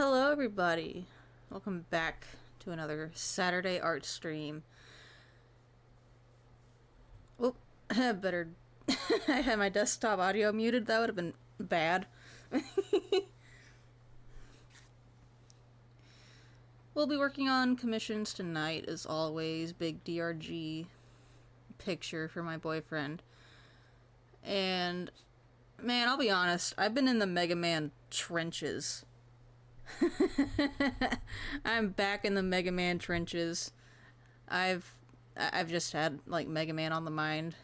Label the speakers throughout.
Speaker 1: Hello everybody! Welcome back to another Saturday art stream. Oh, better... I had my desktop audio muted, that would have been bad. We'll be working on commissions tonight, as always. Big DRG picture for my boyfriend. And, man, I'll be honest, I've been in the Mega Man trenches. I'm back in the Mega Man trenches. I've just had like Mega Man on the mind,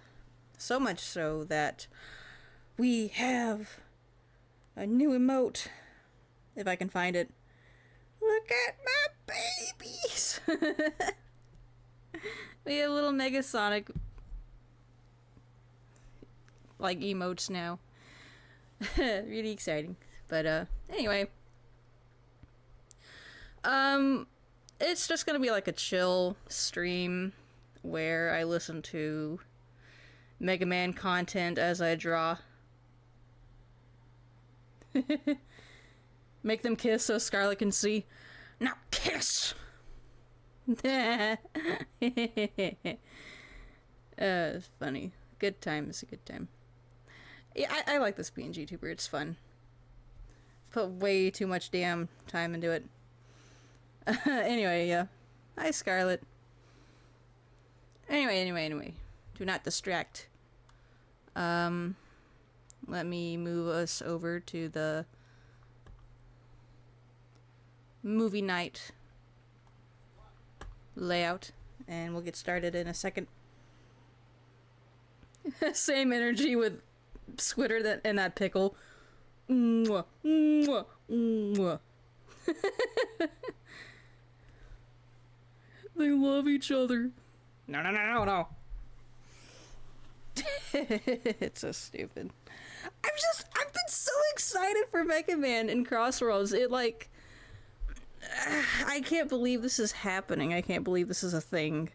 Speaker 1: so much so that we have a new emote, if I can find it. Look at my babies. We have little Mega Sonic like emotes now. Really exciting. But anyway, it's just gonna be like a chill stream where I listen to Mega Man content as I draw. Make them kiss so Scarlet can see. Now kiss! It's funny. Good time is a good time. Yeah, I like this PNG tuber, it's fun. Put way too much damn time into it. Anyway, yeah. Hi, Scarlet. Anyway. Do not distract. Let me move us over to the movie night layout, and we'll get started in a second. Same energy with Squitter and that pickle. Mwah, mwah, mwah. They love each other. No. It's so stupid. I've been so excited for Mega Man in Crossroads. It like, I can't believe this is happening. I can't believe this is a thing.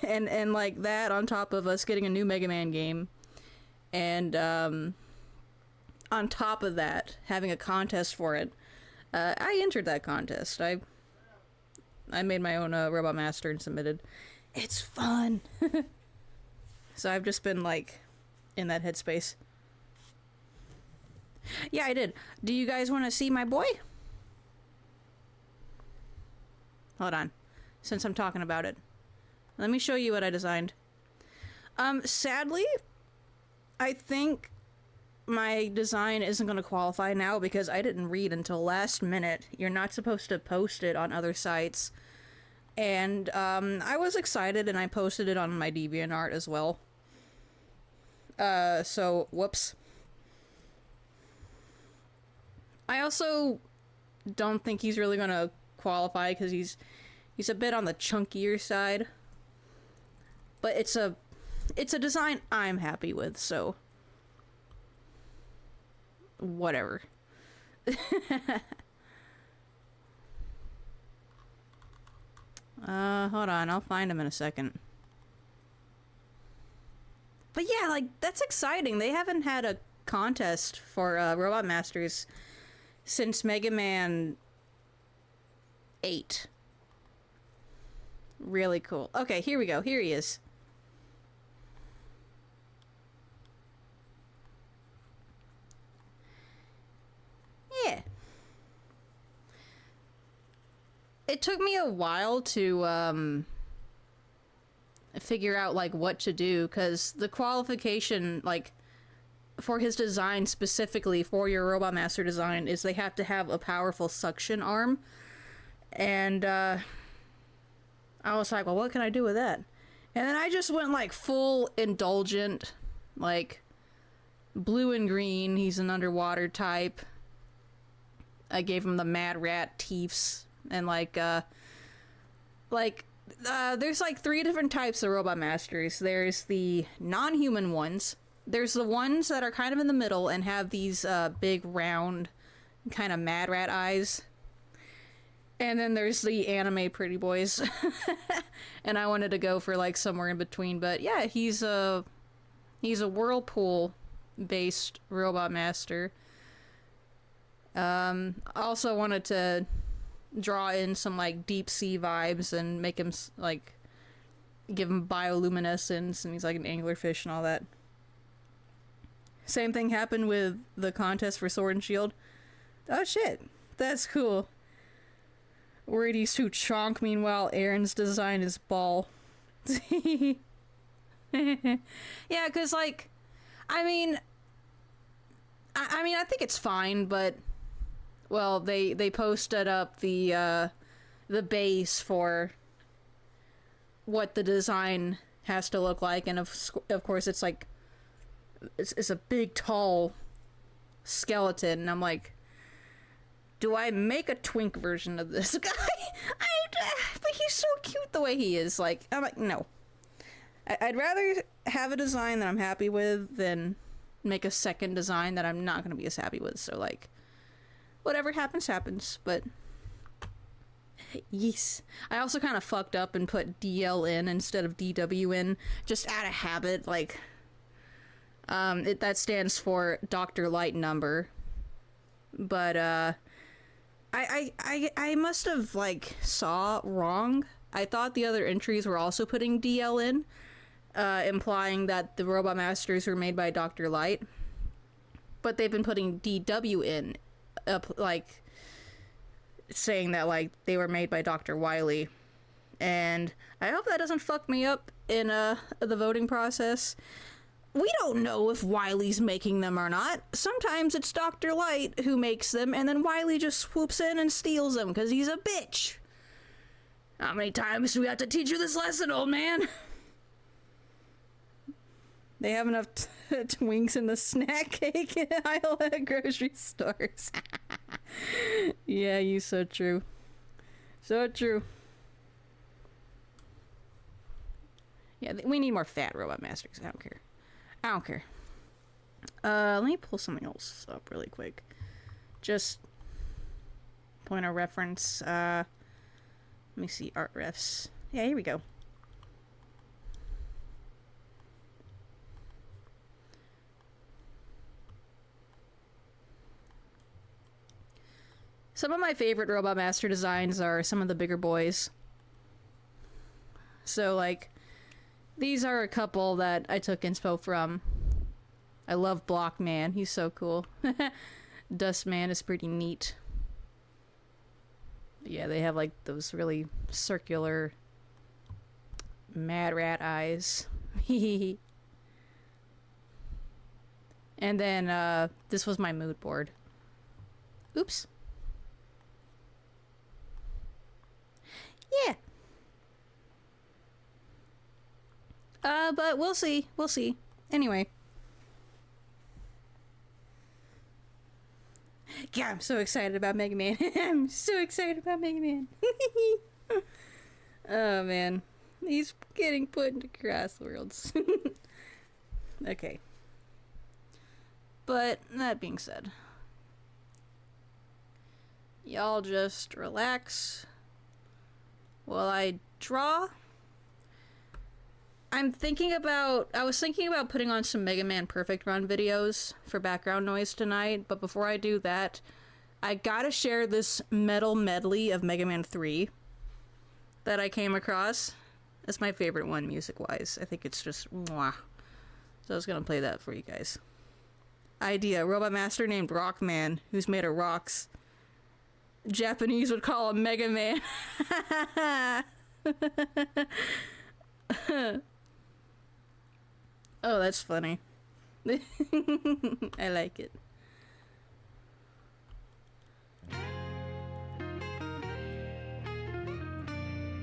Speaker 1: and like that on top of us getting a new Mega Man game. And on top of that, having a contest for it. I entered that contest. I made my own Robot Master and submitted. It's fun! So I've just been, like, in that headspace. Yeah, I did. Do you guys want to see my boy? Hold on. Since I'm talking about it. Let me show you what I designed. Sadly, I think my design isn't going to qualify now because I didn't read until last minute. You're not supposed to post it on other sites. And I was excited and I posted it on my DeviantArt as well. So, whoops. I also don't think he's really going to qualify because he's a bit on the chunkier side. But it's a design I'm happy with, so whatever. Hold on, I'll find him in a second. But yeah, like, that's exciting. They haven't had a contest for Robot Masters since Mega Man 8. Really cool. Okay, here we go. Here he is. Yeah. It took me a while to figure out like what to do, because the qualification like for his design specifically for your Robot Master design is they have to have a powerful suction arm. And I was like, well, what can I do with that? And then I just went like full indulgent, like blue and green. He's an underwater type. I gave him the Mad Rat teeths. And there's like 3 different types of Robot Masters. There's the non-human ones. There's the ones that are kind of in the middle and have these big round kind of Mad Rat eyes. And then there's the anime pretty boys. And I wanted to go for like somewhere in between, but yeah, he's a Whirlpool based Robot Master. I also wanted to draw in some like deep sea vibes and make him like give him bioluminescence, and he's like an anglerfish and all that. Same thing happened with the contest for Sword and Shield. Oh shit, that's cool. Worried too chonk. Meanwhile, Aaron's design is ball. Yeah, because like, I mean, I think it's fine, but well, they posted up the base for what the design has to look like, and of course it's like it's a big tall skeleton, and I'm like, do I make a twink version of this guy? But he's so cute the way he is. Like, I'm like, no. I'd rather have a design that I'm happy with than make a second design that I'm not going to be as happy with. So, like, whatever happens, happens. But, yes. I also kind of fucked up and put DL in instead of DW in, just out of habit. Like, that stands for Dr. Light Number. But, I must have, like, saw wrong. I thought the other entries were also putting DL in, implying that the Robot Masters were made by Dr. Light. But they've been putting DW in, like, saying that, like, they were made by Dr. Wily. And I hope that doesn't fuck me up in, the voting process. We don't know if Wily's making them or not. Sometimes it's Dr. Light who makes them, and then Wily just swoops in and steals them, because he's a bitch. How many times do we have to teach you this lesson, old man? They have enough twinks in the snack cake aisle at grocery stores. Yeah, you so true. So true. Yeah, we need more fat Robot Masters. I don't care. I don't care. Let me pull something else up really quick. Just point of reference. Let me see, art refs. Yeah, here we go. Some of my favorite Robot Master designs are some of the bigger boys. So, like, these are a couple that I took inspo from. I love Blockman. He's so cool. Dustman is pretty neat. Yeah, they have, like, those really circular mad rat eyes. And then, this was my mood board. Oops. Yeah. But we'll see. We'll see. Anyway. Yeah, I'm so excited about Mega Man. I'm so excited about Mega Man. Oh, man. He's getting put into Crossworlds. Okay. But, that being said. Y'all just relax while I draw. I was thinking about putting on some Mega Man Perfect Run videos for background noise tonight, but before I do that, I gotta share this metal medley of Mega Man 3 that I came across. It's my favorite one music-wise. I think it's just mwah. So I was gonna play that for you guys. Idea, Robot Master named Rockman, who's made of rocks. Japanese would call him Mega Man. Oh, that's funny. I like it.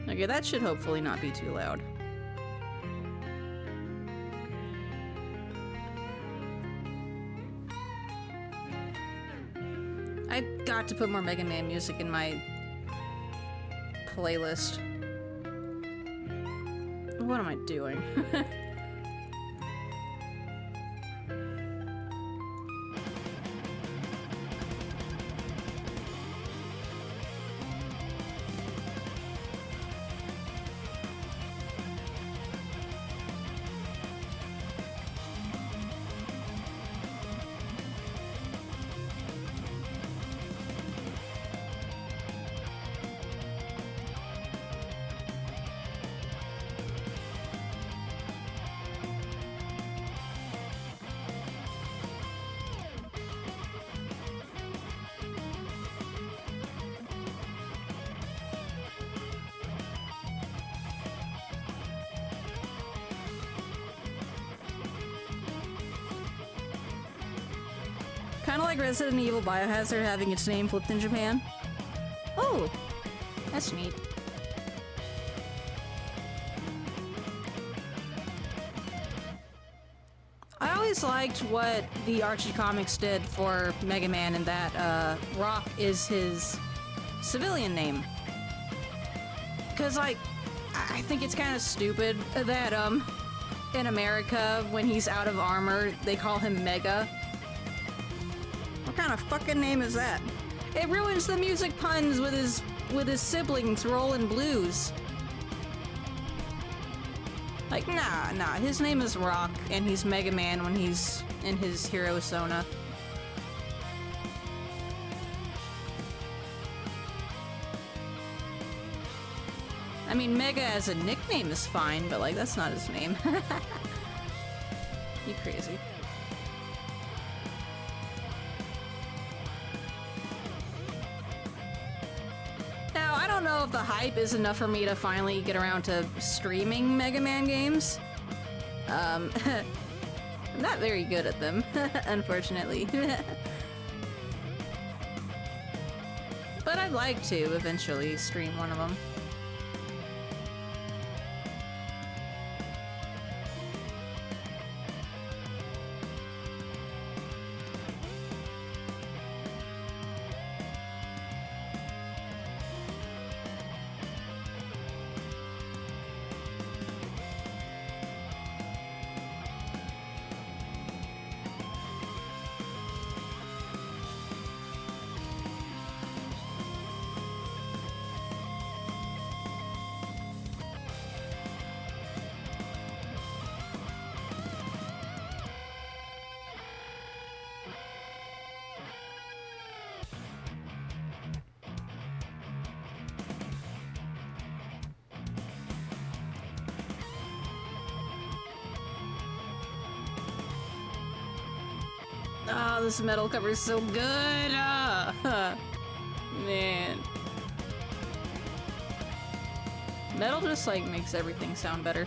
Speaker 1: Okay, that should hopefully not be too loud. I got to put more Mega Man music in my playlist. What am I doing? Kind of like Resident Evil Biohazard having its name flipped in Japan. Oh, that's neat. I always liked what the Archie comics did for Mega Man, in that Rock is his civilian name. Because, like, I think it's kind of stupid that, in America, when he's out of armor, they call him Mega. What kind of fucking name is that? It ruins the music puns with his siblings rolling blues. Like, nah, his name is Rock, and he's Mega Man when he's in his hero Sona. I mean, Mega as a nickname is fine, but, like, that's not his name. You crazy. Now, I don't know if the hype is enough for me to finally get around to streaming Mega Man games. I'm not very good at them, unfortunately. But I'd like to eventually stream one of them. Oh, this metal cover is so good! Man. Metal just, like, makes everything sound better.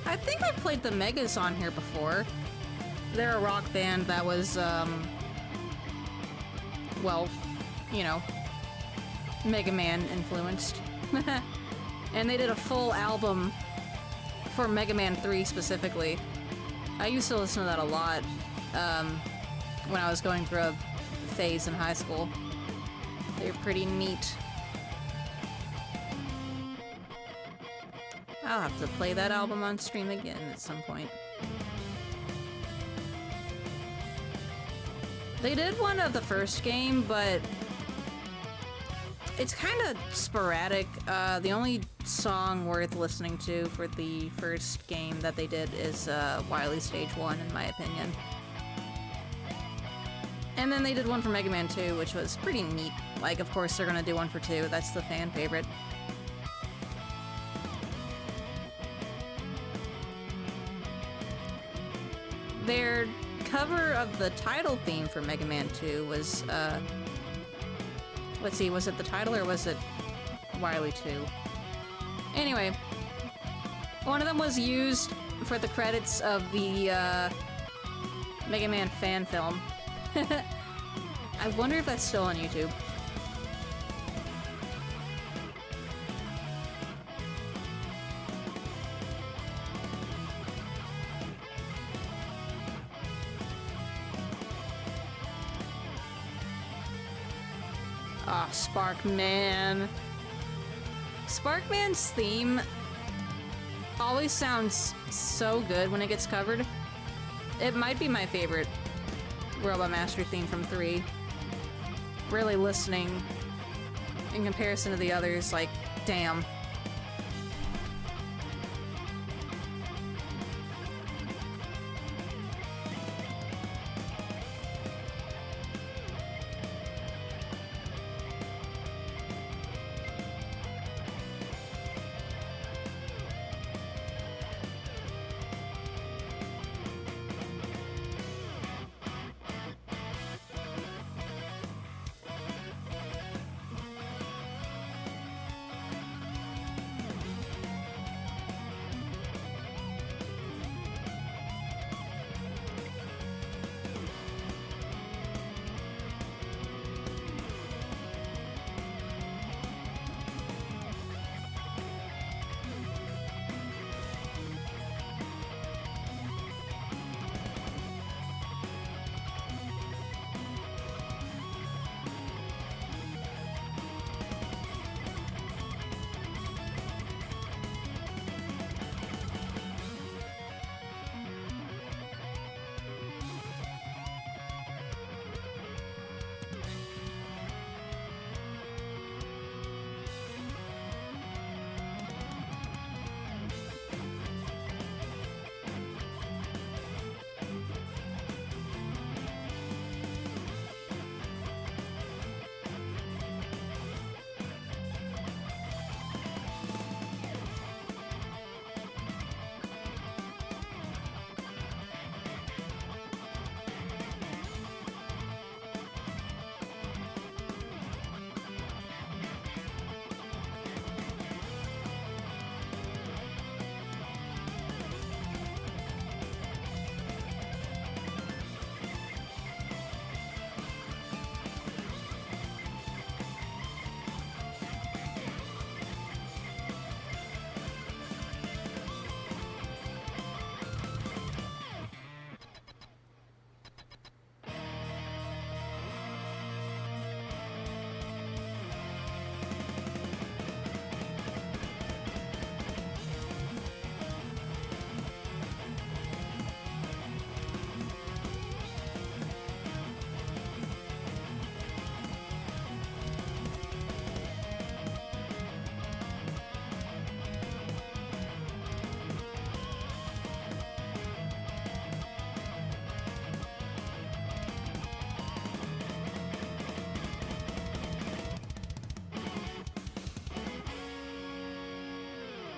Speaker 1: I think I've played the Megas on here before. They're a rock band that was, well, you know, Mega Man influenced. And they did a full album for Mega Man 3 specifically. I used to listen to that a lot, when I was going through a phase in high school. They're pretty neat. I'll have to play that album on stream again at some point. They did one of the first game, but it's kind of sporadic. The only song worth listening to for the first game that they did is Wily Stage 1, in my opinion. And then they did one for Mega Man 2, which was pretty neat. Like, of course they're gonna do one for 2. That's the fan favorite. Their cover of the title theme for Mega Man 2 was, let's see, was it the title or was it Wily 2? Anyway, one of them was used for the credits of the, Mega Man fan film. I wonder if that's still on YouTube. Ah, Sparkman. Sparkman's theme always sounds so good when it gets covered. It might be my favorite Robot Master theme from 3. Really listening in comparison to the others, like, damn.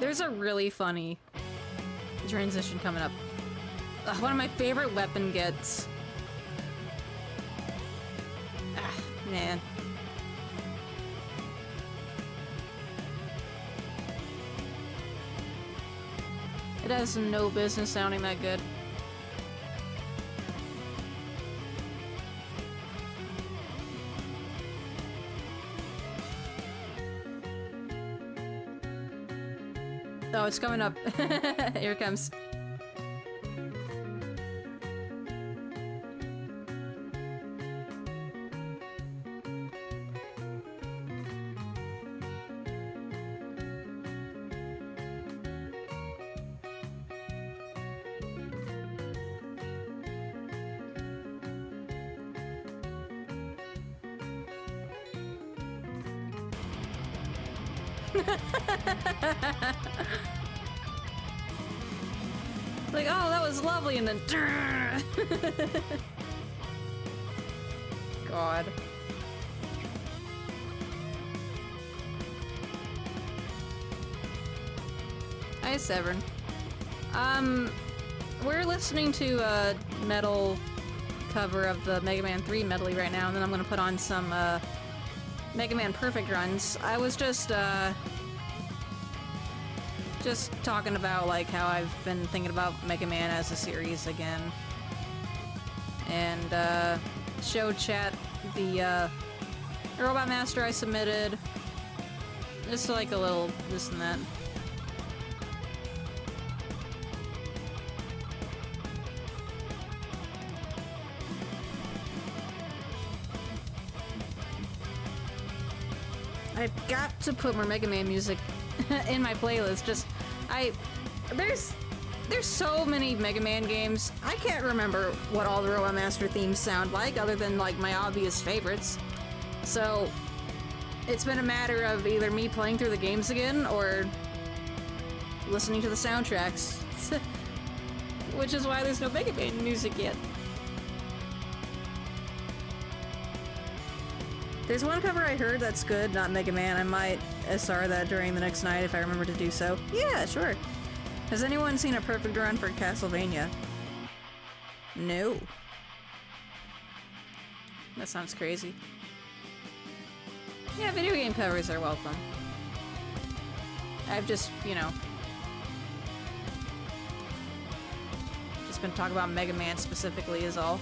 Speaker 1: There's a really funny transition coming up. Ugh, one of my favorite weapon gets. Ah, man. It has no business sounding that good. Oh, it's coming up. Here it comes. Like, oh, that was lovely, and then God. Hi, Severn. We're listening to a metal cover of the Mega Man 3 medley right now, and then I'm gonna put on some Mega Man Perfect runs. I was just talking about like how I've been thinking about Mega Man as a series again, and showed chat the Robot Master I submitted, just like a little this and that. I've got to put more Mega Man music in my playlist. There's so many Mega Man games. I can't remember what all the Robot Master themes sound like, other than like my obvious favorites. So it's been a matter of either me playing through the games again or listening to the soundtracks. Which is why there's no Mega Man music yet. There's one cover I heard that's good, not Mega Man. I might SR that during the next night if I remember to do so. Yeah, sure. Has anyone seen a perfect run for Castlevania? No. That sounds crazy. Yeah, video game covers are welcome. I've just, you know, just been talking about Mega Man specifically is all.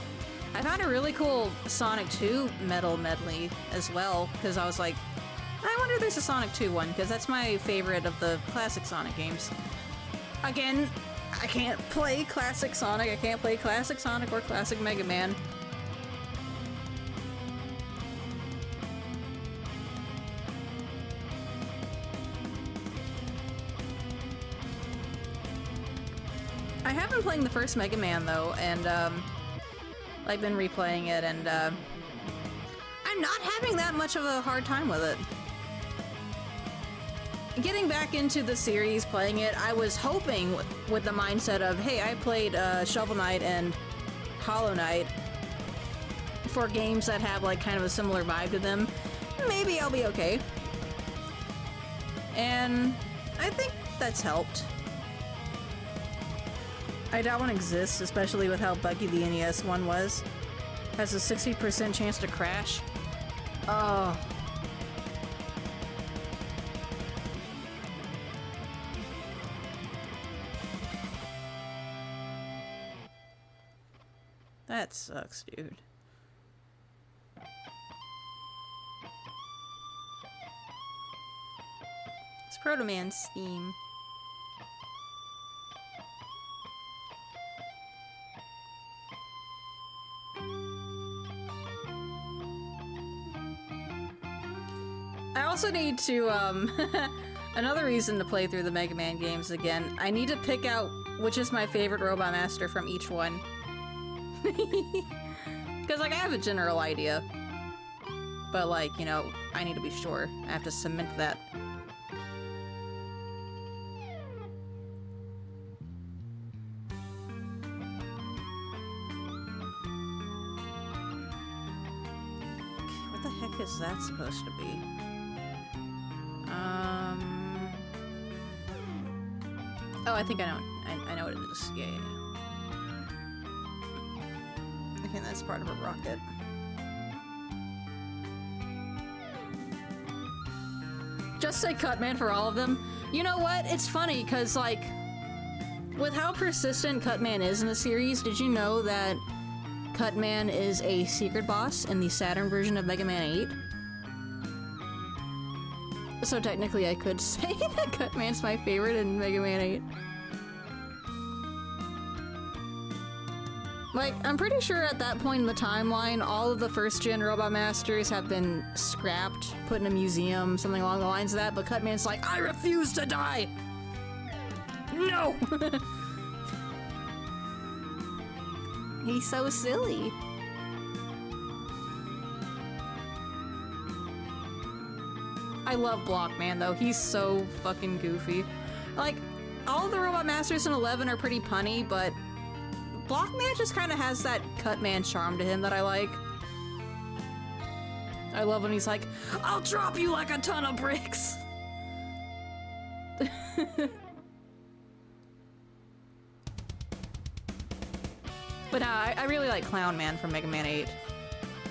Speaker 1: I found a really cool Sonic 2 metal medley as well, because I was like, I wonder if there's a Sonic 2 one, because that's my favorite of the classic Sonic games. Again, I can't play classic Sonic, I can't play classic Sonic or classic Mega Man. I have been playing the first Mega Man though, and I've been replaying it, and I'm not having that much of a hard time with it. Getting back into the series, playing it, I was hoping with the mindset of, hey, I played Shovel Knight and Hollow Knight for games that have like kind of a similar vibe to them. Maybe I'll be okay. And I think that's helped. I doubt one exists, especially with how buggy the NES one was. Has a 60% chance to crash. Oh. That sucks, dude. It's Proto Man's Steam. I also need to, another reason to play through the Mega Man games again. I need to pick out which is my favorite Robot Master from each one. Because, like, I have a general idea. But, like, you know, I need to be sure. I have to cement that. What the heck is that supposed to be? Oh, I think I know. I know what it is. Yeah. Okay, that's part of a rocket. Just say Cutman for all of them. You know what? It's funny, because, like, with how persistent Cutman is in the series, did you know that Cutman is a secret boss in the Saturn version of Mega Man 8? So technically I could say that Cutman's my favorite in Mega Man 8. Like, I'm pretty sure at that point in the timeline, all of the first-gen Robot Masters have been scrapped, put in a museum, something along the lines of that, but Cutman's like, I refuse to die! No! He's so silly. I love Blockman, though. He's so fucking goofy. Like, all of the Robot Masters in 11 are pretty punny, but Blockman just kind of has that Cutman charm to him that I like. I love when he's like, I'll drop you like a ton of bricks! But I really like Clown Man from Mega Man 8.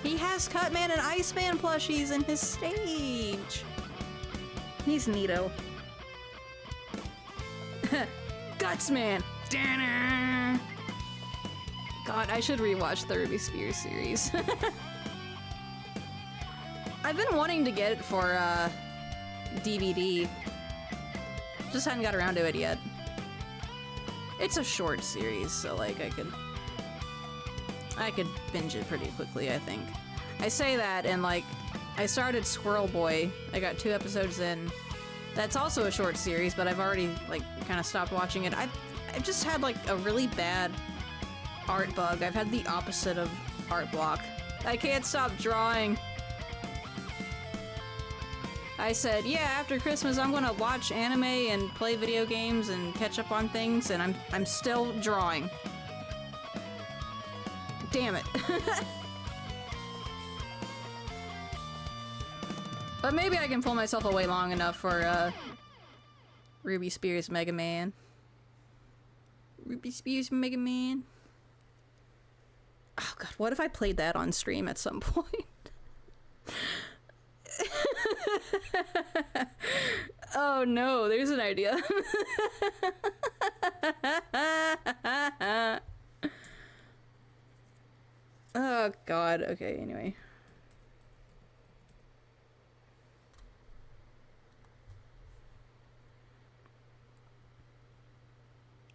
Speaker 1: He has Cutman and Iceman plushies in his stage! He's neato. Gutsman! God, I should rewatch the Ruby Spears series. I've been wanting to get it for DVD. Just haven't got around to it yet. It's a short series, so like I could binge it pretty quickly, I think. I say that, and like I started Squirrel Boy. I got 2 episodes in. That's also a short series, but I've already, like, kind of stopped watching it. I've just had, like, a really bad art bug. I've had the opposite of art block. I can't stop drawing. I said, yeah, after Christmas I'm gonna watch anime and play video games and catch up on things, and I'm still drawing. Damn it. But maybe I can pull myself away long enough for, Ruby Spears Mega Man. Ruby Spears Mega Man. Oh god, what if I played that on stream at some point? Oh no, there's an idea. Oh god, okay, anyway.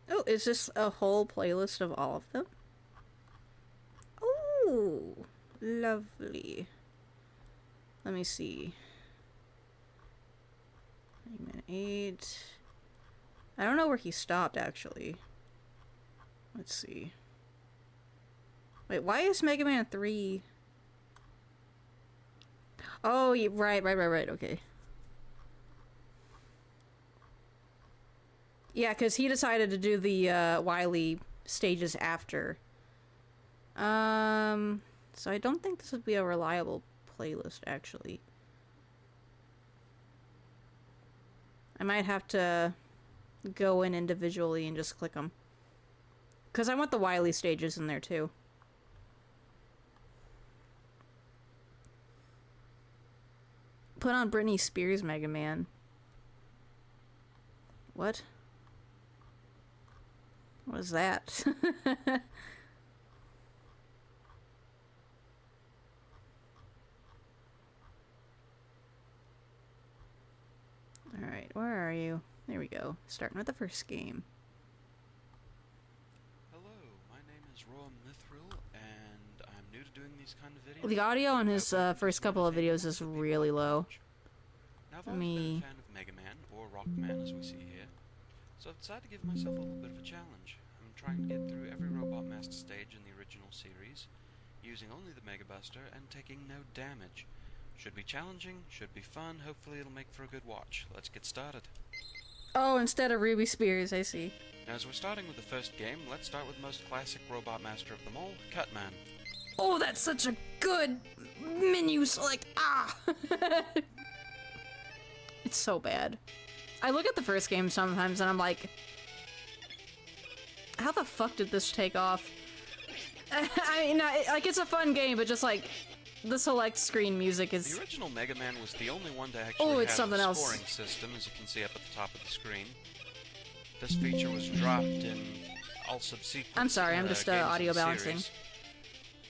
Speaker 1: Oh, is this a whole playlist of all of them? Oh, lovely. Let me see. Mega Man 8. I don't know where he stopped, actually. Let's see. Wait, why is Mega Man 3? Oh, yeah, right, okay. Yeah, because he decided to do the Wily stages after. So I don't think this would be a reliable playlist, actually. I might have to go in individually and just click them. Because I want the Wily stages in there, too. Put on Britney Spears Mega Man. What? What is that? Alright, where are you? There we go. Starting with the first game.
Speaker 2: Hello, my name is Roam Mithril, and I'm new to doing these kind of videos.
Speaker 1: The audio on his first couple of videos is really low.
Speaker 2: Now, I've always been a fan of Mega Man, or Rockman as we see here, so I've decided to give myself a little bit of a challenge. I'm trying to get through every Robot Master stage in the original series, using only the Mega Buster and taking no damage. Should be challenging, should be fun, hopefully it'll make for a good watch. Let's get started.
Speaker 1: Oh, instead of Ruby Spears, I see.
Speaker 2: Now, as we're starting with the first game, let's start with the most classic Robot Master of them all, Cutman.
Speaker 1: Oh, that's such a good menu select. Ah! It's so bad. I look at the first game sometimes and I'm like, how the fuck did this take off? I mean, like, it's a fun game, but just like, the select screen music is...
Speaker 2: The original Mega Man was the only one to actually have
Speaker 1: something
Speaker 2: a
Speaker 1: else.
Speaker 2: scoring system, as you can see up at the top of the screen. This feature was dropped in all subsequent
Speaker 1: I'm sorry, I'm just
Speaker 2: games
Speaker 1: audio
Speaker 2: in the
Speaker 1: balancing.
Speaker 2: series.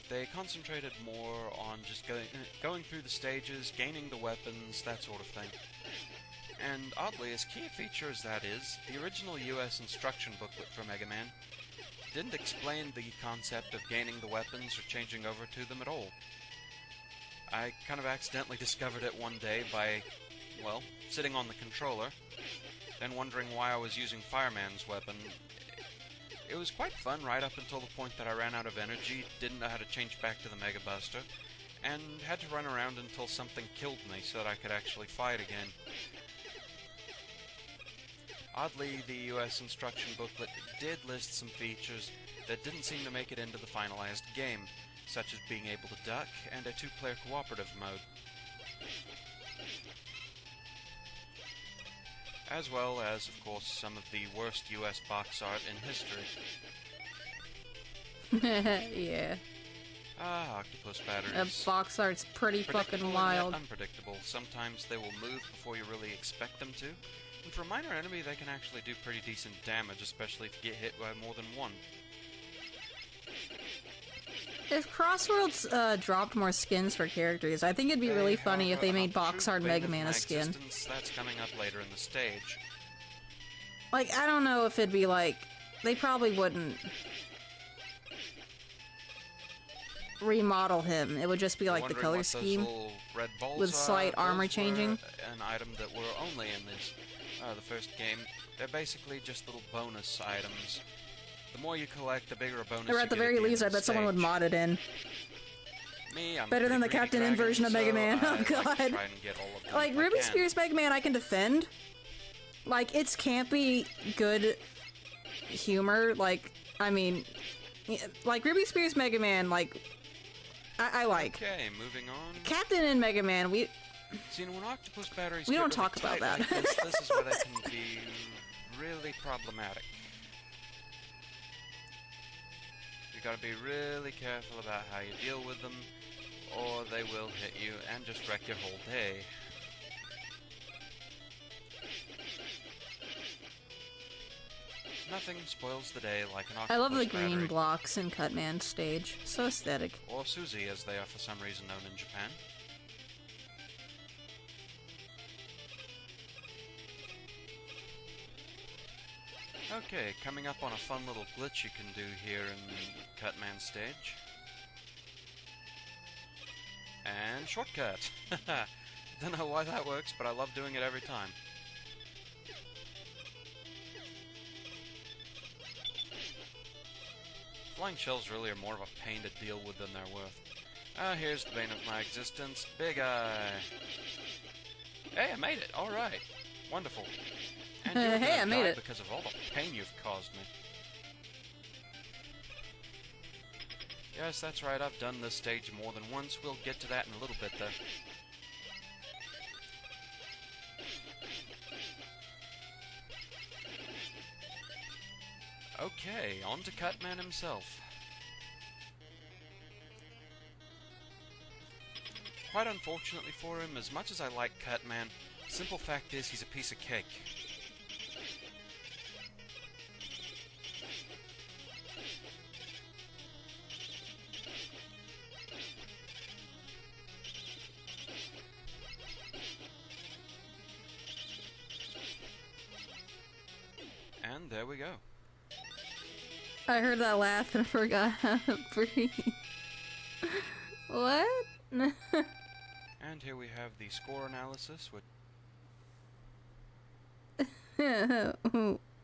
Speaker 2: They concentrated more on just going through the stages, gaining the weapons, that sort of thing. And oddly, as key a feature as that is, the original US instruction booklet for Mega Man didn't explain the concept of gaining the weapons or changing over to them at all. I kind of accidentally discovered it one day by, well, sitting on the controller, then wondering why I was using Fireman's weapon. It was quite fun right up until the point that I ran out of energy, didn't know how to change back to the Mega Buster, and had to run around until something killed me so that I could actually fight again. Oddly, the US instruction booklet did list some features that didn't seem to make it into the finalized game, such as being able to duck and a 2-player cooperative mode. As well as, of course, some of the worst US box art in history.
Speaker 1: Yeah.
Speaker 2: Ah, octopus batteries.
Speaker 1: Box art's pretty fucking wild.
Speaker 2: And yet unpredictable. Sometimes they will move before you really expect them to. And for a minor enemy, they can actually do pretty decent damage, especially if you get hit by more than one.
Speaker 1: If Crossworlds dropped more skins for characters, I think it'd be really funny if they made Box Art Mega Man a skin.
Speaker 2: That's coming up later in the stage.
Speaker 1: Like, I don't know if it'd be like... They probably wouldn't. remodel him. It would just be like the
Speaker 2: Wondering
Speaker 1: color
Speaker 2: what those
Speaker 1: scheme.
Speaker 2: little red balls
Speaker 1: with slight
Speaker 2: are?
Speaker 1: armor
Speaker 2: Those
Speaker 1: changing.
Speaker 2: were an item that were only in this, the first game. They're basically just little bonus items. The more you collect, the bigger a bonus
Speaker 1: Or
Speaker 2: you
Speaker 1: at the
Speaker 2: get
Speaker 1: very
Speaker 2: at the
Speaker 1: least, I
Speaker 2: end of
Speaker 1: bet someone would
Speaker 2: stage.
Speaker 1: mod it in.
Speaker 2: Me, I'm
Speaker 1: Better than the
Speaker 2: pretty
Speaker 1: Captain
Speaker 2: greedy
Speaker 1: N version of Mega
Speaker 2: so
Speaker 1: Man.
Speaker 2: I
Speaker 1: Oh
Speaker 2: like to
Speaker 1: god.
Speaker 2: try and get all of them
Speaker 1: Like,
Speaker 2: if I
Speaker 1: Ruby
Speaker 2: can.
Speaker 1: Spears Mega Man I can defend. Like, it's campy, good humor. Like, I mean, like, Ruby Spears Mega Man, like, I like.
Speaker 2: Okay, moving on.
Speaker 1: Captain N Mega Man, we
Speaker 2: See, when octopus batteries
Speaker 1: We
Speaker 2: get
Speaker 1: don't
Speaker 2: really
Speaker 1: talk about
Speaker 2: tight
Speaker 1: that.
Speaker 2: like this is where they can be really problematic. You gotta be really careful about how you deal with them, or they will hit you and just wreck your whole day. Nothing spoils the day like an octopus
Speaker 1: I love the
Speaker 2: battery.
Speaker 1: green blocks in Cutman's stage. So aesthetic.
Speaker 2: Or Susie, as they are for some reason known in Japan. Okay, coming up on a fun little glitch you can do here in Cutman stage. And shortcut! Don't know why that works, but I love doing it every time. Flying shells really are more of a pain to deal with than they're worth. Ah, here's the bane of my existence, Big Eye. Hey, I made it! Alright. Wonderful. And you're
Speaker 1: Hey,
Speaker 2: gonna
Speaker 1: I made
Speaker 2: die
Speaker 1: it.
Speaker 2: because of all the pain you've caused me. Yes, that's right, I've done this stage more than once. We'll get to that in a little bit, though. Okay, on to Cutman himself. Quite unfortunately for him, as much as I like Cutman, simple fact is he's a piece of cake. And there we go.
Speaker 1: I heard that laugh and forgot how to breathe. What?
Speaker 2: And here we have the score analysis, which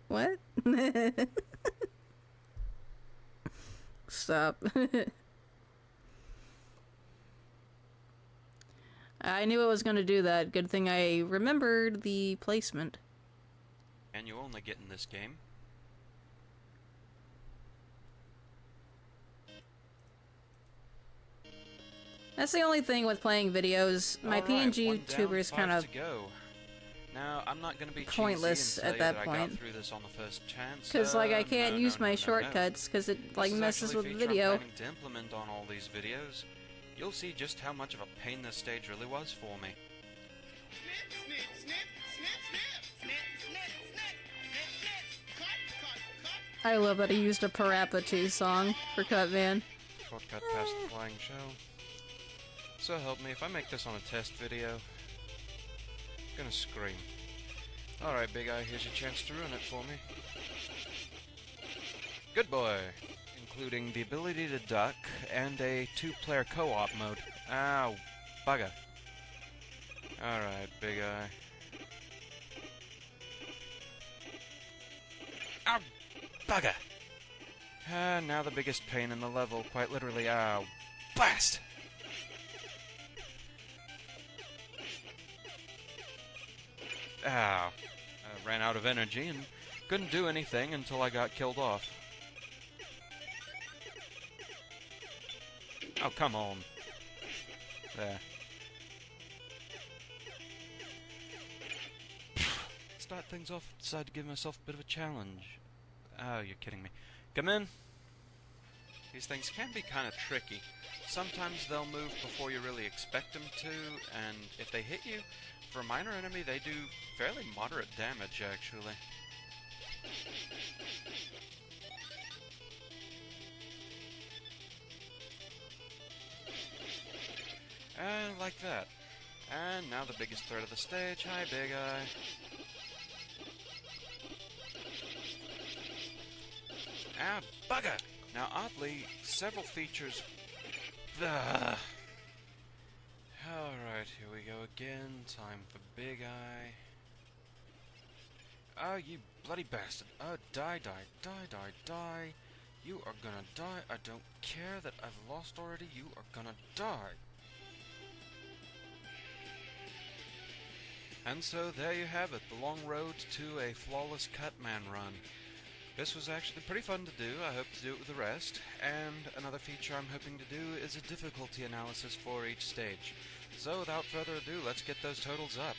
Speaker 1: What? Stop. I knew I was going to do that. Good thing I remembered the placement.
Speaker 2: and you only get in this game.
Speaker 1: That's the only thing with playing videos. My
Speaker 2: Alright,
Speaker 1: PNG
Speaker 2: one down,
Speaker 1: YouTubers
Speaker 2: 5
Speaker 1: kind of
Speaker 2: to go. Now, I'm not going to be
Speaker 1: pointless
Speaker 2: cheesy and
Speaker 1: at
Speaker 2: tell you
Speaker 1: that
Speaker 2: I got
Speaker 1: point.
Speaker 2: through this on the first chance.
Speaker 1: because like I can't
Speaker 2: No,
Speaker 1: use
Speaker 2: no,
Speaker 1: my
Speaker 2: no,
Speaker 1: shortcuts because it like
Speaker 2: This is
Speaker 1: messes
Speaker 2: actually
Speaker 1: with
Speaker 2: a
Speaker 1: the
Speaker 2: feature
Speaker 1: video.
Speaker 2: I'm planning to implement on all these videos. You'll see just how much of a pain this stage really was for me.
Speaker 1: I love that he used a Parappa 2 song for Cutman.
Speaker 2: Shortcut past the flying shell. So help me, if I make this on a test video, I'm gonna scream. Alright, Big Eye, here's your chance to ruin it for me. Good boy! Including the ability to duck and a 2-player co-op mode. Ow, bugger. Alright, Big Eye. Ow, bugger! Now the biggest pain in the level, quite literally, ow, blast! Ow. I ran out of energy and couldn't do anything until I got killed off. Oh, come on. There. Start things off, decide to give myself a bit of a challenge. Oh, you're kidding me. Come in. These things can be kind of tricky. Sometimes they'll move before you really expect them to, and if they hit you, for a minor enemy, they do fairly moderate damage, actually. And like that. And now the biggest threat of the stage. Hi, Big Eye. Ah, bugger! Now, oddly, several features Alright, here we go again. Time for Big Eye. Oh, you bloody bastard. Oh, die, die, die, die, die. You are gonna die. I don't care that I've lost already. You are gonna die. And so there you have it, the long road to a flawless Cutman run. This was actually pretty fun to do. I hope to do it with the rest. And another feature I'm hoping to do is a difficulty analysis for each stage. So without further ado, let's get those totals up.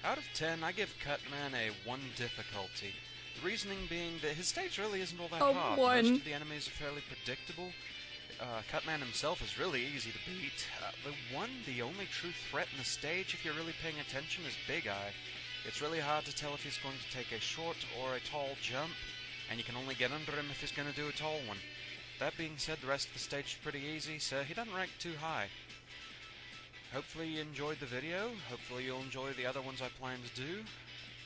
Speaker 2: Out of 10, I give Cutman a 1 difficulty. The reasoning being that his stage really isn't all that hard.
Speaker 1: 1.
Speaker 2: Most of the enemies are fairly predictable. Cutman himself is really easy to beat. The only true threat in the stage, if you're really paying attention, is Big Eye. It's really hard to tell if he's going to take a short or a tall jump, and you can only get under him if he's going to do a tall one. That being said, the rest of the stage is pretty easy, so he doesn't rank too high. Hopefully you enjoyed the video. Hopefully you'll enjoy the other ones I plan to do.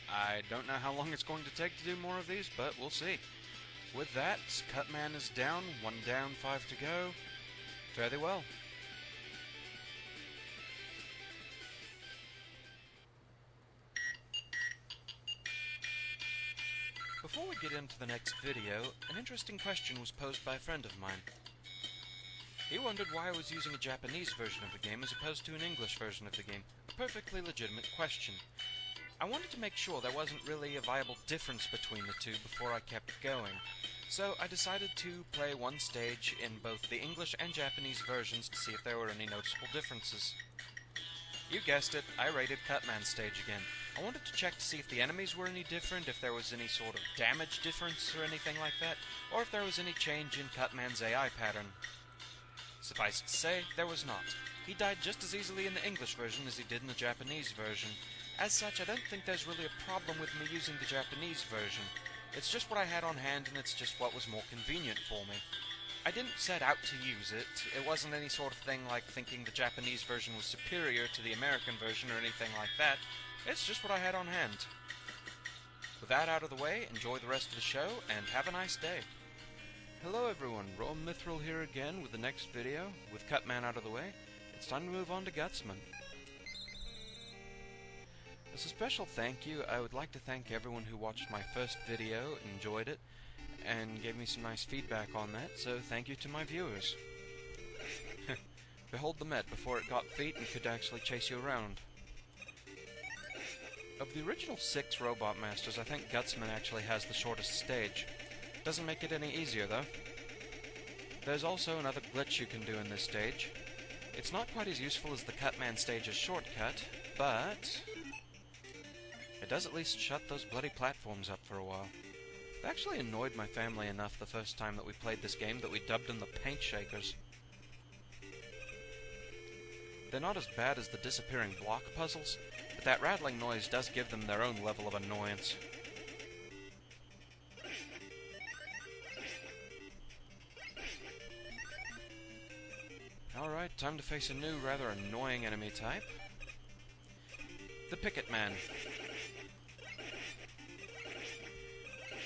Speaker 2: I don't know how long it's going to take to do more of these, but we'll see. With that, Cutman is down, 1 down, 5 to go. Fare thee well. Before we get into the next video, an interesting question was posed by a friend of mine. He wondered why I was using a Japanese version of the game as opposed to an English version of the game. A perfectly legitimate question. I wanted to make sure there wasn't really a viable difference between the two before I kept going. So I decided to play one stage in both the English and Japanese versions to see if there were any noticeable differences. You guessed it, I rated Cutman's stage again. I wanted to check to see if the enemies were any different, if there was any sort of damage difference or anything like that, or if there was any change in Cutman's AI pattern. Suffice it to say, there was not. He died just as easily in the English version as he did in the Japanese version. As such, I don't think there's really a problem with me using the Japanese version. It's just what I had on hand, and it's just what was more convenient for me. I didn't set out to use it. It wasn't any sort of thing like thinking the Japanese version was superior to the American version or anything like that. It's just what I had on hand. With that out of the way, enjoy the rest of the show, and have a nice day. Hello everyone, Rome Mithril here again with the next video. With Cutman out of the way, it's time to move on to Gutsman. As a special thank you, I would like to thank everyone who watched my first video, enjoyed it, and gave me some nice feedback on that, so thank you to my viewers. Behold the Met before it got feet and could actually chase you around. Of the original 6 Robot Masters, I think Gutsman actually has the shortest stage. Doesn't make it any easier, though. There's also another glitch you can do in this stage. It's not quite as useful as the Cutman stage's shortcut, but it does at least shut those bloody platforms up for a while. It actually annoyed my family enough the first time that we played this game that we dubbed them the Paint Shakers. They're not as bad as the disappearing block puzzles, but that rattling noise does give them their own level of annoyance. Alright, time to face a new, rather annoying enemy type. The Picket Man.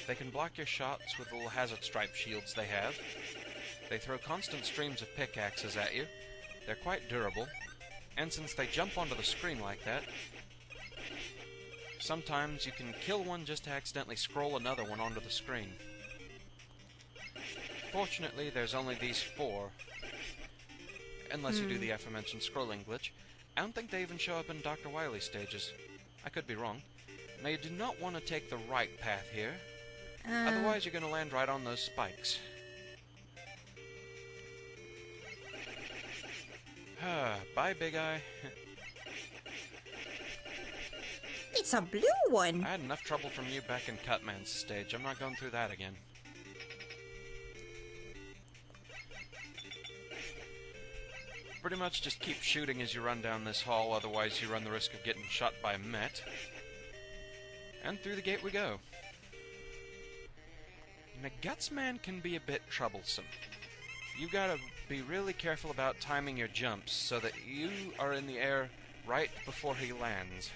Speaker 2: They can block your shots with the little hazard stripe shields they have. They throw constant streams of pickaxes at you. They're quite durable. And since they jump onto the screen like that, sometimes you can kill one just to accidentally scroll another one onto the screen. Fortunately, there's only these 4. Unless you do the aforementioned scrolling glitch. I don't think they even show up in Dr. Wily stages. I could be wrong. Now you do not want to take the right path here. Otherwise you're going to land right on those spikes. Bye, Big Eye.
Speaker 1: It's a blue one.
Speaker 2: I had enough trouble from you back in Cutman's stage. I'm not going through that again. Pretty much just keep shooting as you run down this hall, otherwise you run the risk of getting shot by a Met. And through the gate we go. Now, Gutsman can be a bit troublesome. You gotta be really careful about timing your jumps so that you are in the air right before he lands.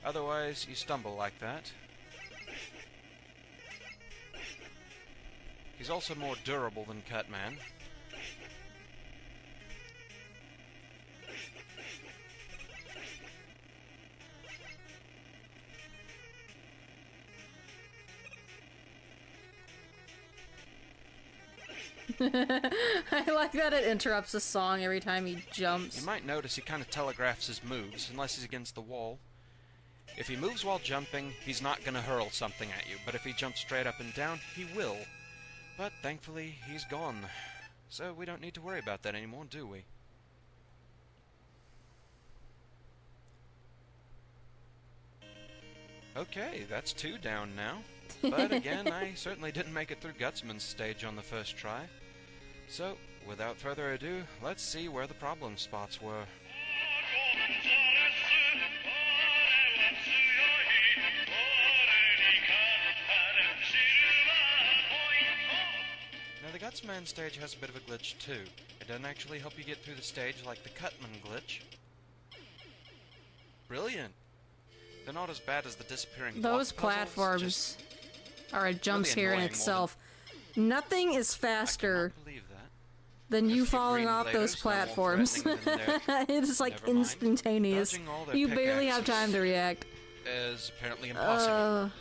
Speaker 2: Otherwise, you stumble like that. He's also more durable than Cutman.
Speaker 1: I like that it interrupts the song every time he jumps.
Speaker 2: You might notice he kind of telegraphs his moves, unless he's against the wall. If he moves while jumping, he's not going to hurl something at you, but if he jumps straight up and down, he will. But thankfully, he's gone. So we don't need to worry about that anymore, do we? Okay, that's 2 down now. But again, I certainly didn't make it through Gutsman's stage on the first try. So, without further ado, let's see where the problem spots were. Now the Gutsman stage has a bit of a glitch too. It doesn't actually help you get through the stage like the Cutman glitch. Brilliant! They're not as bad as the disappearing
Speaker 1: Those
Speaker 2: block puzzles,
Speaker 1: platforms
Speaker 2: just
Speaker 1: are a jump
Speaker 2: really
Speaker 1: scare in
Speaker 2: annoying
Speaker 1: itself. Nothing is
Speaker 2: I
Speaker 1: faster
Speaker 2: cannot believe that.
Speaker 1: than
Speaker 2: A
Speaker 1: you
Speaker 2: few
Speaker 1: falling
Speaker 2: green
Speaker 1: off those
Speaker 2: Legos, no more
Speaker 1: platforms.
Speaker 2: threatening than
Speaker 1: It's like
Speaker 2: Never mind.
Speaker 1: instantaneous.
Speaker 2: Dodging all their
Speaker 1: You barely have
Speaker 2: pickaxes
Speaker 1: time to react.
Speaker 2: is apparently impossible.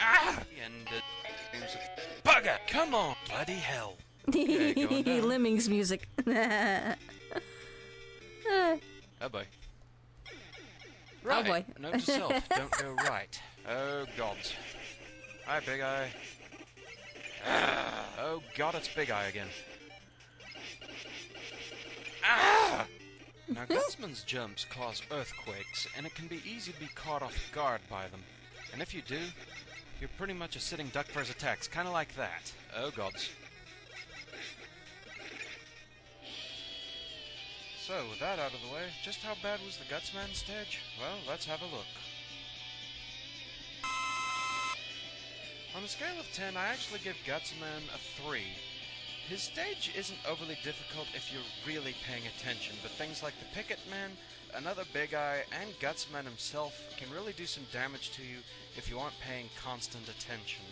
Speaker 2: Ah! And bugger! Come on! Bloody hell! Okay, going down.
Speaker 1: Lemmings music.
Speaker 2: Oh boy. Right.
Speaker 1: boy.
Speaker 2: Note to self, don't go right. Oh god. Hi, Big Eye. Ah, oh god, it's Big Eye again. Ah! Now, Gutsman's jumps cause earthquakes, and it can be easy to be caught off guard by them. And if you do, you're pretty much a sitting duck for his attacks, kinda like that. Oh gods. So, with that out of the way, just how bad was the Gutsman stage? Well, let's have a look. On a scale of 10, I actually give Gutsman a 3. His stage isn't overly difficult if you're really paying attention, but things like the Picket Man, another Big Eye, and Gutsman himself can really do some damage to you if you aren't paying constant attention.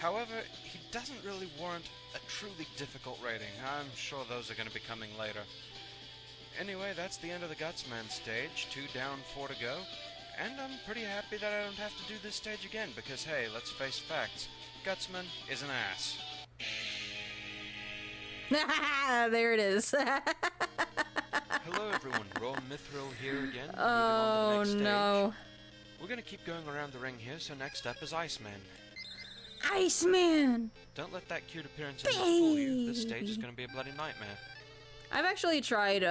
Speaker 2: However, he doesn't really warrant a truly difficult rating. I'm sure those are going to be coming later. Anyway, that's the end of the Gutsman stage. 2 down, 4 to go. And I'm pretty happy that I don't have to do this stage again, because hey, let's face facts. Gutsman is an ass.
Speaker 1: There it is.
Speaker 2: Hello everyone, Raw Mithril here again.
Speaker 1: Oh
Speaker 2: moving on to the next stage.
Speaker 1: no.
Speaker 2: We're gonna keep going around the ring here, so next up is Iceman.
Speaker 1: Iceman!
Speaker 2: Don't let that cute appearance in fool you. This stage is gonna be a bloody nightmare.
Speaker 1: I've actually tried,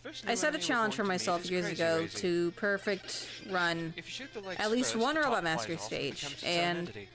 Speaker 2: First
Speaker 1: I
Speaker 2: new
Speaker 1: set a
Speaker 2: enemy we're
Speaker 1: challenge for
Speaker 2: going to meet
Speaker 1: myself
Speaker 2: is
Speaker 1: years
Speaker 2: Crazy
Speaker 1: ago
Speaker 2: Razy.
Speaker 1: to perfect run
Speaker 2: If you shoot the legs
Speaker 1: at least
Speaker 2: first,
Speaker 1: one
Speaker 2: the top
Speaker 1: Robot
Speaker 2: flies
Speaker 1: Master
Speaker 2: off
Speaker 1: stage,
Speaker 2: becomes its own
Speaker 1: and
Speaker 2: entity.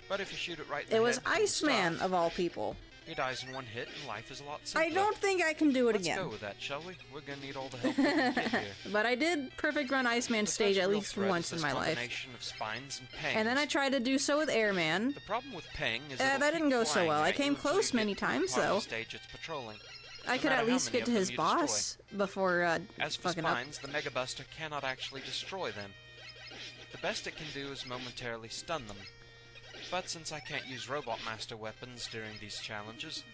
Speaker 2: But if you shoot it right in the
Speaker 1: it was
Speaker 2: head from the
Speaker 1: Iceman
Speaker 2: start,
Speaker 1: of all people.
Speaker 2: he dies in one hit, and life is a lot simpler.
Speaker 1: I don't think I can do it
Speaker 2: Let's
Speaker 1: again.
Speaker 2: go with that, shall we? We're gonna need all the help we can get here.
Speaker 1: But I did perfect run Iceman
Speaker 2: The
Speaker 1: stage
Speaker 2: first
Speaker 1: at
Speaker 2: real
Speaker 1: least
Speaker 2: threat
Speaker 1: once
Speaker 2: is
Speaker 1: in
Speaker 2: this
Speaker 1: my life.
Speaker 2: combination of spines and pangs.
Speaker 1: And then I tried to do so with Airman.
Speaker 2: The problem with Pang is
Speaker 1: That
Speaker 2: it'll
Speaker 1: didn't
Speaker 2: keep
Speaker 1: go so
Speaker 2: flying
Speaker 1: well. I
Speaker 2: at you
Speaker 1: came
Speaker 2: until you
Speaker 1: close
Speaker 2: get
Speaker 1: many
Speaker 2: to the
Speaker 1: times,
Speaker 2: part of the
Speaker 1: though.
Speaker 2: stage it's patrolling.
Speaker 1: I
Speaker 2: No
Speaker 1: could
Speaker 2: matter
Speaker 1: at
Speaker 2: how
Speaker 1: least
Speaker 2: many
Speaker 1: get
Speaker 2: of
Speaker 1: to
Speaker 2: them
Speaker 1: his
Speaker 2: you
Speaker 1: boss before
Speaker 2: As for
Speaker 1: fucking up.
Speaker 2: spines, the Mega Buster cannot actually destroy them. The best it can do is momentarily stun them. But since I can't use Robot Master weapons during these challenges,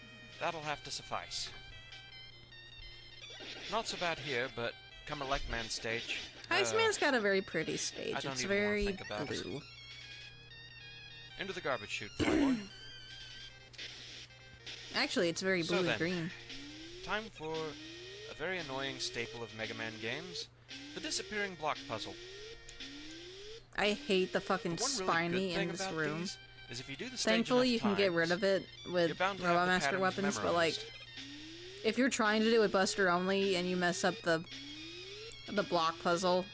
Speaker 2: that'll have to suffice. Not so bad here, but come Electman stage...
Speaker 1: Iceman's got a very pretty stage.
Speaker 2: I don't
Speaker 1: It's
Speaker 2: even wanna
Speaker 1: very
Speaker 2: think about it.
Speaker 1: blue.
Speaker 2: Into the garbage chute, Flyboy.
Speaker 1: Actually, it's very
Speaker 2: So
Speaker 1: blue
Speaker 2: then,
Speaker 1: and green.
Speaker 2: Time for a very annoying staple of Mega Man games, the disappearing block puzzle.
Speaker 1: I hate the fucking
Speaker 2: One really
Speaker 1: spiny
Speaker 2: good thing
Speaker 1: in this
Speaker 2: about
Speaker 1: room.
Speaker 2: these is if you do the stage
Speaker 1: Thankfully, you
Speaker 2: enough
Speaker 1: can get rid
Speaker 2: times,
Speaker 1: of it
Speaker 2: you're
Speaker 1: with
Speaker 2: bound to have
Speaker 1: Robot
Speaker 2: the
Speaker 1: Master
Speaker 2: patterns
Speaker 1: weapons, but like,
Speaker 2: memorized.
Speaker 1: if you're trying to do it Buster only and you mess up the block puzzle,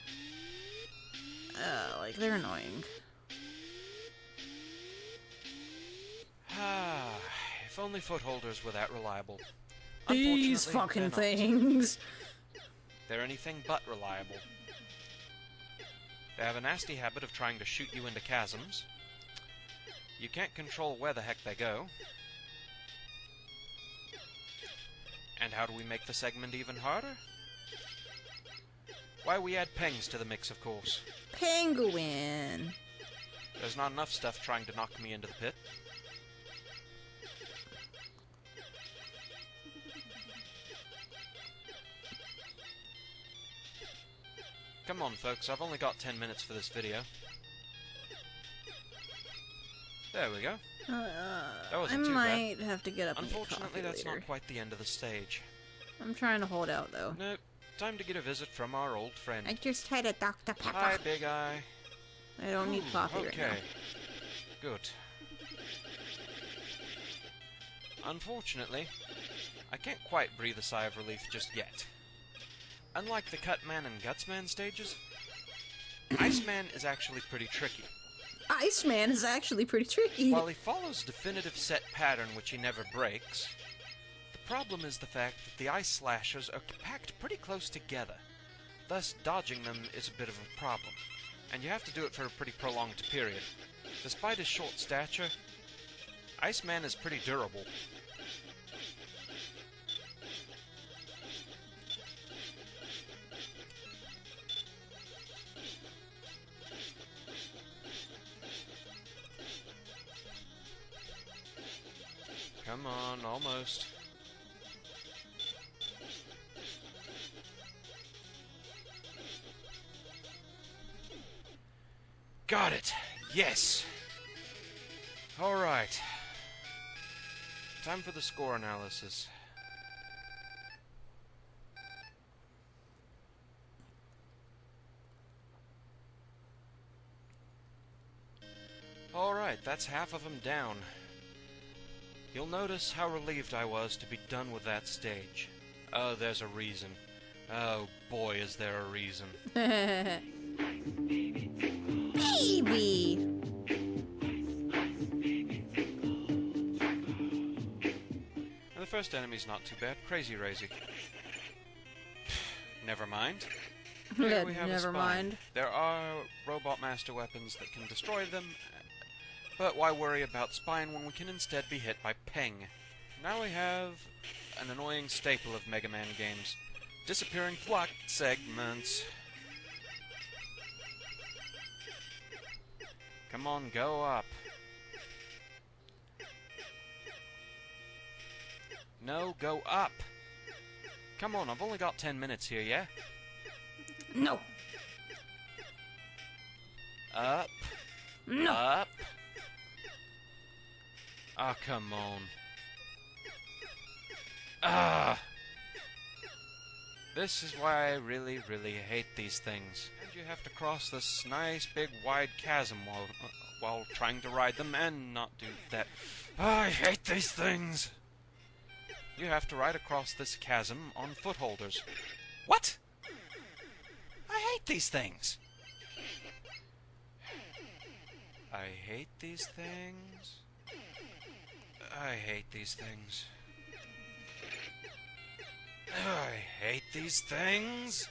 Speaker 1: like they're annoying.
Speaker 2: Ah, if only footholders were that reliable.
Speaker 1: These
Speaker 2: Unfortunately,
Speaker 1: fucking
Speaker 2: they're not.
Speaker 1: things.
Speaker 2: They're anything but reliable. They have a nasty habit of trying to shoot you into chasms. You can't control where the heck they go. And how do we make the segment even harder? Why, we add pengs to the mix, of course.
Speaker 1: Penguin.
Speaker 2: There's not enough stuff trying to knock me into the pit. Come on, folks, I've only got 10 minutes for this video. There we go. That wasn't too bad.
Speaker 1: I might have to get up and get
Speaker 2: Unfortunately,
Speaker 1: coffee
Speaker 2: that's
Speaker 1: later.
Speaker 2: not quite the end of the stage.
Speaker 1: I'm trying to hold out, though.
Speaker 2: Nope. Time to get a visit from our old friend.
Speaker 1: I just had a Dr. Pepper.
Speaker 2: Hi, Big Eye.
Speaker 1: I don't need coffee right now.
Speaker 2: Okay. Good. Unfortunately, I can't quite breathe a sigh of relief just yet. Unlike the Cutman and Gutsman stages, Iceman is actually pretty tricky.
Speaker 1: Iceman is actually pretty tricky.
Speaker 2: While he follows a definitive set pattern which he never breaks, the problem is the fact that the ice slashers are packed pretty close together. Thus, dodging them is a bit of a problem, and you have to do it for a pretty prolonged period. Despite his short stature, Iceman is pretty durable. Come on, almost. Got it! Yes! Alright. Time for the score analysis. Alright, that's half of them down. You'll notice how relieved I was to be done with that stage. Oh, there's a reason. Oh boy, is there a reason.
Speaker 1: Baby!
Speaker 2: And the first enemy's not too bad. Crazy Razy. Never mind. Here we have a
Speaker 1: Never
Speaker 2: spine.
Speaker 1: mind.
Speaker 2: There are Robot Master weapons that can destroy them, but why worry about spine when we can instead be hit by ping? Now we have an annoying staple of Mega Man games. Disappearing plot segments. Come on, go up. No, go up. Come on, I've only got 10 minutes here, yeah?
Speaker 1: No.
Speaker 2: Up.
Speaker 1: No.
Speaker 2: Up. Ah, come on. Ah! This is why I really, really hate these things. And you have to cross this nice, big, wide chasm while trying to ride them and not do that. Ah, I hate these things! You have to ride across this chasm on footholders. What? I hate these things! I hate these things. I hate these things. I hate these things.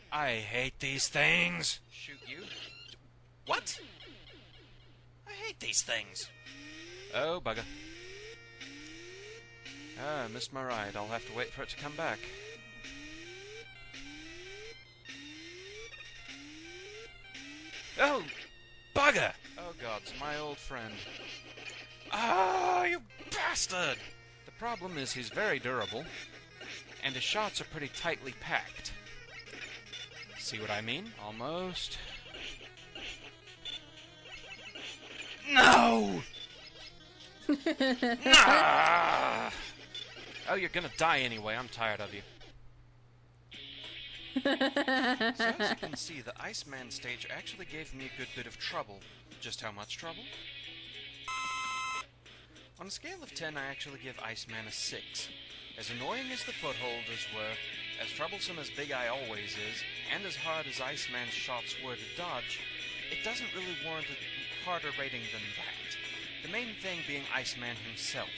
Speaker 2: I hate these things. Shoot you? What? I hate these things. Oh, bugger. Ah, I missed my ride. I'll have to wait for it to come back. Oh, bugger! Oh, God, it's my old friend. Ah, you bastard! The problem is he's very durable, and his shots are pretty tightly packed. See what I mean? Almost. No! Nah! Oh, you're gonna die anyway. I'm tired of you. So as you can see, the Iceman stage actually gave me a good bit of trouble. Just how much trouble? On a scale of 10, I actually give Iceman a 6. As annoying as the footholders were, as troublesome as Big Eye always is, and as hard as Iceman's shots were to dodge, it doesn't really warrant a harder rating than that. The main thing being Iceman himself.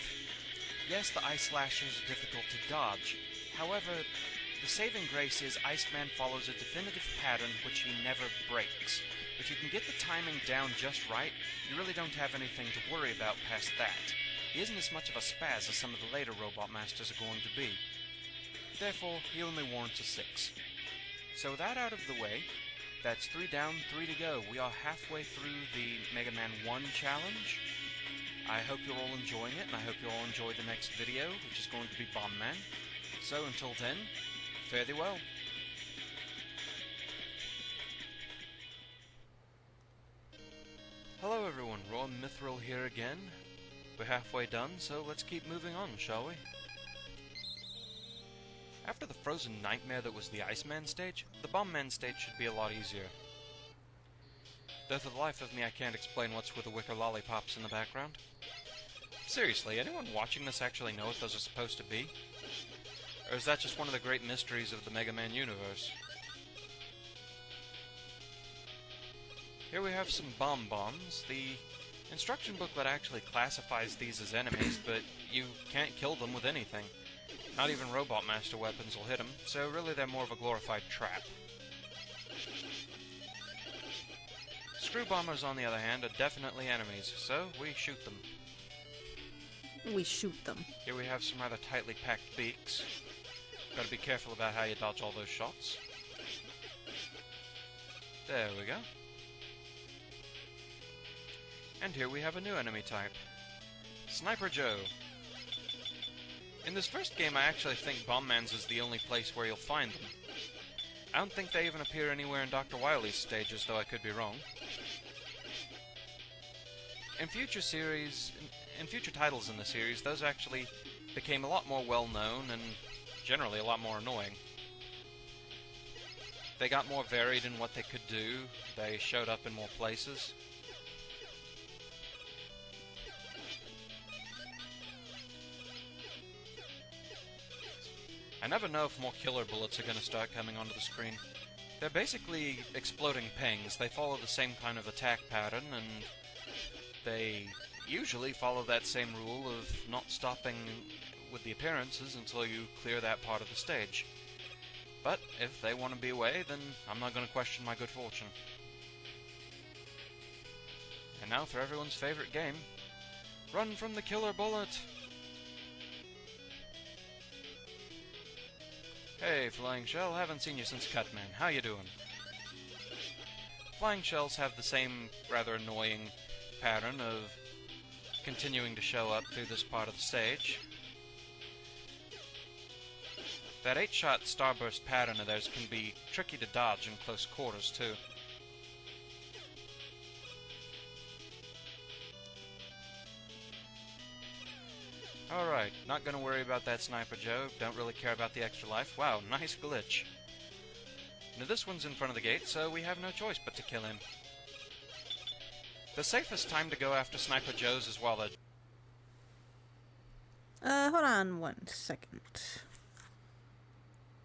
Speaker 2: Yes, the ice slashers are difficult to dodge. However, the saving grace is Iceman follows a definitive pattern which he never breaks. If you can get the timing down just right, you really don't have anything to worry about past that. He isn't as much of a spaz as some of the later Robot Masters are going to be. Therefore, he only warrants a 6. So that out of the way, That's 3 down, 3 to go. We are halfway through the Mega Man 1 challenge. I hope you're all enjoying it, and I hope you all enjoy the next video, which is going to be Bomb Man. So until then, fare thee well. Hello everyone, Raw Mithril here again. We're halfway done, so let's keep moving on, shall we? After the Frozen Nightmare that was the Iceman stage, the Bomb Man stage should be a lot easier. Though for the life of me I can't explain what's with the wicker lollipops in the background. Seriously, anyone watching this actually know what those are supposed to be? Or is that just one of the great mysteries of the Mega Man universe? Here we have some bomb bombs. The instruction booklet actually classifies these as enemies, but you can't kill them with anything. Not even Robot Master weapons will hit them, so really they're more of a glorified trap. Screw bombers, on the other hand, are definitely enemies, so we shoot them.
Speaker 1: We shoot them.
Speaker 2: Here we have some rather tightly packed beaks. Gotta be careful about how you dodge all those shots. There we go. And here we have a new enemy type. Sniper Joe. In this first game I actually think Bomb Man's is the only place where you'll find them. I don't think they even appear anywhere in Dr. Wily's stages, though I could be wrong. In future titles in the series, those actually became a lot more well-known and generally a lot more annoying. They got more varied in what they could do, they showed up in more places. I never know if more killer bullets are going to start coming onto the screen. They're basically exploding pings. They follow the same kind of attack pattern, and they usually follow that same rule of not stopping with the appearances until you clear that part of the stage. But if they want to be away, then I'm not going to question my good fortune. And now for everyone's favorite game, Run from the Killer Bullet! Hey, Flying Shell, haven't seen you since Cutman. How you doing? Flying Shells have the same rather annoying pattern of continuing to show up through this part of the stage. That 8-shot starburst pattern of theirs can be tricky to dodge in close quarters, too. Alright, not gonna worry about that Sniper Joe, don't really care about the extra life. Wow, nice glitch. Now this one's in front of the gate, so we have no choice but to kill him. The safest time to go after Sniper Joes is while they're...
Speaker 1: Hold on 1 second.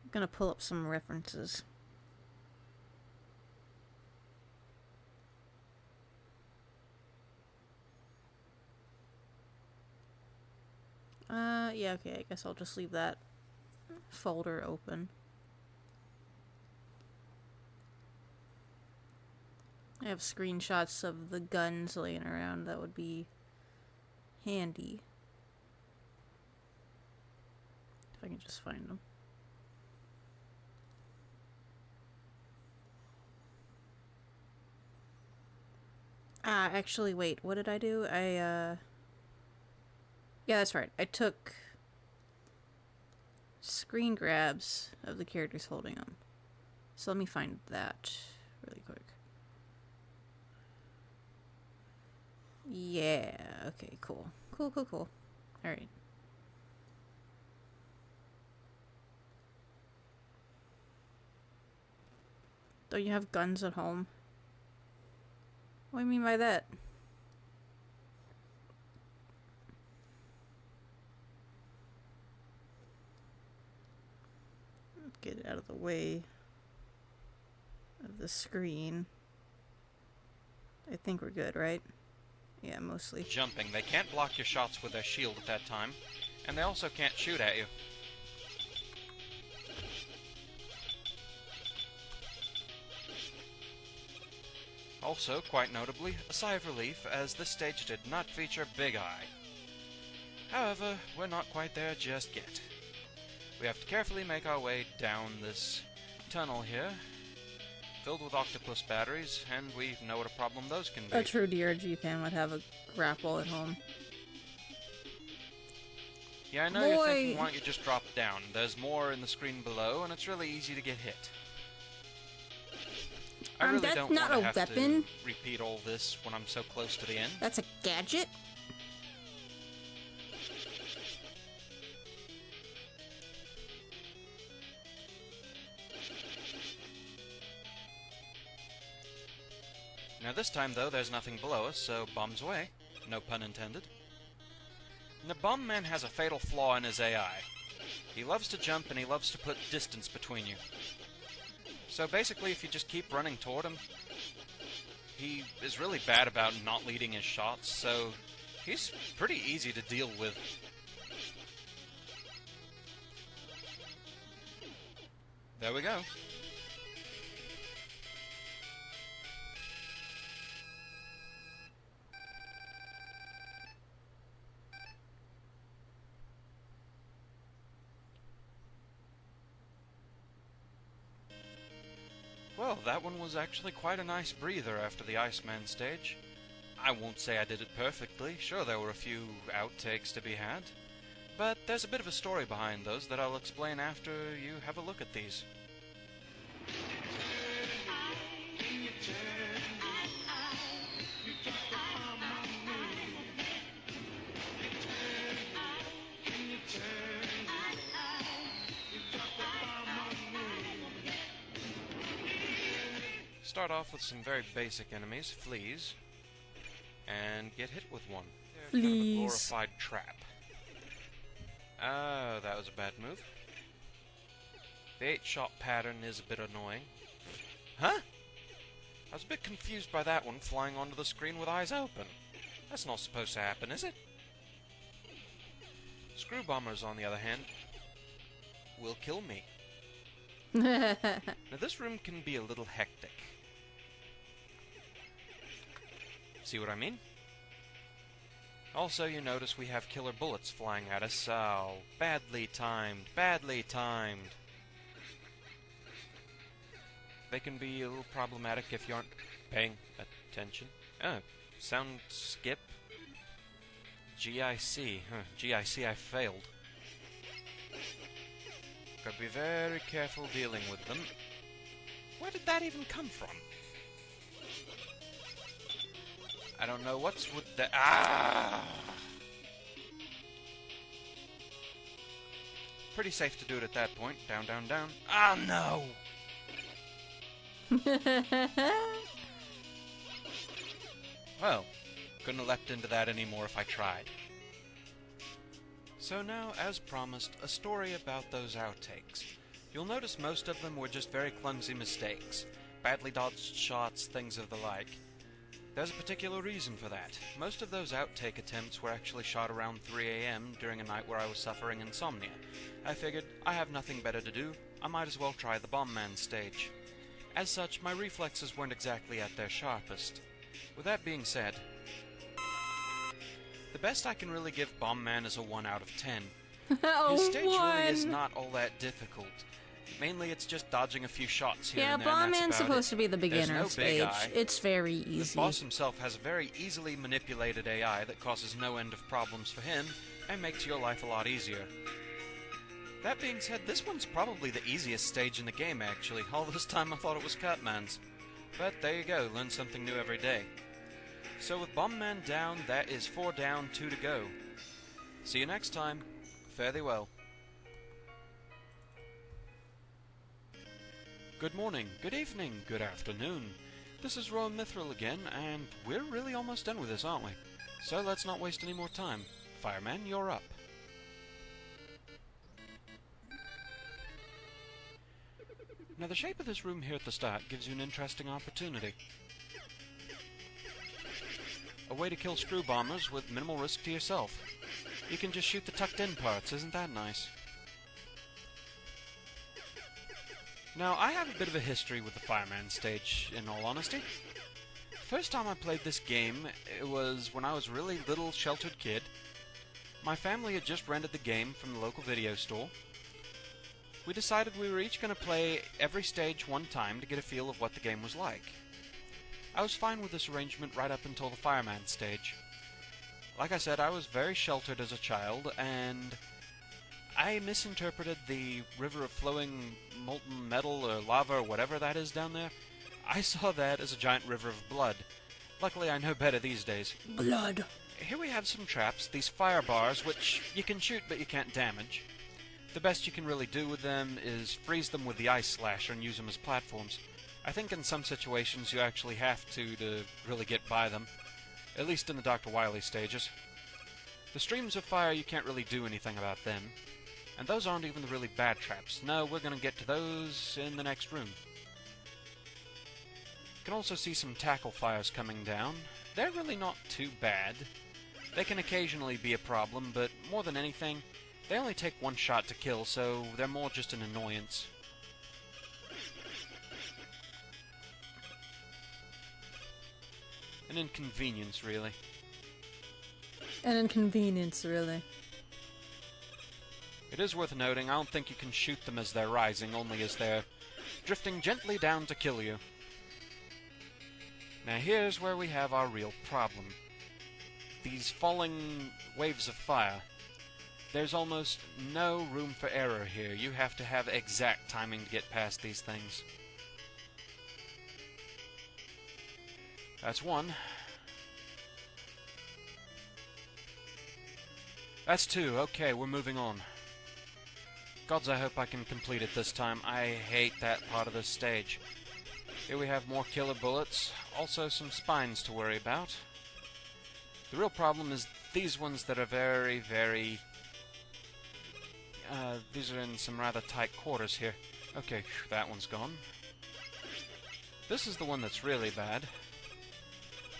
Speaker 1: I'm gonna pull up some references. Yeah, okay, I guess I'll just leave that folder open. I have screenshots of the guns laying around. That would be handy. If I can just find them. Actually, wait, what did I do? Yeah, that's right. I took screen grabs of the characters holding them. So let me find that really quick. Yeah, okay, cool. Cool. Alright. Don't you have guns at home? What do you mean by that? Get it out of the way of the screen. I think we're good, right? Yeah, mostly.
Speaker 2: Jumping. They can't block your shots with their shield at that time, and they also can't shoot at you. Also, quite notably, a sigh of relief, as this stage did not feature Big Eye. However, we're not quite there just yet. We have to carefully make our way down this tunnel here. filled with octopus batteries, and we know what a problem those can be.
Speaker 1: A true DRG fan would have a grapple at home.
Speaker 2: Yeah, I know you're thinking, why don't you just drop down? There's more in the screen below, and it's really easy to get hit. I really
Speaker 1: that's
Speaker 2: don't
Speaker 1: not
Speaker 2: want
Speaker 1: a
Speaker 2: to have
Speaker 1: weapon.
Speaker 2: to repeat all this when I'm so close to the end.
Speaker 1: That's a gadget?
Speaker 2: Now this time, though, there's nothing below us, so bombs away. No pun intended. The Bomb Man has a fatal flaw in his AI. He loves to jump and he loves to put distance between you. So basically, if you just keep running toward him, he is really bad about not leading his shots, so he's pretty easy to deal with. There we go. Well, that one was actually quite a nice breather after the Iceman stage. I won't say I did it perfectly, sure there were a few outtakes to be had, but there's a bit of a story behind those that I'll explain after you have a look at these. Start off with some very basic enemies, fleas, and get hit with one. They're kind of a glorified trap. Oh, that was a bad move. The 8-shot pattern is a bit annoying. Huh? I was a bit confused by that one flying onto the screen with eyes open. That's not supposed to happen, is it? Screw bombers, on the other hand, will kill me. Now this room can be a little hectic. See what I mean? Also, you notice we have killer bullets flying at us. Oh, badly timed, badly timed. They can be a little problematic if you aren't paying attention. Oh, sound skip. GIC. Huh, GIC, I failed. Gotta be very careful dealing with them. Where did that even come from? I don't know what's with the... Ah! Pretty safe to do it at that point. Down, down, down. Ah, no! Well, couldn't have leapt into that anymore if I tried. So now, as promised, a story about those outtakes. You'll notice most of them were just very clumsy mistakes. Badly dodged shots, things of the like. There's a particular reason for that. Most of those outtake attempts were actually shot around 3 AM during a night where I was suffering insomnia. I figured, I have nothing better to do, I might as well try the Bomb Man stage. As such, my reflexes weren't exactly at their sharpest. With that being said, the best I can really give Bomb Man is a 1 out of 10. His stage really is not all that difficult. Mainly it's just dodging a few shots here and there.
Speaker 1: Yeah, Bomb Man's
Speaker 2: about
Speaker 1: supposed to be the beginner stage.
Speaker 2: AI.
Speaker 1: It's very easy.
Speaker 2: The boss himself has a very easily manipulated AI that causes no end of problems for him, and makes your life a lot easier. That being said, this one's probably the easiest stage in the game, actually. All this time I thought it was Cutman's. But there you go, learn something new every day. So with Bomb Man down, that is 4 down, 2 to go. See you next time. Fare thee well. Good morning, good evening, good afternoon. This is Rowan Mithril again, and we're really almost done with this, aren't we? So let's not waste any more time. Fireman, you're up. Now the shape of this room here at the start gives you an interesting opportunity. A way to kill screw bombers with minimal risk to yourself. You can just shoot the tucked in parts, isn't that nice? Now, I have a bit of a history with the Fireman stage, in all honesty. First time I played this game, it was when I was a really little sheltered kid. My family had just rented the game from the local video store. we decided we were each going to play every stage one time to get a feel of what the game was like. I was fine with this arrangement right up until the fireman stage. Like I said, I was very sheltered as a child, and I misinterpreted the river of flowing molten metal or lava or whatever that is down there. I saw that as a giant river of blood. Luckily, I know better these days.
Speaker 1: Blood.
Speaker 2: Here we have some traps, these fire bars, which you can shoot but you can't damage. The best you can really do with them is freeze them with the ice slasher and use them as platforms. I think in some situations you actually have to really get by them, at least in the Dr. Wily stages. The streams of fire, you can't really do anything about them, and those aren't even the really bad traps. No, we're going to get to those in the next room. You can also see some tackle fires coming down. They're really not too bad. They can occasionally be a problem, but more than anything, they only take one shot to kill, so they're more just an annoyance. An inconvenience, really.
Speaker 1: An inconvenience, really.
Speaker 2: It is worth noting, I don't think you can shoot them as they're rising, only as they're drifting gently down to kill you. Now here's where we have our real problem. These falling waves of fire. There's almost no room for error here. You have to have exact timing to get past these things. That's one. That's two. Okay, we're moving on. Gods, I hope I can complete it this time. I hate that part of this stage. Here we have more killer bullets, also some spines to worry about. The real problem is these ones that are very, very... these are in some rather tight quarters here. Okay, that one's gone. This is the one that's really bad.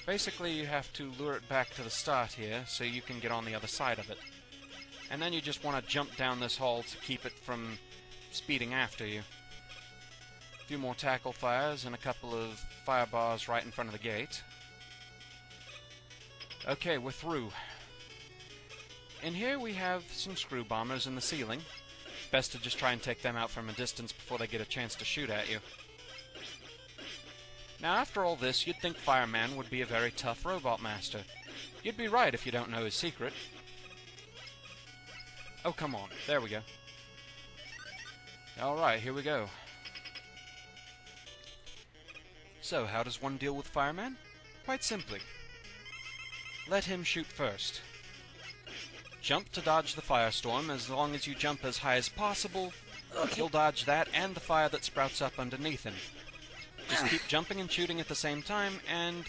Speaker 2: Basically, you have to lure it back to the start here, so you can get on the other side of it. And then you just want to jump down this hall to keep it from speeding after you. A few more tackle fires and a couple of fire bars right in front of the gate. Okay, we're through. In here we have some screw bombers in the ceiling. Best to just try and take them out from a distance before they get a chance to shoot at you. Now after all this, you'd think Fireman would be a very tough robot master. You'd be right if you don't know his secret. Oh, come on. There we go. Alright, here we go. So, how does one deal with Fireman? Quite simply. Let him shoot first. Jump to dodge the firestorm. As long as you jump as high as possible, you'll dodge that and the fire that sprouts up underneath him. Just keep jumping and shooting at the same time, and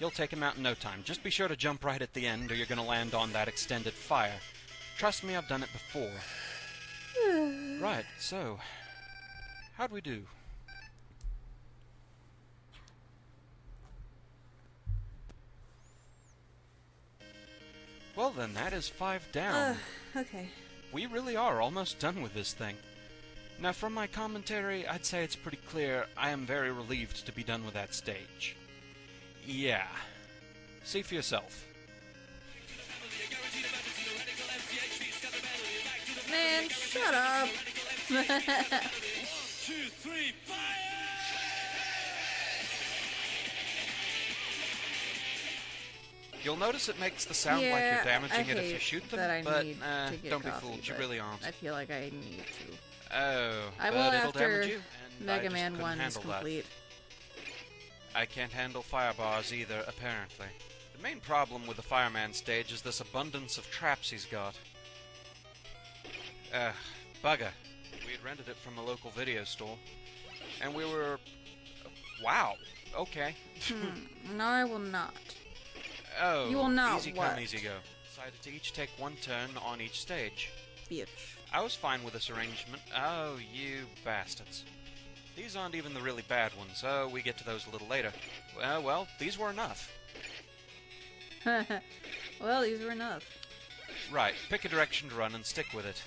Speaker 2: you'll take him out in no time. Just be sure to jump right at the end, or you're going to land on that extended fire. Trust me, I've done it before. Right, so, how'd we do? Well then, that is 5 down.
Speaker 1: Okay.
Speaker 2: We really are almost done with this thing. Now from my commentary, I'd say it's pretty clear I am very relieved to be done with that stage. Yeah. See for yourself.
Speaker 1: Man, shut up!
Speaker 3: 2, 3, fire!
Speaker 2: You'll notice it makes the sound like
Speaker 1: Yeah,
Speaker 2: you're damaging
Speaker 1: I
Speaker 2: it if you
Speaker 1: hate
Speaker 2: shoot them,
Speaker 1: that I
Speaker 2: but
Speaker 1: need to get
Speaker 2: don't be
Speaker 1: coffee,
Speaker 2: fooled, you
Speaker 1: but
Speaker 2: really aren't.
Speaker 1: I feel like I need to.
Speaker 2: Oh,
Speaker 1: I
Speaker 2: but
Speaker 1: will
Speaker 2: it'll
Speaker 1: after
Speaker 2: damage you, and I
Speaker 1: Mega
Speaker 2: just
Speaker 1: Man
Speaker 2: couldn't
Speaker 1: 1 is
Speaker 2: handle that.
Speaker 1: complete.
Speaker 2: I can't handle fire bars either, apparently. The main problem with the fireman stage is this abundance of traps he's got. Bugger. We had rented it from a local video store, and we were... Wow, okay.
Speaker 1: No, I will not.
Speaker 2: Oh,
Speaker 1: You will not
Speaker 2: easy
Speaker 1: what?
Speaker 2: come, easy go. Decided to each take one turn on each stage.
Speaker 1: Bitch.
Speaker 2: I was fine with this arrangement. Oh, you bastards. These aren't even the really bad ones. Oh, we get to those a little later. Well, these were enough.
Speaker 1: Well, these were enough.
Speaker 2: Right, pick a direction to run and stick with it.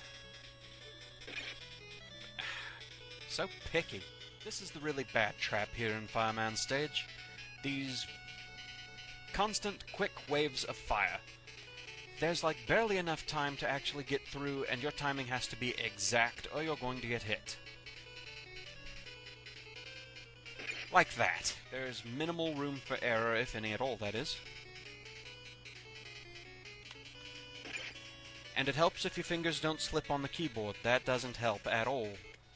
Speaker 2: So picky. This is the really bad trap here in Fireman stage. These constant, quick waves of fire. there's like barely enough time to actually get through, and your timing has to be exact or you're going to get hit. Like that. There's minimal room for error, if any at all, that is. And it helps if your fingers don't slip on the keyboard. That doesn't help at all.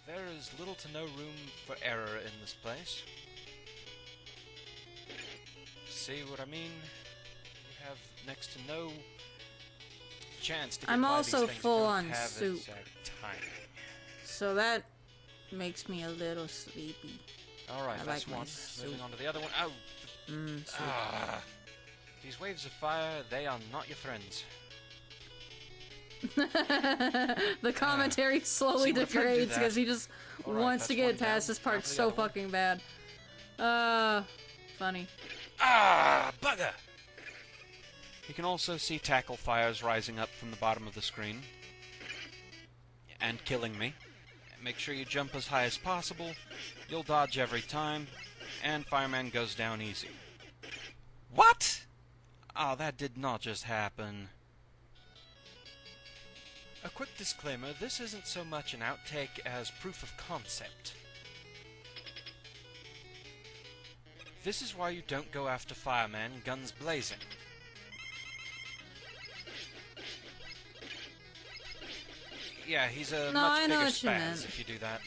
Speaker 2: There is little to no room for error in this place. See what I mean? You have next to no chance to get
Speaker 1: I'm
Speaker 2: by
Speaker 1: also
Speaker 2: these things.
Speaker 1: full
Speaker 2: You don't
Speaker 1: on
Speaker 2: have
Speaker 1: soup.
Speaker 2: exact time.
Speaker 1: So that makes me a little sleepy.
Speaker 2: Alright,
Speaker 1: I
Speaker 2: that's
Speaker 1: like my
Speaker 2: one.
Speaker 1: soup.
Speaker 2: Moving on to the other one. Oh!
Speaker 1: Soup.
Speaker 2: These waves of fire, they are not your friends.
Speaker 1: The commentary slowly
Speaker 2: see, when a friend do
Speaker 1: degrades
Speaker 2: that-
Speaker 1: because he just
Speaker 2: Alright,
Speaker 1: wants to
Speaker 2: that's
Speaker 1: get
Speaker 2: one
Speaker 1: past
Speaker 2: down.
Speaker 1: this part
Speaker 2: Now for the
Speaker 1: so
Speaker 2: other one.
Speaker 1: fucking bad. Funny.
Speaker 2: Bugger! You can also see tackle fires rising up from the bottom of the screen. And killing me. Make sure you jump as high as possible. You'll dodge every time. And Fireman goes down easy. What? Oh, that did not just happen. A quick disclaimer, this isn't so much an outtake as proof of concept. This is why you don't go after Fireman guns blazing. Yeah, he's a
Speaker 1: No, I
Speaker 2: much
Speaker 1: know
Speaker 2: bigger
Speaker 1: what you meant.
Speaker 2: spaz if you do that.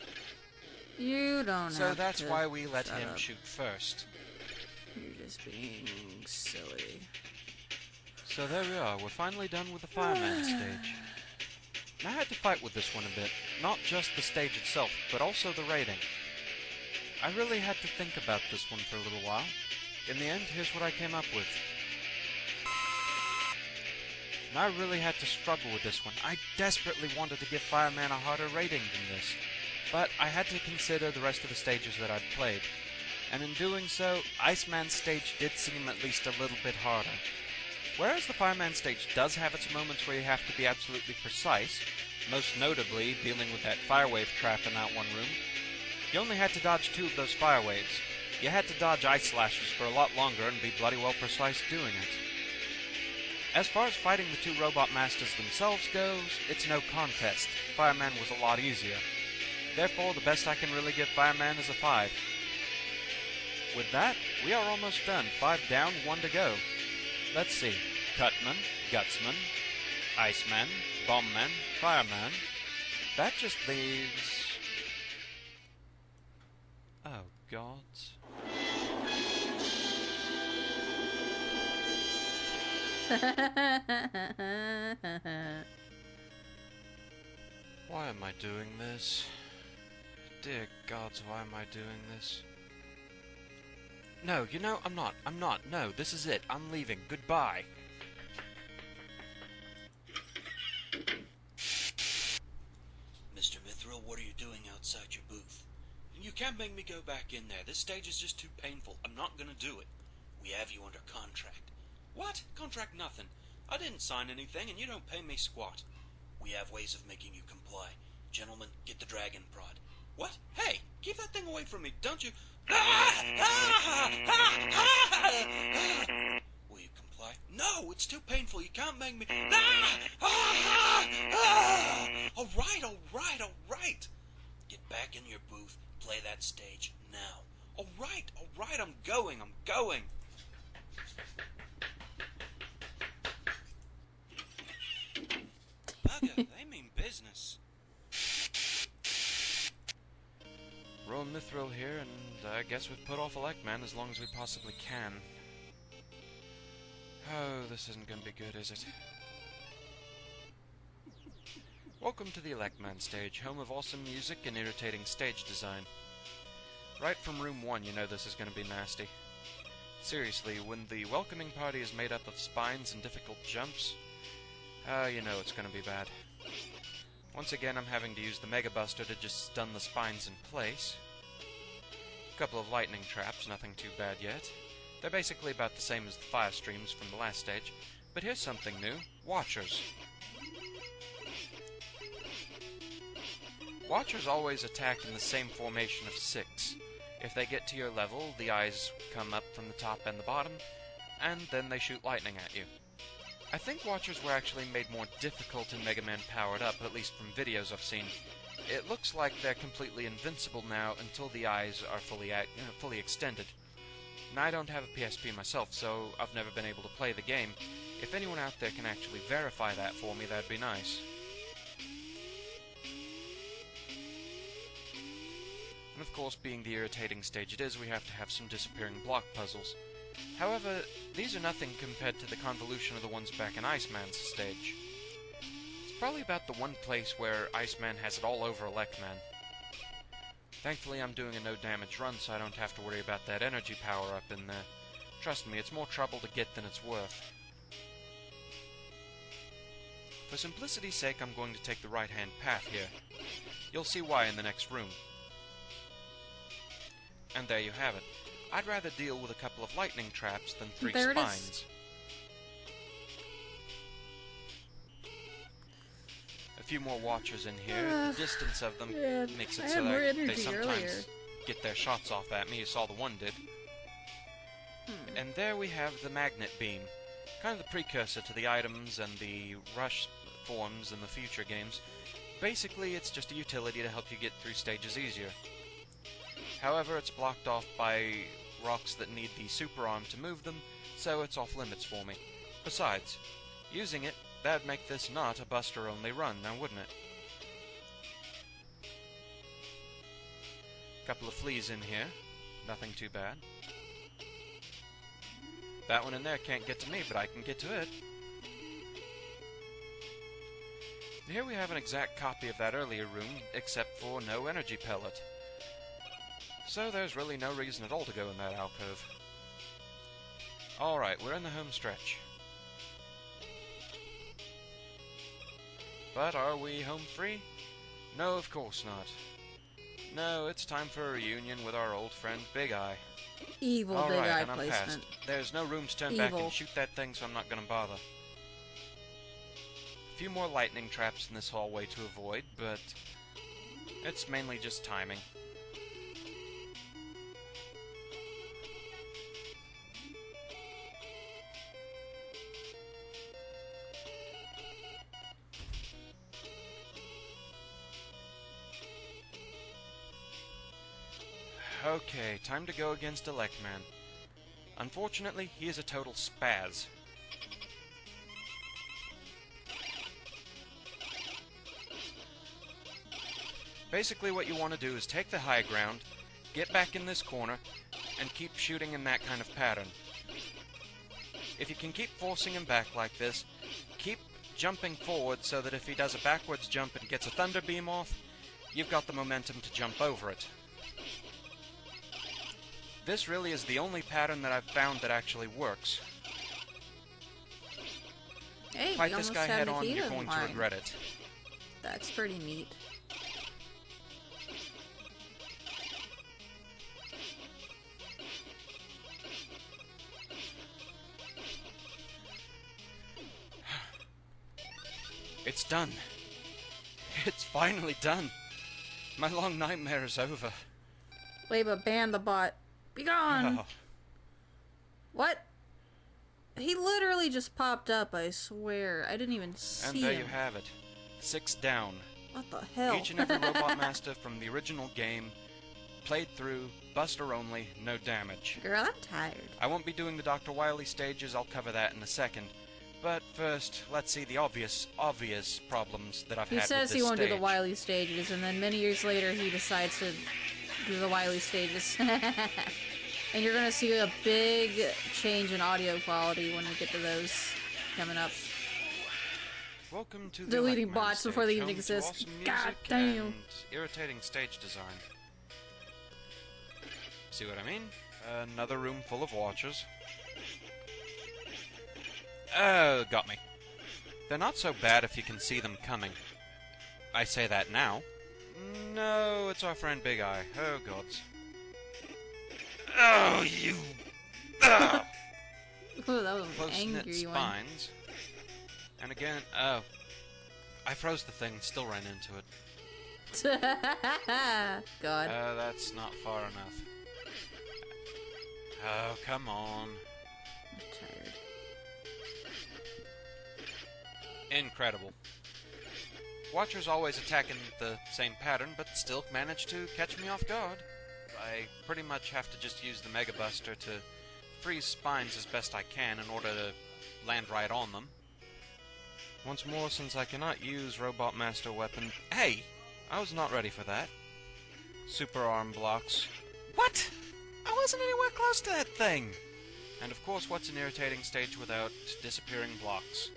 Speaker 1: You don't
Speaker 2: So
Speaker 1: have
Speaker 2: that's
Speaker 1: to
Speaker 2: why we let
Speaker 1: shut
Speaker 2: him
Speaker 1: up.
Speaker 2: shoot first.
Speaker 1: You're just being silly.
Speaker 2: So there we are, we're finally done with the Fireman stage. I had to fight with this one a bit, not just the stage itself, but also the rating. I really had to think about this one for a little while. In the end, here's what I came up with. And I really had to struggle with this one. I desperately wanted to give Fireman a harder rating than this, but I had to consider the rest of the stages that I'd played. And in doing so, Iceman's stage did seem at least a little bit harder. Whereas the Fireman stage does have its moments where you have to be absolutely precise, most notably dealing with that firewave trap in that one room, you only had to dodge 2 of those fire waves. You had to dodge ice slashes for a lot longer and be bloody well precise doing it. As far as fighting the 2 robot masters themselves goes, it's no contest. Fireman was a lot easier. Therefore, the best I can really give Fireman is a 5. With that, we are almost done. 5 down, 1 to go. Let's see. Cutman, Gutsman, Iceman, Bombman, Fireman. That just leaves... Oh, gods. Why am I doing this? Dear gods, why am I doing this? No, you know, I'm not. No, this is it. I'm leaving. Goodbye.
Speaker 3: Mr. Mithril, what are you doing outside your booth? You can't make me go back in there. This stage is just too painful. I'm not gonna do it. We have you under contract. What? Contract nothing. I didn't sign anything, and you don't pay me squat. We have ways of making you comply. Gentlemen, get the dragon prod. What? Hey, keep that thing away from me, don't you? Will you comply? No, it's too painful. You can't make me. All right. Get back in your booth. Play that stage now. All right. I'm going. Bugger, they mean business.
Speaker 2: Rowan Mithril here, and I guess we've put off Electman as long as we possibly can. Oh, this isn't gonna be good, is it? Welcome to the Electman stage, home of awesome music and irritating stage design. Right from room 1 you know this is gonna be nasty. Seriously, when the welcoming party is made up of spines and difficult jumps, you know it's gonna be bad. Once again, I'm having to use the Mega Buster to just stun the spines in place. A couple of lightning traps, nothing too bad yet. They're basically about the same as the fire streams from the last stage, but here's something new. Watchers. Watchers always attack in the same formation of 6. If they get to your level, the eyes come up from the top and the bottom, and then they shoot lightning at you. I think Watchers were actually made more difficult in Mega Man Powered Up, at least from videos I've seen. It looks like they're completely invincible now until the eyes are fully extended. And I don't have a PSP myself, so I've never been able to play the game. If anyone out there can actually verify that for me, that'd be nice. And of course, being the irritating stage it is, we have to have some disappearing block puzzles. However, these are nothing compared to the convolution of the ones back in Iceman's stage. It's probably about the one place where Iceman has it all over Elecman. Thankfully, I'm doing a no-damage run, so I don't have to worry about that energy power-up in there. Trust me, it's more trouble to get than it's worth. For simplicity's sake, I'm going to take the right-hand path here. You'll see why in the next room. And there you have it. I'd rather deal with a couple of lightning traps than 3
Speaker 1: There it is.
Speaker 2: spines. A few more watchers in here. The distance of them makes it
Speaker 1: I
Speaker 2: so
Speaker 1: had more
Speaker 2: that they
Speaker 1: energy
Speaker 2: sometimes
Speaker 1: earlier.
Speaker 2: get their shots off at me. You saw the one did. And there we have the magnet beam. Kind of the precursor to the items and the rush forms in the future games. Basically, it's just a utility to help you get through stages easier. However, it's blocked off by rocks that need the super arm to move them, so it's off limits for me. Besides, using it, that'd make this not a Buster-only run, now wouldn't it? Couple of fleas in here, nothing too bad. That one in there can't get to me, but I can get to it. Here we have an exact copy of that earlier room, except for no energy pellet. So there's really no reason at all to go in that alcove. Alright, we're in the home stretch. But are we home free? No, of course not. No, it's time for a reunion with our old friend Big Eye.
Speaker 1: Evil
Speaker 2: All
Speaker 1: big
Speaker 2: right,
Speaker 1: eye
Speaker 2: and I'm past.
Speaker 1: placement.
Speaker 2: There's no room to turn back
Speaker 1: Evil.
Speaker 2: and shoot that thing, so I'm not gonna bother. A few more lightning traps in this hallway to avoid, but it's mainly just timing. Okay, time to go against Elecman. Unfortunately, he is a total spaz. Basically what you want to do is take the high ground, get back in this corner, and keep shooting in that kind of pattern. If you can keep forcing him back like this, keep jumping forward so that if he does a backwards jump and gets a thunder beam off, you've got the momentum to jump over it. This really is the only pattern that I've found that actually works.
Speaker 1: Hey,
Speaker 2: Fight
Speaker 1: we
Speaker 2: this
Speaker 1: almost
Speaker 2: guy
Speaker 1: have
Speaker 2: head on,
Speaker 1: Nikita
Speaker 2: you're
Speaker 1: in
Speaker 2: going to
Speaker 1: line.
Speaker 2: regret it.
Speaker 1: That's pretty neat.
Speaker 2: It's done. It's finally done. My long nightmare is over.
Speaker 1: Wait, but ban the bot. Be gone!
Speaker 2: Oh,
Speaker 1: What? He literally just popped up, I swear. I didn't even see
Speaker 2: and there
Speaker 1: him.
Speaker 2: you have it. 6 down.
Speaker 1: What the hell?
Speaker 2: Each and every Robot Master from the original game, played through, Buster only, no damage.
Speaker 1: Girl, I'm tired.
Speaker 2: I won't be doing the Dr. Wily stages, I'll cover that in a second. But first, let's see the obvious problems that I've
Speaker 1: He
Speaker 2: had with
Speaker 1: says
Speaker 2: this
Speaker 1: he won't do
Speaker 2: stage.
Speaker 1: the Wily stages, and then many years later he decides to do the Wily stages. And you're gonna see a big change in audio quality when we get to those coming up.
Speaker 2: Welcome to the
Speaker 1: Deleting
Speaker 2: Elecman
Speaker 1: bots
Speaker 2: stage,
Speaker 1: before they even
Speaker 2: home to
Speaker 1: exist.
Speaker 2: awesome
Speaker 1: God
Speaker 2: music
Speaker 1: damn.
Speaker 2: and irritating stage design. See what I mean? Another room full of watchers. Oh, got me. They're not so bad if you can see them coming. I say that now. No, it's our friend Big Eye. Oh, gods. Oh, you... Ugh.
Speaker 1: Oh, that was an
Speaker 2: Close-knit
Speaker 1: angry one.
Speaker 2: spines. And again, oh. I froze the thing, still ran into it.
Speaker 1: God.
Speaker 2: That's not far enough. Oh, come on.
Speaker 1: I'm tired.
Speaker 2: Incredible. Watcher's always attacking the same pattern, but still manage to catch me off guard. I pretty much have to just use the Mega Buster to freeze spines as best I can in order to land right on them. Once more, since I cannot use Robot Master weapon... Hey! I was not ready for that. Super arm blocks. What? I wasn't anywhere close to that thing! And of course, what's an irritating stage without disappearing blocks?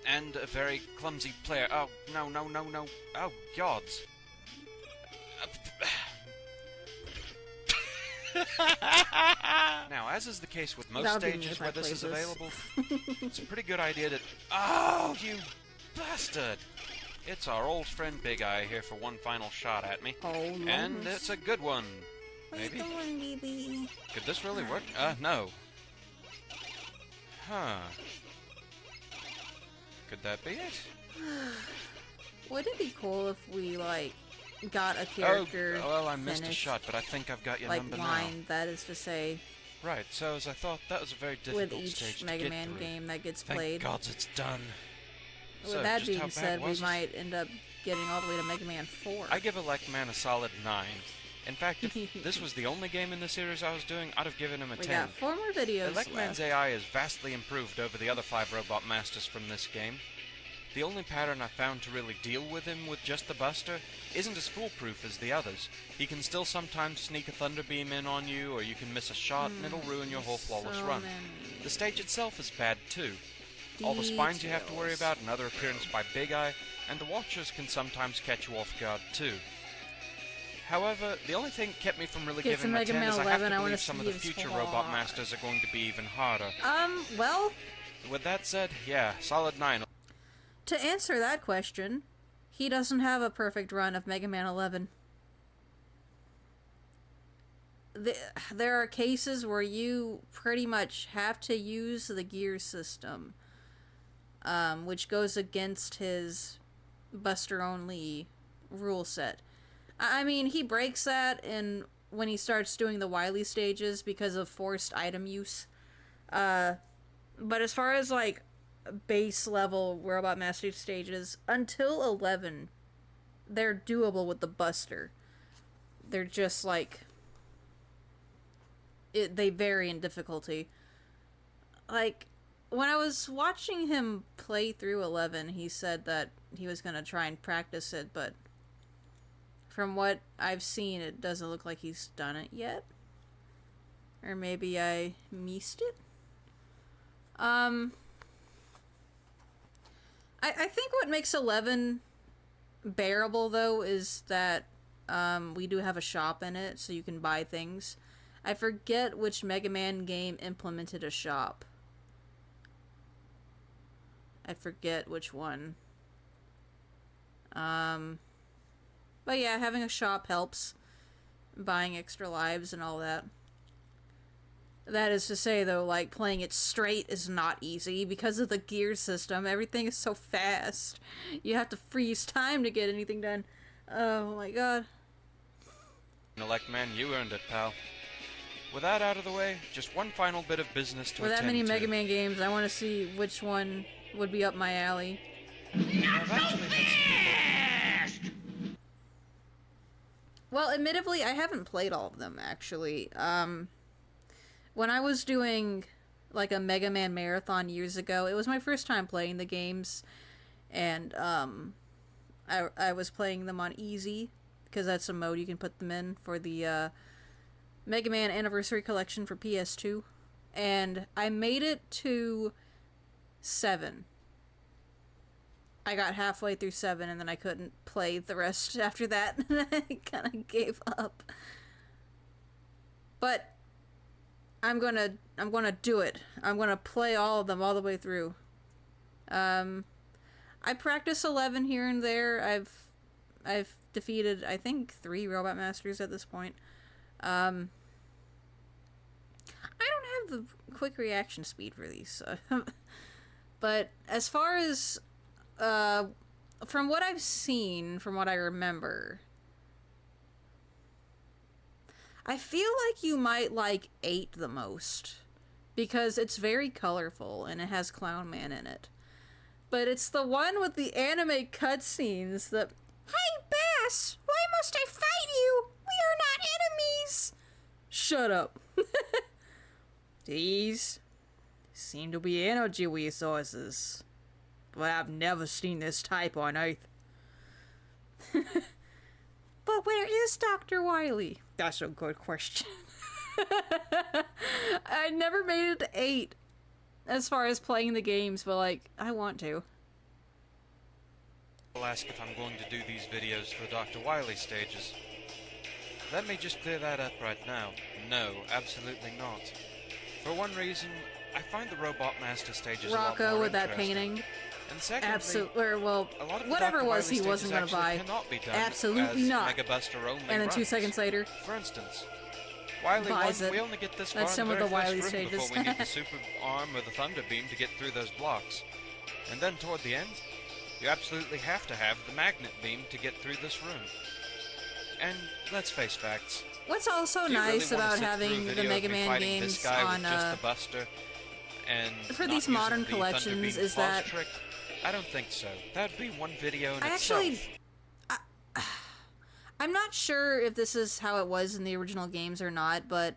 Speaker 2: And a very clumsy player. Oh, no, no, no, no. Oh, gods. Now, as is the case with most stages where this is available, it's a pretty good idea to... Oh, you bastard! It's our old friend Big Eye here for one final shot at me.
Speaker 1: Oh,
Speaker 2: and it's a good one. Maybe?
Speaker 1: Baby?
Speaker 2: Could this really work? No. Huh. Could that be it?
Speaker 1: Would it be cool if we, like, got a character
Speaker 2: Oh, well, I missed a shot, but I think I've got your
Speaker 1: like
Speaker 2: number
Speaker 1: line, that is to say,
Speaker 2: Right, so as I thought, that was a very difficult
Speaker 1: with
Speaker 2: stage
Speaker 1: each
Speaker 2: to
Speaker 1: Mega
Speaker 2: get
Speaker 1: Man
Speaker 2: through.
Speaker 1: game that gets
Speaker 2: Thank
Speaker 1: played.
Speaker 2: gods it's done.
Speaker 1: With
Speaker 2: So,
Speaker 1: that
Speaker 2: just how
Speaker 1: being
Speaker 2: bad
Speaker 1: said, we
Speaker 2: was it?
Speaker 1: might end up getting all the way to Mega Man 4.
Speaker 2: I give Elect Man a solid 9. In fact, if this was the only game in the series I was doing, I'd have given him a
Speaker 1: we
Speaker 2: 10.
Speaker 1: got 4 more videos
Speaker 2: Elect Man's
Speaker 1: left.
Speaker 2: AI is vastly improved over the other 5 Robot Masters from this game. The only pattern I found to really deal with him with just the Buster isn't as foolproof as the others. He can still sometimes sneak a Thunder Beam in on you, or you can miss a shot and it'll ruin your whole flawless
Speaker 1: So
Speaker 2: run.
Speaker 1: many
Speaker 2: The stage itself is bad too. All the spines you have to worry
Speaker 1: details.
Speaker 2: about, another appearance by Big Eye, and the Watchers can sometimes catch you off guard too. However, the only thing that kept me from really
Speaker 1: Okay,
Speaker 2: giving
Speaker 1: so
Speaker 2: him a
Speaker 1: Mega
Speaker 2: 10
Speaker 1: Man
Speaker 2: is I have
Speaker 1: 11,
Speaker 2: to
Speaker 1: I wanna
Speaker 2: believe some of the
Speaker 1: see his
Speaker 2: future Robot
Speaker 1: claw.
Speaker 2: Masters are going to be even harder.
Speaker 1: Well,
Speaker 2: With that said, yeah, solid 9.
Speaker 1: to answer that question, he doesn't have a perfect run of Mega Man 11. There are cases where you pretty much have to use the gear system, which goes against his Buster-only rule set. I mean, he breaks that when he starts doing the Wily stages because of forced item use. But as far as, like, base level Robot Master stages, until 11, they're doable with the Buster. They're just, like... they vary in difficulty. Like, when I was watching him play through 11, he said that he was gonna try and practice it, but from what I've seen, it doesn't look like he's done it yet. Or maybe I missed it. I think what makes 11 bearable, though, is that we do have a shop in it, so you can buy things. I forget which Mega Man game implemented a shop. I forget which one. But yeah, having a shop helps. Buying extra lives and all that. That is to say, though, like, playing it straight is not easy. Because of the gear system, everything is so fast. You have to freeze time to get anything done. Oh my god.
Speaker 2: Elect Man, you earned it, pal. With that out of the way, just one final bit of business to
Speaker 1: With that
Speaker 2: attend
Speaker 1: many
Speaker 2: to.
Speaker 1: Mega Man games, I want to see which one would be up my alley.
Speaker 2: I've actually had some people...
Speaker 1: Well, admittedly, I haven't played all of them, actually. When I was doing, like, a Mega Man marathon years ago, it was my first time playing the games, and, I was playing them on easy, because that's a mode you can put them in for the, Mega Man Anniversary Collection for PS2, and I made it to 7. I got halfway through 7, and then I couldn't play the rest after that, and I kind of gave up. But I'm gonna do it. I'm gonna play all of them all the way through. I practice 11 here and there. I've defeated, I think, 3 Robot Masters at this point. I don't have the quick reaction speed for these, but as far as from what I've seen, from what I remember, I feel like you might like 8 the most, because it's very colorful and it has Clown Man in it. but it's the one with the anime cutscenes that. Hey, Bass! Why must I fight you? We are not enemies! Shut up. These seem to be energy resources, but I've never seen this type on Earth. But where is Dr. Wily? That's a good question. I never made it to 8 as far as playing the games, but like, I want to.
Speaker 2: I'll ask if I'm going to do these videos for Dr. Wily stages. Let me just clear that up right now. No, absolutely not. For one reason, I find the Robot Master stages a lot
Speaker 1: Rocco
Speaker 2: more
Speaker 1: with that
Speaker 2: interesting.
Speaker 1: painting.
Speaker 2: And secondly,
Speaker 1: Absolutely, or well,
Speaker 2: a lot of the
Speaker 1: whatever it
Speaker 2: Dr.
Speaker 1: was
Speaker 2: Wily
Speaker 1: he wasn't
Speaker 2: stages
Speaker 1: gonna
Speaker 2: actually
Speaker 1: buy.
Speaker 2: cannot be done
Speaker 1: Absolutely
Speaker 2: as
Speaker 1: not.
Speaker 2: Mega Buster only
Speaker 1: And then 2
Speaker 2: runs.
Speaker 1: seconds later,
Speaker 2: For instance, Wily
Speaker 1: buys
Speaker 2: 1,
Speaker 1: it.
Speaker 2: we only get this
Speaker 1: That's
Speaker 2: far in the
Speaker 1: some of
Speaker 2: very
Speaker 1: the
Speaker 2: first
Speaker 1: Wily
Speaker 2: room
Speaker 1: stages.
Speaker 2: before we need the Super Arm or the Thunder Beam to get through those blocks. And then toward the end, you absolutely have to have the Magnet Beam to get through this room. And let's face facts.
Speaker 1: what's also
Speaker 2: Do you
Speaker 1: nice
Speaker 2: really wanna
Speaker 1: about
Speaker 2: sit through a
Speaker 1: having the
Speaker 2: video of
Speaker 1: Mega
Speaker 2: me
Speaker 1: Man
Speaker 2: fighting
Speaker 1: games
Speaker 2: this guy
Speaker 1: on
Speaker 2: with just the Buster and
Speaker 1: for
Speaker 2: not
Speaker 1: these
Speaker 2: using
Speaker 1: modern
Speaker 2: the Thunder
Speaker 1: collections
Speaker 2: Beam
Speaker 1: is
Speaker 2: pause
Speaker 1: that
Speaker 2: trick? I don't think so. That'd be one video in
Speaker 1: I
Speaker 2: itself.
Speaker 1: actually I'm not sure if this is how it was in the original games or not, but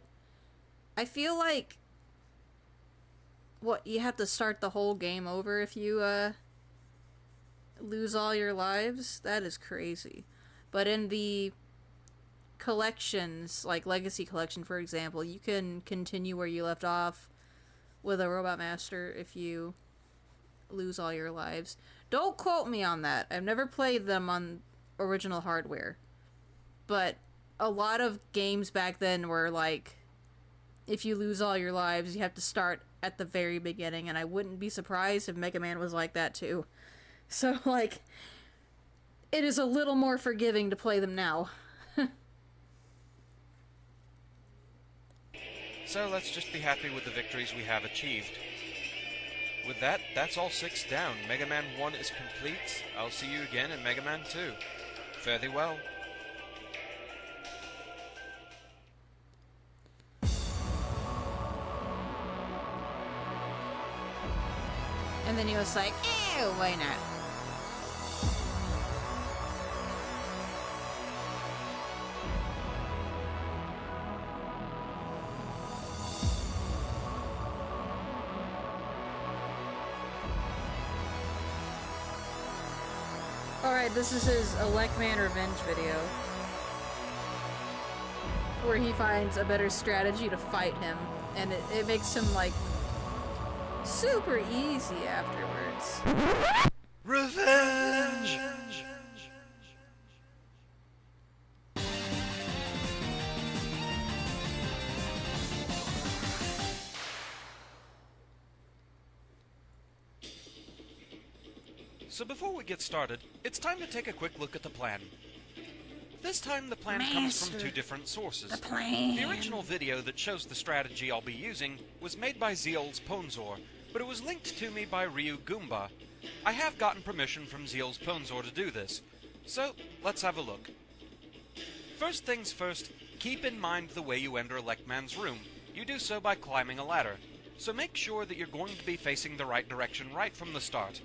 Speaker 1: I feel like you have to start the whole game over if you lose all your lives. That is crazy. But in the collections, like Legacy Collection for example, you can continue where you left off with a Robot Master if you lose all your lives. Don't quote me on that. I've never played them on original hardware. But a lot of games back then were like, if you lose all your lives, you have to start at the very beginning, and I wouldn't be surprised if Mega Man was like that too. So, like, it is a little more forgiving to play them now.
Speaker 2: So let's just be happy with the victories we have achieved. With that, that's all 6 down. Mega Man 1 is complete. I'll see you again in Mega Man 2. Fare thee well.
Speaker 1: And then he was like, ew, why not? Alright, this is his Elecman Revenge video. Where he finds a better strategy to fight him. And it makes him, like, super easy afterwards.
Speaker 2: Revenge! So before we get started, it's time to take a quick look at the plan. This time the plan comes from 2 different sources. The original video that shows the strategy I'll be using was made by Zeol's Ponzor, but it was linked to me by Ryu Goomba. I have gotten permission from Zeol's Ponzor to do this, so let's have a look. First things first, keep in mind the way you enter Elecman's room. You do so by climbing a ladder, so make sure that you're going to be facing the right direction right from the start.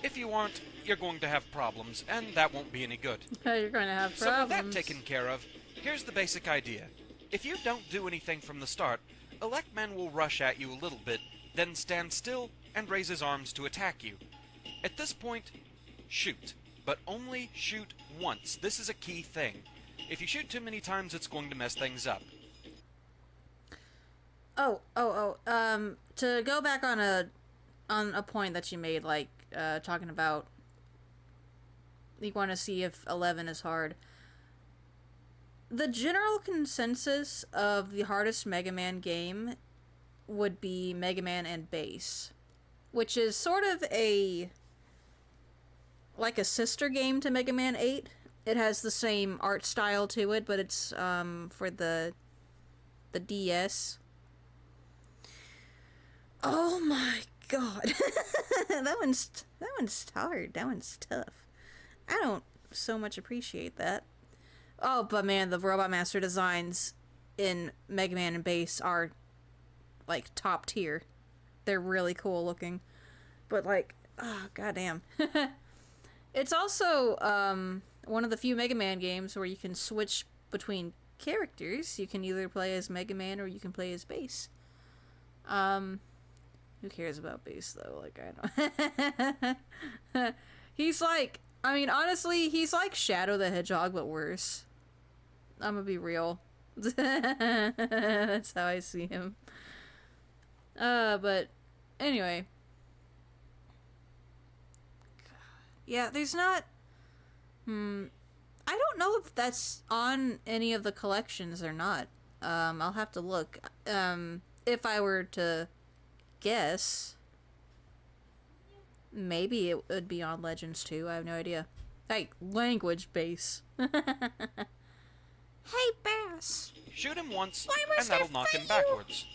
Speaker 2: If you aren't, you're going to have problems, and that won't be any good.
Speaker 1: You're going to have
Speaker 2: So
Speaker 1: problems.
Speaker 2: with that taken care of, here's the basic idea. If you don't do anything from the start, Elecman will rush at you a little bit, then stand still and raise his arms to attack you. At this point, shoot. But only shoot once. This is a key thing. If you shoot too many times, it's going to mess things up.
Speaker 1: To go back on a point that you made, like, talking about you want to see if 11 is hard. The general consensus of the hardest Mega Man game would be Mega Man and Bass, which is sort of like a sister game to Mega Man 8. It has the same art style to it, but it's for the DS. Oh my god. that one's hard. That one's tough. I don't so much appreciate that. Oh, but man, the Robot Master designs in Mega Man and Bass are like top tier. They're really cool looking. But like, Oh, goddamn. It's also one of the few Mega Man games where you can switch between characters. You can either play as Mega Man or you can play as Bass. Who cares about Bass though? Like, I don't. He's like, I mean, honestly, he's like Shadow the Hedgehog, but worse. I'm gonna be real. That's how I see him. But anyway. Yeah, there's not... I don't know if that's on any of the collections or not. I'll have to look. If I were to guess, maybe it would be on Legends too. I have no idea. Hey, language base. Hey, Bass.
Speaker 2: Shoot him once, and that'll knock him backwards.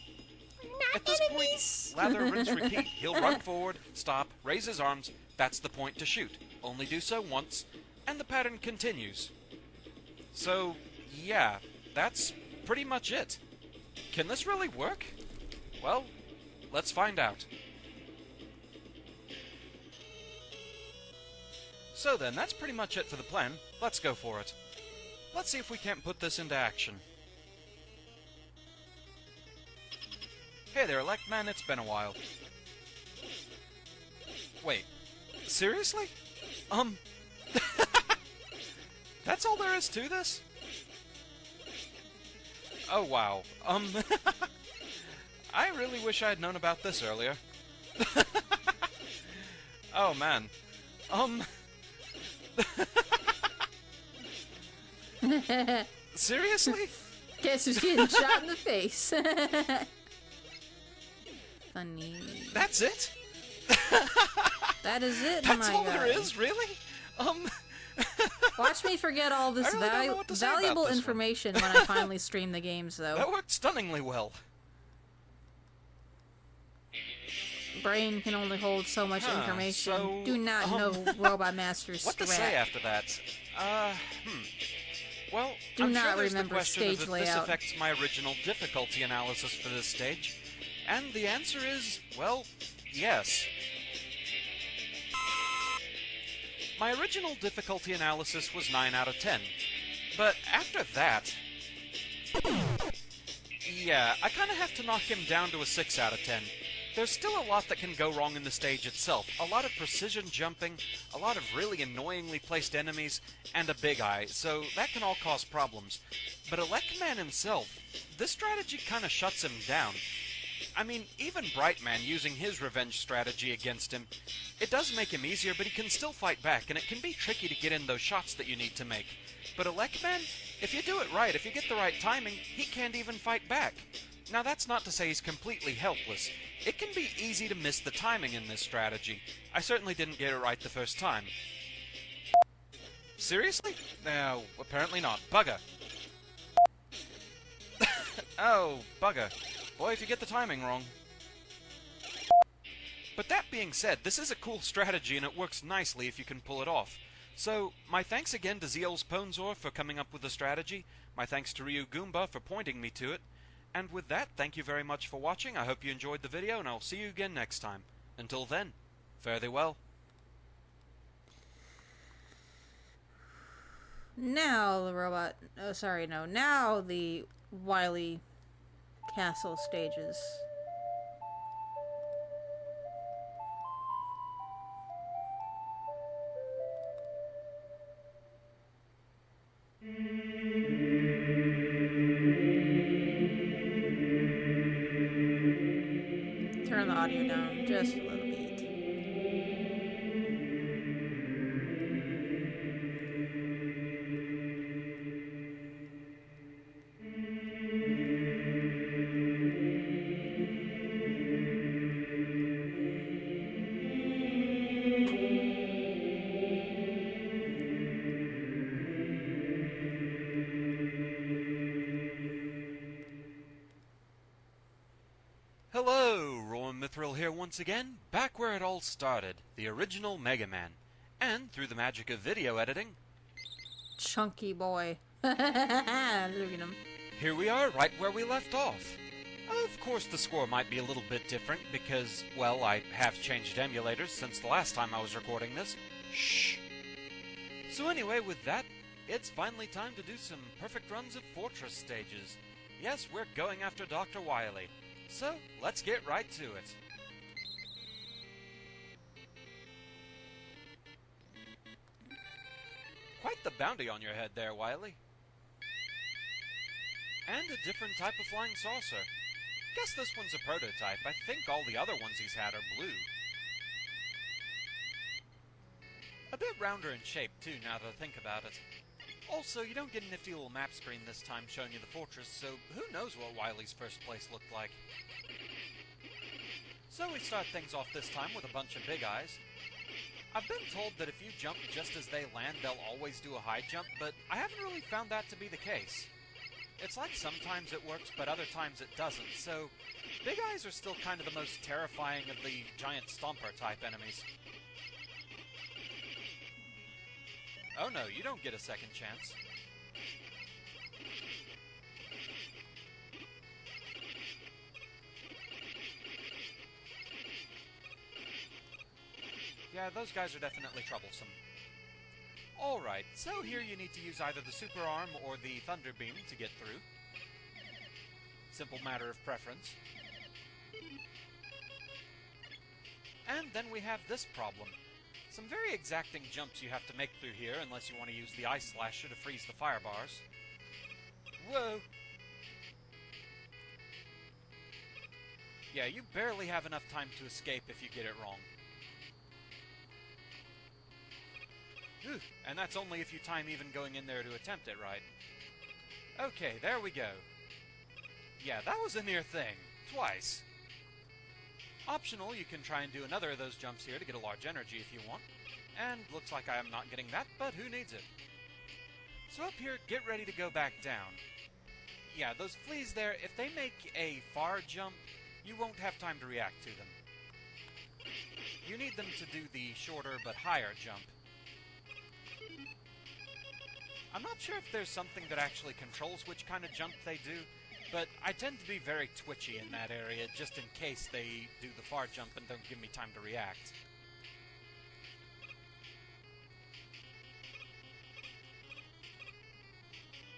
Speaker 2: At this point, lather, rinse, repeat. He'll run forward, stop, raise his arms. That's the point to shoot. Only do so once, and the pattern continues. So, yeah, that's pretty much it. Can this really work? Well, let's find out. So then, that's pretty much it for the plan. Let's go for it. Let's see if we can't put this into action. Hey there, Elect Man, it's been a while. Wait. Seriously? That's all there is to this? Oh, wow. I really wish I had known about this earlier. Oh, man. Seriously?
Speaker 1: Guess who's getting shot in the face? Funny.
Speaker 2: That's it?
Speaker 1: That is it,
Speaker 2: That's
Speaker 1: my
Speaker 2: all
Speaker 1: guy.
Speaker 2: there is, really?
Speaker 1: Watch me forget all this
Speaker 2: I really don't know what to say about
Speaker 1: valuable
Speaker 2: this
Speaker 1: information when I finally stream the games, though.
Speaker 2: That worked stunningly well.
Speaker 1: Brain can only hold so much information.
Speaker 2: So,
Speaker 1: Do not know Robot Master's
Speaker 2: what to
Speaker 1: strat.
Speaker 2: say after that? Well,
Speaker 1: Do
Speaker 2: I'm
Speaker 1: not
Speaker 2: sure there's the
Speaker 1: remember
Speaker 2: question
Speaker 1: stage
Speaker 2: of if
Speaker 1: layout.
Speaker 2: this affects my original difficulty analysis for this stage. And the answer is, well, yes. My original difficulty analysis was 9 out of 10. But after that... yeah, I kinda have to knock him down to a 6 out of 10. There's still a lot that can go wrong in the stage itself. A lot of precision jumping, a lot of really annoyingly placed enemies, and a big eye, so that can all cause problems. But Elect Man himself, this strategy kinda shuts him down. I mean, even Bright Man using his revenge strategy against him, it does make him easier, but he can still fight back, and it can be tricky to get in those shots that you need to make. But Elect Man, if you do it right, if you get the right timing, he can't even fight back. Now that's not to say he's completely helpless. It can be easy to miss the timing in this strategy. I certainly didn't get it right the first time. Seriously? No, apparently not. Bugger. Oh, bugger. Boy, if you get the timing wrong. But that being said, this is a cool strategy and it works nicely if you can pull it off. So, my thanks again to Zeol's Ponzor for coming up with the strategy, my thanks to Ryu Goomba for pointing me to it, and with that, thank you very much for watching, I hope you enjoyed the video, and I'll see you again next time. Until then, fare thee well.
Speaker 1: Now the robot... Oh, sorry, no. Now the Wily Castle stages. Turn the audio down just a little bit.
Speaker 2: Hello, Rowan Mithril here once again, back where it all started, the original Mega Man. And through the magic of video editing,
Speaker 1: Chunky boy. Look at him.
Speaker 2: here we are right where we left off. Of course, the score might be a little bit different because, well, I have changed emulators since the last time I was recording this. Shh. So anyway, with that, it's finally time to do some perfect runs of Fortress stages. Yes, we're going after Dr. Wily. So, let's get right to it. Quite the bounty on your head there, Wily. And a different type of flying saucer. Guess this one's a prototype. I think all the other ones he's had are blue. A bit rounder in shape, too, now that I think about it. Also, you don't get a nifty little map screen this time showing you the fortress, so who knows what Wily's first place looked like. So we start things off this time with a bunch of big eyes. I've been told that if you jump just as they land, they'll always do a high jump, but I haven't really found that to be the case. It's like sometimes it works, but other times it doesn't, so big eyes are still kind of the most terrifying of the giant stomper type enemies. Oh no, you don't get a second chance. Yeah, those guys are definitely troublesome. Alright, so here you need to use either the Super Arm or the Thunder Beam to get through. Simple matter of preference. And then we have this problem. Some very exacting jumps you have to make through here unless you want to use the Ice Slasher to freeze the fire bars. Whoa! Yeah, you barely have enough time to escape if you get it wrong. Whew, and that's only if you time even going in there to attempt it right. Okay, there we go. Yeah, that was a near thing. Twice. Optional, you can try and do another of those jumps here to get a large energy if you want. And looks like I am not getting that, but who needs it? So up here, get ready to go back down. Yeah, those fleas there, if they make a far jump, you won't have time to react to them. You need them to do the shorter but higher jump. I'm not sure if there's something that actually controls which kind of jump they do, but I tend to be very twitchy in that area, just in case they do the far jump and don't give me time to react.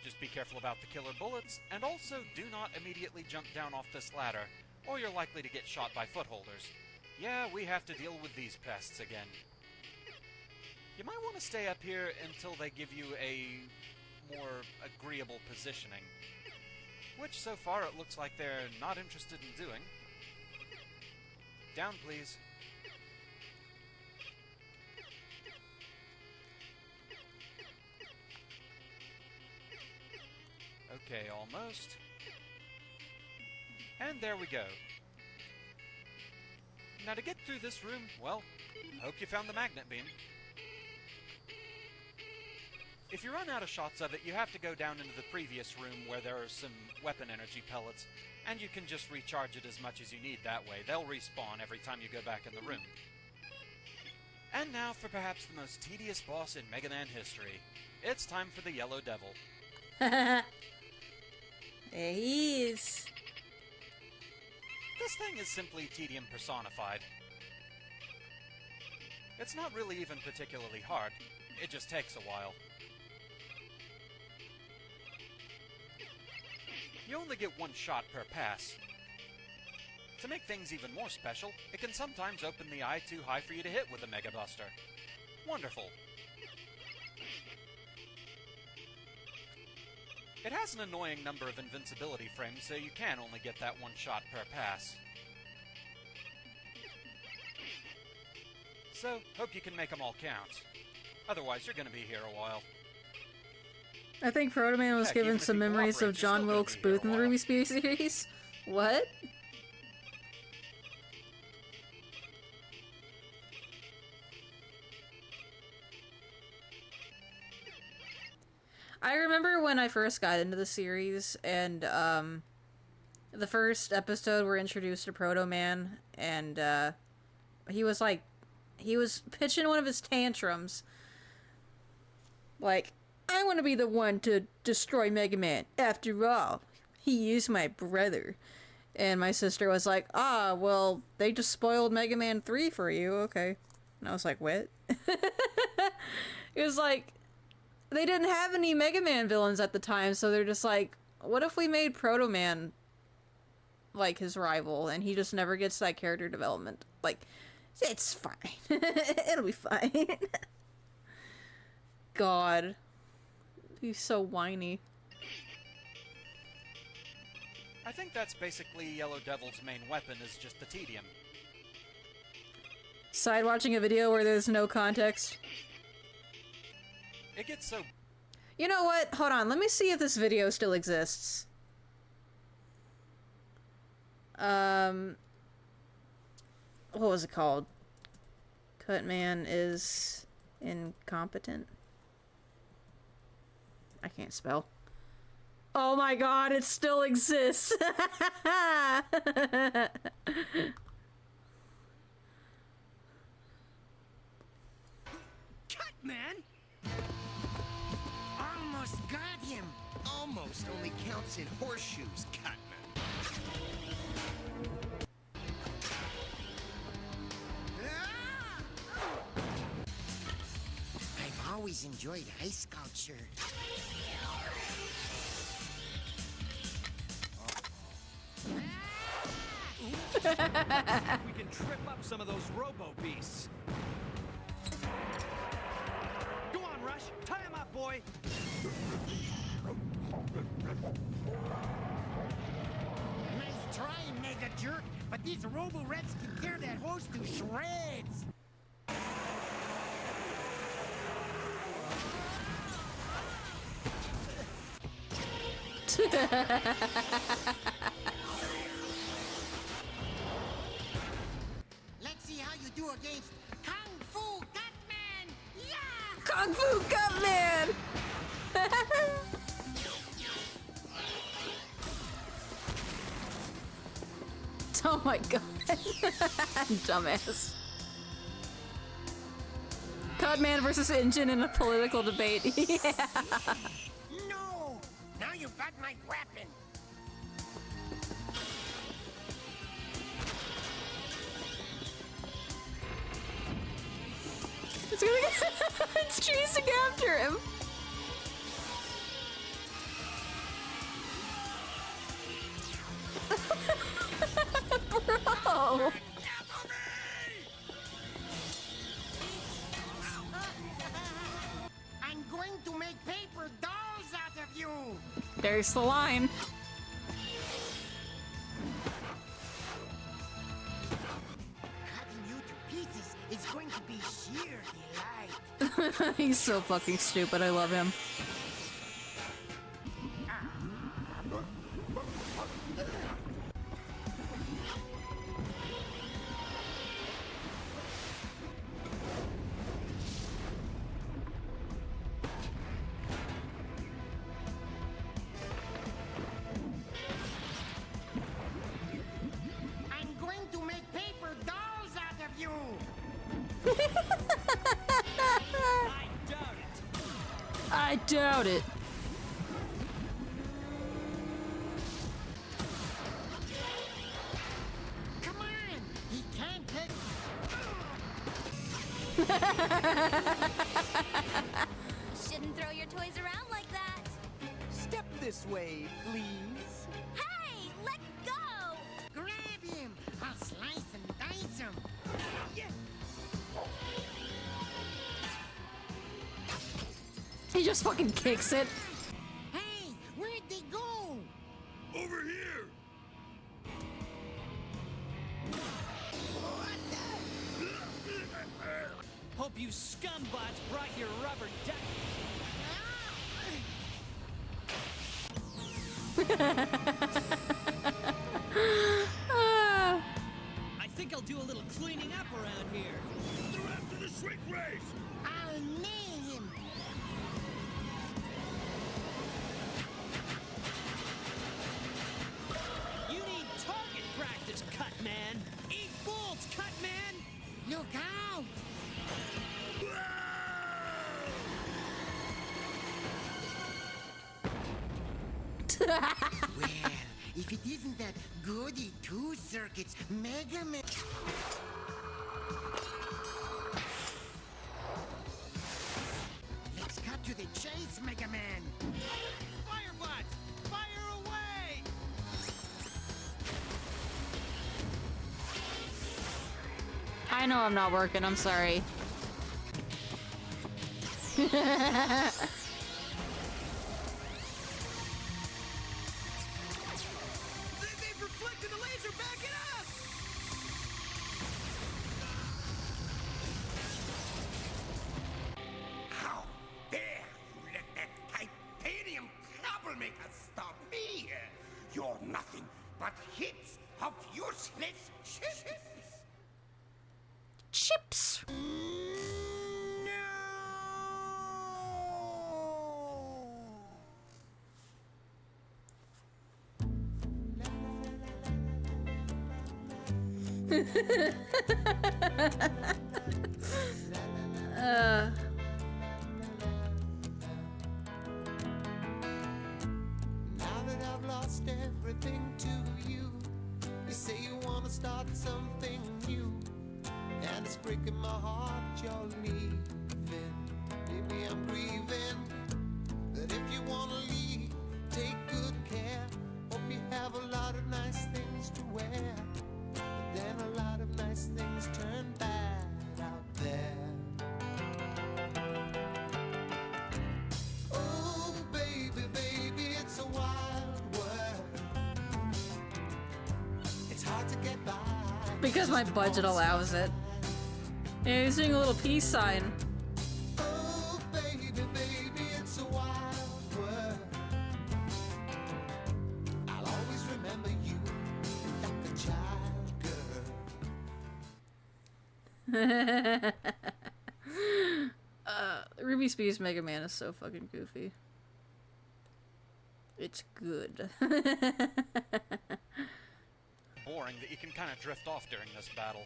Speaker 2: Just be careful about the killer bullets, and also do not immediately jump down off this ladder, or you're likely to get shot by footholders. Yeah, we have to deal with these pests again. You might want to stay up here until they give you a more agreeable positioning. Which, so far, it looks like they're not interested in doing. Down, please. Okay, almost. And there we go. Now to get through this room, well, hope you found the magnet beam. If you run out of shots of it, you have to go down into the previous room where there are some weapon energy pellets, and you can just recharge it as much as you need that way. They'll respawn every time you go back in the room. And now for perhaps the most tedious boss in Mega Man history. It's time for the Yellow Devil.
Speaker 1: There he is.
Speaker 2: This thing is simply tedium personified. It's not really even particularly hard. It just takes a while. You only get one shot per pass. To make things even more special, it can sometimes open the eye too high for you to hit with a Mega Buster. Wonderful. It has an annoying number of invincibility frames, so you can only get that one shot per pass. So, hope you can make them all count. Otherwise, you're gonna be here a while.
Speaker 1: I think Proto Man was
Speaker 2: Heck,
Speaker 1: given
Speaker 2: even if
Speaker 1: some
Speaker 2: you
Speaker 1: memories
Speaker 2: cooperate,
Speaker 1: of
Speaker 2: you're
Speaker 1: John
Speaker 2: still gonna
Speaker 1: Wilkes
Speaker 2: be here a
Speaker 1: Booth in the
Speaker 2: while.
Speaker 1: Ruby Spears series. What? I remember when I first got into the series, and the first episode we're introduced to Proto Man, and he was pitching one of his tantrums, like, I want to be the one to destroy Mega Man. After all, he is my brother. And my sister was like, ah, well, they just spoiled Mega Man 3 for you, okay. And I was like, what? It was like, they didn't have any Mega Man villains at the time, so they're just like, what if we made Proto Man like his rival, and he just never gets that character development? Like, it's fine. It'll be fine. God. He's so whiny.
Speaker 4: I think that's basically Yellow Devil's main weapon, is just the tedium.
Speaker 1: Side watching a video where there's no context.
Speaker 4: It gets so...
Speaker 1: You know what? Hold on, let me see if this video still exists. What was it called? Cutman is incompetent. I can't spell. Oh my god, it still exists!
Speaker 5: Cutman! Almost got him. Almost only counts in horseshoes, Cutman. I've always enjoyed ice sculpture.
Speaker 6: We can trip up some of those robo beasts. Go on, Rush. Tie him up, boy.
Speaker 5: Nice try, Mega Jerk, but these robo-reds can tear that hose to shreds. Let's see how you do against Kung Fu Gutman! Yeah!
Speaker 1: Kung Fu Gutman! Oh my god. Dumbass. Codman versus Engine in a political debate. Yeah.
Speaker 5: No! Now you've got my weapon!
Speaker 1: It's gonna get it's chasing after him. Bro.
Speaker 5: I'm going to make paper dolls out of you!
Speaker 1: There's the line.
Speaker 5: Cutting you to pieces is going to be sheer delight.
Speaker 1: He's so fucking stupid. I love him.
Speaker 5: I'm going to make paper dolls out of you!
Speaker 6: I doubt it.
Speaker 1: I doubt it.
Speaker 5: Come on! He can't hit.
Speaker 7: Shouldn't throw your toys around like that.
Speaker 6: Step this way, please.
Speaker 7: Hey, let go!
Speaker 5: Grab him! I'll slice and dice him!
Speaker 1: He just fucking kicks it.
Speaker 5: Hey! Where'd they go?
Speaker 8: Over here!
Speaker 6: Hope you scumbots brought your rubber duck.
Speaker 1: Ah.
Speaker 6: I think I'll do a little cleaning up around here.
Speaker 8: They're after the shrink race!
Speaker 5: I'll nail him!
Speaker 6: You need target practice, Cutman. Eat bolts, Cutman.
Speaker 5: Look out! Well, if it isn't that goody two circuits Mega Man. Let's cut to the chase, Mega Man.
Speaker 6: Firebots! Fire away!
Speaker 1: I know I'm not working, I'm sorry.
Speaker 6: They've reflected the laser back at us!
Speaker 5: How dare you let that titanium troublemaker stop me? You're nothing but hits of useless chips.
Speaker 1: Chips!
Speaker 9: Now that I've lost everything to you, you say you wanna start something new, and it's breaking my heart you're leaving. Maybe I'm grieving, but if you wanna leave, take good care. Hope you have a lot of nice things to wear, but then a lot of nice things turn bad out there. Oh, baby, baby, it's a wild world. It's hard to get by.
Speaker 1: Because my budget allows it. Yeah, he's doing a little peace sign.
Speaker 9: Oh, baby, baby, it's a wild world. I'll always remember you like a child girl.
Speaker 1: Ruby Speed's Mega Man is so fucking goofy. It's good.
Speaker 4: Boring that you can kind of drift off during this battle.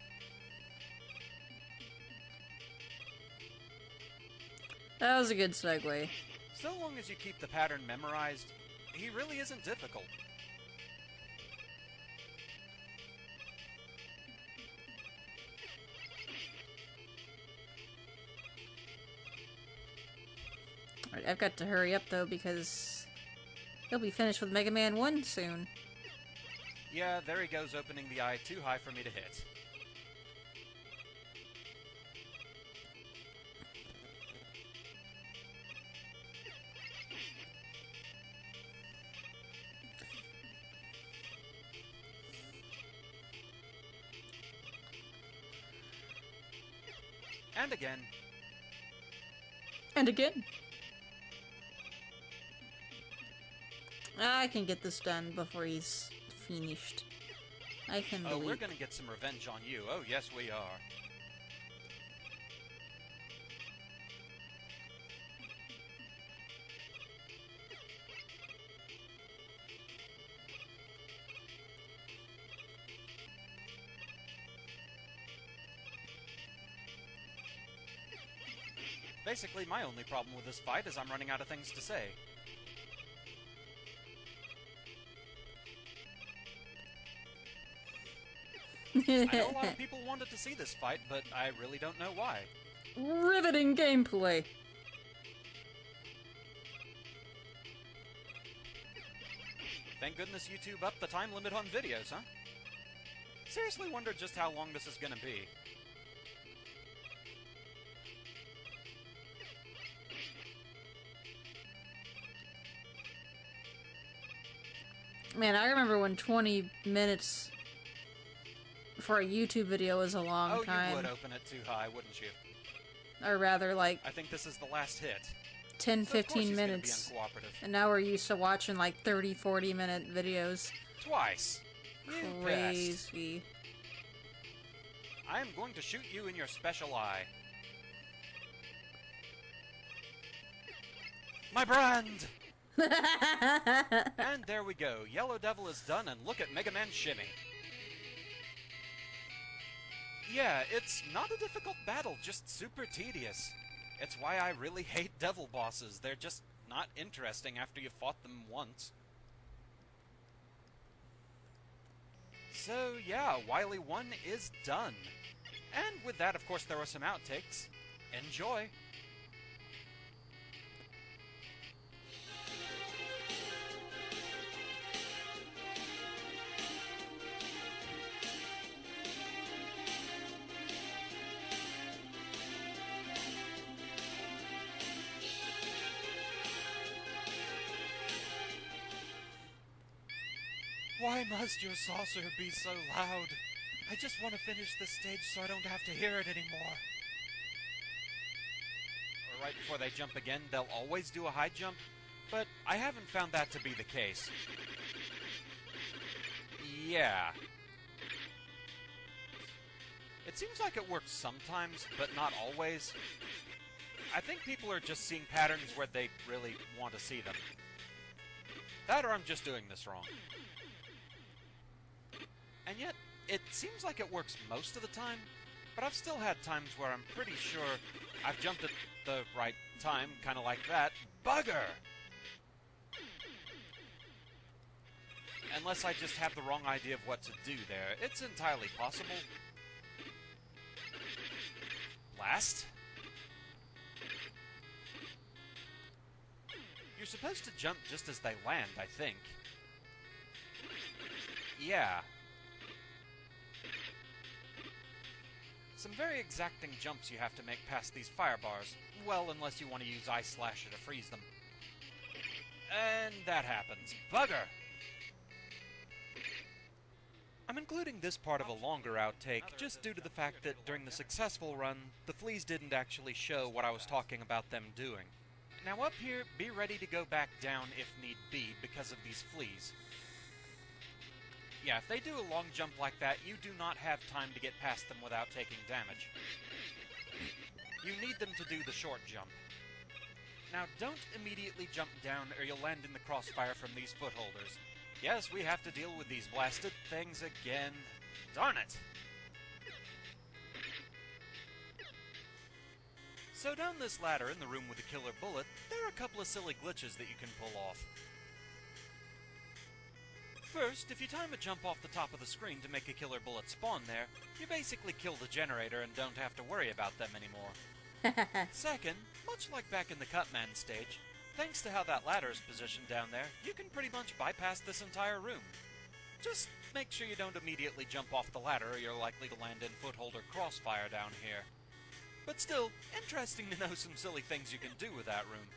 Speaker 1: That was a good segue.
Speaker 4: So long as you keep the pattern memorized, he really isn't difficult.
Speaker 1: Alright, I've got to hurry up though because he'll be finished with Mega Man 1 soon.
Speaker 4: Yeah, there he goes opening the eye too high for me to hit. And again.
Speaker 1: And again. I can get this done before he's finished. I can
Speaker 4: Oh,
Speaker 1: delete.
Speaker 4: we're gonna get some revenge on you. Oh, yes, we are. Basically, my only problem with this fight is I'm running out of things to say. I know a lot of people wanted to see this fight, but I really don't know why.
Speaker 1: Riveting gameplay.
Speaker 4: Thank goodness YouTube upped the time limit on videos, huh? Seriously wonder just how long this is gonna be.
Speaker 1: Man, I remember when 20 minutes for a YouTube video was a long time.
Speaker 4: You would open it too high, wouldn't you?
Speaker 1: Or rather, like,
Speaker 4: I think this is the last hit.
Speaker 1: 10,
Speaker 4: So of course
Speaker 1: 15
Speaker 4: he's gonna be
Speaker 1: minutes.
Speaker 4: uncooperative.
Speaker 1: And now we're used to watching like 30, 40-minute videos.
Speaker 4: Twice. You pest.
Speaker 1: Crazy.
Speaker 4: I am going to shoot you in your special eye. My brand! And there we go. Yellow Devil is done, and look at Mega Man shimmy. Yeah, it's not a difficult battle, just super tedious. It's why I really hate devil bosses. They're just not interesting after you've fought them once. So yeah, Wily 1 is done. And with that, of course, there were some outtakes. Enjoy! Why must your saucer be so loud? I just want to finish this stage so I don't have to hear it anymore. Or right before they jump again, they'll always do a high jump, but I haven't found that to be the case. Yeah. It seems like it works sometimes, but not always. I think people are just seeing patterns where they really want to see them. That or I'm just doing this wrong. And yet, it seems like it works most of the time, but I've still had times where I'm pretty sure I've jumped at the right time, kind of like that. Bugger! Unless I just have the wrong idea of what to do there. It's entirely possible. Last. You're supposed to jump just as they land, I think. Yeah. Some very exacting jumps you have to make past these fire bars. Well, unless you want to use Ice Slasher to freeze them. And that happens. Bugger! I'm including this part of a longer outtake just due to the fact that during the successful run, the fleas didn't actually show what I was talking about them doing. Now up here, be ready to go back down if need be because of these fleas. Yeah, if they do a long jump like that, you do not have time to get past them without taking damage. You need them to do the short jump. Now, don't immediately jump down or you'll land in the crossfire from these footholders. Yes, we have to deal with these blasted things again. Darn it! So down this ladder in the room with the killer bullet, there are a couple of silly glitches that you can pull off. First, if you time a jump off the top of the screen to make a killer bullet spawn there, you basically kill the generator and don't have to worry about them anymore. Second, much like back in the Cutman stage, thanks to how that ladder is positioned down there, you can pretty much bypass this entire room. Just make sure you don't immediately jump off the ladder or you're likely to land in foothold or crossfire down here. But still, interesting to know some silly things you can do with that room.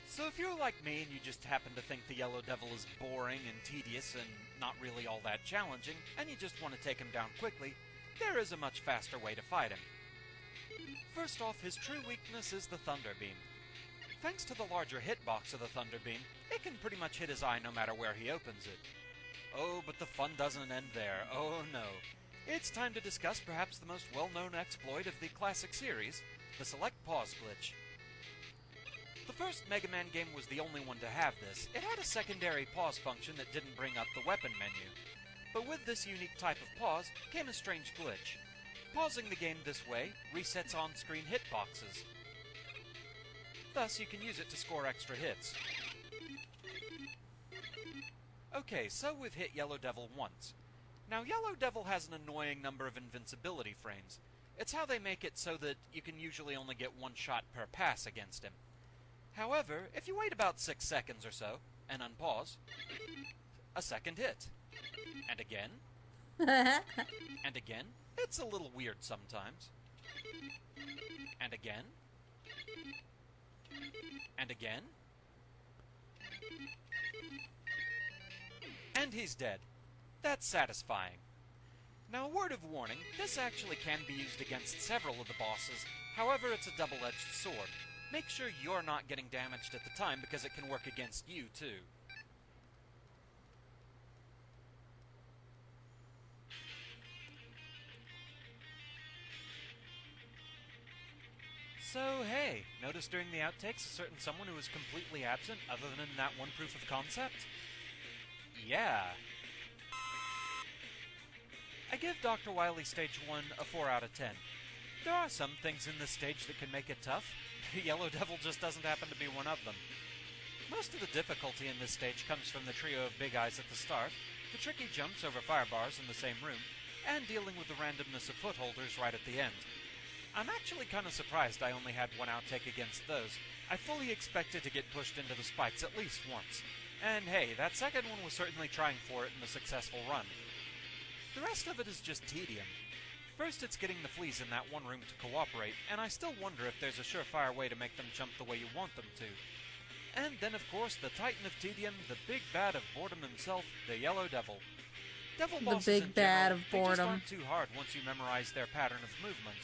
Speaker 4: So if you're like me and you just happen to think the Yellow Devil is boring and tedious and not really all that challenging, and you just want to take him down quickly, there is a much faster way to fight him. First off, his true weakness is the Thunder Beam. Thanks to the larger hitbox of the Thunder Beam, it can pretty much hit his eye no matter where he opens it. Oh, but the fun doesn't end there. Oh no. It's time to discuss perhaps the most well-known exploit of the classic series, the Select Pause glitch. The first Mega Man game was the only one to have this. It had a secondary pause function that didn't bring up the weapon menu. But with this unique type of pause came a strange glitch. Pausing the game this way resets on-screen hitboxes. Thus, you can use it to score extra hits. Okay, so we've hit Yellow Devil once. Now, Yellow Devil has an annoying number of invincibility frames. It's how they make it so that you can usually only get one shot per pass against him. However, if you wait about 6 seconds or so, and unpause, a second hit. And again. And again. It's a little weird sometimes. And again. And again. And he's dead. That's satisfying. Now, a word of warning, this actually can be used against several of the bosses, however it's a double-edged sword. Make sure you're not getting damaged at the time because it can work against you, too. So, hey, notice during the outtakes a certain someone who was completely absent other than in that one proof of concept? Yeah. I give Dr. Wily Stage 1 a 4 out of 10. There are some things in this stage that can make it tough. Yellow Devil just doesn't happen to be one of them. Most of the difficulty in this stage comes from the trio of big eyes at the start, the tricky jumps over fire bars in the same room, and dealing with the randomness of footholders right at the end. I'm actually kind of surprised I only had one outtake against those. I fully expected to get pushed into the spikes at least once. And hey, that second one was certainly trying for it in the successful run. The rest of it is just tedium. First, it's getting the fleas in that one room to cooperate, and I still wonder if there's a surefire way to make them jump the way you want them to. And then, of course, the titan of tedium, the big bad of boredom himself, the Yellow Devil. Devil bosses
Speaker 1: big
Speaker 4: in
Speaker 1: bad
Speaker 4: general,
Speaker 1: of
Speaker 4: they just
Speaker 1: boredom.
Speaker 4: aren't too hard once you memorize their pattern of movement.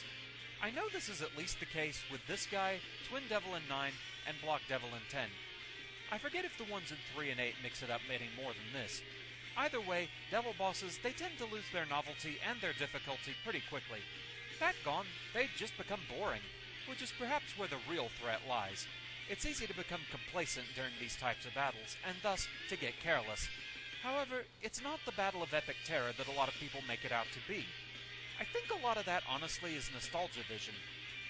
Speaker 4: I know this is at least the case with this guy, Twin Devil in 9, and Block Devil in 10. I forget if the ones in 3 and 8 mix it up any more than this. Either way, devil bosses, they tend to lose their novelty and their difficulty pretty quickly. That gone, they just become boring, which is perhaps where the real threat lies. It's easy to become complacent during these types of battles, and thus to get careless. However, it's not the Battle of Epic Terror that a lot of people make it out to be. I think a lot of that, honestly, is nostalgia vision.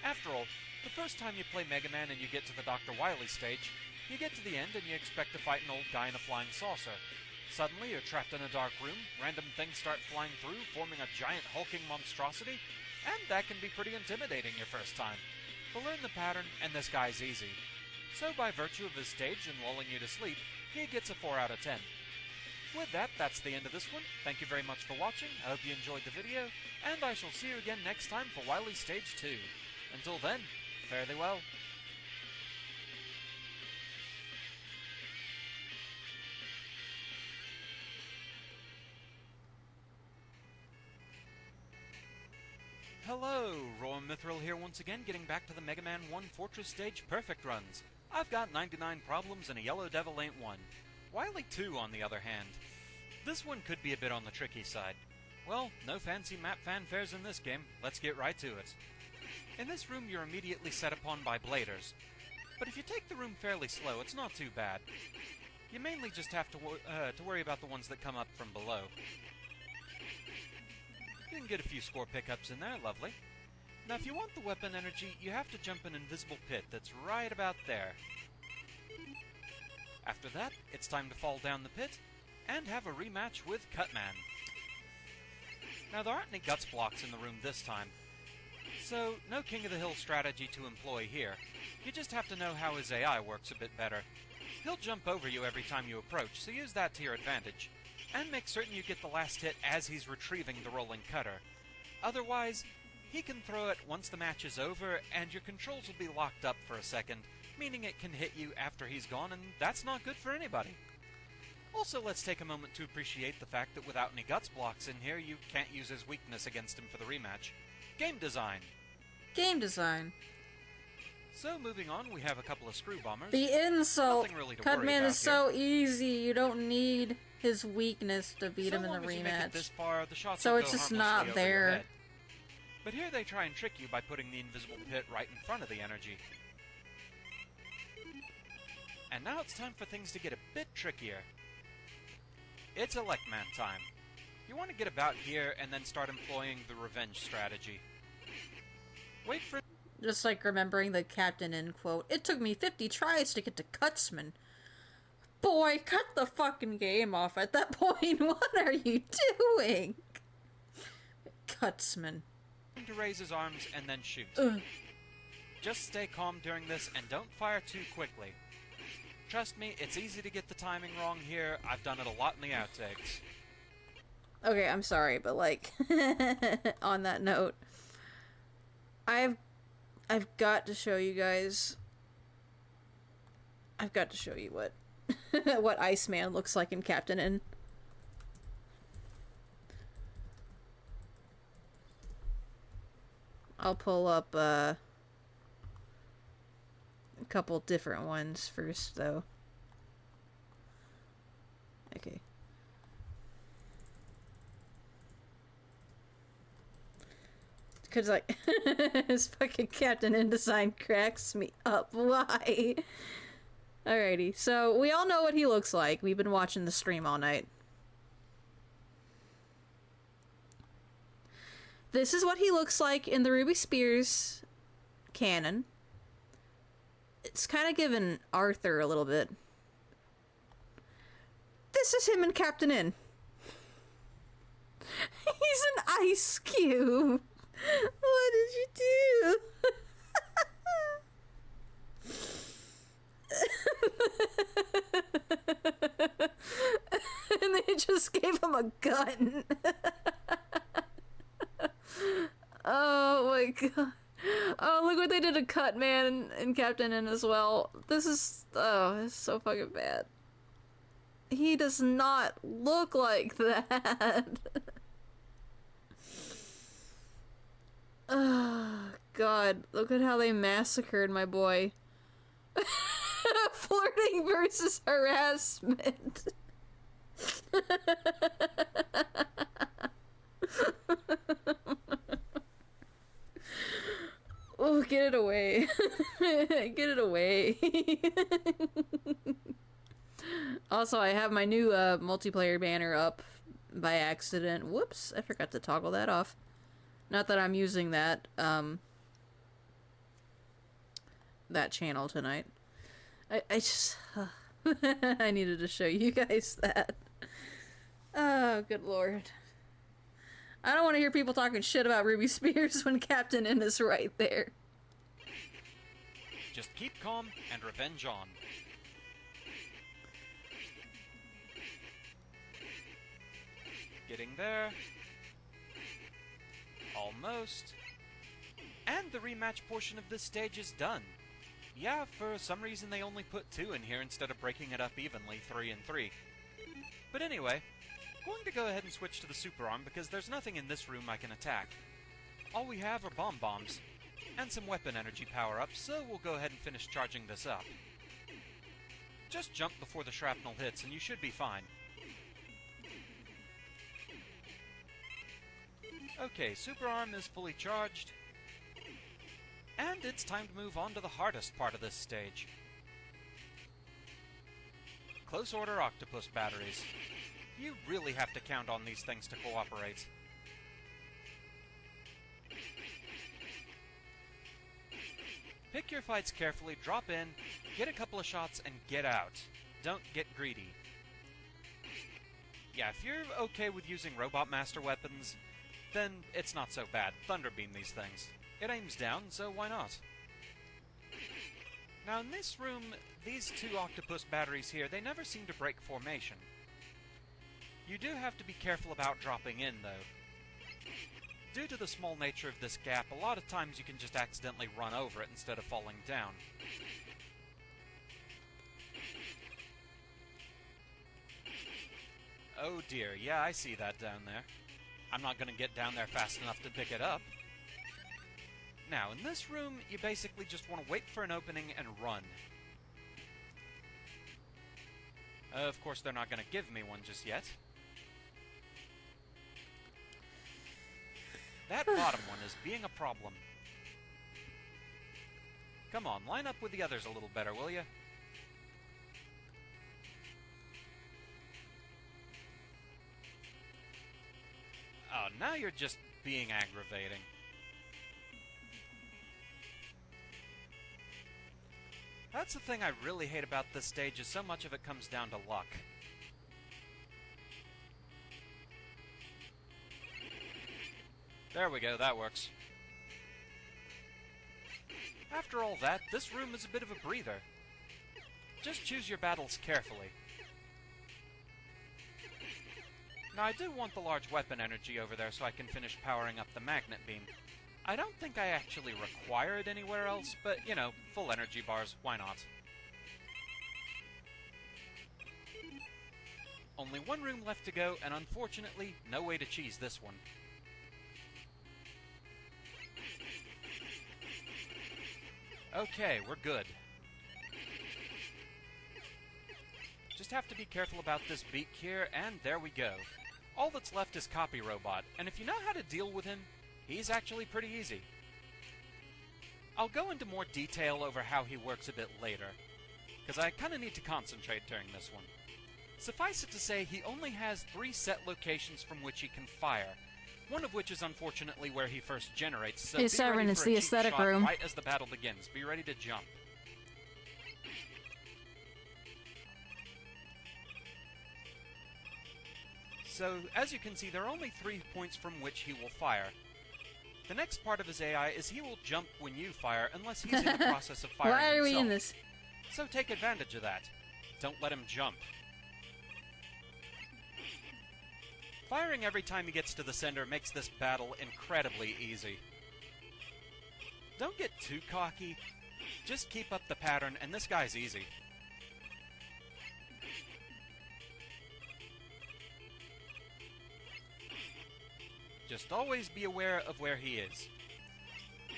Speaker 4: After all, the first time you play Mega Man and you get to the Dr. Wily stage, you get to the end and you expect to fight an old guy in a flying saucer. Suddenly, you're trapped in a dark room, random things start flying through, forming a giant hulking monstrosity, and that can be pretty intimidating your first time. But learn the pattern, and this guy's easy. So by virtue of his stage and lulling you to sleep, he gets a 4 out of 10. With that, that's the end of this one. Thank you very much for watching, I hope you enjoyed the video, and I shall see you again next time for Wily Stage 2. Until then, fare thee well. Hello, Roy Mithril here once again, getting back to the Mega Man 1 Fortress Stage Perfect runs. I've got 99 problems and a Yellow Devil ain't one. Wily 2, on the other hand. This one could be a bit on the tricky side. Well, no fancy map fanfares in this game, let's get right to it. In this room you're immediately set upon by bladers. But if you take the room fairly slow, it's not too bad. You mainly just have to worry about the ones that come up from below. You can get a few score pickups in there, lovely. Now if you want the weapon energy, you have to jump an invisible pit that's right about there. After that, it's time to fall down the pit, and have a rematch with Cutman. Now there aren't any guts blocks in the room this time, so no King of the Hill strategy to employ here. You just have to know how his AI works a bit better. He'll jump over you every time you approach, so use that to your advantage. And make certain you get the last hit as he's retrieving the rolling cutter. Otherwise, he can throw it once the match is over, and your controls will be locked up for a second, meaning it can hit you after he's gone, and that's not good for anybody. Also, let's take a moment to appreciate the fact that without any guts blocks in here, you can't use his weakness against him for the rematch. Game design.
Speaker 1: Game design.
Speaker 4: So, moving on, we have a couple of screw bombers.
Speaker 1: The insult.
Speaker 4: Nothing really to worry
Speaker 1: Cutman
Speaker 4: about
Speaker 1: is so easy. You don't need his weakness to beat him in the
Speaker 4: long as you make it
Speaker 1: rematch.
Speaker 4: this far, the shots
Speaker 1: So
Speaker 4: will
Speaker 1: it's
Speaker 4: go
Speaker 1: just
Speaker 4: harmlessly
Speaker 1: not
Speaker 4: over your
Speaker 1: there.
Speaker 4: head. But here they try and trick you by putting the invisible pit right in front of the energy. And now it's time for things to get a bit trickier. It's Electman time. You want to get about here and then start employing the revenge strategy. Wait for...
Speaker 1: Just like remembering the Captain N quote. It took me 50 tries to get to Cutsman. Boy, cut the fucking game off at that point. What are you doing? Cutsman.
Speaker 4: to raise his arms and then shoot. Just stay calm during this and don't fire too quickly. Trust me, it's easy to get the timing wrong here. I've done it a lot in the outtakes.
Speaker 1: Okay, I'm sorry, but like, on that note, I've got to show you guys. I've got to show you what what Iceman looks like in Captain N. I'll pull up a couple different ones first, though. Okay. Because, like, this fucking Captain N design cracks me up. Why? Alrighty, so we all know what he looks like. We've been watching the stream all night. This is what he looks like in the Ruby Spears canon. It's kind of given Arthur a little bit. this is him and Captain N. He's an ice cube. What did you do? And they just gave him a gun. Oh my god. Oh, look what they did to Cut Man and Captain N as well. This is... oh, it's so fucking bad. He does not look like that. Oh, God. Look at how they massacred my boy. Flirting versus harassment. Oh, get it away. Get it away. Also, I have my new multiplayer banner up by accident. Whoops, I forgot to toggle that off. Not that I'm using that, that channel tonight. I just... I needed to show you guys that. Oh, good lord. I don't want to hear people talking shit about Ruby Spears when Captain N is right there.
Speaker 4: Just keep calm and revenge on. Getting there. Almost. And the rematch portion of this stage is done. Yeah, for some reason they only put 2 in here instead of breaking it up evenly, 3 and 3. But anyway, going to go ahead and switch to the super arm because there's nothing in this room I can attack. All we have are bomb bombs, and some weapon energy power-ups, so we'll go ahead and finish charging this up. Just jump before the shrapnel hits and you should be fine. Okay, super arm is fully charged. And it's time to move on to the hardest part of this stage. Close order octopus batteries. You really have to count on these things to cooperate. Pick your fights carefully, drop in, get a couple of shots, and get out. Don't get greedy. Yeah, if you're okay with using Robot Master weapons, then it's not so bad. Thunder Beam these things. It aims down, so why not? Now in this room, these 2 octopus batteries here, they never seem to break formation. You do have to be careful about dropping in, though. Due to the small nature of this gap, a lot of times you can just accidentally run over it instead of falling down. Oh dear, yeah, I see that down there. I'm not going to get down there fast enough to pick it up. Now, in this room, you basically just want to wait for an opening and run. Of course, they're not going to give me one just yet. That bottom one is being a problem. Come on, line up with the others a little better, will you? Oh, now you're just being aggravating. That's the thing I really hate about this stage, is so much of it comes down to luck. There we go, that works. After all that, this room is a bit of a breather. Just choose your battles carefully. Now, I do want the large weapon energy over there so I can finish powering up the magnet beam. I don't think I actually require it anywhere else, but, you know, full energy bars, why not? Only one room left to go, and unfortunately, no way to cheese this one. Okay, we're good. Just have to be careful about this beak here, and there we go. All that's left is Copy Robot, and if you know how to deal with him, he's actually pretty easy. I'll go into more detail over how he works a bit later, because I kind of need to concentrate during this one. Suffice it to say, he only has 3 set locations from which he can fire, one of which is unfortunately where he first generates, so
Speaker 1: Hey,
Speaker 4: be
Speaker 1: Siren,
Speaker 4: ready
Speaker 1: it's
Speaker 4: for a
Speaker 1: the
Speaker 4: cheap
Speaker 1: aesthetic
Speaker 4: shot
Speaker 1: room.
Speaker 4: right as the battle begins. Be ready to jump. So, as you can see, there are only 3 points from which he will fire. The next part of his AI is he will jump when you fire, unless he's in the process of firing
Speaker 1: Why are we in
Speaker 4: himself.
Speaker 1: this?
Speaker 4: So take advantage of that. Don't let him jump. Firing every time he gets to the center makes this battle incredibly easy. Don't get too cocky. Just keep up the pattern, and this guy's easy. Just always be aware of where he is.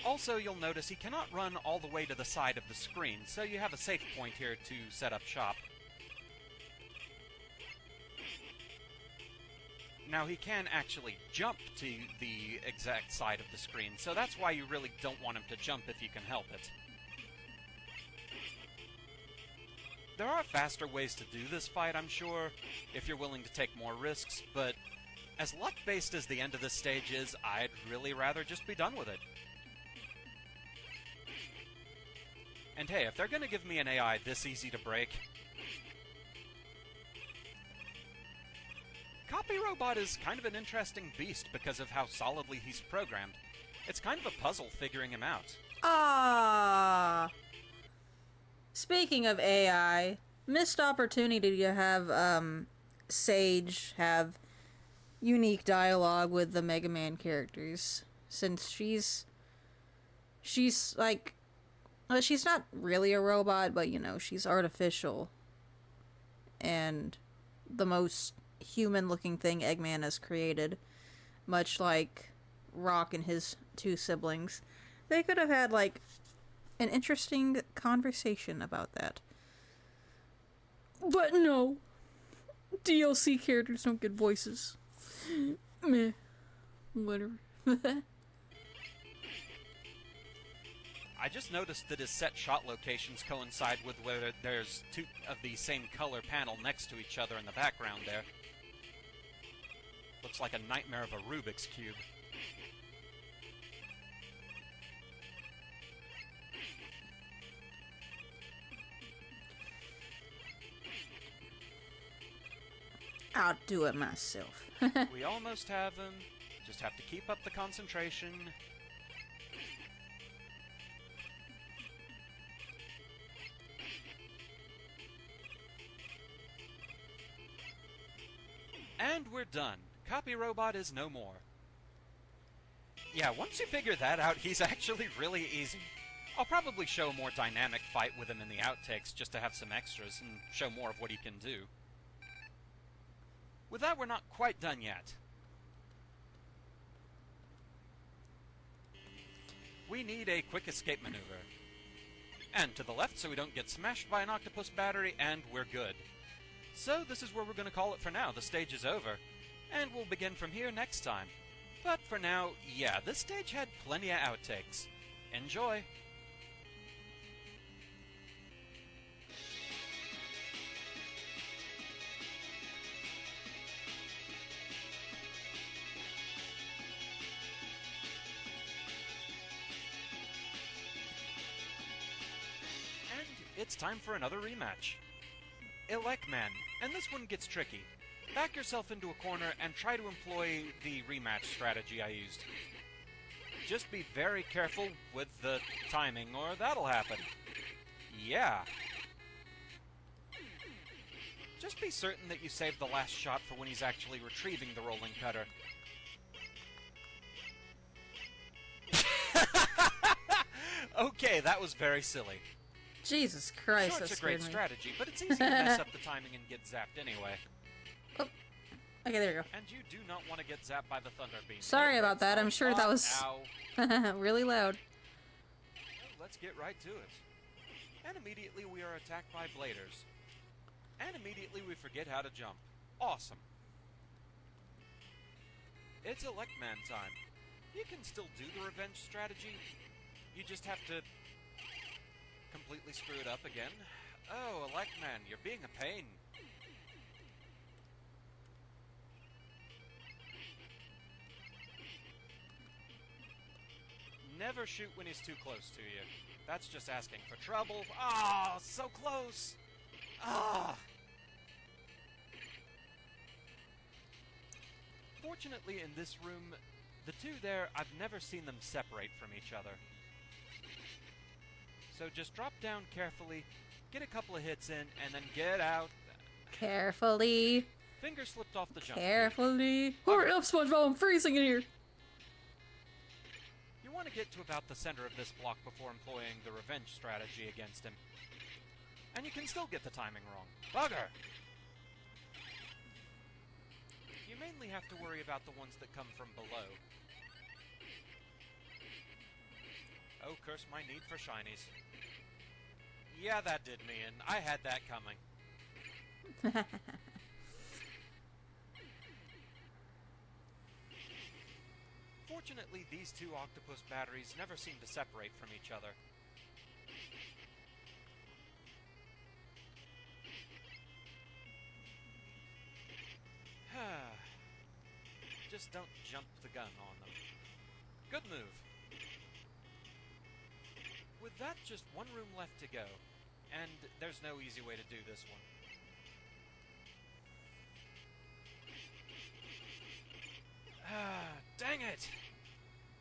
Speaker 4: Also, you'll notice he cannot run all the way to the side of the screen, so you have a safe point here to set up shop. Now, he can actually jump to the exact side of the screen, so that's why you really don't want him to jump if you can help it. There are faster ways to do this fight, I'm sure, if you're willing to take more risks, but as luck-based as the end of this stage is, I'd really rather just be done with it. And hey, if they're gonna give me an AI this easy to break... Copy Robot is kind of an interesting beast because of how solidly he's programmed. It's kind of a puzzle figuring him out.
Speaker 1: Ah. Speaking of AI, missed opportunity to have Sage have unique dialogue with the Mega Man characters, since she's like, well, she's not really a robot, but you know, she's artificial and the most human-looking thing Eggman has created, much like Rock and his 2 siblings. They could have had like an interesting conversation about that. But no. DLC characters don't get voices. Meh. Whatever.
Speaker 4: I just noticed that his set shot locations coincide with where there's 2 of the same color panel next to each other in the background there. Looks like a nightmare of a Rubik's Cube.
Speaker 1: I'll do it myself.
Speaker 4: We almost have him. Just have to keep up the concentration. And we're done. Copy Robot is no more. Yeah, once you figure that out, he's actually really easy. I'll probably show a more dynamic fight with him in the outtakes just to have some extras and show more of what he can do. With that, we're not quite done yet. We need a quick escape maneuver. And to the left so we don't get smashed by an octopus battery, and we're good. So this is where we're going to call it for now. The stage is over. And we'll begin from here next time. But for now, yeah, this stage had plenty of outtakes. Enjoy! And it's time for another rematch. Elecman, and this one gets tricky. Back yourself into a corner and try to employ the rematch strategy I used. Just be very careful with the timing, or that'll happen. Yeah. Just be certain that you save the last shot for when he's actually retrieving the rolling cutter. Okay, that was very silly.
Speaker 1: Jesus Christ,
Speaker 4: Sure,
Speaker 1: that's
Speaker 4: it's a great
Speaker 1: scared me.
Speaker 4: strategy, but it's easy to mess up the timing and get zapped anyway.
Speaker 1: Oh. Okay, there we go.
Speaker 4: And you do not want to get zapped by the thunder beam.
Speaker 1: Sorry
Speaker 4: It
Speaker 1: about
Speaker 4: hurts
Speaker 1: that.
Speaker 4: a
Speaker 1: I'm sure
Speaker 4: lot.
Speaker 1: that was
Speaker 4: Ow.
Speaker 1: really loud.
Speaker 4: Well, let's get right to it. And immediately we are attacked by bladers. And immediately we forget how to jump. Awesome. It's Elecman time. You can still do the revenge strategy. You just have to completely screw it up again. Oh, Elecman, you're being a pain. Never shoot when he's too close to you. That's just asking for trouble. Ah, so close. Ah. Unfortunately, in this room, the two there, I've never seen them separate from each other. So just drop down carefully, get a couple of hits in, and then get out.
Speaker 1: Carefully.
Speaker 4: Finger slipped off the jump key.
Speaker 1: Carefully. Hurry up, SpongeBob, I'm freezing in here.
Speaker 4: You want to get to about the center of this block before employing the revenge strategy against him. And you can still get the timing wrong. Bugger! You mainly have to worry about the ones that come from below. Oh, curse my need for shinies. Yeah, that did me in. I had that coming. Fortunately, these two octopus batteries never seem to separate from each other. Just don't jump the gun on them. Good move. With that, just one room left to go. And there's no easy way to do this one. Dang it!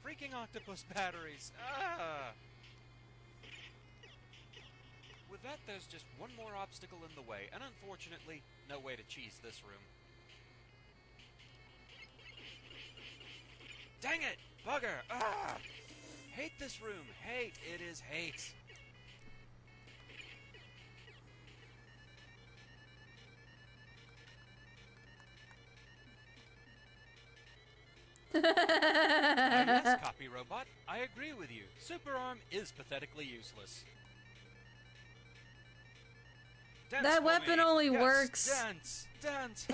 Speaker 4: Freaking octopus batteries! With that, there's just one more obstacle in the way, and unfortunately, no way to cheese this room. Dang it! Bugger! Hate this room! Hate! It is hate! Yes, Copy Robot, I agree with you. Super Arm is pathetically useless. Dance
Speaker 1: That
Speaker 4: for
Speaker 1: weapon
Speaker 4: me.
Speaker 1: only
Speaker 4: Yes,
Speaker 1: works.
Speaker 4: Dance! Dance!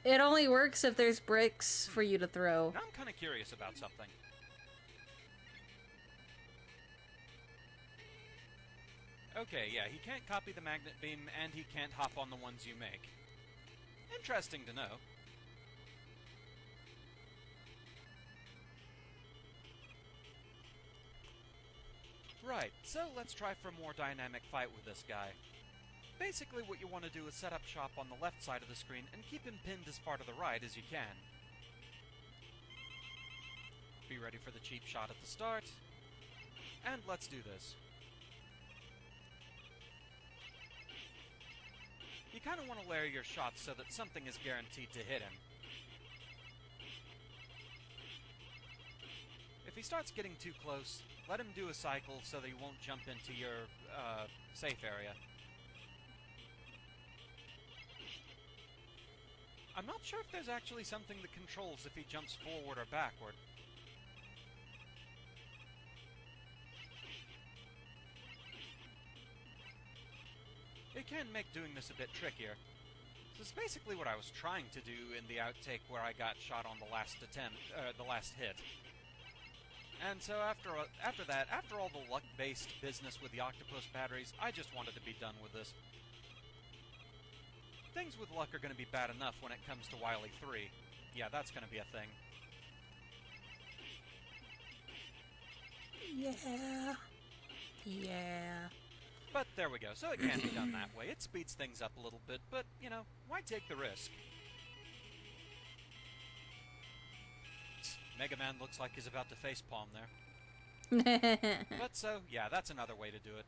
Speaker 1: It only works if there's bricks for you to throw.
Speaker 4: Now I'm kind of curious about something. Okay, yeah, he can't copy the magnet beam, and he can't hop on the ones you make. Interesting to know. Right, so let's try for a more dynamic fight with this guy. Basically what you want to do is set up shop on the left side of the screen and keep him pinned as far to the right as you can. Be ready for the cheap shot at the start. And let's do this. You kind of want to layer your shots so that something is guaranteed to hit him. If he starts getting too close, let him do a cycle so that he won't jump into your safe area. I'm not sure if there's actually something that controls if he jumps forward or backward. It can make doing this a bit trickier. This is basically what I was trying to do in the outtake where I got shot on the last attempt, the last hit. And so after all the luck-based business with the octopus batteries, I just wanted to be done with this. Things with luck are going to be bad enough when it comes to Wily 3. Yeah, that's going to be a thing.
Speaker 1: Yeah. Yeah.
Speaker 4: But there we go, so it can be done that way. It speeds things up a little bit, but, you know, why take the risk? Mega Man looks like he's about to facepalm there. But so, yeah, that's another way to do it.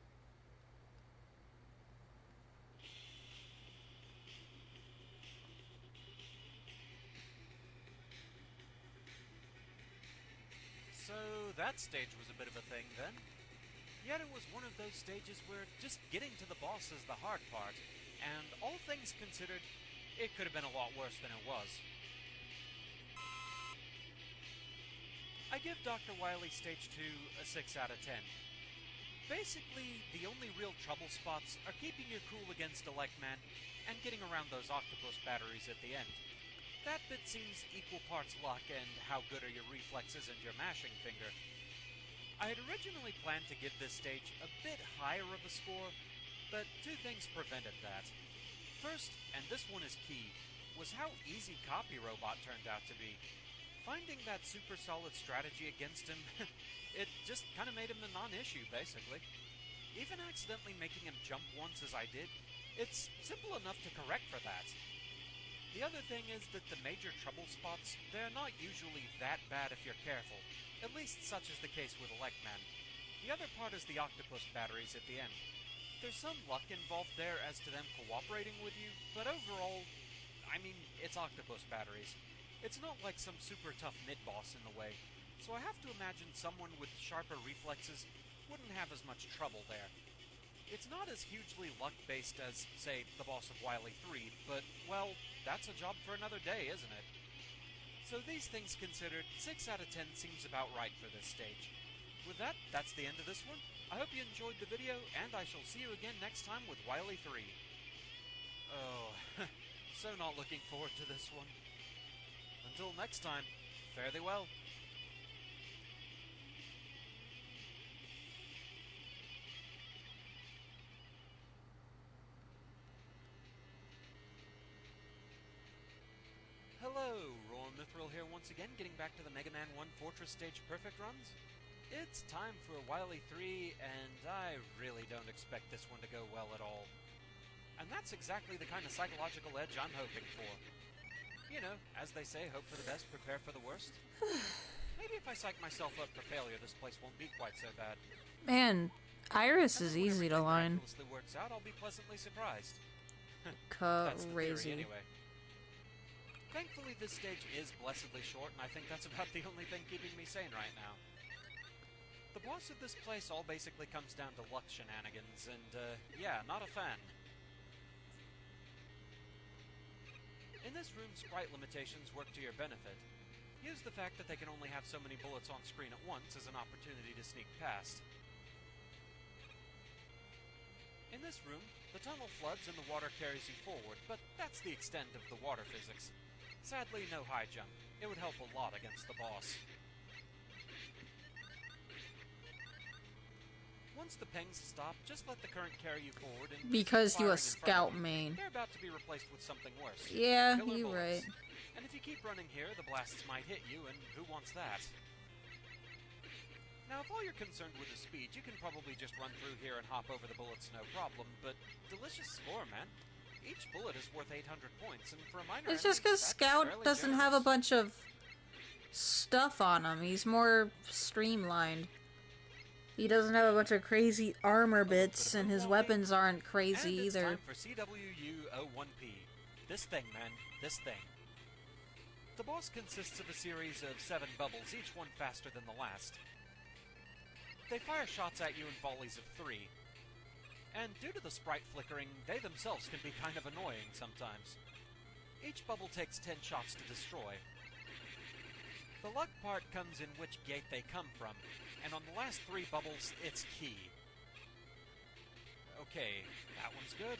Speaker 4: So, that stage was a bit of a thing then. Yet it was one of those stages where just getting to the boss is the hard part, and all things considered, it could have been a lot worse than it was. I give Dr. Wily Stage 2 a 6 out of 10. Basically, the only real trouble spots are keeping your cool against Electman and getting around those octopus batteries at the end. That bit seems equal parts luck and how good are your reflexes and your mashing finger. I had originally planned to give this stage a bit higher of a score, but two things prevented that. First, and this one is key, was how easy Copy Robot turned out to be. Finding that super solid strategy against him, it just kind of made him a non-issue, basically. Even accidentally making him jump once as I did, it's simple enough to correct for that. The other thing is that the major trouble spots, they're not usually that bad if you're careful. At least such is the case with Electman. The other part is the octopus batteries at the end. There's some luck involved there as to them cooperating with you, but overall, I mean, it's octopus batteries. It's not like some super tough mid-boss in the way, so I have to imagine someone with sharper reflexes wouldn't have as much trouble there. It's not as hugely luck-based as, say, the boss of Wily 3, but, well, that's a job for another day, isn't it? So these things considered, 6 out of 10 seems about right for this stage. With that, that's the end of this one. I hope you enjoyed the video, and I shall see you again next time with Wily 3. Oh, so not looking forward to this one. Until next time, fare thee well. Hello, Roar Mithril here once again, getting back to the Mega Man 1 Fortress Stage Perfect runs. It's time for Wily 3, and I really don't expect this one to go well at all. And that's exactly the kind of psychological edge I'm hoping for. You know, as they say, hope for the best, prepare for the worst. Maybe if I psych myself up for failure, this place won't be quite so bad.
Speaker 1: Man, Iris is easy to line.
Speaker 4: If it works out, I'll be pleasantly surprised. That's the theory,
Speaker 1: Crazy.
Speaker 4: anyway. Thankfully, this stage is blessedly short, and I think that's about the only thing keeping me sane right now. The boss of this place all basically comes down to luck shenanigans, and, yeah, not a fan. In this room, sprite limitations work to your benefit. Use the fact that they can only have so many bullets on screen at once as an opportunity to sneak past. In this room, the tunnel floods and the water carries you forward, but that's the extent of the water physics. Sadly, no high jump. It would help a lot against the boss. Once the pings stop, just let the current carry you forward and
Speaker 1: Because
Speaker 4: keep
Speaker 1: you a
Speaker 4: firing in front of
Speaker 1: scout
Speaker 4: you.
Speaker 1: main.
Speaker 4: They're about to be replaced with something worse.
Speaker 1: Yeah,
Speaker 4: Killer
Speaker 1: you're
Speaker 4: bullets.
Speaker 1: right.
Speaker 4: And if you keep running here, the blasts might hit you, and who wants that? Now, if all you're concerned with is speed, you can probably just run through here and hop over the bullets no problem, but delicious score, man. Each bullet is worth 800 points, and for a minor
Speaker 1: It's just
Speaker 4: enemy,
Speaker 1: because
Speaker 4: that's
Speaker 1: Scout
Speaker 4: fairly
Speaker 1: doesn't have a
Speaker 4: generous.
Speaker 1: bunch of stuff on him. He's more streamlined. He doesn't have a bunch of crazy armor bits, and his weapons aren't crazy
Speaker 4: And it's
Speaker 1: either.
Speaker 4: time for CWU-01P. This thing, man. This thing. The boss consists of a series of 7 bubbles, each one faster than the last. They fire shots at you in volleys of 3. And due to the sprite flickering, they themselves can be kind of annoying sometimes. Each bubble takes 10 shots to destroy. The luck part comes in which gate they come from, and on the last 3 bubbles, it's key. Okay, that one's good.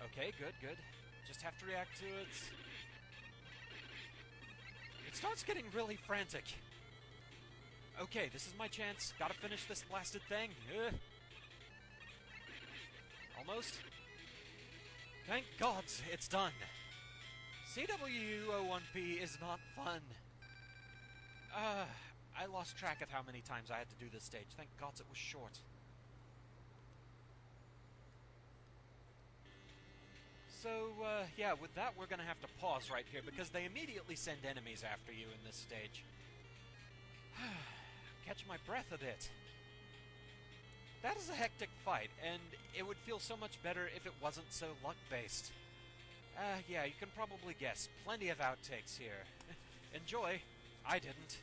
Speaker 4: Okay, good. Just have to react to it. It starts getting really frantic. Okay, this is my chance. Gotta finish this blasted thing. Ugh. Almost. Thank God, it's done. CWU-01P is not fun. I lost track of how many times I had to do this stage. Thank God it was short. So, yeah, with that, we're gonna have to pause right here, because they immediately send enemies after you in this stage. Catch my breath a bit. That is a hectic fight, and it would feel so much better if it wasn't so luck-based. Yeah, you can probably guess. Plenty of outtakes here. Enjoy. I didn't.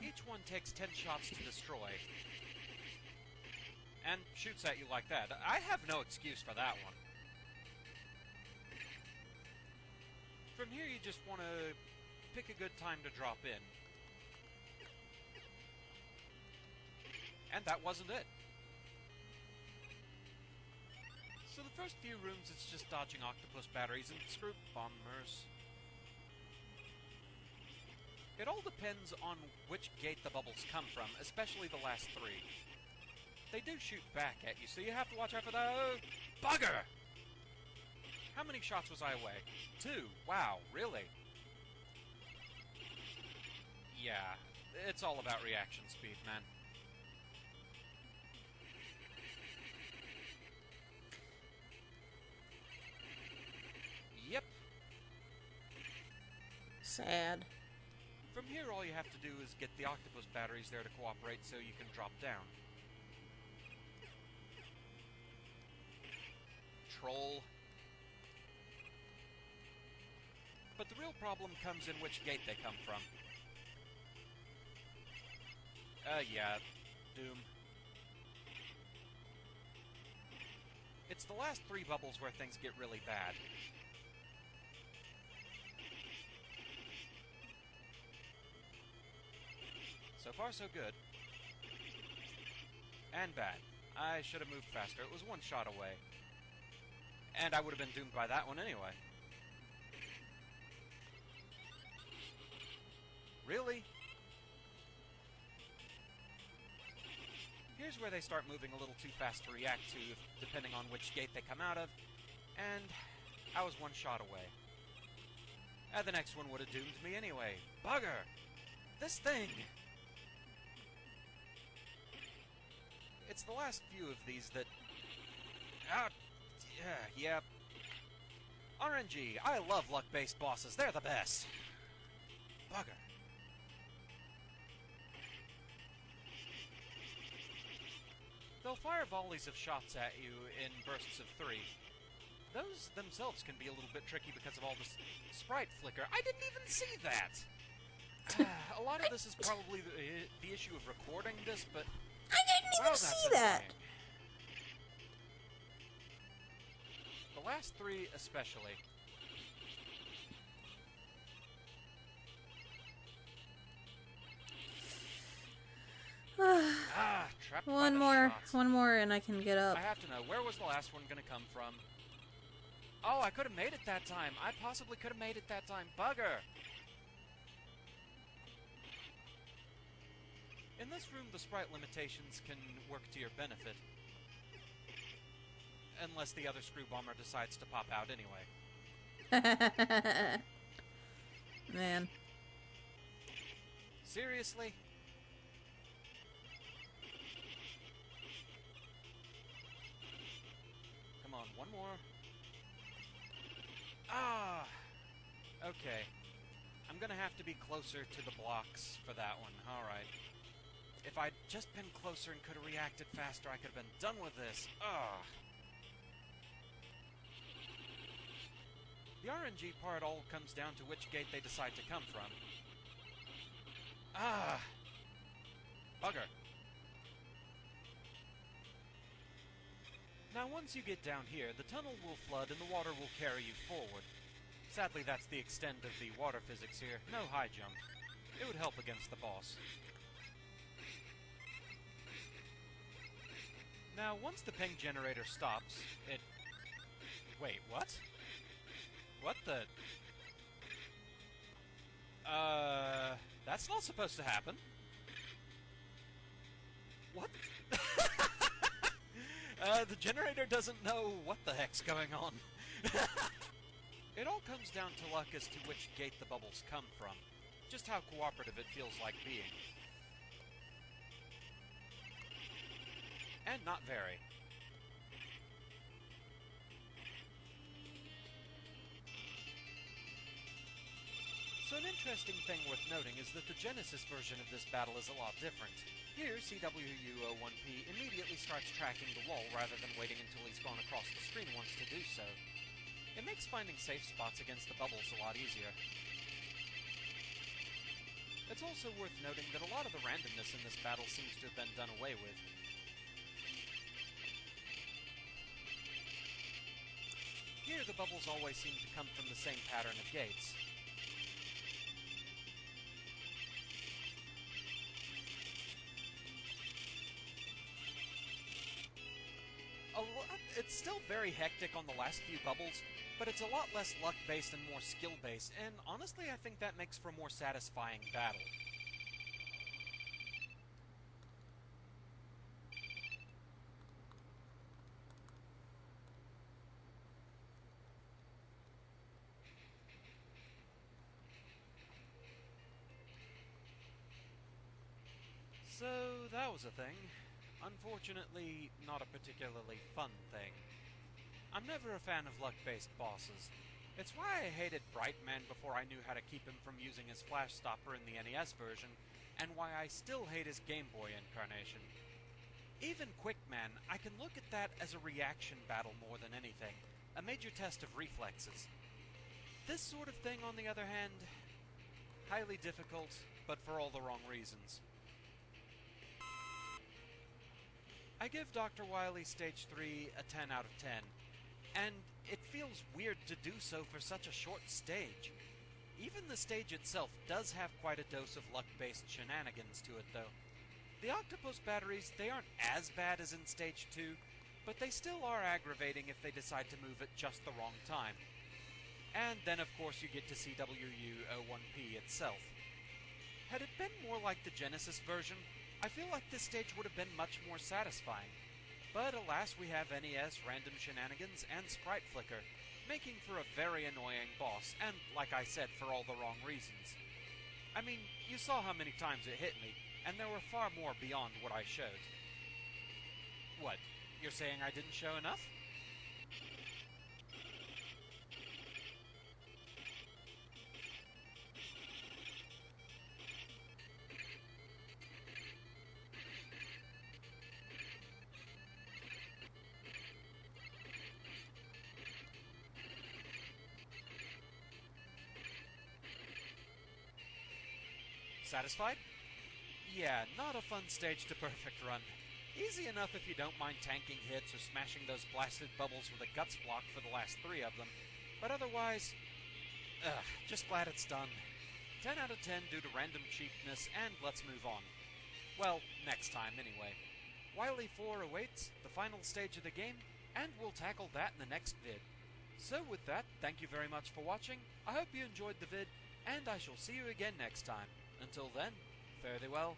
Speaker 4: Each one takes 10 shots to destroy. And shoots at you like that. I have no excuse for that one. From here, you just want to pick a good time to drop in. And that wasn't it. So the first few rooms, it's just dodging octopus batteries and screw bombers. It all depends on which gate the bubbles come from, especially the last 3. they do shoot back at you, so you have to watch out for those. Bugger! How many shots was I away? 2. Wow, really? Yeah, it's all about reaction speed, man. Yep.
Speaker 1: Sad.
Speaker 4: From here, all you have to do is get the octopus batteries there to cooperate so you can drop down. Troll. But the real problem comes in which gate they come from. Yeah. Doom. It's the last 3 bubbles where things get really bad. So far, so good. And bad. I should have moved faster. It was 1 shot away. And I would have been doomed by that one anyway. Really? Here's where they start moving a little too fast to react to, depending on which gate they come out of. And I was 1 shot away. And the next one would have doomed me anyway. Bugger! This thing! It's the last few of these that... yeah. RNG, I love luck-based bosses. They're the best. Bugger. They'll fire volleys of shots at you in bursts of 3. Those themselves can be a little bit tricky because of all this sprite flicker. I didn't even see that! A lot of this is probably the issue of recording this, but...
Speaker 1: I didn't even see that!
Speaker 4: The last 3 especially. Trapped by
Speaker 1: One
Speaker 4: the
Speaker 1: more,
Speaker 4: shots.
Speaker 1: one more, and I can get up.
Speaker 4: I have to know, where was the last one gonna come from? Oh, I could have made it that time. I possibly could have made it that time. Bugger! In this room, the sprite limitations can work to your benefit. Unless the other screw bomber decides to pop out anyway.
Speaker 1: Man.
Speaker 4: Seriously? Come on, one more. Ah! Okay. I'm gonna have to be closer to the blocks for that one. Alright. If I'd just been closer and could have reacted faster, I could have been done with this. Ah! The RNG part all comes down to which gate they decide to come from. Ah! Bugger. Now, once you get down here, the tunnel will flood and the water will carry you forward. Sadly, that's the extent of the water physics here. No high jump. It would help against the boss. Now, once the ping generator stops, it... Wait, what? What the... That's not supposed to happen. What? The generator doesn't know what the heck's going on. It all comes down to luck as to which gate the bubbles come from. Just how cooperative it feels like being. And not very. So an interesting thing worth noting is that the Genesis version of this battle is a lot different. Here, CWU01P immediately starts tracking the wall rather than waiting until he's gone across the screen once to do so. It makes finding safe spots against the bubbles a lot easier. It's also worth noting that a lot of the randomness in this battle seems to have been done away with. Here, the bubbles always seem to come from the same pattern of gates. It's still very hectic on the last few bubbles, but it's a lot less luck-based and more skill-based, and honestly I think that makes for a more satisfying battle. So, that was a thing. Unfortunately, not a particularly fun thing. I'm never a fan of luck-based bosses. It's why I hated Brightman before I knew how to keep him from using his flash stopper in the NES version, and why I still hate his Game Boy incarnation. Even Quickman, I can look at that as a reaction battle more than anything, a major test of reflexes. This sort of thing, on the other hand, highly difficult, but for all the wrong reasons. I give Dr. Wily Stage 3 a 10 out of 10, and it feels weird to do so for such a short stage. Even the stage itself does have quite a dose of luck-based shenanigans to it, though. The octopus batteries, they aren't as bad as in Stage 2, but they still are aggravating if they decide to move at just the wrong time. And then, of course, you get to see WU-01P itself. Had it been more like the Genesis version, I feel like this stage would have been much more satisfying. But alas, we have NES random shenanigans and sprite flicker, making for a very annoying boss, and like I said, for all the wrong reasons. I mean, you saw how many times it hit me, and there were far more beyond what I showed. What, you're saying I didn't show enough? Satisfied? Yeah, not a fun stage to perfect run. Easy enough if you don't mind tanking hits or smashing those blasted bubbles with a guts block for the last 3 of them, but otherwise, just glad it's done. 10 out of 10 due to random cheapness, and let's move on. Well, next time anyway. Wily 4 awaits, the final stage of the game, and we'll tackle that in the next vid. So with that, thank you very much for watching, I hope you enjoyed the vid, and I shall see you again next time. Until then, fare thee well.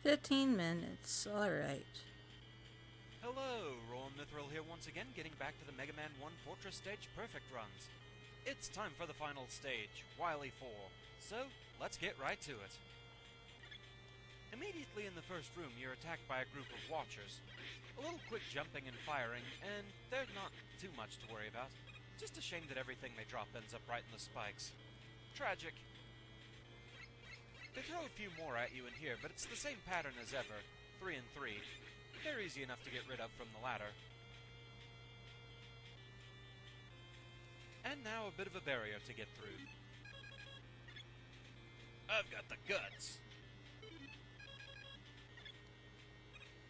Speaker 1: $15. Alright.
Speaker 4: Hello, Rowan Mithril here once again, getting back to the Mega Man 1 Fortress Stage Perfect runs. It's time for the final stage, Wily 4, so let's get right to it. Immediately in the first room, you're attacked by a group of watchers. A little quick jumping and firing, and they're not too much to worry about. Just a shame that everything they drop ends up right in the spikes. Tragic. They throw a few more at you in here, but it's the same pattern as ever, 3 and 3. They're easy enough to get rid of from the ladder. And now a bit of a barrier to get through. I've got the guts!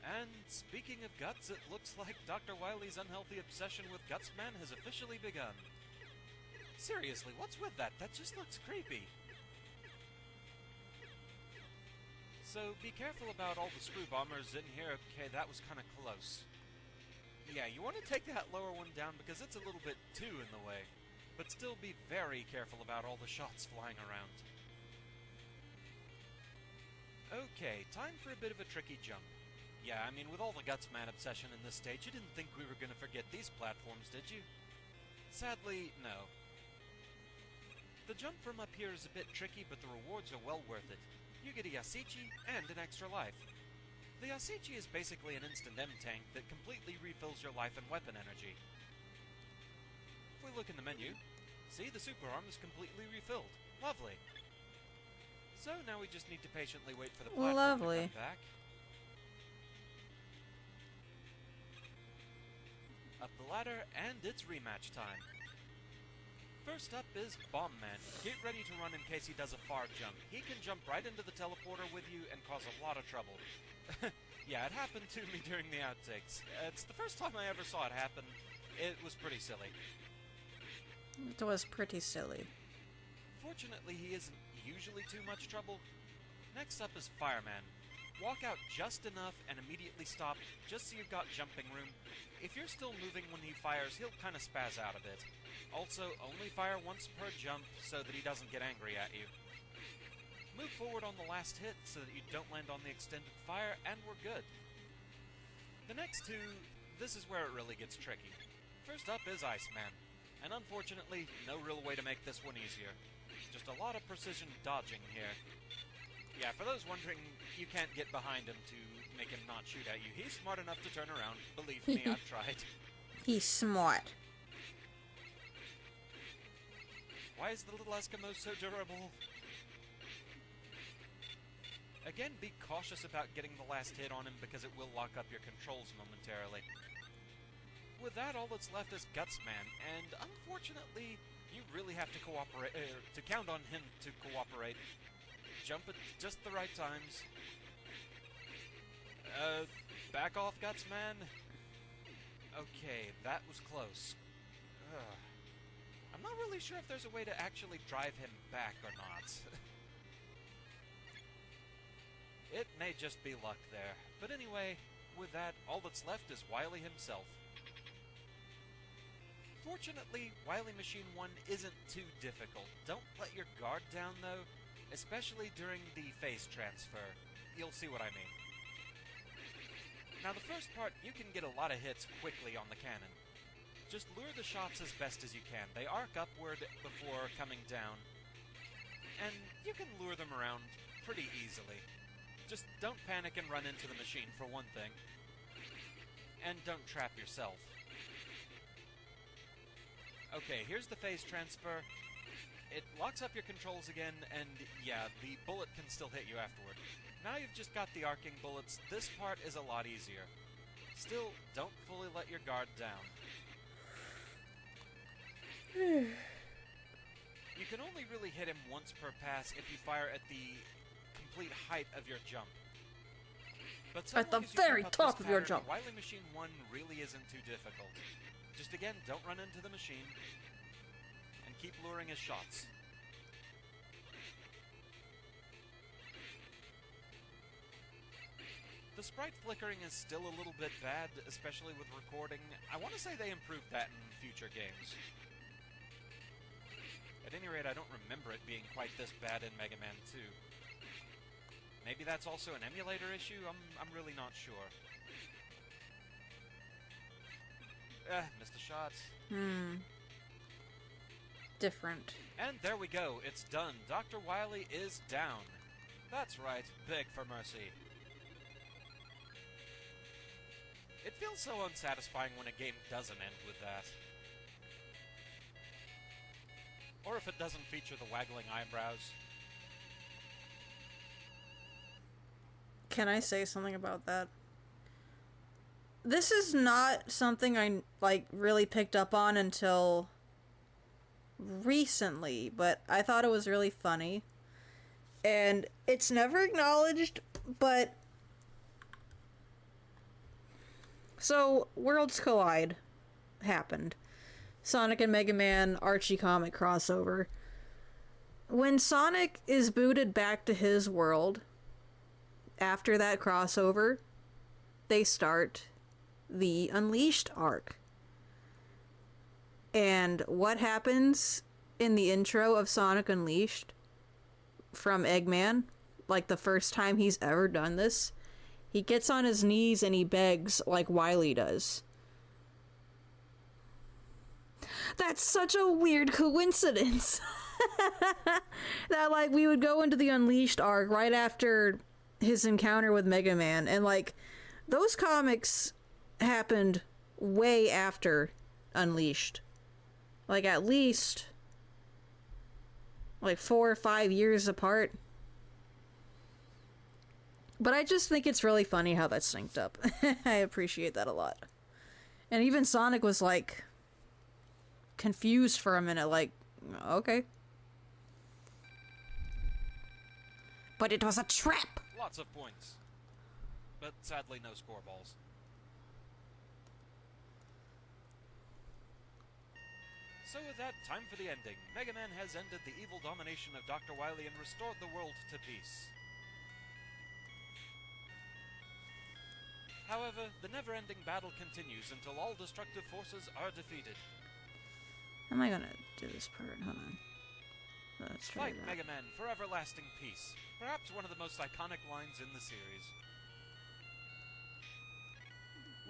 Speaker 4: And speaking of guts, it looks like Dr. Wily's unhealthy obsession with Gutsman has officially begun. Seriously, what's with that? That just looks creepy. So be careful about all the screw bombers in here. Okay, that was kind of close. Yeah, you want to take that lower one down because it's a little bit too in the way. But still be very careful about all the shots flying around. Okay, time for a bit of a tricky jump. Yeah, I mean, with all the Gutsman obsession in this stage, you didn't think we were going to forget these platforms, did you? Sadly, no. The jump from up here is a bit tricky, but the rewards are well worth it. You get a Yasichi and an extra life. The Yasichi is basically an instant M-tank that completely refills your life and weapon energy. If we look in the menu, see, the super arm is completely refilled. Lovely. So now we just need to patiently wait for the platform to come back. Up the ladder, and it's rematch time. First up is Bomb Man. Get ready to run in case he does a far jump. He can jump right into the teleporter with you and cause a lot of trouble. Yeah, it happened to me during the outtakes. It's the first time I ever saw it happen. It was pretty silly.
Speaker 1: It was pretty silly.
Speaker 4: Fortunately, he isn't usually too much trouble. Next up is Fireman. Walk out just enough and immediately stop, just so you've got jumping room. If you're still moving when he fires, he'll kind of spaz out a bit. Also, only fire once per jump so that he doesn't get angry at you. Move forward on the last hit so that you don't land on the extended fire, and we're good. The next two, this is where it really gets tricky. First up is Iceman, and unfortunately, no real way to make this one easier. Just a lot of precision dodging here. Yeah, for those wondering, you can't get behind him to make him not shoot at you. He's smart enough to turn around. Believe me, I've tried.
Speaker 1: He's smart.
Speaker 4: Why is the little Eskimo so durable? Again, be cautious about getting the last hit on him because it will lock up your controls momentarily. With that, all that's left is Gutsman, and unfortunately, you really have to cooperate, to count on him to cooperate. Jump at just the right times. Back off, Gutsman. Okay, that was close. Ugh. I'm not really sure if there's a way to actually drive him back or not. It may just be luck there. But anyway, with that, all that's left is Wily himself. Fortunately, Wily Machine 1 isn't too difficult. Don't let your guard down, though, especially during the phase transfer. You'll see what I mean. Now, the first part, you can get a lot of hits quickly on the cannon. Just lure the shots as best as you can. They arc upward before coming down, and you can lure them around pretty easily. Just don't panic and run into the machine, for one thing. And don't trap yourself. Okay, here's the phase transfer. It locks up your controls again, and yeah, the bullet can still hit you afterward. Now you've just got the arcing bullets, this part is a lot easier. Still, don't fully let your guard down. You can only really hit him once per pass if you fire at the complete height of your jump. But so
Speaker 1: At the
Speaker 4: long as you
Speaker 1: very
Speaker 4: keep up
Speaker 1: top
Speaker 4: this
Speaker 1: of your
Speaker 4: pattern,
Speaker 1: jump.
Speaker 4: Wily Machine 1 really isn't too difficult. Just again, don't run into the machine, and keep luring his shots. The sprite flickering is still a little bit bad, especially with recording. I want to say they improved that in future games. At any rate, I don't remember it being quite this bad in Mega Man 2. Maybe that's also an emulator issue? I'm really not sure. Missed the shots.
Speaker 1: Different.
Speaker 4: And there we go, it's done. Dr. Wily is down. That's right, beg for mercy. It feels so unsatisfying when a game doesn't end with that. Or if it doesn't feature the waggling eyebrows.
Speaker 1: Can I say something about that? This is not something I, like, really picked up on until recently, but I thought it was really funny. And it's never acknowledged, but... So, Worlds Collide happened. Sonic and Mega Man Archie comic crossover. When Sonic is booted back to his world, after that crossover, they start the Unleashed arc. And what happens in the intro of Sonic Unleashed from Eggman, like the first time he's ever done this, he gets on his knees and he begs like Wily does. That's such a weird coincidence. That, like, we would go into the Unleashed arc right after his encounter with Mega Man, and, like, those comics happened way after Unleashed. Like, at least, like, 4 or 5 years apart. But I just think it's really funny how that's synced up. I appreciate that a lot. And even Sonic was, like, confused for a minute, like, okay. But it was a trap!
Speaker 4: Lots of points. But sadly, no scoreballs. So with that, time for the ending. Mega Man has ended the evil domination of Dr. Wily and restored the world to peace. However, the never-ending battle continues until all destructive forces are defeated.
Speaker 1: How am I gonna do this part? Hold on. Let's try
Speaker 4: Fight
Speaker 1: that.
Speaker 4: Mega Man for everlasting peace. Perhaps one of the most iconic lines in the series.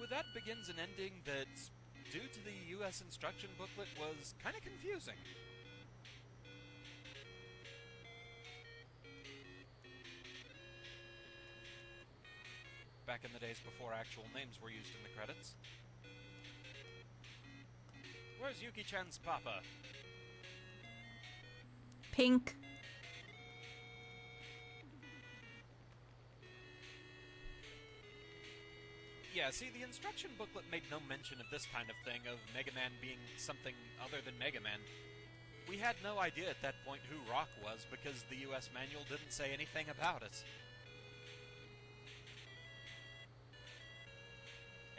Speaker 4: With that begins an ending that, due to the US instruction booklet, was kind of confusing. Back in the days before actual names were used in the credits. Where's Yuki-chan's papa?
Speaker 1: Pink.
Speaker 4: Yeah, see, the instruction booklet made no mention of this kind of thing, of Mega Man being something other than Mega Man. We had no idea at that point who Rock was, because the US manual didn't say anything about it.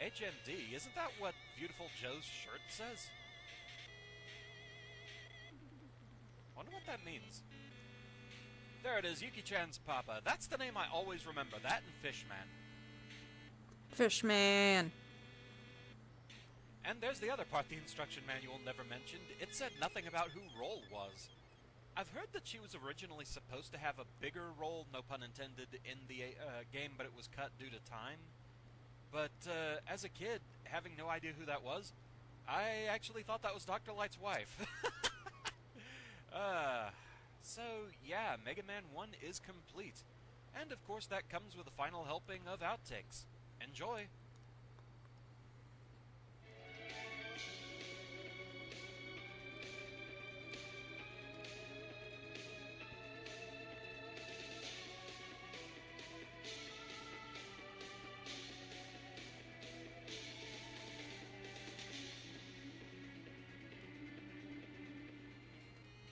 Speaker 4: HMD, isn't that what Beautiful Joe's shirt says? Wonder what that means. There it is, Yuki-chan's papa. That's the name I always remember, that and Fishman.
Speaker 1: Fishman.
Speaker 4: And there's the other part the instruction manual never mentioned. It said nothing about who Roll was. I've heard that she was originally supposed to have a bigger role, no pun intended, in the game, but it was cut due to time. But as a kid, having no idea who that was, I actually thought that was Dr. Light's wife. So yeah, Mega Man 1 is complete. And of course that comes with a final helping of outtakes. Enjoy!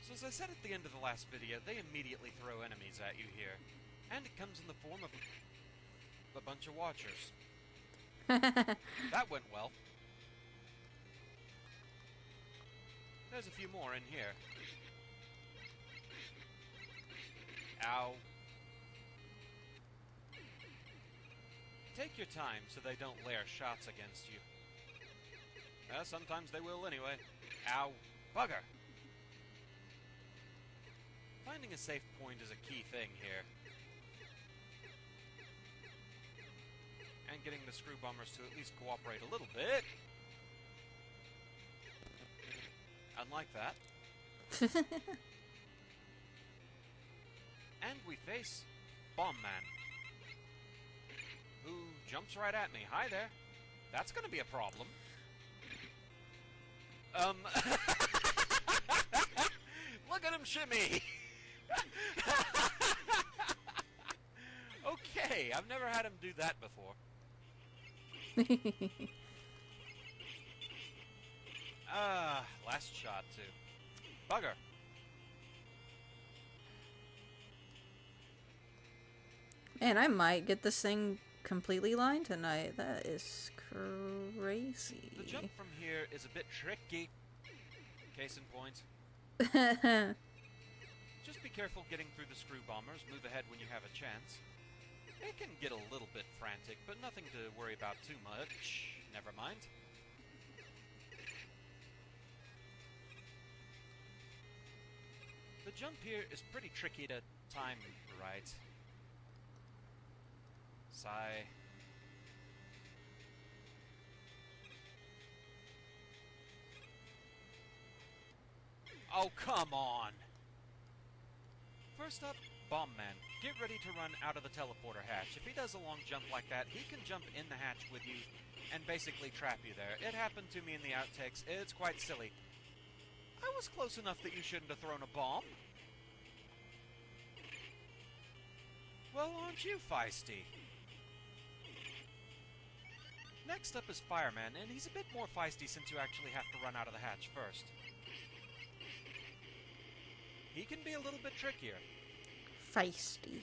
Speaker 4: So as I said at the end of the last video, they immediately throw enemies at you here. And it comes in the form of a bunch of watchers. That went well. There's a few more in here. Ow. Take your time so they don't layer shots against you. Sometimes they will anyway. Ow. Bugger! Finding a safe point is a key thing here. And getting the screw bombers to at least cooperate a little bit. Unlike that. And we face Bomb Man, who jumps right at me. Hi there. That's gonna be a problem. Look at him shimmy! Okay, I've never had him do that before. Last shot too. Bugger.
Speaker 1: Man, I might get this thing completely lined tonight. That is crazy.
Speaker 4: The jump from here is a bit tricky. Case in point. Just be careful getting through the screw bombers. Move ahead when you have a chance. It can get a little bit frantic, but nothing to worry about too much. Never mind. The jump here is pretty tricky to time right. Sigh. Oh, come on! First up, Bomb Man. Get ready to run out of the teleporter hatch. If he does a long jump like that, he can jump in the hatch with you and basically trap you there. It happened to me in the outtakes. It's quite silly. I was close enough that you shouldn't have thrown a bomb. Well, aren't you feisty? Next up is Fireman, and he's a bit more feisty since you actually have to run out of the hatch first. He can be a little bit trickier.
Speaker 1: Feisty.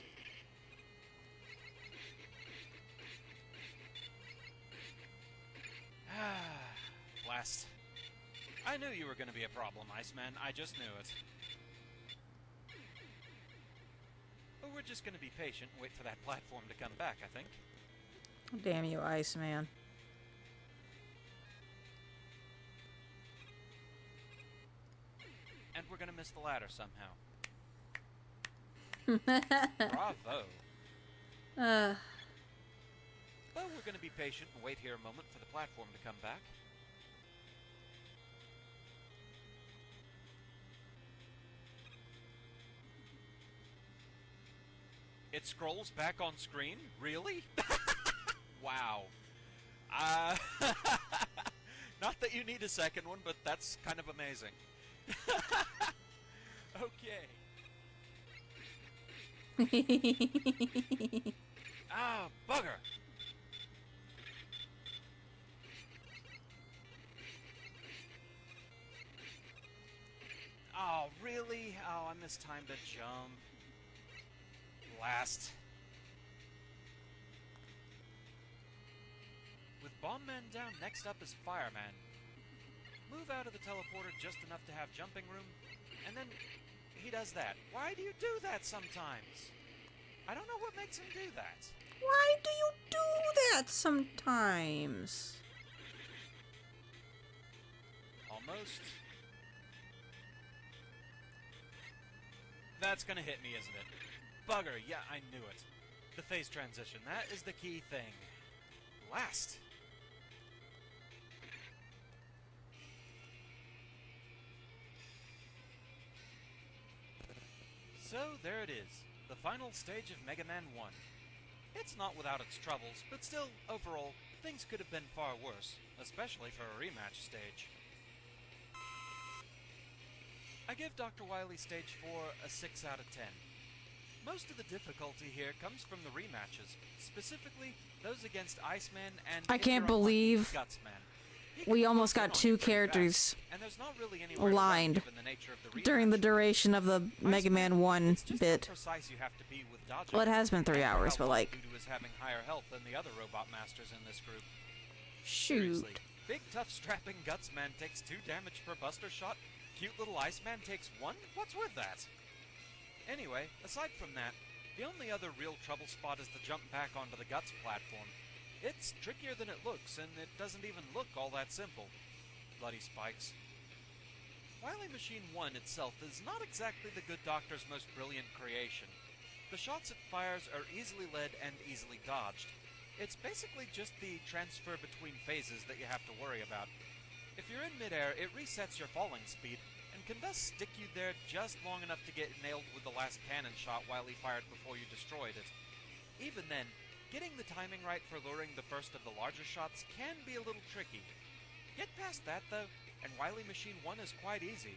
Speaker 4: Blast. I knew you were going to be a problem, Iceman. I just knew it. But we're just going to be patient and wait for that platform to come back, I think.
Speaker 1: Damn you, Iceman.
Speaker 4: And we're going to miss the ladder somehow. Bravo. But we're going to be patient and wait here a moment for the platform to come back. It scrolls back on screen? Really? Wow. Not that you need a second one, but that's kind of amazing. Okay. Ah, bugger! Oh, really? Oh, I mistimed a jump. Blast. With Bomb Man down, next up is Fireman. Move out of the teleporter just enough to have jumping room, and then he does that. Why do you do that sometimes? I don't know what makes him do that.
Speaker 1: Why do you do that sometimes?
Speaker 4: Almost. That's gonna hit me, isn't it? Bugger, yeah, I knew it. The phase transition, that is the key thing. Blast! So, there it is. The final stage of Mega Man 1. It's not without its troubles, but still, overall, things could have been far worse, especially for a rematch stage. I give Dr. Wily Stage 4 a 6 out of 10. Most of the difficulty here comes from the rematches, specifically those against Iceman and
Speaker 1: I can't believe
Speaker 4: Gutsman.
Speaker 1: we almost got two characters
Speaker 4: and there's not really
Speaker 1: aligned during the duration of the Mega Man 1 bit.
Speaker 4: You have to be with dodging.
Speaker 1: Well, it has been 3 hours, but like...
Speaker 4: Due to his having higher health than the other robot masters in this group.
Speaker 1: Shoot.
Speaker 4: Seriously, big tough strapping Gutsman takes 2 damage per buster shot. Cute little Iceman takes 1? What's with that? Anyway, aside from that, the only other real trouble spot is the jump back onto the Guts platform. It's trickier than it looks, and it doesn't even look all that simple. Bloody spikes. Wily Machine 1 itself is not exactly the good doctor's most brilliant creation. The shots it fires are easily led and easily dodged. It's basically just the transfer between phases that you have to worry about. If you're in midair, it resets your falling speed, and can thus stick you there just long enough to get nailed with the last cannon shot Wily fired before you destroyed it. Even then, getting the timing right for luring the first of the larger shots can be a little tricky. Get past that, though, and Wily Machine 1 is quite easy.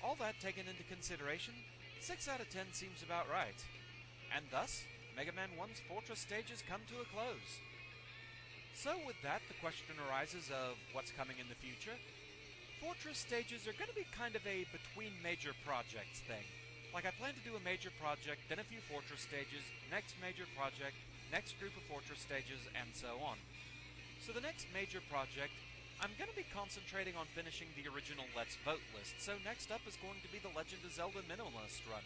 Speaker 4: All that taken into consideration, 6 out of 10 seems about right. And thus, Mega Man 1's Fortress stages come to a close. So with that, the question arises of what's coming in the future. Fortress stages are going to be kind of a between major projects thing. Like, I plan to do a major project, then a few Fortress stages, next major project, next group of Fortress stages, and so on. So the next major project, I'm going to be concentrating on finishing the original Let's Vote list, so next up is going to be the Legend of Zelda Minimalist run.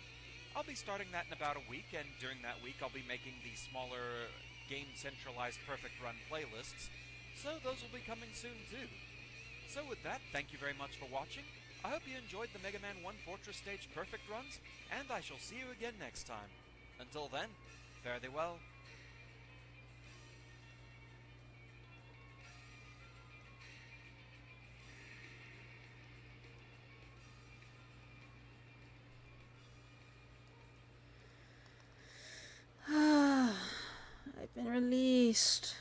Speaker 4: I'll be starting that in about a week, and during that week I'll be making the smaller game-centralized Perfect Run playlists, so those will be coming soon too. So with that, thank you very much for watching. I hope you enjoyed the Mega Man 1 Fortress Stage Perfect runs, and I shall see you again next time. Until then, fare thee well.
Speaker 1: I've been released.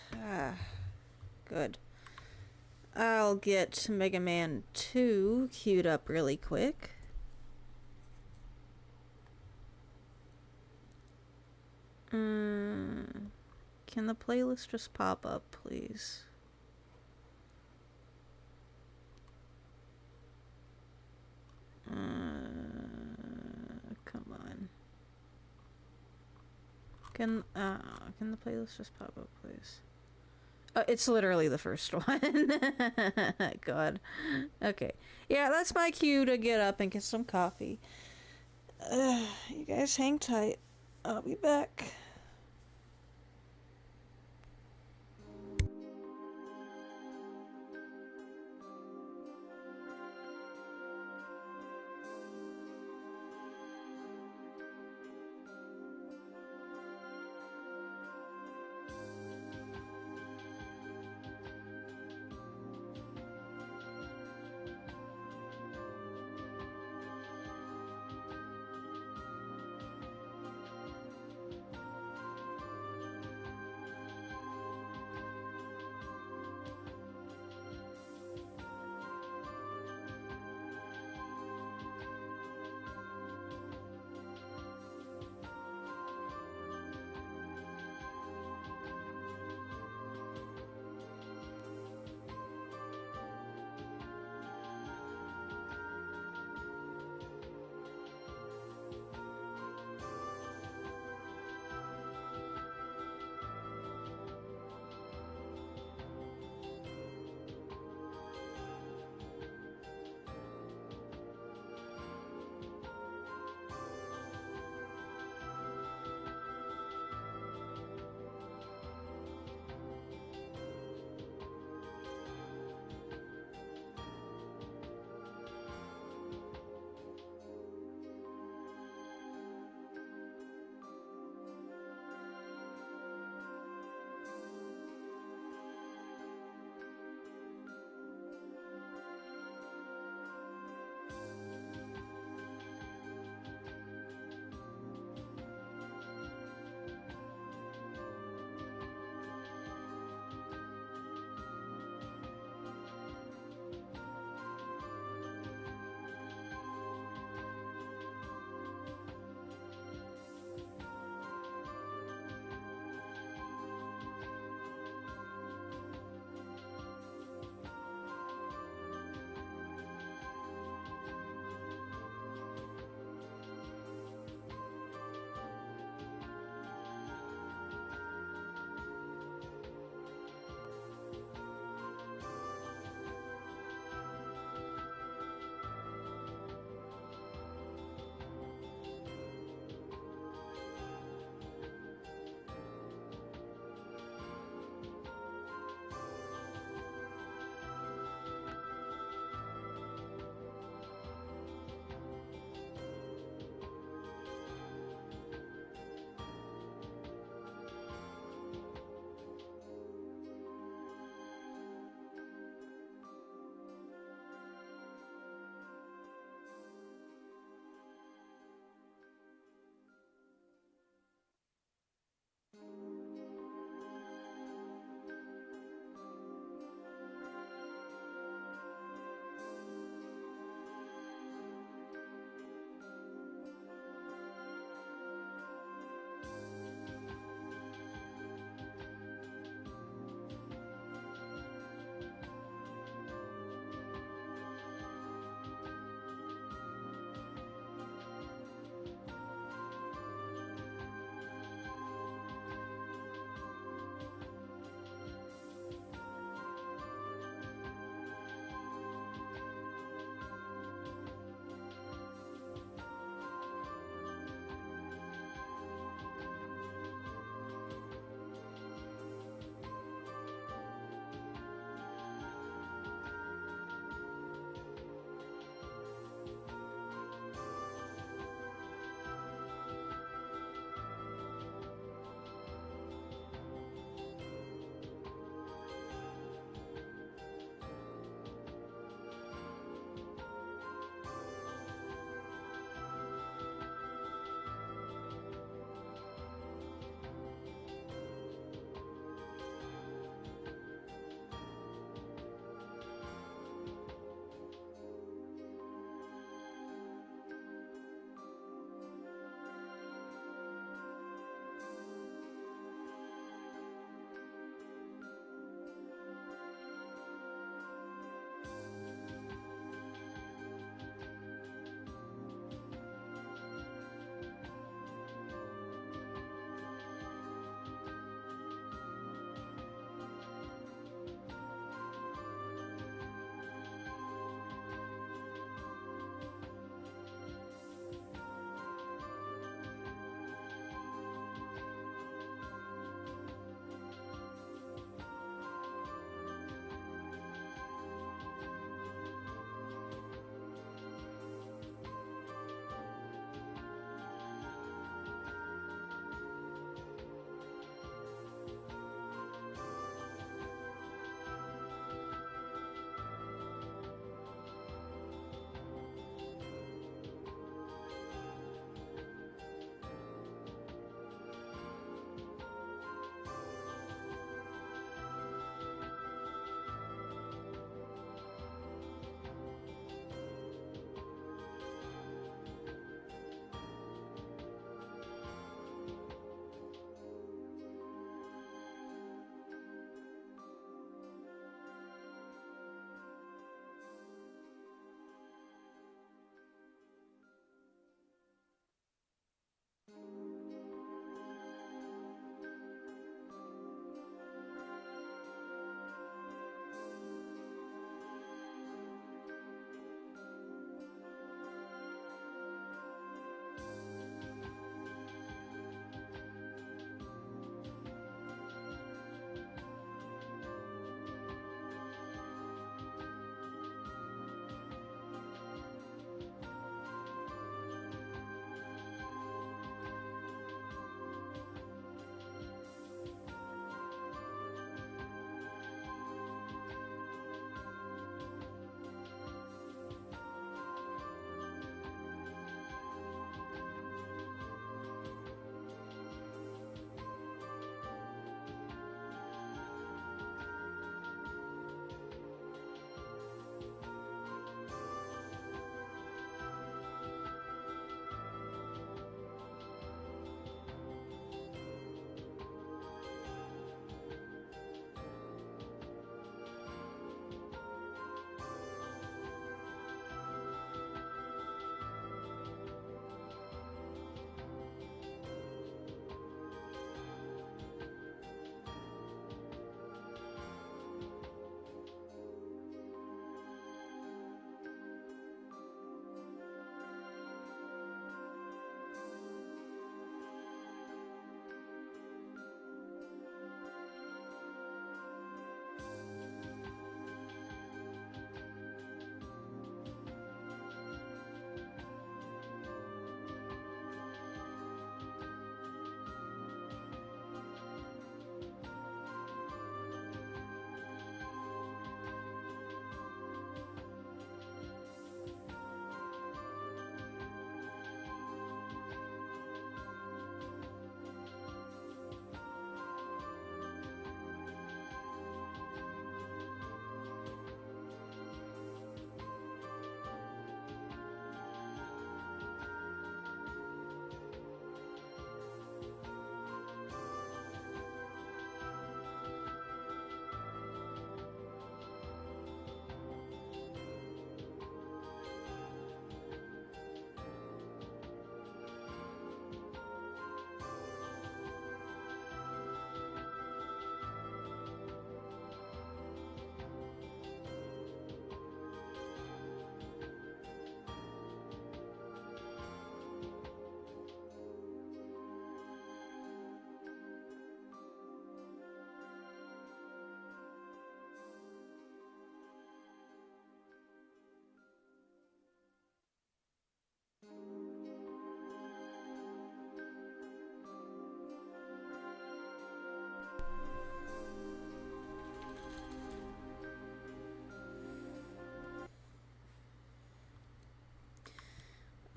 Speaker 1: Good. I'll get Mega Man 2 queued up really quick. Can the playlist just pop up, please? Come on. Can the playlist just pop up, please? It's literally the first one. God. Okay. Yeah, that's my cue to get up and get some coffee. You guys hang tight. I'll be back.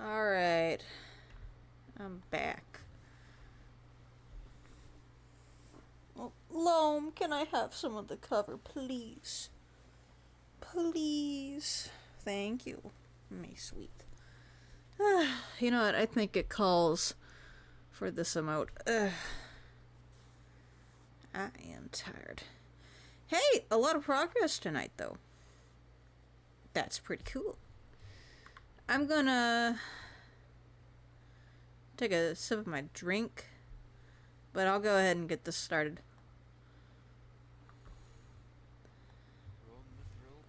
Speaker 1: Alright. I'm back. Oh, Loam, can I have some of the cover, please? Please. Thank you, my sweet. You know what? I think it calls for this emote. I am tired. Hey, a lot of progress tonight, though. That's pretty cool. I'm gonna take a sip of my drink, but I'll go ahead and get this started.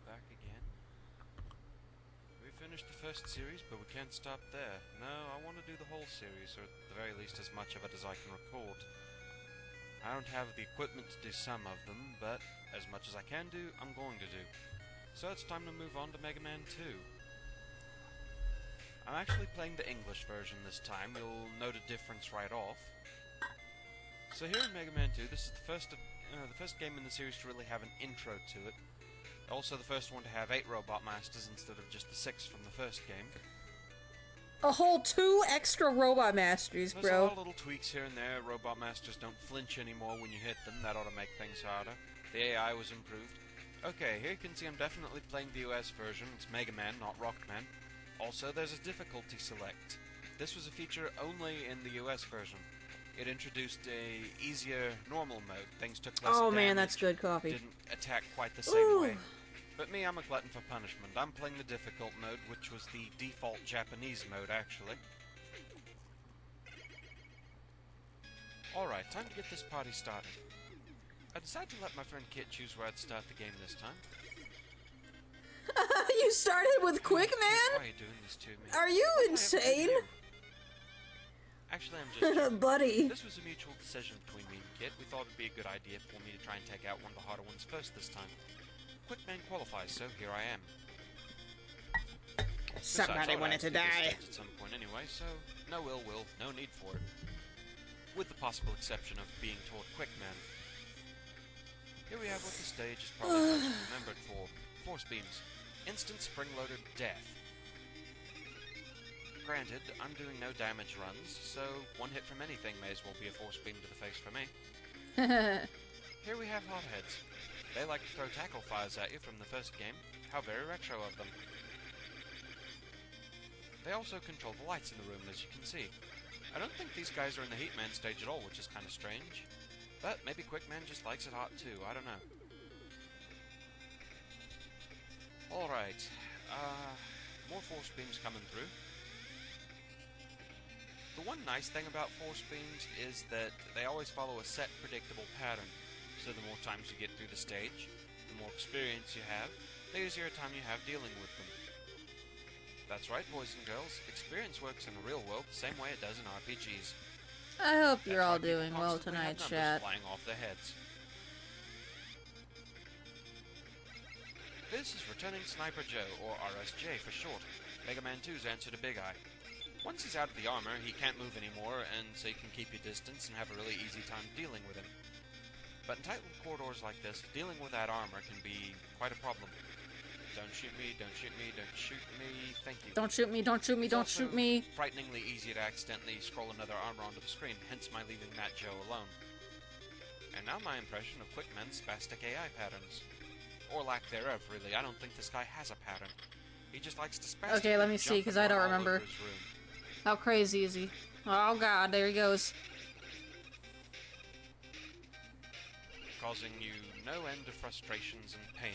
Speaker 2: Back again. We finished the first series, but we can't stop there. No, I want to do the whole series, or at the very least as much of it as I can record. I don't have the equipment to do some of them, but as much as I can do, I'm going to do. So it's time to move on to Mega Man 2. I'm actually playing the English version this time. You'll note a difference right off. So here in Mega Man 2, this is the first game in the series to really have an intro to it. Also the first one to have 8 Robot Masters instead of just the 6 from the first game.
Speaker 1: A whole 2 extra Robot Masters,
Speaker 2: There's a
Speaker 1: bro.
Speaker 2: lot of little tweaks here and there. Robot Masters don't flinch anymore when you hit them. That ought to make things harder. The AI was improved. Okay, here you can see I'm definitely playing the US version. It's Mega Man, not Rockman. Also, there's a difficulty select. This was a feature only in the US version. It introduced a easier normal mode. Things took less damage.
Speaker 1: Oh man, that's good coffee.
Speaker 2: Didn't attack quite the same way. But me, I'm a glutton for punishment. I'm playing the difficult mode, which was the default Japanese mode, actually. Alright, time to get this party started. I decided to let my friend Kit choose where I'd start the game this time.
Speaker 1: You started with Quick Man?
Speaker 2: Why are you doing this to me?
Speaker 1: Are you insane?
Speaker 2: Actually, I'm just joking.
Speaker 1: Buddy.
Speaker 2: This was a mutual decision between me and Kit. We thought it'd be a good idea for me to try and take out one of the harder ones first this time. Quick Man qualifies, so here I am.
Speaker 1: Somebody wanted to die.
Speaker 2: At some point anyway, so no ill will, no need for it. With the possible exception of being taught Quick Man. Here we have what the stage is probably most remembered for. Force beams. Instant spring-loaded death. Granted, I'm doing no damage runs, so one hit from anything may as well be a force beam to the face for me. Here we have hotheads. They like to throw tackle fires at you from the first game. How very retro of them. They also control the lights in the room, as you can see. I don't think these guys are in the Heat Man stage at all, which is kind of strange. But maybe Quick Man just likes it hot too, I don't know. Alright, more force beams coming through. The one nice thing about force beams is that they always follow a set predictable pattern. So the more times you get through the stage, the more experience you have, the easier time you have dealing with them. That's right, boys and girls, experience works in the real world the same way it does in RPGs.
Speaker 1: I hope you're all doing well tonight, chat.
Speaker 2: Flying off their heads. This is Returning Sniper Joe, or RSJ for short, Mega Man 2's answer to Big Eye. Once he's out of the armor, he can't move anymore, and so you can keep your distance and have a really easy time dealing with him. But in tight little corridors like this, dealing with that armor can be quite a problem. Don't shoot me, don't shoot me, don't shoot me, thank you.
Speaker 1: Don't shoot me, don't shoot me, don't shoot me.
Speaker 2: Frighteningly easy to accidentally scroll another armor onto the screen, hence my leaving that Joe alone. And now my impression of Quick Man's spastic AI patterns. Or lack thereof, really. I don't think this guy has a pattern. He just likes to spastically
Speaker 1: Okay, let me see, because I don't remember. How crazy is he? Oh god, there he goes.
Speaker 2: Causing you no end of frustrations and pain.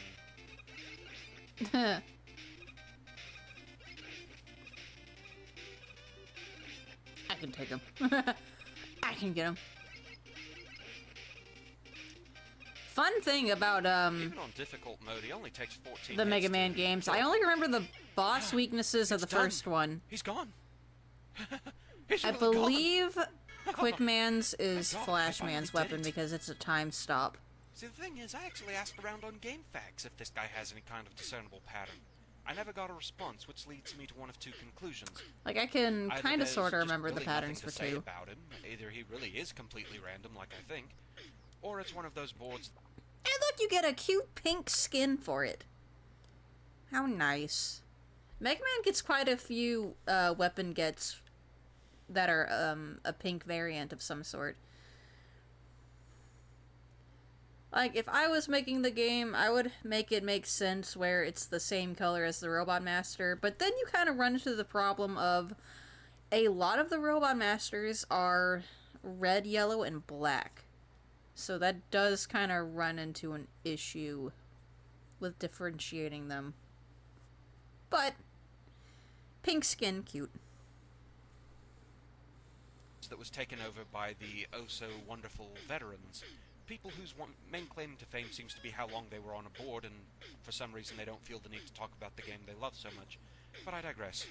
Speaker 1: I can take him. I can get him. Fun thing about
Speaker 2: even on difficult mode, he only takes 14
Speaker 1: the Mega Man games, I only remember the boss weaknesses of the first one.
Speaker 2: He's gone.
Speaker 1: I believe Quick Man's is Flash Man's weapon because it's a time stop.
Speaker 2: See, the thing is, I actually asked around on GameFAQs if this guy has any kind of discernible pattern. I never got a response, which leads me to one of two conclusions.
Speaker 1: Like, I can
Speaker 2: Either
Speaker 1: kind of
Speaker 2: there's
Speaker 1: sort of
Speaker 2: just
Speaker 1: remember
Speaker 2: really
Speaker 1: the patterns
Speaker 2: nothing
Speaker 1: for
Speaker 2: to say
Speaker 1: two.
Speaker 2: about him. Either he really is completely random, like I think, or it's one of those boards.
Speaker 1: And look, you get a cute pink skin for it. How nice. Mega Man gets quite a few weapon gets that are a pink variant of some sort. Like, if I was making the game, I would make it make sense where it's the same color as the Robot Master, but then you kind of run into the problem of a lot of the Robot Masters are red, yellow, and black. So that does kind of run into an issue with differentiating them. But, pink skin, cute.
Speaker 2: That was taken over by the oh-so-wonderful veterans. People whose main claim to fame seems to be how long they were on a board, and for some reason they don't feel the need to talk about the game they love so much. But I digress.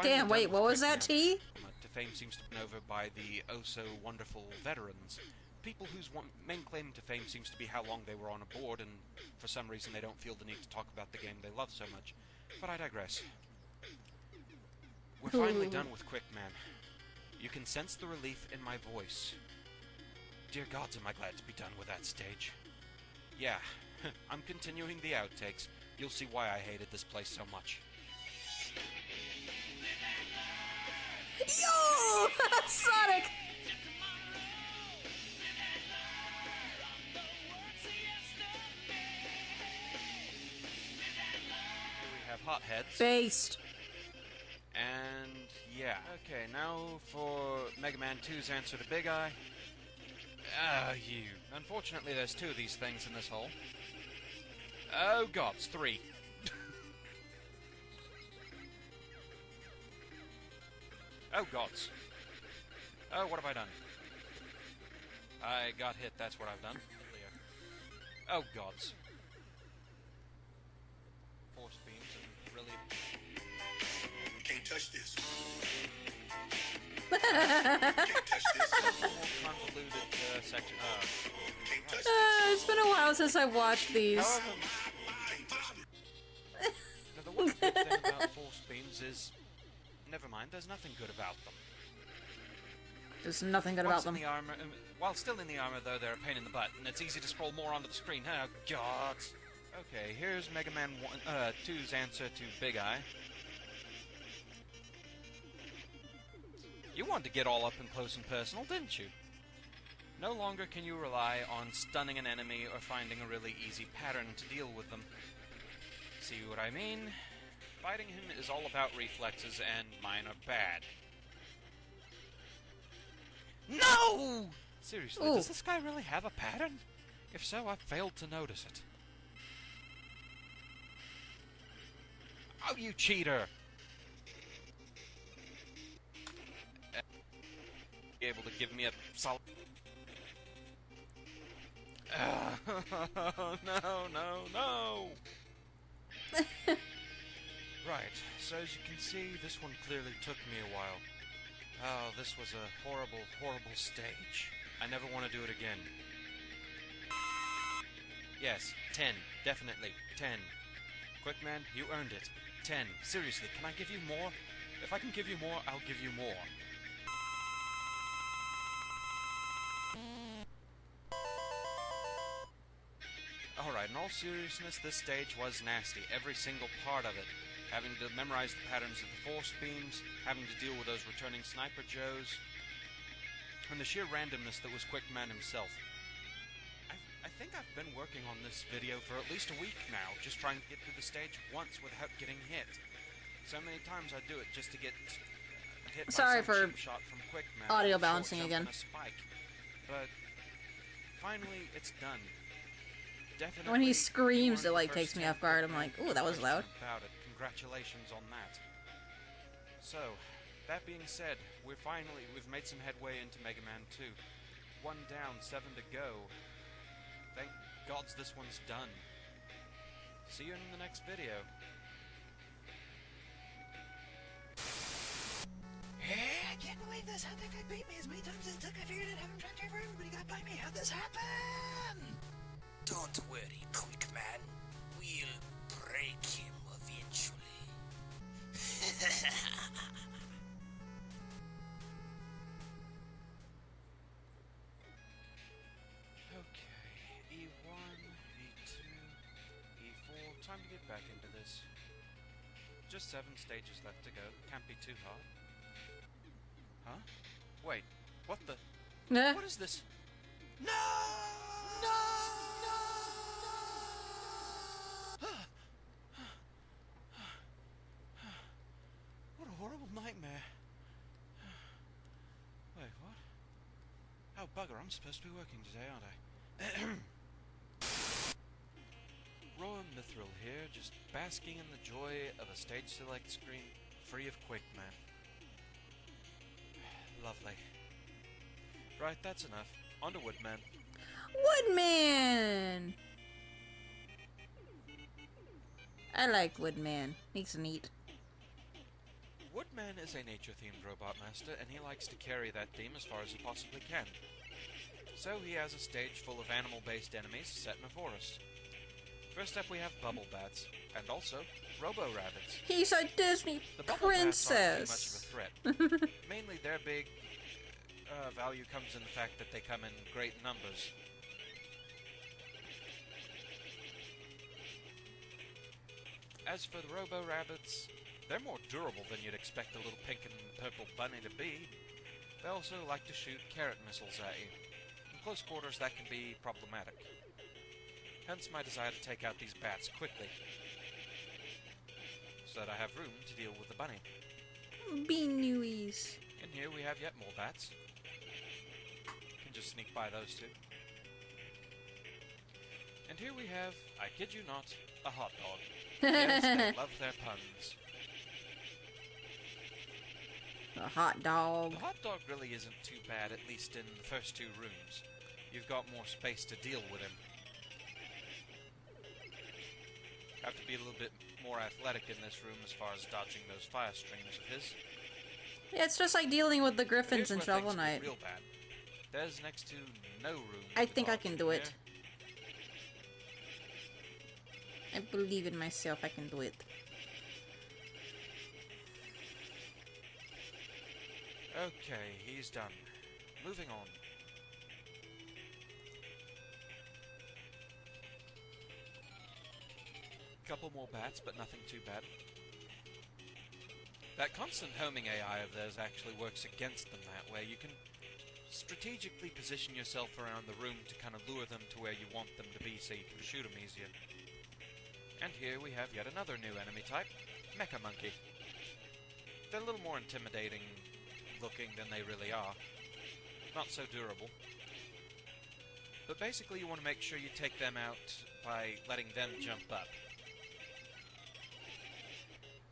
Speaker 1: Damn, wait, what was that, T?
Speaker 2: To fame seems to be over by the oh-so-wonderful veterans. People whose main claim to fame seems to be how long they were on a board, and for some reason they don't feel the need to talk about the game they love so much. But I digress. We're finally done with Quickman. You can sense the relief in my voice. Dear gods, am I glad to be done with that stage. Yeah, I'm continuing the outtakes. You'll see why I hated this place so much.
Speaker 1: Yo! Sonic!
Speaker 2: Here we have Hotheads.
Speaker 1: Based.
Speaker 2: And yeah. Okay, now for Mega Man 2's answer to Big Eye. You. Unfortunately, there's 2 of these things in this hole. Oh gods, 3. Oh gods. Oh, what have I done? I got hit, that's what I've done. Oh gods. Force beams and really...
Speaker 8: You can't touch this.
Speaker 2: Can't touch this. More convoluted section.
Speaker 8: Can't touch this.
Speaker 1: It's been a while since I've watched these.
Speaker 2: However, now the one good thing about force beams is, never mind, there's nothing good about them.
Speaker 1: There's nothing good about them.
Speaker 2: In the armor, while still in the armor, though, they're a pain in the butt, and it's easy to scroll more onto the screen. Oh, God. Okay, here's Mega Man 2's answer to Big Eye. You wanted to get all up and close and personal, didn't you? No longer can you rely on stunning an enemy or finding a really easy pattern to deal with them. See what I mean? Fighting him is all about reflexes, and mine are bad. No! Seriously, does this guy really have a pattern? If so, I've failed to notice it. Oh, you cheater! Be able to give me a solid... no! Right, so as you can see, this one clearly took me a while. Oh, this was a horrible, horrible stage. I never want to do it again. Yes, 10. Definitely. 10. Quickman, you earned it. 10. Seriously, can I give you more? If I can give you more, I'll give you more. Alright, in all seriousness, this stage was nasty. Every single part of it. Having to memorize the patterns of the force beams, having to deal with those returning Sniper Joes, and the sheer randomness that was Quickman himself. I think I've been working on this video for at least a week now, just trying to get through the stage once without getting hit. So many times I do it just to get hit
Speaker 1: Sorry
Speaker 2: by some
Speaker 1: for
Speaker 2: cheap shot from Quickman.
Speaker 1: audio balancing again.
Speaker 2: A spike. But finally, it's done. Definitely
Speaker 1: When he screams, it like takes me off guard. I'm like, ooh, that was loud.
Speaker 2: About it. Congratulations on that. So, that being said, we've made some headway into Mega Man 2. 1 down, 7 to go. Thank gods this one's done. See you in the next video.
Speaker 6: I can't believe this. How did they beat me as many times as it took? I figured I'd have him tracked over. Everybody got by me. How'd this happen?
Speaker 10: Don't worry, Quickman. We'll break him eventually.
Speaker 2: Okay, E1, E2, E4. Time to get back into this. Just 7 stages left to go. Can't be too hard. Huh? Wait, what the?
Speaker 1: Nah.
Speaker 2: What is this?
Speaker 6: No!
Speaker 2: What a horrible nightmare. Wait, what? Oh, bugger, I'm supposed to be working today, aren't I? Rowan Mithril here, just basking in the joy of a stage select screen free of Quickman. Lovely. Right, that's enough. On to Woodman.
Speaker 1: Woodman! I like Woodman. He's neat.
Speaker 2: Woodman is a nature-themed robot master, and he likes to carry that theme as far as he possibly can. So he has a stage full of animal-based enemies set in a forest. First up we have Bubble Bats, and also Robo-Rabbits.
Speaker 1: He's a Disney
Speaker 2: The Bubble Bats aren't too much of a
Speaker 1: princess.
Speaker 2: threat. Mainly their big value comes in the fact that they come in great numbers. As for the Robo-Rabbits, they're more durable than you'd expect a little pink and purple bunny to be. They also like to shoot carrot missiles at you. In close quarters, that can be problematic. Hence my desire to take out these bats quickly, so that I have room to deal with the bunny.
Speaker 1: Beanewies.
Speaker 2: In here we have yet more bats. Can just sneak by those two. And here we have, I kid you not, a hot dog. Yes, they love their puns.
Speaker 1: A hot dog.
Speaker 2: The hot dog really isn't too bad, at least in the first 2 rooms. You've got more space to deal with him. Have to be a little bit more athletic in this room as far as dodging those fire streams of his.
Speaker 1: Yeah, it's just like dealing with the Griffins in
Speaker 2: Here's where
Speaker 1: Shovel
Speaker 2: things get
Speaker 1: Knight.
Speaker 2: real bad. There's next to no room.
Speaker 1: I
Speaker 2: to
Speaker 1: think I
Speaker 2: dodge
Speaker 1: can
Speaker 2: in
Speaker 1: do it.
Speaker 2: here.
Speaker 1: I believe in myself, I can do it.
Speaker 2: Okay, he's done. Moving on. Couple more bats, but nothing too bad. That constant homing AI of theirs actually works against them that way. You can strategically position yourself around the room to kind of lure them to where you want them to be so you can shoot them easier. And here we have yet another new enemy type, Mecha Monkey. They're a little more intimidating looking than they really are. Not so durable. But basically you want to make sure you take them out by letting them jump up.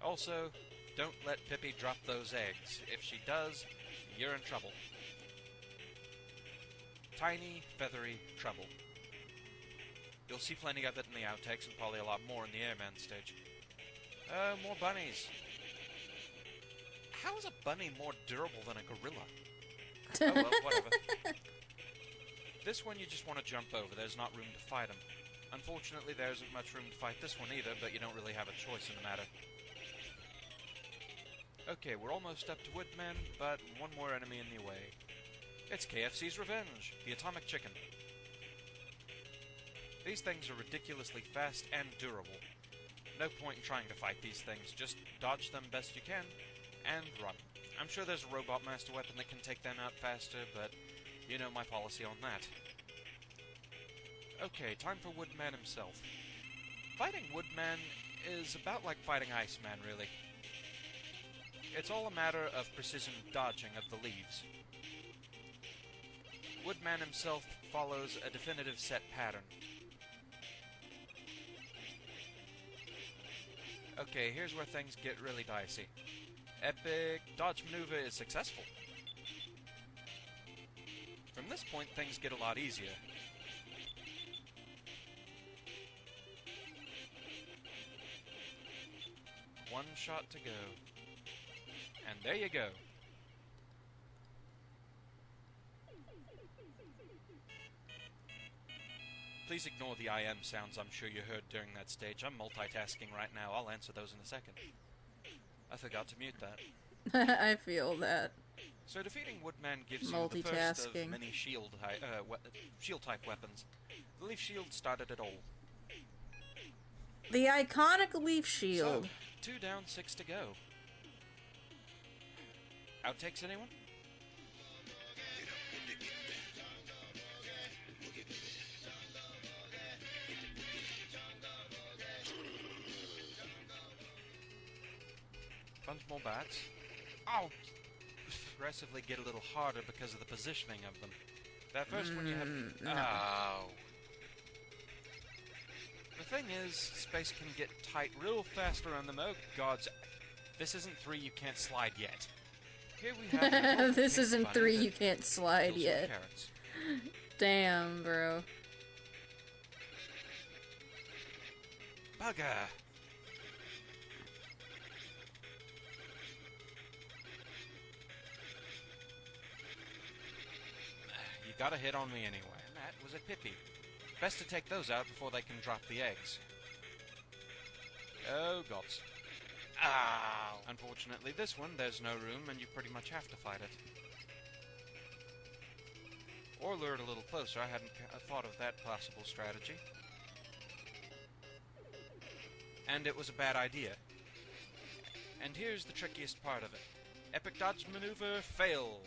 Speaker 2: Also, don't let Pippi drop those eggs. If she does, you're in trouble. Tiny, feathery trouble. You'll see plenty of it in the outtakes and probably a lot more in the Airman stage. More bunnies. How is a bunny more durable than a gorilla? Oh well, whatever. This one you just want to jump over. There's not room to fight them. Unfortunately, there isn't much room to fight this one either, but you don't really have a choice in the matter. Okay, we're almost up to Woodman, but one more enemy in the way. It's KFC's Revenge, the Atomic Chicken. These things are ridiculously fast and durable. No point in trying to fight these things, just dodge them best you can, and run. I'm sure there's a Robot Master weapon that can take them out faster, but you know my policy on that. Okay, time for Woodman himself. Fighting Woodman is about like fighting Iceman, really. It's all a matter of precision dodging of the leaves. Woodman himself follows a definitive set pattern. Okay, here's where things get really dicey. Epic dodge maneuver is successful. From this point, things get a lot easier. One shot to go. And there you go. Please ignore the IM sounds I'm sure you heard during that stage. I'm multitasking right now. I'll answer those in a second. I forgot to mute that.
Speaker 1: I feel that.
Speaker 2: So defeating Woodman gives you the first of
Speaker 1: Multitasking.
Speaker 2: many shield-type weapons. The Leaf Shield started it all.
Speaker 1: The iconic leaf shield.
Speaker 2: So, 2 down, 6 to go. Outtakes, anyone? Bunch more bats. Oh! Progressively get a little harder because of the positioning of them. That first one you have...
Speaker 1: no.
Speaker 2: Oh. The thing is, space can get tight real fast around them. Oh, gods. This isn't 3, you can't slide yet. Here we have...
Speaker 1: This isn't 3, you can't slide yet.
Speaker 2: Carrots.
Speaker 1: Damn, bro.
Speaker 2: Bugger! You got a hit on me anyway. And that was a Pippi. Best to take those out before they can drop the eggs. Oh, gods. Ow! Unfortunately, this one, there's no room, and you pretty much have to fight it. Or lure it a little closer. I hadn't thought of that possible strategy. And it was a bad idea. And here's the trickiest part of it. Epic dodge maneuver, fail!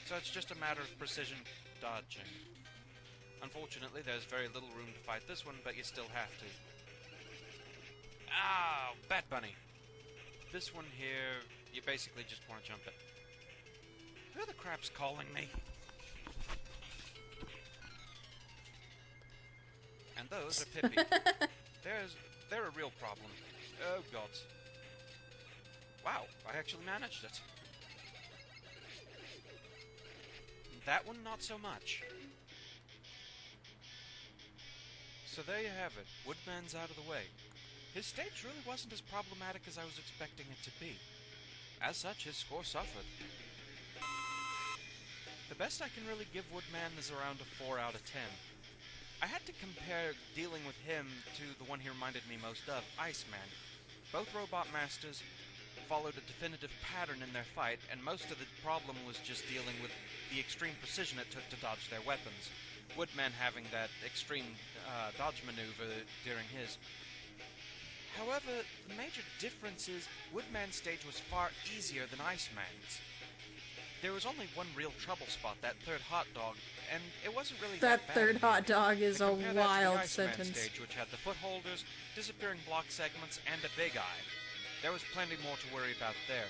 Speaker 2: So it's just a matter of precision dodging. Unfortunately, there's very little room to fight this one, but you still have to. Ow! Bat Bunny! This one here, you basically just want to jump it. Who the crap's calling me? And those are Pippi. They're a real problem. Oh, gods. Wow, I actually managed it. That one, not so much. So there you have it. Woodman's out of the way. His stage really wasn't as problematic as I was expecting it to be. As such, his score suffered. The best I can really give Woodman is around a 4 out of 10. I had to compare dealing with him to the one he reminded me most of, Iceman. Both Robot Masters followed a definitive pattern in their fight, and most of the problem was just dealing with the extreme precision it took to dodge their weapons. Woodman having that extreme dodge maneuver during his. However, the major difference is Woodman's stage was far easier than Iceman's. There was only one real trouble spot, that third hot dog, and it wasn't really that bad.
Speaker 1: That third hot dog is a
Speaker 2: Compare that to the
Speaker 1: wild
Speaker 2: Iceman
Speaker 1: sentence.
Speaker 2: stage, which had the footholders, disappearing block segments, and a big eye. There was plenty more to worry about there.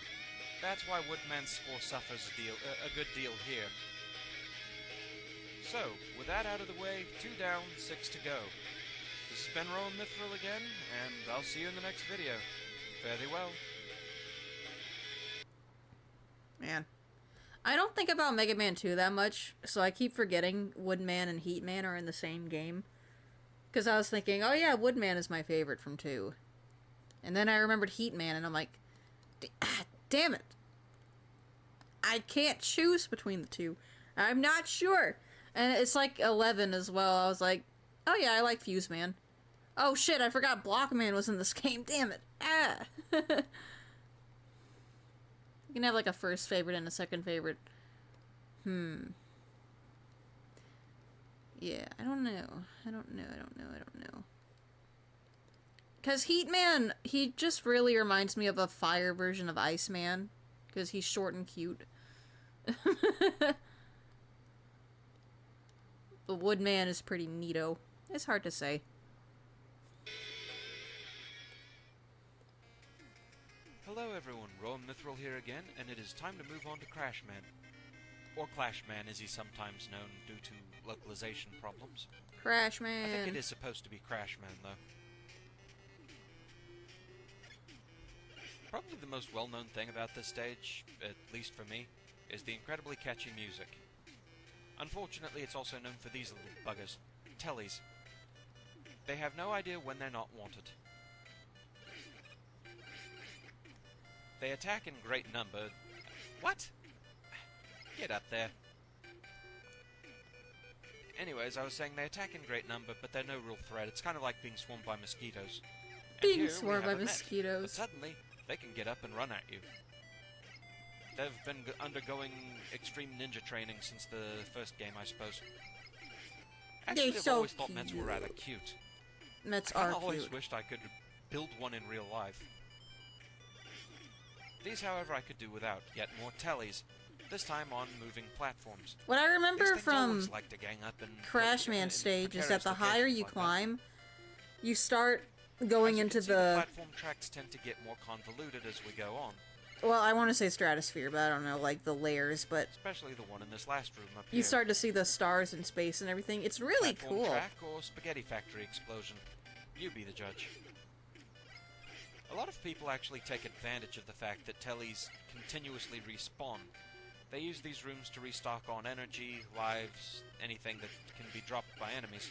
Speaker 2: That's why Woodman's score suffers a good deal here. So, with that out of the way, 2 down, 6 to go. This has been Rowan Mithril again, and I'll see you in the next video. Fare thee well.
Speaker 1: Man. I don't think about Mega Man 2 that much, so I keep forgetting Woodman and Heatman are in the same game. Because I was thinking, oh yeah, Woodman is my favorite from 2. And then I remembered Heatman, and I'm like, damn it. I can't choose between the two. I'm not sure. And it's like 11 as well. I was like, oh yeah, I like Fuse Man. Oh shit, I forgot Blockman was in this game. Damn it. Ah. You can have like a first favorite and a second favorite. Yeah, I don't know. I don't know. Because Heatman, he just really reminds me of a fire version of Iceman. Because he's short and cute. The Woodman is pretty neato. It's hard to say.
Speaker 2: Hello everyone, Rowan Mithril here again, and it is time to move on to Crashman. Or Clashman as he's sometimes known due to localization problems.
Speaker 1: Crashman.
Speaker 2: I think it is supposed to be Crashman though. Probably the most well-known thing about this stage, at least for me, is the incredibly catchy music. Unfortunately, it's also known for these little buggers. Tellies. They have no idea when they're not wanted. They attack in great number. What? Get up there. Anyways, I was saying they attack in great number, but they're no real threat. It's kind of like being swarmed by mosquitoes.
Speaker 1: Being swarmed by mosquitoes.
Speaker 2: But suddenly, they can get up and run at you. They've been undergoing extreme ninja training since the first game, I suppose. Actually, I've always thought Mets were rather cute.
Speaker 1: Mets are cute.
Speaker 2: I always wished I could build one in real life. These, however, I could do without. Yet more tellies, this time on moving platforms.
Speaker 1: What I remember
Speaker 2: These things
Speaker 1: from
Speaker 2: always like to gang up and
Speaker 1: Crashman
Speaker 2: in
Speaker 1: stage is
Speaker 2: precarious
Speaker 1: that the higher you
Speaker 2: locations like that.
Speaker 1: climb, you start going
Speaker 2: As you
Speaker 1: into
Speaker 2: can see, the
Speaker 1: the...
Speaker 2: platform tracks tend to get more convoluted as we go on.
Speaker 1: Well, I want to say stratosphere, but I don't know, like the layers, but
Speaker 2: Especially the one in this last room up here.
Speaker 1: you start to see the stars in space and everything. It's really
Speaker 2: Platform
Speaker 1: cool.
Speaker 2: track or spaghetti factory explosion. You be the judge. A lot of people actually take advantage of the fact that tellies continuously respawn. They use these rooms to restock on energy, lives, anything that can be dropped by enemies.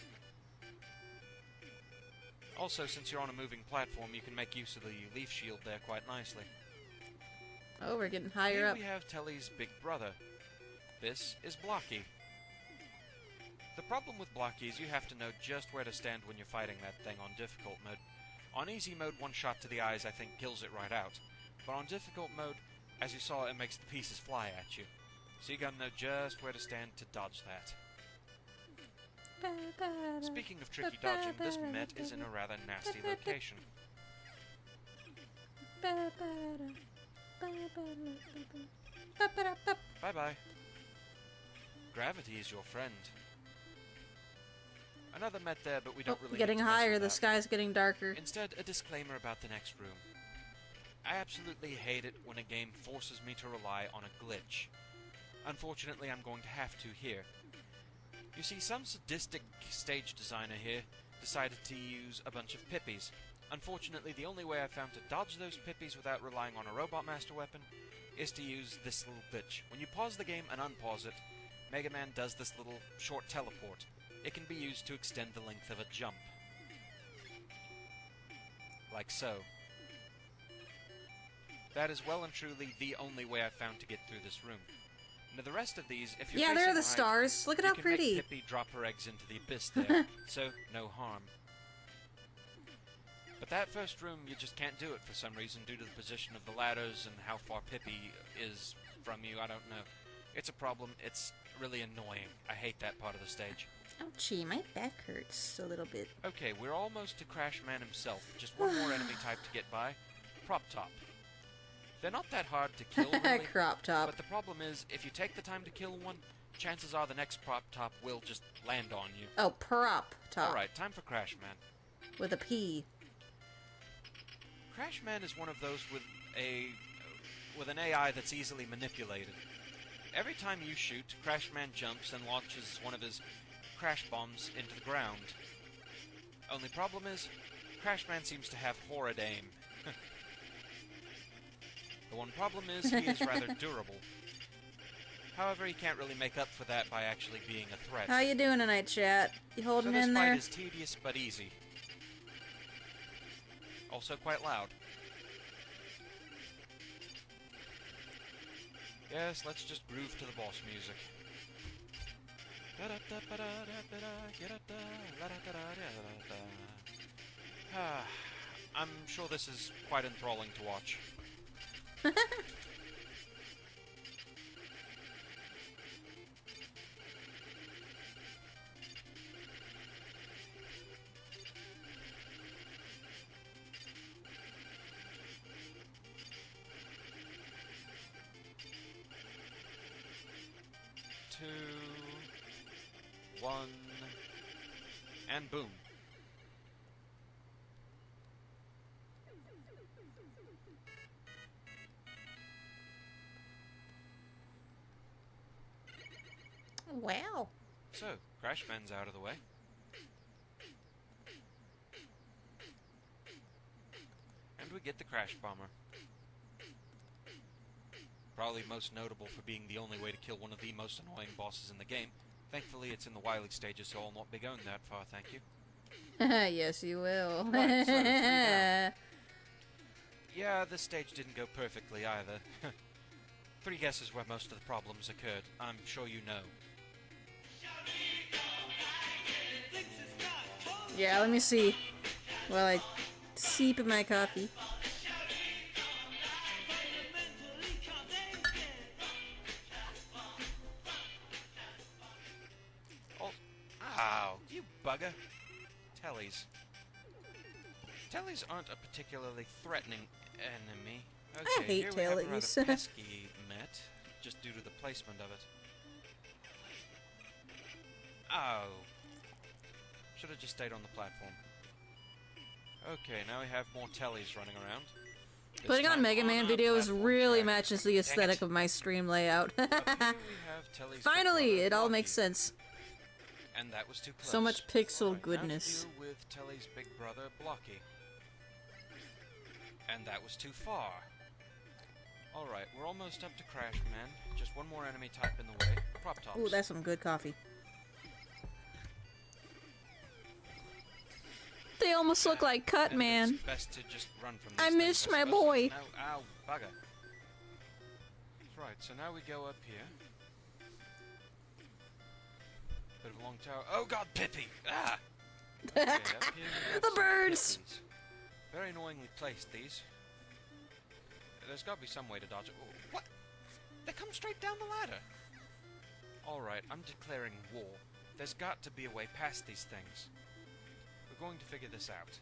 Speaker 2: Also, since you're on a moving platform, you can make use of the leaf shield there quite nicely.
Speaker 1: Oh, we're getting higher
Speaker 2: Here
Speaker 1: up.
Speaker 2: we have Telly's big brother. This is Blocky. The problem with Blocky is you have to know just where to stand when you're fighting that thing on difficult mode. On easy mode, one shot to the eyes I think kills it right out. But on difficult mode, as you saw, it makes the pieces fly at you. So you gotta know just where to stand to dodge that. Speaking of tricky dodging, this Met is in a rather nasty location. Bye-bye. Gravity is your friend. Another Met there, but we don't really
Speaker 1: Getting
Speaker 2: need to mess
Speaker 1: higher,
Speaker 2: with
Speaker 1: the
Speaker 2: that.
Speaker 1: sky's getting darker.
Speaker 2: Instead, a disclaimer about the next room. I absolutely hate it when a game forces me to rely on a glitch. Unfortunately, I'm going to have to here. You see, some sadistic stage designer here decided to use a bunch of pippies. Unfortunately, the only way I found to dodge those pippies without relying on a Robot Master weapon is to use this little glitch. When you pause the game and unpause it, Mega Man does this little short teleport. It can be used to extend the length of a jump. Like so. That is well and truly the only way I've found to get through this room. Now the rest of these, if you're
Speaker 1: Yeah, there are
Speaker 2: facing
Speaker 1: the
Speaker 2: right,
Speaker 1: stars. Look at how
Speaker 2: you can
Speaker 1: pretty.
Speaker 2: make Pippi drop her eggs into the abyss there, so no harm. But that first room, you just can't do it for some reason due to the position of the ladders and how far Pippi is from you, I don't know. It's a problem, it's really annoying. I hate that part of the stage.
Speaker 1: Ouchie, my back hurts a little bit.
Speaker 2: Okay, we're almost to Crash Man himself. Just one more enemy type to get by. Prop Top. They're not that hard to kill, really.
Speaker 1: Crop top.
Speaker 2: But the problem is, if you take the time to kill one, chances are the next Prop Top will just land on you.
Speaker 1: Oh, prop top.
Speaker 2: Alright, time for Crash Man.
Speaker 1: With a P.
Speaker 2: Crash Man is one of those with an AI that's easily manipulated. Every time you shoot, Crash Man jumps and launches one of his crash bombs into the ground. Only problem is, Crash Man seems to have horrid aim. The one problem is, he is rather durable. However, he can't really make up for that by actually being a threat.
Speaker 1: How you doing tonight, chat? You holding
Speaker 2: So this
Speaker 1: in
Speaker 2: fight
Speaker 1: there?
Speaker 2: is tedious but easy. Also quite loud. Yes, let's just groove to the boss music. I'm sure this is quite enthralling to watch. Two, one, and boom.
Speaker 1: Wow.
Speaker 2: So, Crash Man's out of the way. And we get the Crash Bomber. Probably most notable for being the only way to kill one of the most annoying bosses in the game. Thankfully, it's in the Wily stages, so I'll not be going that far, thank you.
Speaker 1: Yes, you will.
Speaker 2: Right, so, 3 down. Yeah, this stage didn't go perfectly either. 3 guesses where most of the problems occurred. I'm sure you know.
Speaker 1: Yeah, let me see. While I seep in my coffee.
Speaker 2: Oh, ow, you bugger. Tellies. Tellies aren't a particularly threatening enemy.
Speaker 1: I
Speaker 2: Okay,
Speaker 1: hate
Speaker 2: here we have a rather
Speaker 1: Tellies.
Speaker 2: pesky Met, just due to the placement of it. Oh. Should have just stayed on the platform. Okay, now we have more Tellies running around. This
Speaker 1: Putting on
Speaker 2: time
Speaker 1: Mega Man
Speaker 2: a
Speaker 1: videos
Speaker 2: platform
Speaker 1: really
Speaker 2: track.
Speaker 1: matches the aesthetic of my stream layout.
Speaker 2: Up here we have Telly's
Speaker 1: Finally,
Speaker 2: big
Speaker 1: it all
Speaker 2: brother,
Speaker 1: makes
Speaker 2: Blocky.
Speaker 1: sense.
Speaker 2: And that was too close.
Speaker 1: So much pixel
Speaker 2: Alright,
Speaker 1: goodness.
Speaker 2: Now to deal with Telly's big brother, Blocky. And that was too far. Alright, we're almost up to Crash Man. Just one more enemy type in the way. Prop tops.
Speaker 1: Ooh, that's some good coffee. They almost look like Cut
Speaker 2: And
Speaker 1: Man.
Speaker 2: it's best to just run from
Speaker 1: I
Speaker 2: these things,
Speaker 1: missed my
Speaker 2: suppose.
Speaker 1: boy.
Speaker 2: No, ow, bugger. Right, so now we go up here. Bit of a long tower. Oh god, Pippi! Ah! Okay, up here we have
Speaker 1: The
Speaker 2: some
Speaker 1: birds!
Speaker 2: Pippies. Very annoyingly placed, these. There's got to be some way to dodge it. Oh, what? They come straight down the ladder! Alright, I'm declaring war. There's got to be a way past these things. We're going to figure this out.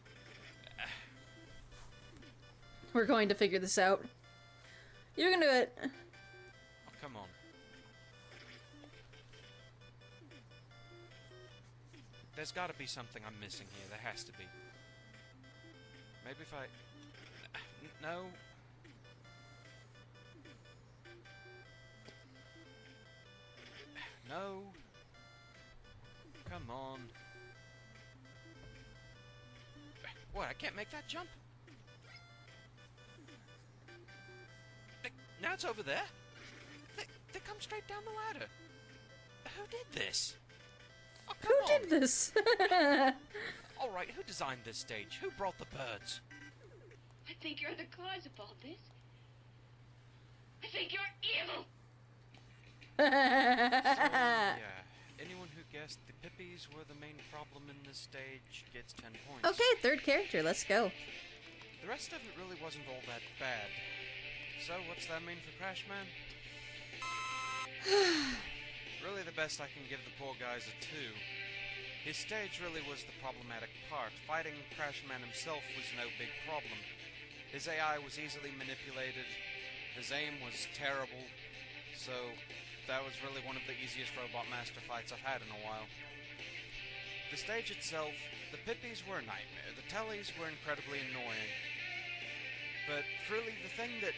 Speaker 1: We're going to figure this out. You can do it.
Speaker 2: Oh, come on. There's got to be something I'm missing here. There has to be. Maybe if I... No. No. Come on. What, I can't make that jump? Now it's over there? They come straight down the ladder. Who did this? Oh, come
Speaker 1: Who
Speaker 2: on.
Speaker 1: did this?
Speaker 2: Alright, who designed this stage? Who brought the birds?
Speaker 11: I think you're the cause of all this. I think you're evil.
Speaker 2: Yeah. Anyone who guessed the Pippies were the main problem in this stage gets 10 points.
Speaker 1: Okay, third character, let's go.
Speaker 2: The rest of it really wasn't all that bad. So, what's that mean for Crash Man? Really, the best I can give the poor guy's a 2. His stage really was the problematic part. Fighting Crash Man himself was no big problem. His AI was easily manipulated, his aim was terrible, so that was really one of the easiest Robot Master fights I've had in a while. The stage itself, the Pippies were a nightmare, the Tellies were incredibly annoying. But really, the thing that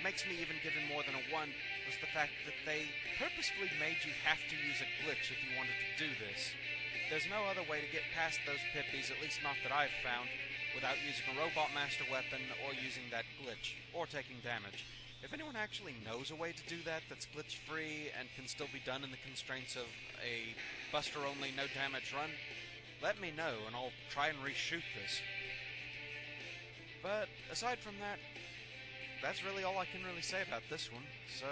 Speaker 2: makes me even give him more than a 1 was the fact that they purposefully made you have to use a glitch if you wanted to do this. There's no other way to get past those Pippies, at least not that I've found, without using a Robot Master weapon or using that glitch, or taking damage. If anyone actually knows a way to do that that's glitch-free and can still be done in the constraints of a Buster-only no-damage run, let me know and I'll try and reshoot this. But aside from that, that's really all I can really say about this one. So,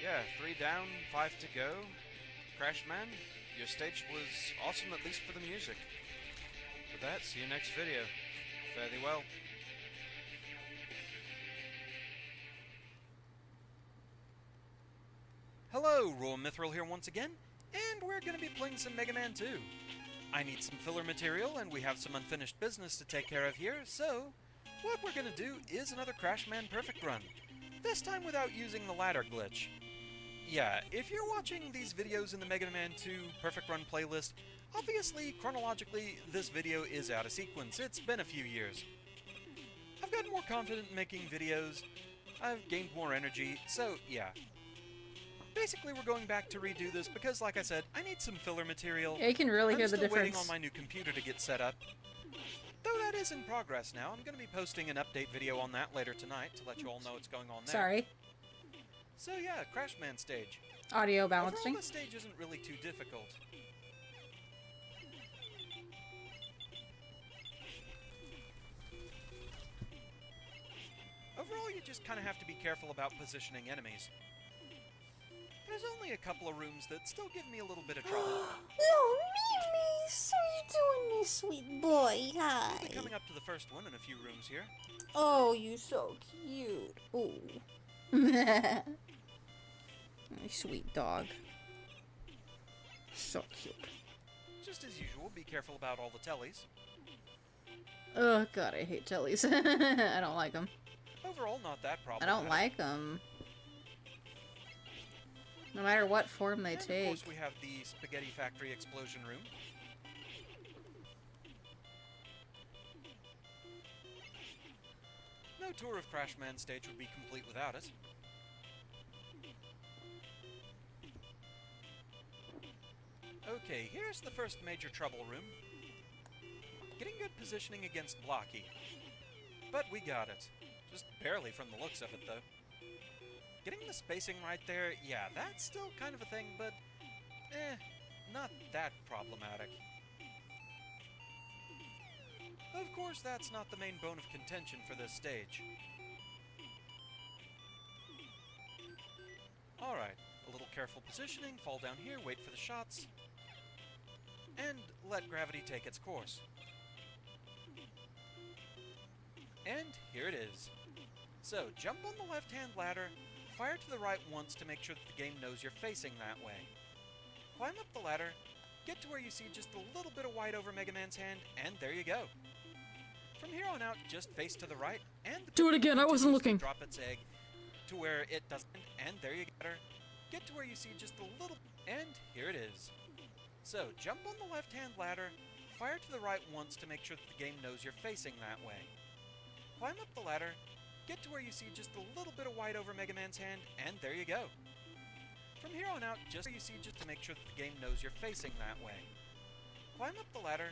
Speaker 2: yeah, 3 down, 5 to go. Crash Man, your stage was awesome, at least for the music. With that, see you next video. Fare thee well.
Speaker 4: Hello, Raw Mithril here once again, and we're going to be playing some Mega Man 2. I need some filler material, and we have some unfinished business to take care of here, so what we're going to do is another Crash Man Perfect Run, this time without using the ladder glitch. Yeah, if you're watching these videos in the Mega Man 2 Perfect Run playlist, obviously, chronologically, this video is out of sequence. It's been a few years. I've gotten more confident in making videos, I've gained more energy, so yeah. Basically, we're going back to redo this because, like I said, I need some filler material.
Speaker 1: Yeah, you can really
Speaker 4: I'm
Speaker 1: hear the
Speaker 4: still waiting
Speaker 1: difference.
Speaker 4: on my new computer to get set up. Though that is in progress now, I'm going to be posting an update video on that later tonight to let you all know what's going on there.
Speaker 1: Sorry.
Speaker 4: So yeah, Crash Man stage.
Speaker 1: Audio
Speaker 4: Overall,
Speaker 1: balancing.
Speaker 4: the stage isn't really too difficult. Overall, you just kind of have to be careful about positioning enemies. There's only a couple of rooms that still give me a little bit of trouble.
Speaker 12: Oh, Mimi! So you doing this, sweet boy? Hi.
Speaker 4: We'll be coming up to the first one in a few rooms here.
Speaker 12: Oh, you so cute.
Speaker 1: Ooh. Sweet dog. So cute.
Speaker 4: Just as usual, be careful about all the tellies.
Speaker 1: Oh god, I hate jellies. I don't like them.
Speaker 4: Overall, not that
Speaker 1: I
Speaker 4: problematic.
Speaker 1: don't like them. No matter what form they
Speaker 4: And
Speaker 1: take.
Speaker 4: of course we have the Spaghetti Factory Explosion Room. No tour of Crash Man stage would be complete without it. Okay, here's the first major trouble room. Getting good positioning against Blocky. But we got it. Just barely from the looks of it, though. Getting the spacing right there, yeah, that's still kind of a thing, but not that problematic. Of course, that's not the main bone of contention for this stage. Alright, a little careful positioning, fall down here, wait for the shots, and let gravity take its course. And here it is. So, jump on the left-hand ladder, fire to the right once to make sure that the game knows you're facing that way. Climb up the ladder, get to where you see just a little bit of white over Mega Man's hand, and there you go. From here on out, just face to the right, and the
Speaker 1: Do it again, I wasn't looking.
Speaker 4: drop its egg to where it doesn't, and there you go. Get to where you see just a little, and here it is. So, jump on the left-hand ladder, fire to the right once to make sure that the game knows you're facing that way. Climb up the ladder, get to where you see just a little bit of white over Mega Man's hand, and there you go. From here on out, just where you see just to make sure that the game knows you're facing that way. Climb up the ladder,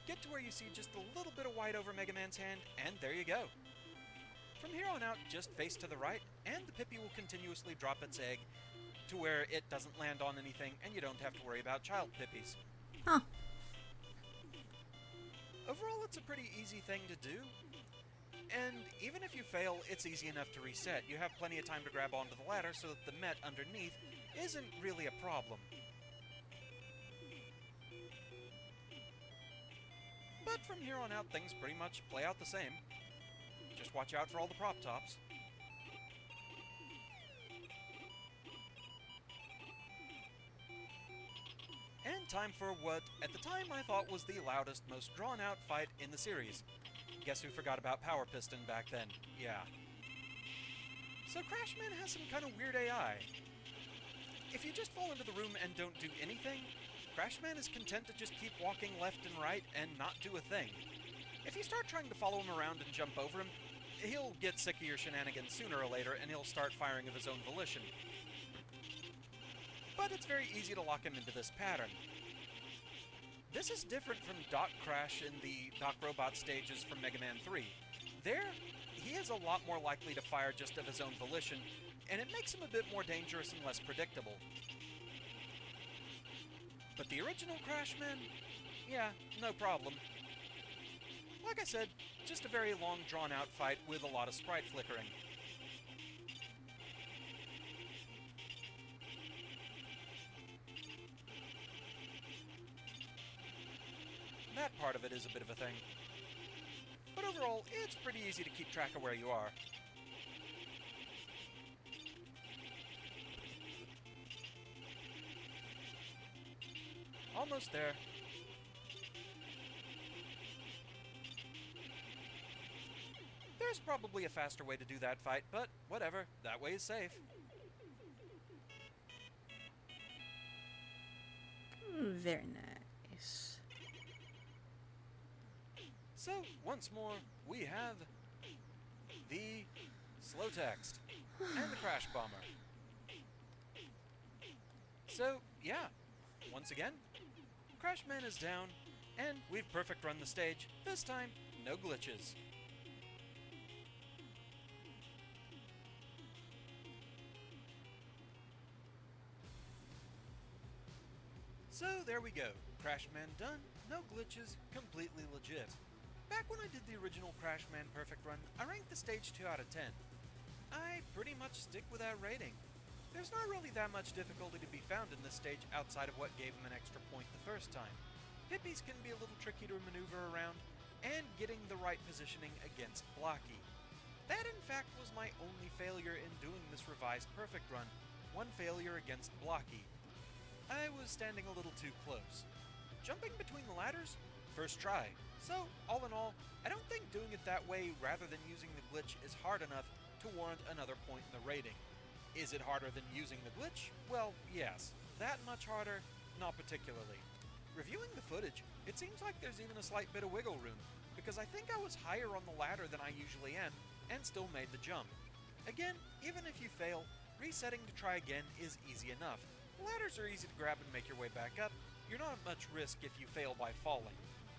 Speaker 4: get to where you see just a little bit of white over Mega Man's hand, and there you go. From here on out, just face to the right, and the Pippy will continuously drop its egg to where it doesn't land on anything, and you don't have to worry about child Pippies.
Speaker 1: Huh.
Speaker 4: Overall, it's a pretty easy thing to do. And even if you fail, it's easy enough to reset. You have plenty of time to grab onto the ladder so that the Met underneath isn't really a problem. But from here on out, things pretty much play out the same. Just watch out for all the prop tops. And time for what, at the time, I thought was the loudest, most drawn-out fight in the series. Guess who forgot about Power Piston back then? Yeah. So Crash Man has some kind of weird AI. If you just fall into the room and don't do anything, Crash Man is content to just keep walking left and right and not do a thing. If you start trying to follow him around and jump over him, he'll get sick of your shenanigans sooner or later and he'll start firing of his own volition. But it's very easy to lock him into this pattern. This is different from Doc Crash in the Doc Robot stages from Mega Man 3. There, he is a lot more likely to fire just of his own volition, and it makes him a bit more dangerous and less predictable. But the original Crash Man, yeah, no problem. Like I said, just a very long drawn-out fight with a lot of sprite flickering. That part of it is a bit of a thing. But overall, it's pretty easy to keep track of where you are. Almost there. There's probably a faster way to do that fight, but whatever, that way is safe.
Speaker 1: Very nice.
Speaker 4: So, once more, we have the slow text and the crash bomber. So, yeah, once again, Crash Man is down, and we've perfect run the stage. This time, no glitches. So, there we go. Crash Man done, no glitches, completely legit. Back when I did the original Crash Man Perfect Run, I ranked the stage 2 out of 10. I pretty much stick with that rating. There's not really that much difficulty to be found in this stage outside of what gave him an extra point the first time. Pippies can be a little tricky to maneuver around, and getting the right positioning against Blocky. That in fact was my only failure in doing this revised Perfect Run, one failure against Blocky. I was standing a little too close. Jumping between the ladders? First try. So, all in all, I don't think doing it that way rather than using the glitch is hard enough to warrant another point in the rating. Is it harder than using the glitch? Well, yes. That much harder? Not particularly. Reviewing the footage, it seems like there's even a slight bit of wiggle room, because I think I was higher on the ladder than I usually am, and still made the jump. Again, even if you fail, resetting to try again is easy enough. Ladders are easy to grab and make your way back up. You're not at much risk if you fail by falling.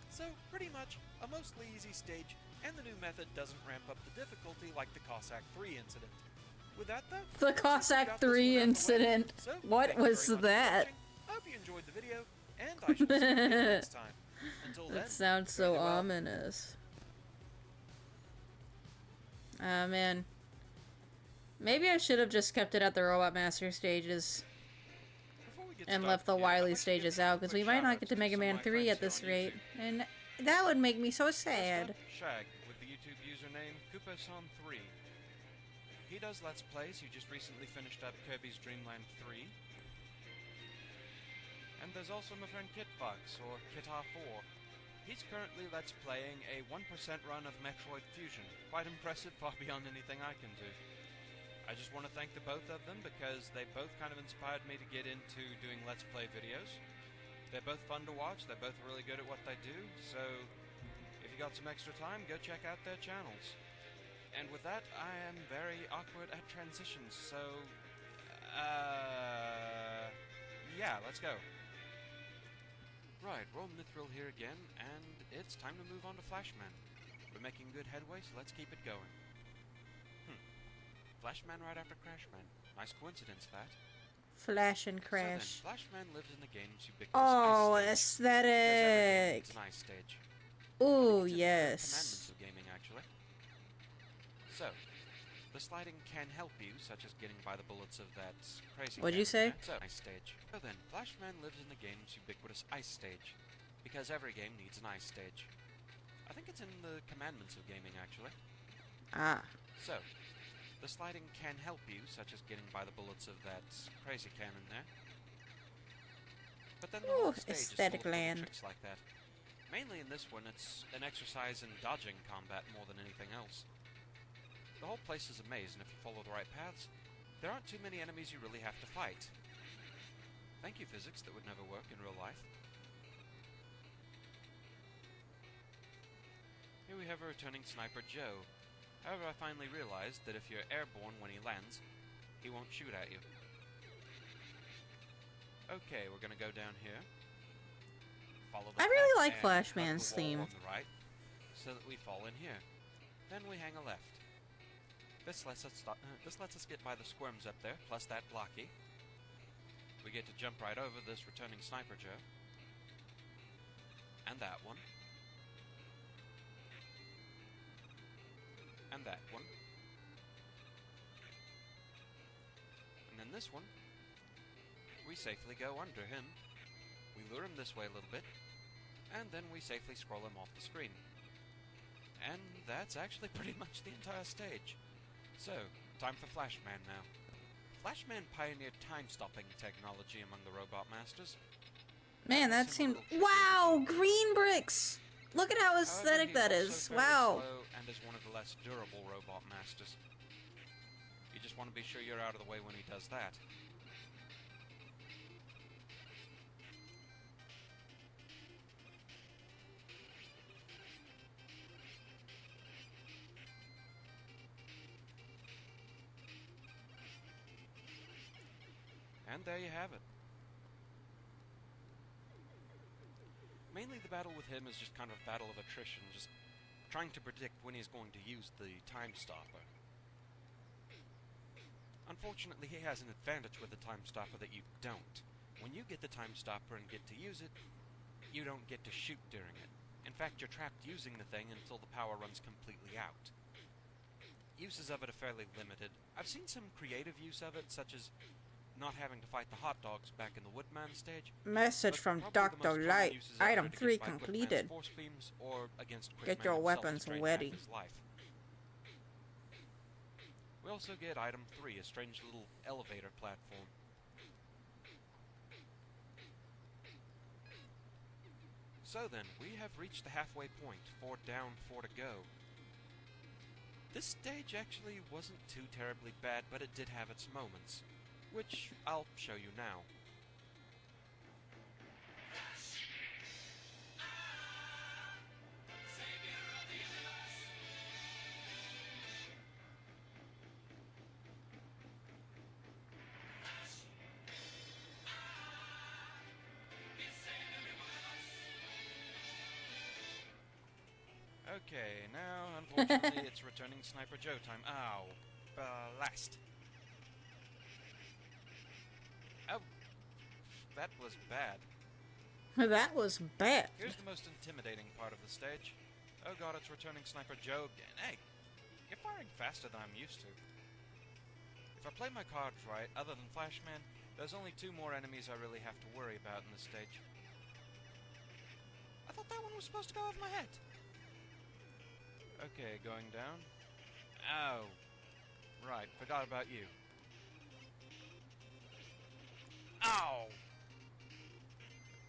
Speaker 4: So, pretty much, a mostly easy stage, and the new method doesn't ramp up the difficulty like the Cossack 3 incident. With that though,
Speaker 1: The Cossack 3 incident.
Speaker 4: so,
Speaker 1: What was that?
Speaker 4: I hope you enjoyed the video, and I shall see you again next time. Until then,
Speaker 1: That sounds so
Speaker 4: fare thee well.
Speaker 1: ominous. Ah, man. Maybe I should have just kept it at the Robot Master stages and left the Wily stages out, because we might not get to Mega Man 3 at this rate, and that would make me so sad.
Speaker 2: Shag with the YouTube username Koopason3. He does Let's Plays. He just recently finished up Kirby's Dream Land 3. And there's also my friend Kitfox, or Kitar4. He's currently Let's Playing a 1% run of Metroid Fusion. Quite impressive, far beyond anything I can do. I just want to thank the both of them because they both kind of inspired me to get into doing Let's Play videos. They're both fun to watch, they're both really good at what they do, so if you got some extra time, go check out their channels. And with that, I am very awkward at transitions, so... yeah, let's go. Right, Roll Mithril here again, and it's time to move on to Flashman. We're making good headway, so let's keep it going. Flashman right after Crashman. Nice coincidence, that.
Speaker 1: Flash and Crash.
Speaker 2: So then, Flashman lives in the game's ubiquitous
Speaker 1: Oh,
Speaker 2: ice stage.
Speaker 1: aesthetic!
Speaker 2: It's an ice stage.
Speaker 1: Ooh,
Speaker 2: It's in the
Speaker 1: yes.
Speaker 2: Commandments of gaming, actually. So, the sliding can help you, such as getting by the bullets of that crazy
Speaker 1: What'd you say?
Speaker 2: So, ice stage. So then, Flashman lives in the game's ubiquitous ice stage, because every game needs an ice stage. I think it's in the Commandments of gaming, actually.
Speaker 1: Ah.
Speaker 2: So, the sliding can help you, such as getting by the bullets of that crazy cannon there. But then the whole
Speaker 1: Ooh,
Speaker 2: stage is
Speaker 1: aesthetic
Speaker 2: full of little
Speaker 1: land.
Speaker 2: tricks like that. Mainly in this one, it's an exercise in dodging combat more than anything else. The whole place is a maze, and if you follow the right paths, there aren't too many enemies you really have to fight. Thank you, physics, that would never work in real life. Here we have a returning Sniper Joe. However, I finally realized that if you're airborne when he lands, he won't shoot at you. Okay, we're gonna go down here. Follow the
Speaker 1: I really
Speaker 2: path
Speaker 1: like
Speaker 2: and
Speaker 1: Flashman's
Speaker 2: hug the wall
Speaker 1: theme.
Speaker 2: on the right, so that we fall in here. Then we hang a left. This lets us get by the squirms up there, plus that blocky. We get to jump right over this returning Sniper Joe. And that one. And that one. And then this one. We safely go under him. We lure him this way a little bit. And then we safely scroll him off the screen. And that's actually pretty much the entire stage. So, time for Flashman now. Flashman pioneered time-stopping technology among the Robot Masters.
Speaker 1: Man, that seemed... Wow! Green bricks! Look at how aesthetic that is. Wow.
Speaker 2: Slow and is one of the less durable Robot Masters. You just want to be sure you're out of the way when he does that. And there you have it. Mainly the battle with him is just kind of a battle of attrition, just trying to predict when he's going to use the time stopper. Unfortunately, he has an advantage with the time stopper that you don't. When you get the time stopper and get to use it, you don't get to shoot during it. In fact, you're trapped using the thing until the power runs completely out. Uses of it are fairly limited. I've seen some creative use of it, such as not having to fight the hot dogs back in the Woodman stage.
Speaker 1: Message from Dr. Light. Item 3 completed.
Speaker 2: Force beams or against
Speaker 1: Get your weapons ready.
Speaker 2: We also get item 3, a strange little elevator platform. So then, we have reached the halfway point, 4 down, 4 to go. This stage actually wasn't too terribly bad, but it did have its moments, which I'll show you now. Okay, now, unfortunately, it's returning Sniper Joe time. Ow. Blast. Oh. That was bad.
Speaker 1: That was bad.
Speaker 2: Here's the most intimidating part of the stage. Oh god, it's returning Sniper Joe again. Hey, you're firing faster than I'm used to. If I play my cards right, other than Flashman, there's only 2 more enemies I really have to worry about in this stage. I thought that one was supposed to go over my head. Okay, going down. Ow. Right, forgot about you. Ow!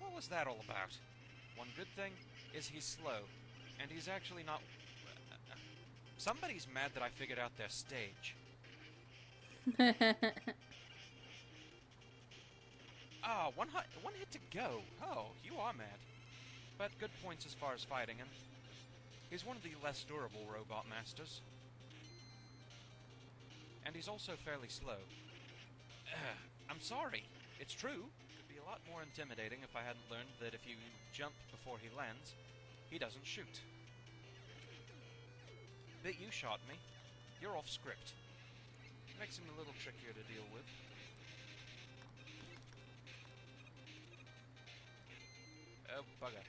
Speaker 2: What was that all about? One good thing is he's slow, and he's actually not... Somebody's mad that I figured out their stage. Ah, one hit to go. Oh, you are mad. But good points as far as fighting him. He's one of the less durable robot masters. And he's also fairly slow. I'm sorry. It's true. It'd be a lot more intimidating if I hadn't learned that if you jump before he lands, he doesn't shoot. But you shot me. You're off script. Makes him a little trickier to deal with. Oh, bugger.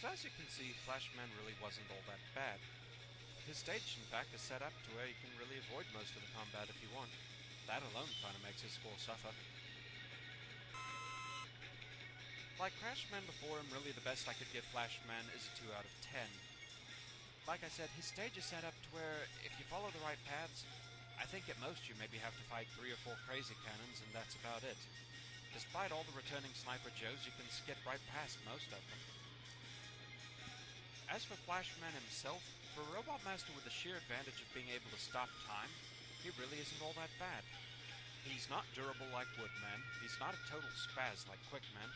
Speaker 2: So as you can see, Flashman really wasn't all that bad. His stage, in fact, is set up to where you can really avoid most of the combat if you want. That alone kind of makes his score suffer. Like Crashman before him, really the best I could give Flashman is a 2 out of 10. Like I said, his stage is set up to where, if you follow the right paths, I think at most you maybe have to fight 3 or 4 crazy cannons, and that's about it. Despite all the returning Sniper Joes, you can skip right past most of them. As for Flashman himself, for a Robot Master with the sheer advantage of being able to stop time, he really isn't all that bad. He's not durable like Woodman, he's not a total spaz like Quickman,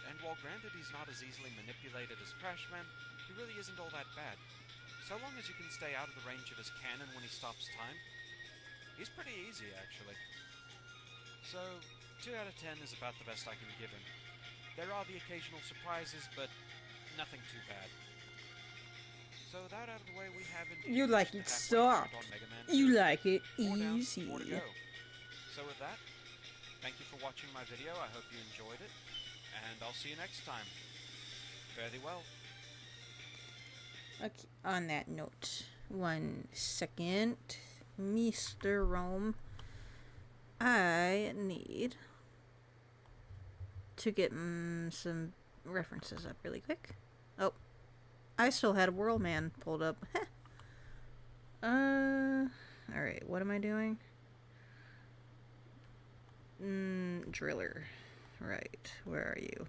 Speaker 2: and while granted he's not as easily manipulated as Crashman, he really isn't all that bad. So long as you can stay out of the range of his cannon when he stops time, he's pretty easy actually. So, 2 out of 10 is about the best I can give him. There are the occasional surprises, but nothing too bad. So with that out of the way, we have indeed
Speaker 1: You like it
Speaker 2: reached the halfway
Speaker 1: soft.
Speaker 2: point on Mega Man
Speaker 1: You
Speaker 2: 2.
Speaker 1: like it
Speaker 2: 4 down,
Speaker 1: easy.
Speaker 2: 4 to go. So with that, thank you for watching my video. I hope you enjoyed it, and I'll see you next time. Fare thee well.
Speaker 1: Okay, on that note, 1 second, Mr. Rome, I need to get some references up really quick. Oh, I still had a Whirlman pulled up. Alright, what am I doing? Driller. Right, where are you?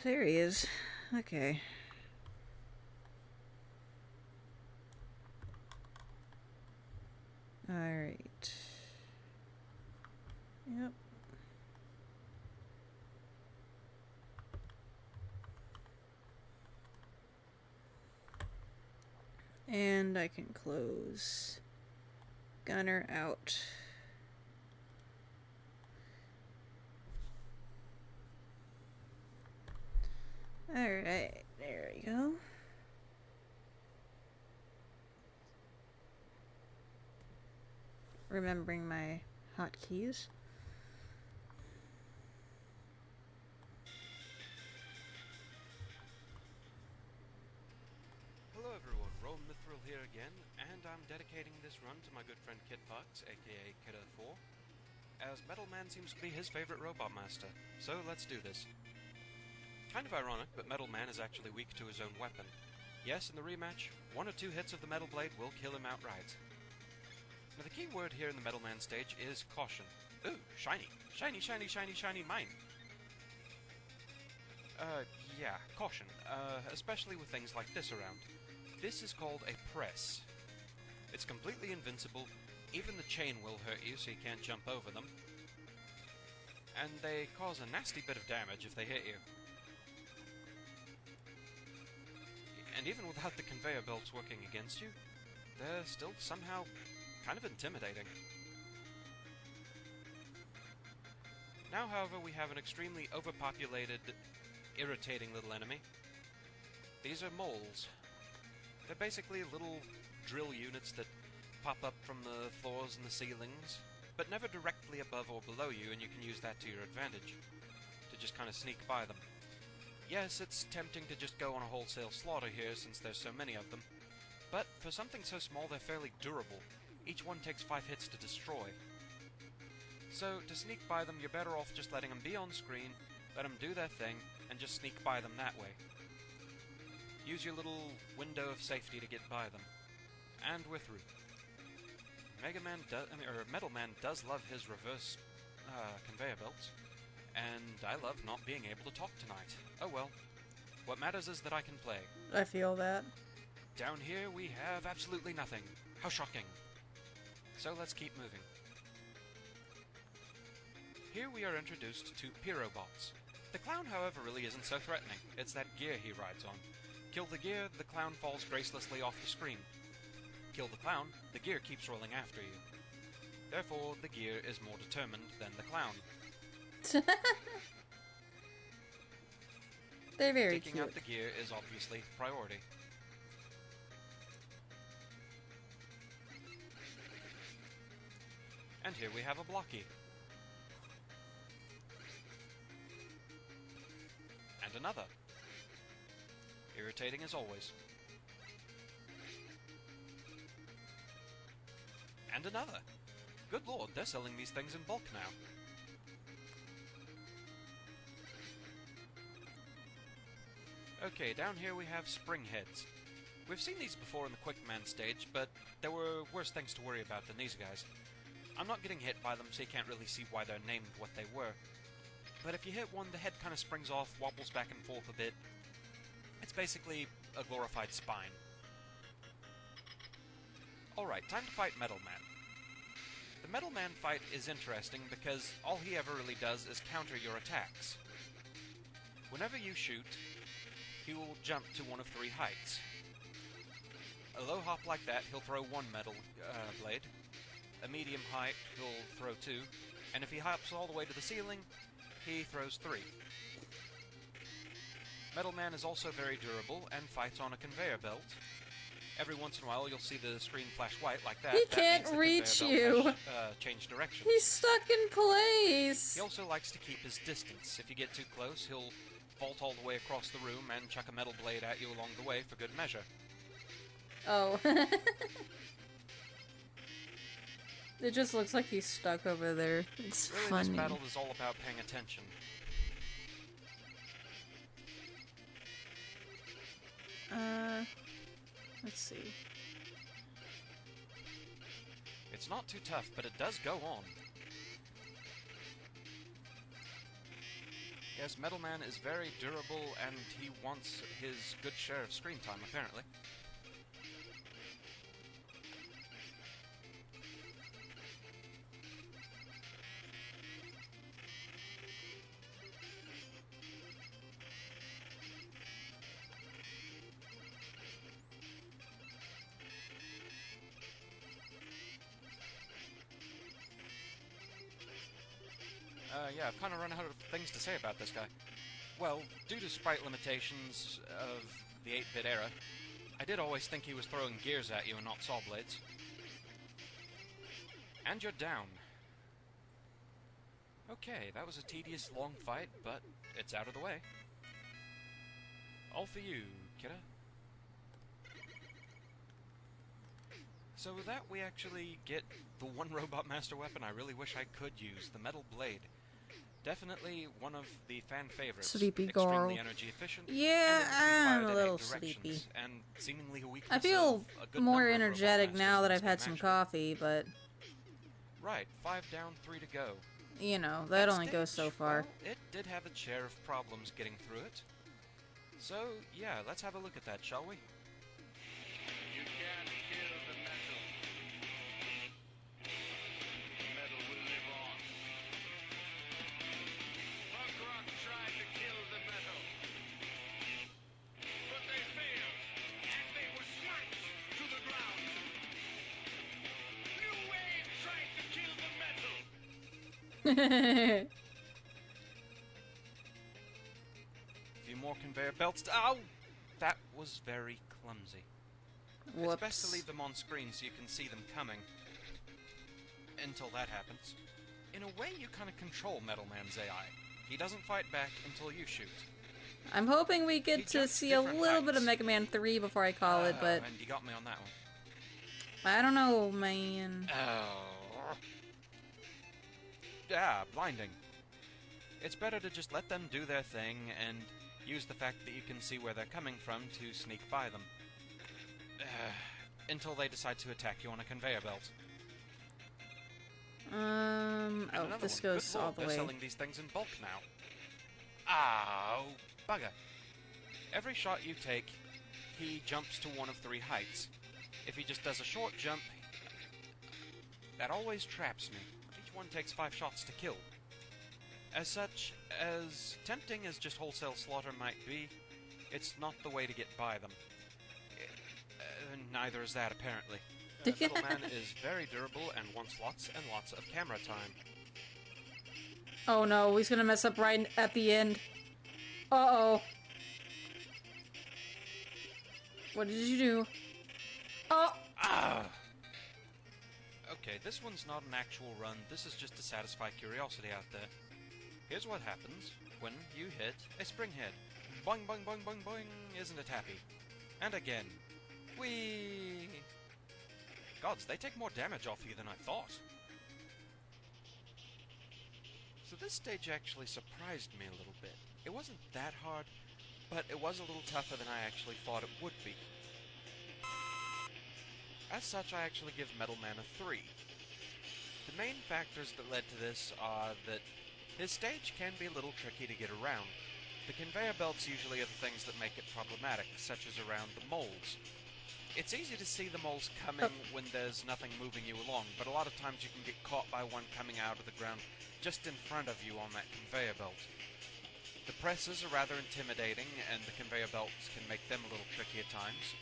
Speaker 1: There he is. Okay. Alright. Yep. And I can close Gunner out. Alright, there we go. Remembering my hotkeys.
Speaker 2: Hello everyone, Roll Mithril here again, and I'm dedicating this run to my good friend Kid Fox, aka Kiddo4, as Metal Man seems to be his favorite Robot Master, so let's do this. Kind of ironic, but Metal Man is actually weak to his own weapon. Yes, in the rematch, 1 or 2 hits of the Metal Blade will kill him outright. Now the key word here in the Metal Man stage is caution. Ooh, shiny. Shiny, shiny, shiny, shiny mine. Yeah, caution. Especially with things like this around. This is called a press. It's completely invincible. Even the chain will hurt you, so you can't jump over them. And they cause a nasty bit of damage if they hit you. And even without the conveyor belts working against you, they're still somehow kind of intimidating. Now, however, we have an extremely overpopulated, irritating little enemy. These are moles. They're basically little drill units that pop up from the floors and the ceilings, but never directly above or below you, and you can use that to your advantage, to just kind of sneak by them. Yes, it's tempting to just go on a wholesale slaughter here, since there's so many of them, but for something so small, they're fairly durable. Each one takes 5 hits to destroy. So, to sneak by them, you're better off just letting them be on screen, let them do their thing, and just sneak by them that way. Use your little window of safety to get by them. And we're through. Metal Man does love his reverse conveyor belts, and I love not being able to talk tonight. Oh well. What matters is that I can play.
Speaker 1: I feel that.
Speaker 2: Down here we have absolutely nothing. How shocking. So let's keep moving. Here we are introduced to Pyrobots. The clown, however, really isn't so threatening. It's that gear he rides on. Kill the gear, the clown falls gracelessly off the screen. Kill the clown, the gear keeps rolling after you. Therefore, the gear is more determined than the clown.
Speaker 1: They're very
Speaker 2: Taking
Speaker 1: cute.
Speaker 2: out the gear is obviously priority. And here we have a blocky. And another. Irritating as always. And another. Good lord, they're selling these things in bulk now. Okay, down here we have spring heads. We've seen these before in the Quick Man stage, but there were worse things to worry about than these guys. I'm not getting hit by them, so you can't really see why they're named what they were. But if you hit one, the head kind of springs off, wobbles back and forth a bit. It's basically a glorified spine. Alright, time to fight Metal Man. The Metal Man fight is interesting because all he ever really does is counter your attacks. Whenever you shoot, he will jump to one of 3 heights. A low hop like that, he'll throw 1 metal blade. A medium height, he'll throw 2. And if he hops all the way to the ceiling, he throws 3. Metal Man is also very durable and fights on a conveyor belt. Every once in a while, you'll see the screen flash white like that.
Speaker 1: He
Speaker 2: That
Speaker 1: can't
Speaker 2: means the
Speaker 1: reach
Speaker 2: conveyor belt
Speaker 1: you.
Speaker 2: has, changed direction.
Speaker 1: He's stuck in place.
Speaker 2: He also likes to keep his distance. If you get too close, he'll vault all the way across the room and chuck a metal blade at you along the way for good measure.
Speaker 1: Oh. It just looks like he's stuck over there. It's
Speaker 2: Really,
Speaker 1: funny.
Speaker 2: this battle is all about paying attention.
Speaker 1: Let's see.
Speaker 2: It's not too tough, but it does go on. Yes, Metal Man is very durable, and he wants his good share of screen time, apparently. Yeah, I've kind of run out of things to say about this guy. Well, due to sprite limitations of the 8-bit era, I did always think he was throwing gears at you and not saw blades. And you're down. Okay, that was a tedious, long fight, but it's out of the way. All for you, kidda. So with that, we actually get the one Robot Master weapon I really wish I could use, the Metal Blade. Definitely one of the fan favorites.
Speaker 1: Sleepy
Speaker 2: Extremely
Speaker 1: girl.
Speaker 2: energy efficient.
Speaker 1: Yeah,
Speaker 2: and
Speaker 1: I'm a
Speaker 2: able to be fired at
Speaker 1: little
Speaker 2: 8 directions,
Speaker 1: sleepy.
Speaker 2: And seemingly a weakness
Speaker 1: I feel
Speaker 2: of a good
Speaker 1: more
Speaker 2: number of Robot
Speaker 1: energetic
Speaker 2: Masters
Speaker 1: now that
Speaker 2: in
Speaker 1: I've
Speaker 2: this
Speaker 1: had some
Speaker 2: matchup.
Speaker 1: coffee, but
Speaker 2: Right, 5 down, 3 to go.
Speaker 1: you know, that only goes
Speaker 2: stage,
Speaker 1: so far.
Speaker 2: well, it did have its share of problems getting through it. So, yeah, let's have a look at that, shall we?
Speaker 13: You can't kill the metal. The metal will live on. Punk rock tried to kill the metal. But they failed, and they were smashed to the ground. New Wave tried to kill the metal.
Speaker 2: A few more conveyor belts. Ow! That was very clumsy.
Speaker 1: Whoops.
Speaker 2: It's best to leave them on screen so you can see them coming. Until that happens. In a way, you kind of control Metal Man's AI. He doesn't fight back until you shoot.
Speaker 1: I'm hoping we get to see a little bit of Mega Man 3 before I call it, but
Speaker 2: And you got me on that one.
Speaker 1: I don't know, man.
Speaker 2: Oh. Yeah, blinding. It's better to just let them do their thing and use the fact that you can see where they're coming from to sneak by them. Until they decide to attack you on a conveyor belt.
Speaker 1: Oh, this
Speaker 2: one.
Speaker 1: goes
Speaker 2: Good
Speaker 1: all
Speaker 2: lord,
Speaker 1: the
Speaker 2: they're
Speaker 1: way.
Speaker 2: selling these things in bulk now. Ow, bugger. Every shot you take, he jumps to one of 3 heights. If he just does a short jump, that always traps me. Each one takes 5 shots to kill. As such, as tempting as just wholesale slaughter might be, it's not the way to get by them. Neither is that, apparently. Metal Man is very durable and wants lots and lots of camera time.
Speaker 1: Oh no, he's gonna mess up right at the end. Uh-oh. What did you do? Oh!
Speaker 2: Ah! Okay, this one's not an actual run, this is just to satisfy curiosity out there. Here's what happens when you hit a spring head. Boing, boing, boing, boing, boing, isn't it happy? And again. Whee! Gods, they take more damage off you than I thought. So this stage actually surprised me a little bit. It wasn't that hard, but it was a little tougher than I actually thought it would be. As such, I actually give Metal Man a 3. The main factors that led to this are that his stage can be a little tricky to get around. The conveyor belts usually are the things that make it problematic, such as around the moles. It's easy to see the moles coming when there's nothing moving you along, but a lot of times you can get caught by one coming out of the ground just in front of you on that conveyor belt. The presses are rather intimidating, and the conveyor belts can make them a little tricky at times.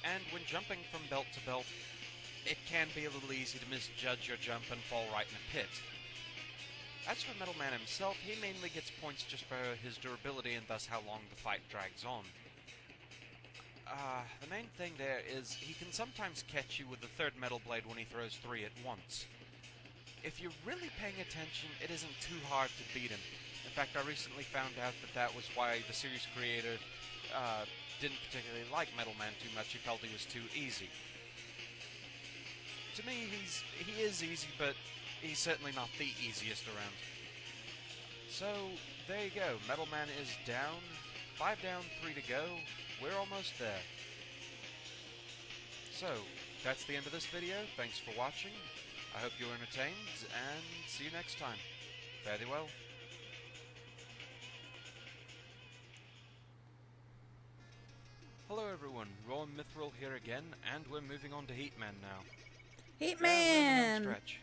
Speaker 2: And when jumping from belt to belt, it can be a little easy to misjudge your jump and fall right in a pit. As for Metal Man himself, he mainly gets points just for his durability and thus how long the fight drags on. The main thing there is he can sometimes catch you with the 3rd metal blade when he throws 3 at once. If you're really paying attention, it isn't too hard to beat him. In fact, I recently found out that that was why the series creator didn't particularly like Metal Man too much. He felt he was too easy. To me, he is easy, but he's certainly not the easiest around. So, there you go. Metal Man is down. 5 down, 3 to go. We're almost there. So, that's the end of this video. Thanks for watching. I hope you were entertained, and see you next time. Fare thee well. Hello everyone, Rowan Mithril here again, and we're moving on to Heatman now.
Speaker 1: Heatman!
Speaker 2: Stretch.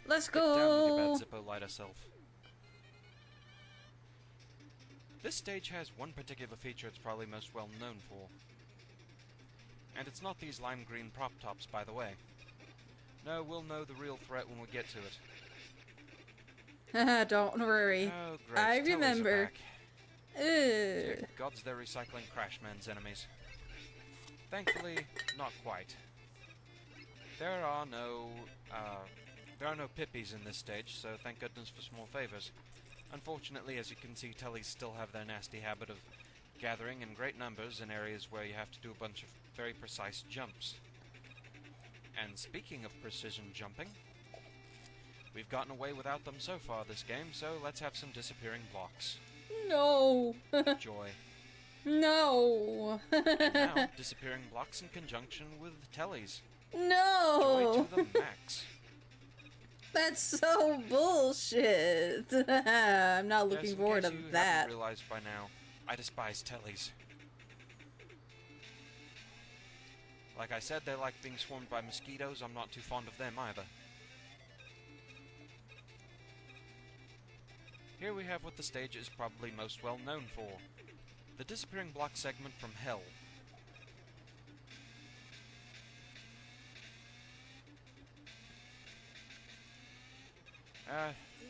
Speaker 1: Let's
Speaker 2: Get down with your
Speaker 1: go!
Speaker 2: bad Zippo lighter self. This stage has one particular feature it's probably most well known for. And it's not these lime green prop tops, by the way. No, we'll know the real threat when we get to it.
Speaker 1: Don't worry.
Speaker 2: Oh, great.
Speaker 1: I
Speaker 2: Tellers are
Speaker 1: remember.
Speaker 2: back.
Speaker 1: Ugh.
Speaker 2: Dear gods, they're recycling Crash Man's enemies. Thankfully, not quite. There are no pippies in this stage, so thank goodness for small favors. Unfortunately, as you can see, Tellies still have their nasty habit of gathering in great numbers in areas where you have to do a bunch of very precise jumps. And speaking of precision jumping, we've gotten away without them so far this game, so let's have some disappearing blocks.
Speaker 1: No!
Speaker 2: Joy.
Speaker 1: No!
Speaker 2: And now, disappearing blocks in conjunction with Tellies.
Speaker 1: No!
Speaker 2: Joy to the max.
Speaker 1: That's so bullshit. I'm not looking forward to
Speaker 2: In case you
Speaker 1: that.
Speaker 2: haven't realized by now, I despise tellies. Like I said, they like being swarmed by mosquitoes. I'm not too fond of them either. Here we have what the stage is probably most well known for. The disappearing block segment from Hell.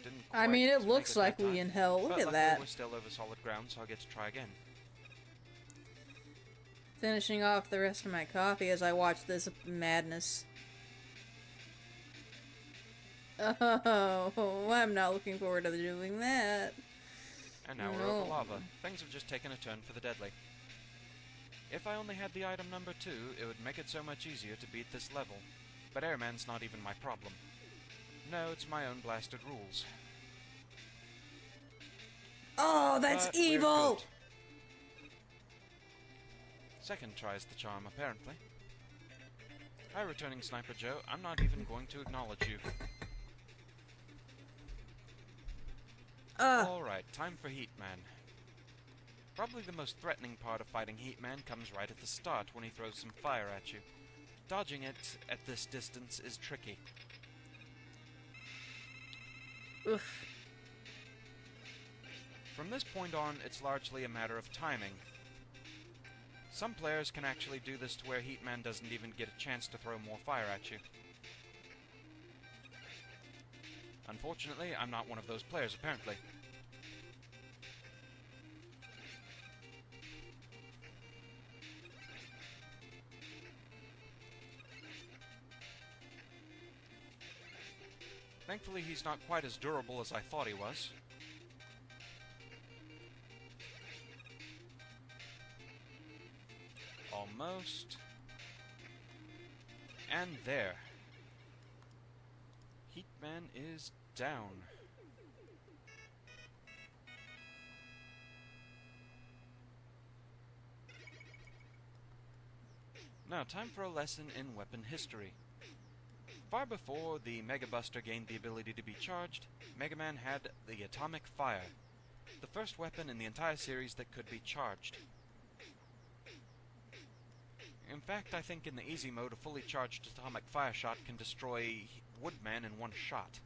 Speaker 2: Didn't
Speaker 1: I mean,
Speaker 2: quite
Speaker 1: it looks
Speaker 2: make
Speaker 1: like
Speaker 2: that
Speaker 1: we
Speaker 2: time,
Speaker 1: in hell. Look
Speaker 2: but
Speaker 1: at
Speaker 2: luckily
Speaker 1: that.
Speaker 2: we're still over solid ground, so I get to try again.
Speaker 1: Finishing off the rest of my coffee as I watch this madness. Oh, I'm not looking forward to doing that.
Speaker 2: And now we're over lava. Things have just taken a turn for the deadly. If I only had the item number 2, it would make it so much easier to beat this level. But Airman's not even my problem. No, it's my own blasted rules.
Speaker 1: Oh, that's
Speaker 2: But we're
Speaker 1: evil!
Speaker 2: good. Second tries the charm, apparently. Hi, returning Sniper Joe. I'm not even going to acknowledge you. Alright, time for Heat Man. Probably the most threatening part of fighting Heat Man comes right at the start when he throws some fire at you. Dodging it at this distance is tricky.
Speaker 1: Oof.
Speaker 2: From this point on, it's largely a matter of timing. Some players can actually do this to where Heat Man doesn't even get a chance to throw more fire at you. Unfortunately, I'm not one of those players, apparently. Thankfully, he's not quite as durable as I thought he was. Almost. And there. Heat Man is down. Now, time for a lesson in weapon history. Far before the Mega Buster gained the ability to be charged, Mega Man had the Atomic Fire, the first weapon in the entire series that could be charged. In fact, I think in the easy mode, a fully charged Atomic Fire shot can destroy Woodman in one shot.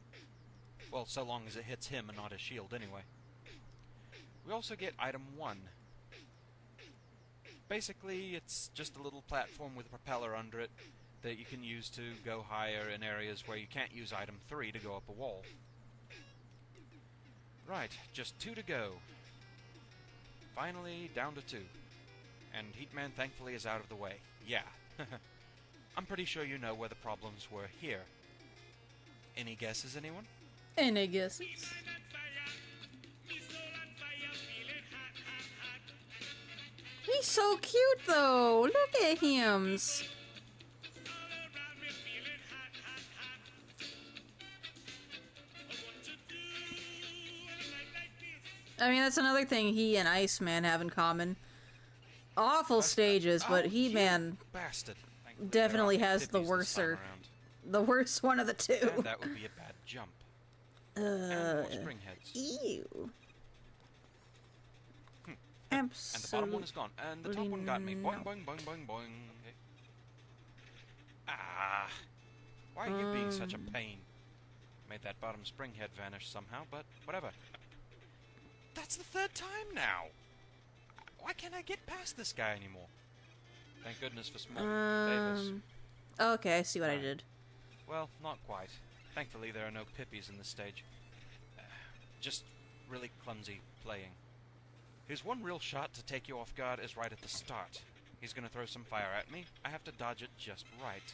Speaker 2: Well, so long as it hits him and not his shield, anyway. We also get Item 1. Basically, it's just a little platform with a propeller under it that you can use to go higher in areas where you can't use Item 3 to go up a wall. Right, just 2 to go. Finally, down to 2. And Heat Man thankfully is out of the way. Yeah. I'm pretty sure you know where the problems were here. Any guesses, anyone?
Speaker 1: Any guesses? He's so cute though! Look at him! I mean, that's another thing he and Iceman have in common. Awful stages, but He-Man definitely has the worser, the worst one of the two.
Speaker 2: And that would be a bad jump. And more spring heads.
Speaker 1: Ew.
Speaker 2: And the bottom one is gone, and the top one got me. Boing, boing, boing, boing, boing. Ah! Why are you being such a pain? Made that bottom spring head vanish somehow, but whatever. That's the 3rd time now! Why can't I get past this guy anymore? Thank goodness for small favors.
Speaker 1: Okay, I see what I did.
Speaker 2: Well, not quite. Thankfully, there are no pippies in this stage. Just really clumsy playing. His one real shot to take you off guard is right at the start. He's gonna throw some fire at me. I have to dodge it just right.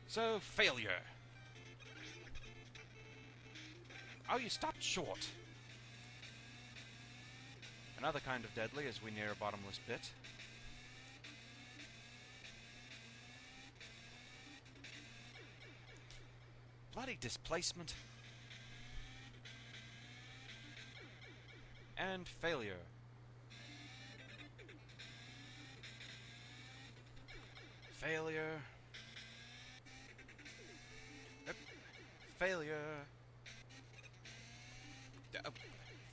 Speaker 2: So, failure. Oh, you stopped short. Another kind of deadly as we near a bottomless pit. Bloody displacement. And failure. Failure. Failure.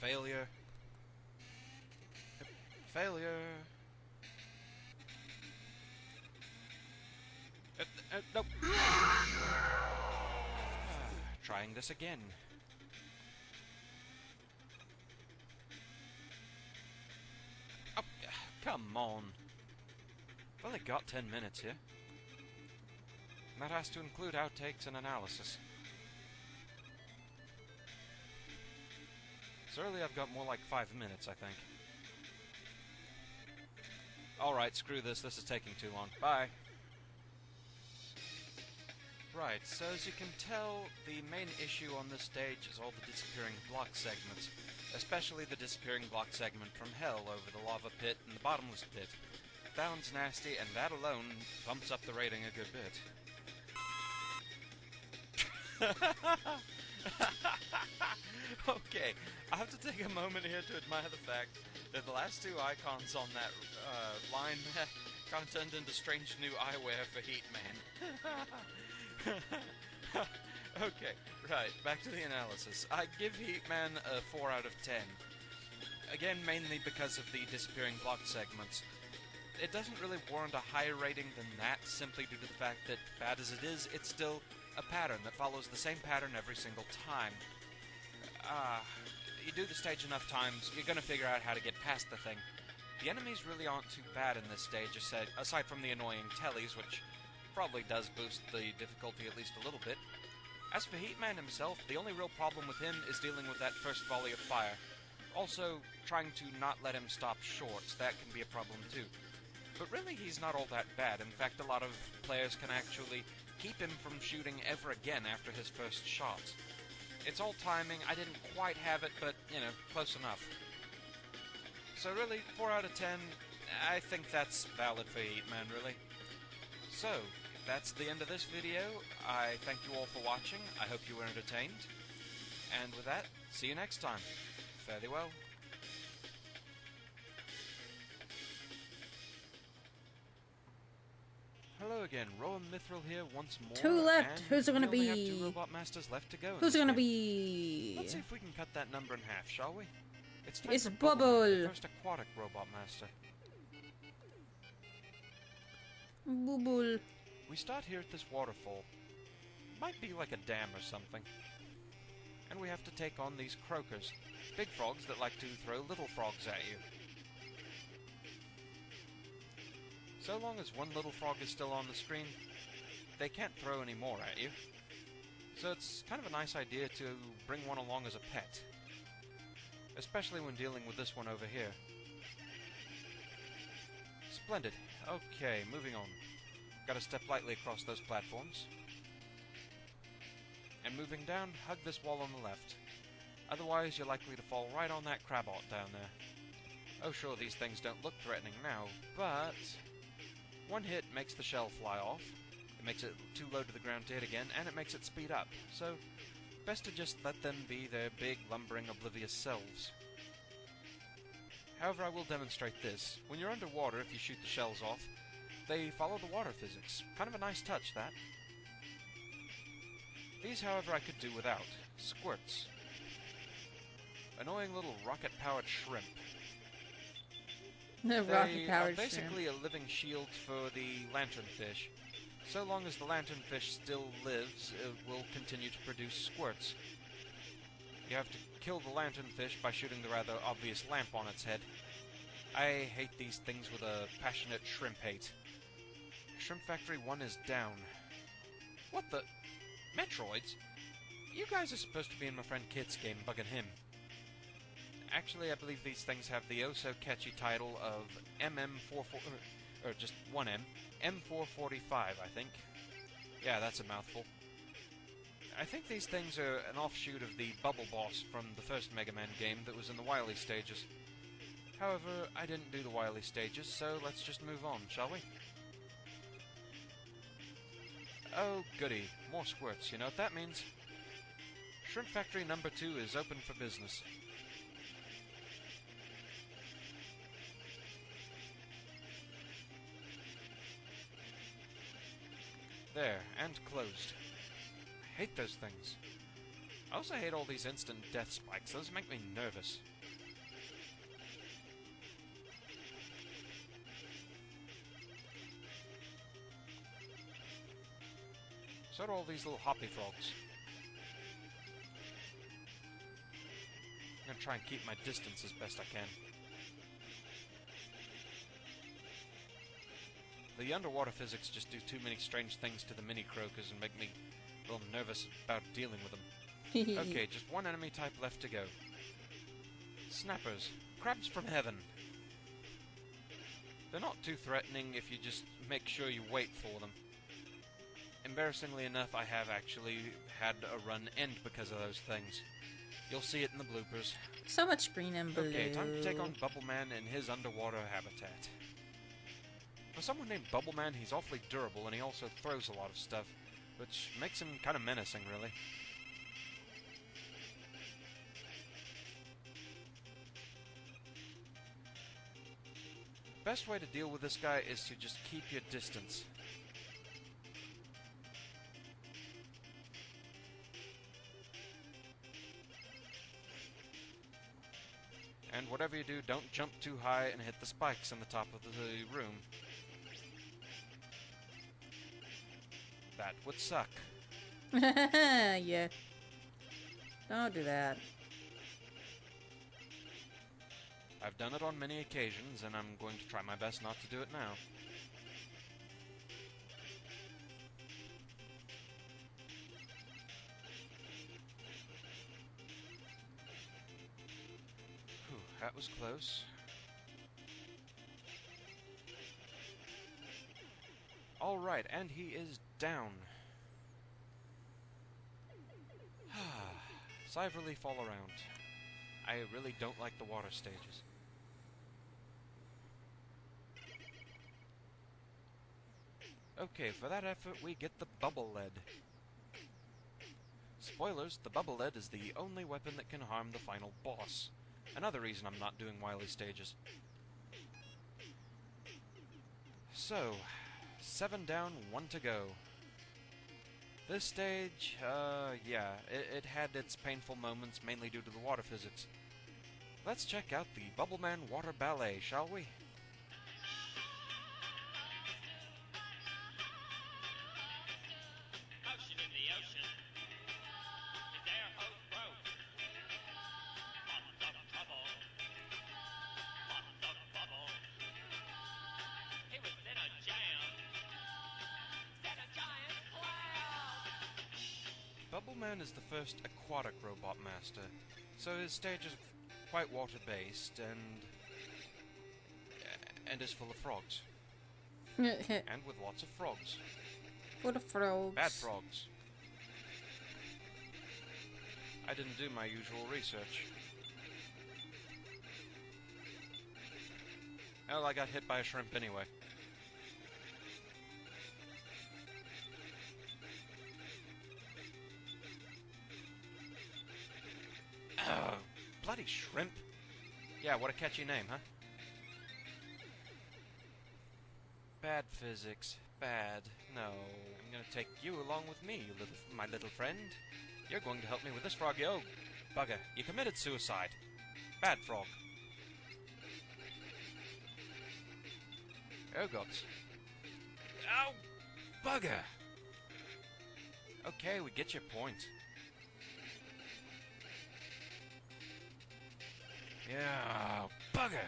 Speaker 2: Failure. Failure. Nope. Trying this again. Oh, come on. I've only got 10 minutes here. And that has to include outtakes and analysis. So really I've got more like 5 minutes, I think. Alright, screw this. This is taking too long. Bye. Right, so as you can tell, the main issue on this stage is all the disappearing block segments. Especially the disappearing block segment from hell over the lava pit and the bottomless pit. That one's nasty, and that alone bumps up the rating a good bit. Okay, I have to take a moment here to admire the fact that the last two icons on that line kind of turned into strange new eyewear for Heat Man. Okay, right, back to the analysis. I give Heat Man a 4 out of 10. Again, mainly because of the disappearing block segments. It doesn't really warrant a higher rating than that, simply due to the fact that, bad as it is, it's still a pattern that follows the same pattern every single time. You do the stage enough times, you're gonna figure out how to get past the thing. The enemies really aren't too bad in this stage, aside from the annoying tellies, which probably does boost the difficulty at least a little bit. As for Heat Man himself, the only real problem with him is dealing with that first volley of fire. Also, trying to not let him stop short, that can be a problem too. But really, he's not all that bad. In fact, a lot of players can actually keep him from shooting ever again after his first shot. It's all timing. I didn't quite have it, but, you know, close enough. So really, 4 out of 10, I think that's valid for Heat Man, really. So, that's the end of this video. I thank you all for watching. I hope you were entertained. And with that, see you next time. Fare thee well. Hello again, Rowan Mithril here once more.
Speaker 1: 2 left.
Speaker 2: And
Speaker 1: Who's it gonna
Speaker 2: we only
Speaker 1: be?
Speaker 2: have 2 Robot Masters left to go.
Speaker 1: Who's it
Speaker 2: in
Speaker 1: gonna
Speaker 2: this game.
Speaker 1: be?
Speaker 2: Let's see if we can cut that number in half, shall we? It's
Speaker 1: It's
Speaker 2: Bubble,
Speaker 1: Bubble.
Speaker 2: the first aquatic Robot Master.
Speaker 1: Bubble.
Speaker 2: We start here at this waterfall. Might be like a dam or something. And we have to take on these croakers, big frogs that like to throw little frogs at you. So long as one little frog is still on the screen, they can't throw any more at you. So it's kind of a nice idea to bring one along as a pet. Especially when dealing with this one over here. Splendid. Okay, moving on. Gotta step lightly across those platforms. And moving down, hug this wall on the left. Otherwise, you're likely to fall right on that crabot down there. Oh sure, these things don't look threatening now, but one hit makes the shell fly off, it makes it too low to the ground to hit again, and it makes it speed up, so best to just let them be their big, lumbering, oblivious selves. However, I will demonstrate this. When you're underwater, if you shoot the shells off, they follow the water physics. Kind of a nice touch, that. These, however, I could do without. Squirts. Annoying little rocket-powered shrimp.
Speaker 1: The
Speaker 2: They
Speaker 1: rocket-powered
Speaker 2: are basically a living shield for the lanternfish. So long as the lanternfish still lives, it will continue to produce squirts. You have to kill the lanternfish by shooting the rather obvious lamp on its head. I hate these things with a passionate shrimp hate. Shrimp Factory 1 is down. What the? Metroids? You guys are supposed to be in my friend Kit's game, bugging him. Actually, I believe these things have the oh-so-catchy title of MM44... or just 1M. M445, I think. Yeah, that's a mouthful. I think these things are an offshoot of the Bubble Boss from the first Mega Man game that was in the Wily stages. However, I didn't do the Wily stages, so let's just move on, shall we? Oh, goody. More squirts. You know what that means? Shrimp Factory number 2 is open for business. There, and closed. Hate those things. I also hate all these instant death spikes. Those make me nervous. So do all these little hoppy frogs. I'm gonna try and keep my distance as best I can. The underwater physics just do too many strange things to the mini croakers and make me a little nervous about dealing with them. Okay, just one enemy type left to go. Snappers. Crabs from heaven. They're not too threatening if you just make sure you wait for them. Embarrassingly enough, I have actually had a run end because of those things. You'll see it in the bloopers.
Speaker 1: So much green and blue.
Speaker 2: Okay, time to take on Bubble Man in his underwater habitat. For someone named Bubble Man, he's awfully durable and he also throws a lot of stuff, which makes him kind of menacing, really. Best way to deal with this guy is to just keep your distance. And whatever you do, don't jump too high and hit the spikes on the top of the room. That would suck.
Speaker 1: Yeah. Don't do that.
Speaker 2: I've done it on many occasions, and I'm going to try my best not to do it now. Whew, that was close. Alright, and he is down. Sigh of relief all around. I really don't like the water stages. Okay, for that effort we get the bubble lead. Spoilers, the bubble lead is the only weapon that can harm the final boss. Another reason I'm not doing wily stages. So, 7 down, 1 to go. This stage, yeah, it had its painful moments mainly due to the water physics. Let's check out the Bubble Man Water Ballet, shall we?
Speaker 13: Ocean in the ocean. His air hose broke. Lots of trouble. Lots of bubble. He was in a jam. Set a giant clam.
Speaker 2: Bubble Man is the first aquatic robot master, so his stage is quite water-based and is full of frogs. And with lots of frogs.
Speaker 1: Full of frogs.
Speaker 2: Bad frogs. I didn't do my usual research. Well, I got hit by a shrimp anyway. Oh, bloody shrimp. Yeah, what a catchy name, huh? Bad physics. Bad. No. I'm gonna take you along with me, my little friend. You're going to help me with this frog. Oh, bugger. You committed suicide. Bad frog. Oh, gods. Oh, bugger. Okay, we get your point. Yeah, bugger!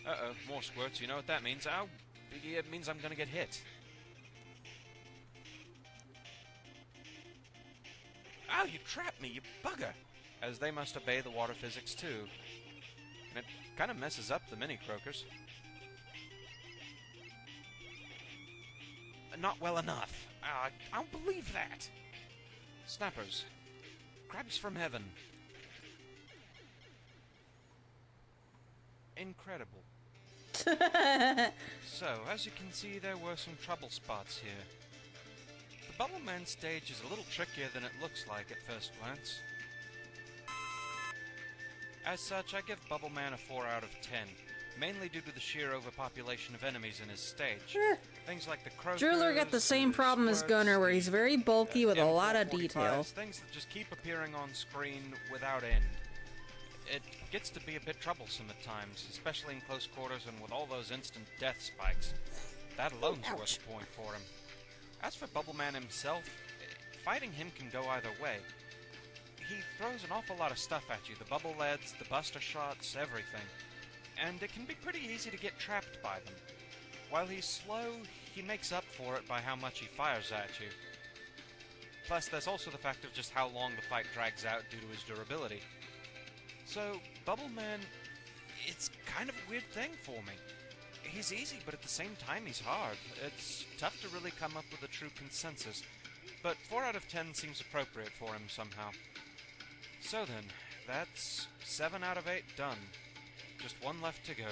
Speaker 2: Uh-oh, more squirts, you know what that means. Ow! It means I'm gonna get hit. Ow, you trapped me, you bugger! As they must obey the water physics too. And it kind of messes up the mini croakers. Not well enough. I don't believe that! Snappers. Crabs from heaven. Incredible. So, as you can see, there were some trouble spots here. The Bubble Man stage is a little trickier than it looks like at first glance. As such, I give Bubble Man a 4 out of 10. mainly due to the sheer overpopulation of enemies in his stage. Things like the croakers,
Speaker 1: Driller got the same problem as
Speaker 2: squirts,
Speaker 1: Gunner, where he's very bulky with a lot of
Speaker 2: M445s,
Speaker 1: detail.
Speaker 2: things that just keep appearing on screen without end. It gets to be a bit troublesome at times, especially in close quarters and with all those instant death spikes. That alone's worth a point for him. As for Bubbleman himself, fighting him can go either way. He throws an awful lot of stuff at you, the bubble leads, the buster shots, everything. And it can be pretty easy to get trapped by them. While he's slow, he makes up for it by how much he fires at you. Plus, there's also the fact of just how long the fight drags out due to his durability. So, Bubbleman, it's kind of a weird thing for me. He's easy, but at the same time he's hard. It's tough to really come up with a true consensus, but 4 out of 10 seems appropriate for him somehow. So then, that's 7 out of 8 done. Just one left to go.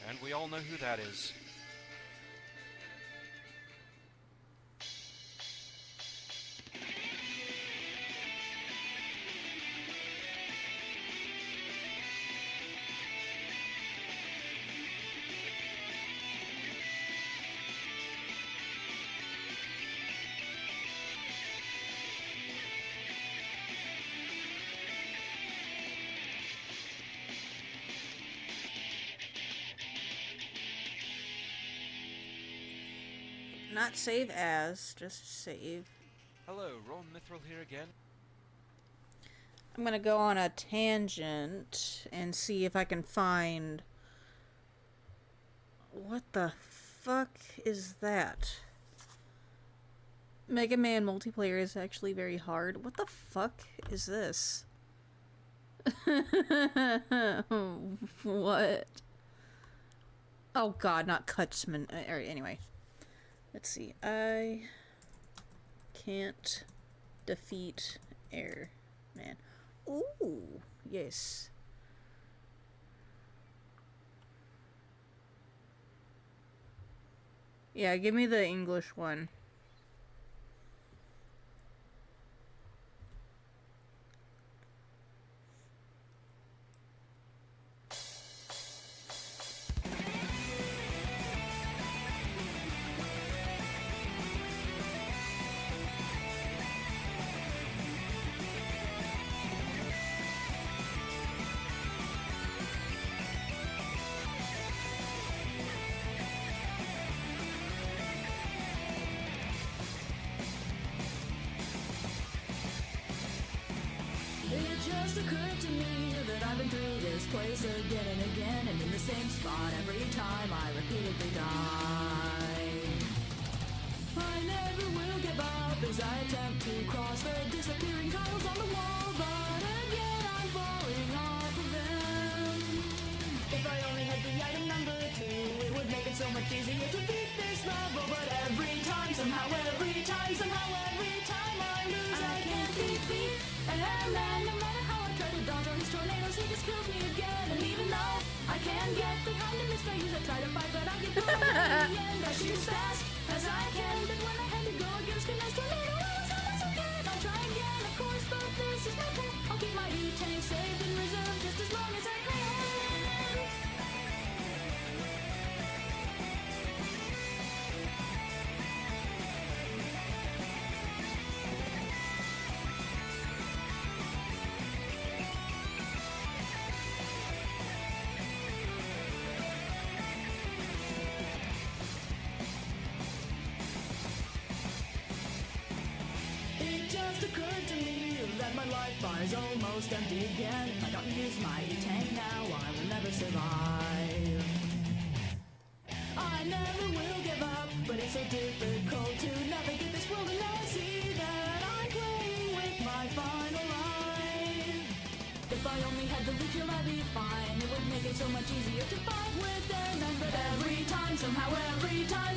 Speaker 2: And we all know who that is.
Speaker 1: Not save as, just save.
Speaker 2: Hello, Ron Mithril here again.
Speaker 1: I'm gonna go on a tangent and see if I can find... What the fuck is that? Mega Man multiplayer is actually very hard. What the fuck is this? What? Oh god, not Kutzman. Anyway. Let's see. I can't defeat Air Man. Ooh, yes. Yeah, give me the English one.
Speaker 14: It just occurred to me that I've been through this place again and again, and in the same spot every time I repeatedly die. I never will give up as I attempt to cross the disappearing tiles on the wall, but again I'm falling off of them. If I only had the item number 2, it would make it so much easier to beat this level, but every time, somehow, every time I lose, I can't defeat Airman. No matter how I try to dodge all these tornadoes, he just kills me again. And even though I can get behind him, if I use, I try to fight, but I get thrown in the end. I shoot as fast as I can, but when I had to go against a nice tornado, I was almost again. I'll try again, of course, but this is my plan. I'll keep my E-tank saved in reserve just as long as I can. It just occurred to me that my life bar is almost empty again. If I don't use my tank now, I will never survive. I never will give up, but it's so difficult to navigate this world, and I see that I'm playing with my final life. If I only had the loot here, I'd be fine. It would make it so much easier to fight with them. But every time, somehow, every time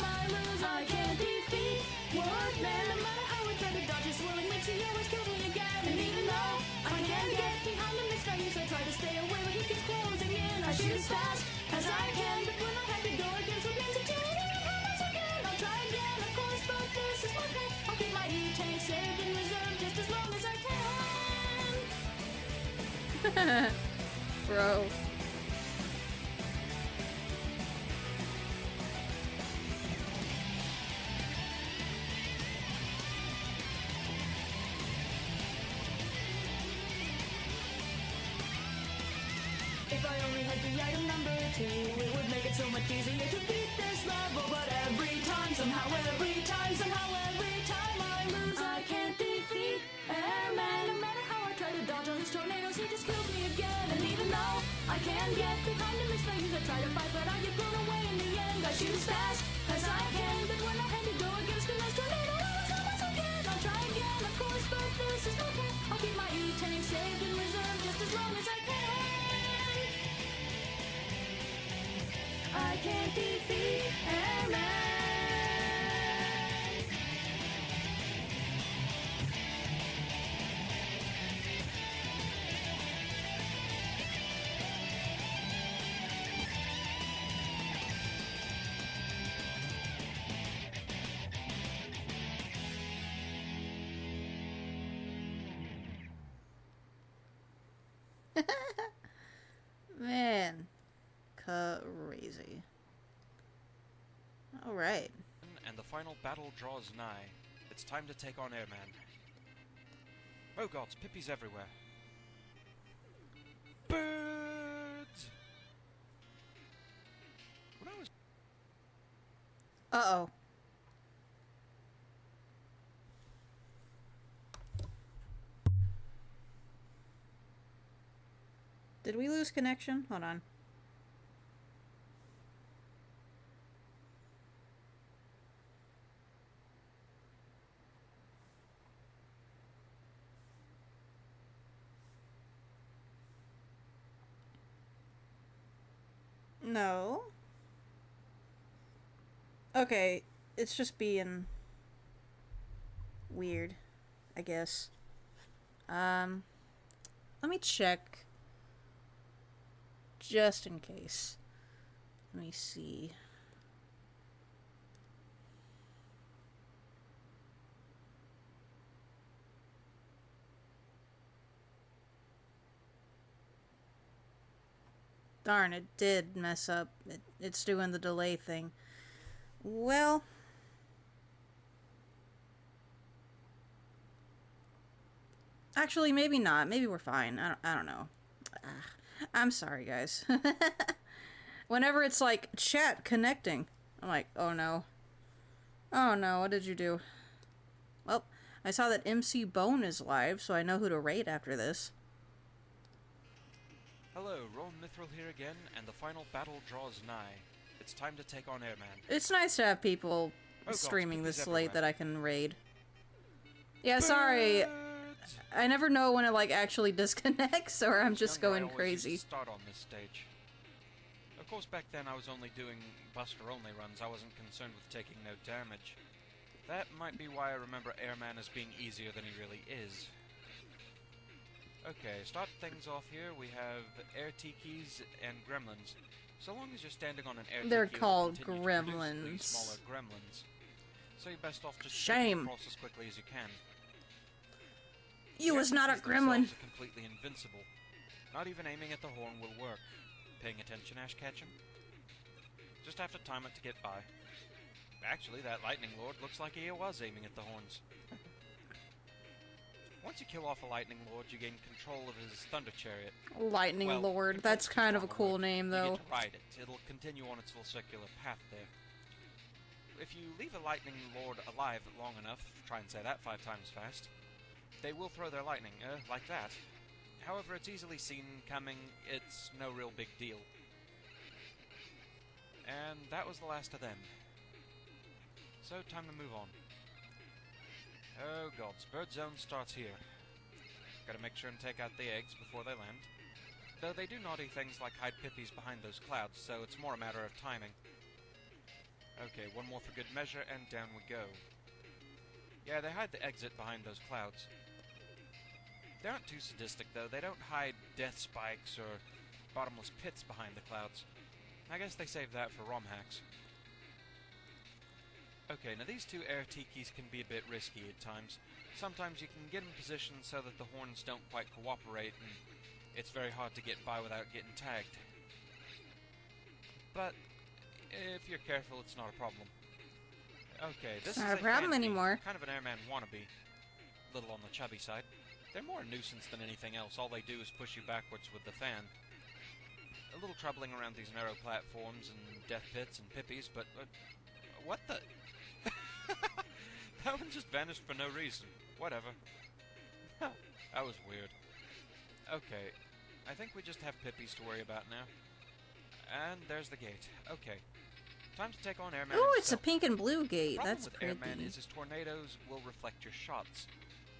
Speaker 14: I lose, I can't defeat Woodman. No matter how I try to dodge his swirling mix, he always kills me again. And even though I can't get behind him, this guy I try to stay away, but he keeps closing in. I shoot as fast as I can, but when I have to go against Woodman's agility, once again, I'll try again, of course, but this is my plan. I'll keep my E-tank saved in reserve just as long as I can.
Speaker 1: bro.
Speaker 14: If I only had the item number 2, it would make it so much easier to beat this level. But every time, somehow, every time I lose, I can't defeat Airman. No matter how I try to dodge all his tornadoes, he just kills me again. And even though I can get behind him, his things I try to fight, but I get blown away in the end. I shoot as fast as I can, but when I had to go against a nice tornado, I was almost again. I'll try again, of course, but this is no plan. I'll keep my E-tank saved in reserve just as long as I can. I can't defeat Airman.
Speaker 1: Man, crazy. Alright.
Speaker 2: And the final battle draws nigh. It's time to take on Airman. Oh gods, Pippies everywhere. Birds! When I was...
Speaker 1: Uh-oh. Did we lose connection? Hold on. No. Okay, it's just being weird, I guess. Let me check. Just in case. Let me see. Darn, it did mess up. It's doing the delay thing. Well... Actually, maybe not. Maybe we're fine. I don't know. I'm sorry, guys. Whenever it's like, chat connecting, I'm like, oh no. Oh no, what did you do? Well, I saw that MC Bone is live, so I know who to raid after this.
Speaker 2: Hello, Ron Mithril here again, and the final battle draws nigh. It's time to take on Airman.
Speaker 1: It's nice to have people streaming this late that I can raid. Yeah, sorry. I never know when it like actually disconnects or I'm just going crazy.
Speaker 2: Start on this stage. Of course, back then I was only doing Buster-only runs. I wasn't concerned with taking no damage. That might be why I remember Airman as being easier than he really is. Okay, start things off here. We have air tikis and gremlins. So long as you're standing on an air
Speaker 1: They're
Speaker 2: tiki,
Speaker 1: called
Speaker 2: it'll continue to produce these
Speaker 1: gremlins.
Speaker 2: smaller gremlins. So you're best off just
Speaker 1: Shame.
Speaker 2: across as quickly as you can.
Speaker 1: You was not a gremlin.
Speaker 2: Are completely invincible. Not even aiming at the horn will work. Paying attention, Ash Ketchum? Just have to time it to get by. Actually, that Lightning Lord looks like he was aiming at the horns. Once you kill off a Lightning Lord, you gain control of his Thunder Chariot.
Speaker 1: Lightning Lord. That's kind of a cool name, though.
Speaker 2: You get to ride it. It'll continue on its little circular path there. If you leave a Lightning Lord alive long enough, try and say that 5 times fast, they will throw their lightning, like that. However, it's easily seen coming, it's no real big deal. And that was the last of them. So, time to move on. Oh gods, Bird Zone starts here. Gotta make sure and take out the eggs before they land. Though they do naughty things like hide Pippies behind those clouds, so it's more a matter of timing. Okay, one more for good measure, and down we go. Yeah, they hide the exit behind those clouds. They aren't too sadistic, though. They don't hide death spikes or bottomless pits behind the clouds. I guess they save that for ROM hacks. Okay, now these two air tikis can be a bit risky at times. Sometimes you can get in position so that the horns don't quite cooperate, and it's very hard to get by without getting tagged. But if you're careful, it's not a problem. Okay, this
Speaker 1: It's not
Speaker 2: is
Speaker 1: a problem
Speaker 2: fan thief,
Speaker 1: anymore.
Speaker 2: kind of an airman wannabe. A little on the chubby side. They're more a nuisance than anything else. All they do is push you backwards with the fan. A little troubling around these narrow platforms and death pits and pippies, but... what the... That one just vanished for no reason. Whatever. That was weird. Okay, I think we just have pippies to worry about now. And there's the gate. Okay. Time to take on Airman
Speaker 1: Ooh, it's a
Speaker 2: himself.
Speaker 1: pink and blue gate.
Speaker 2: Problem
Speaker 1: That's
Speaker 2: with
Speaker 1: pretty.
Speaker 2: Airman is his tornadoes will reflect your shots.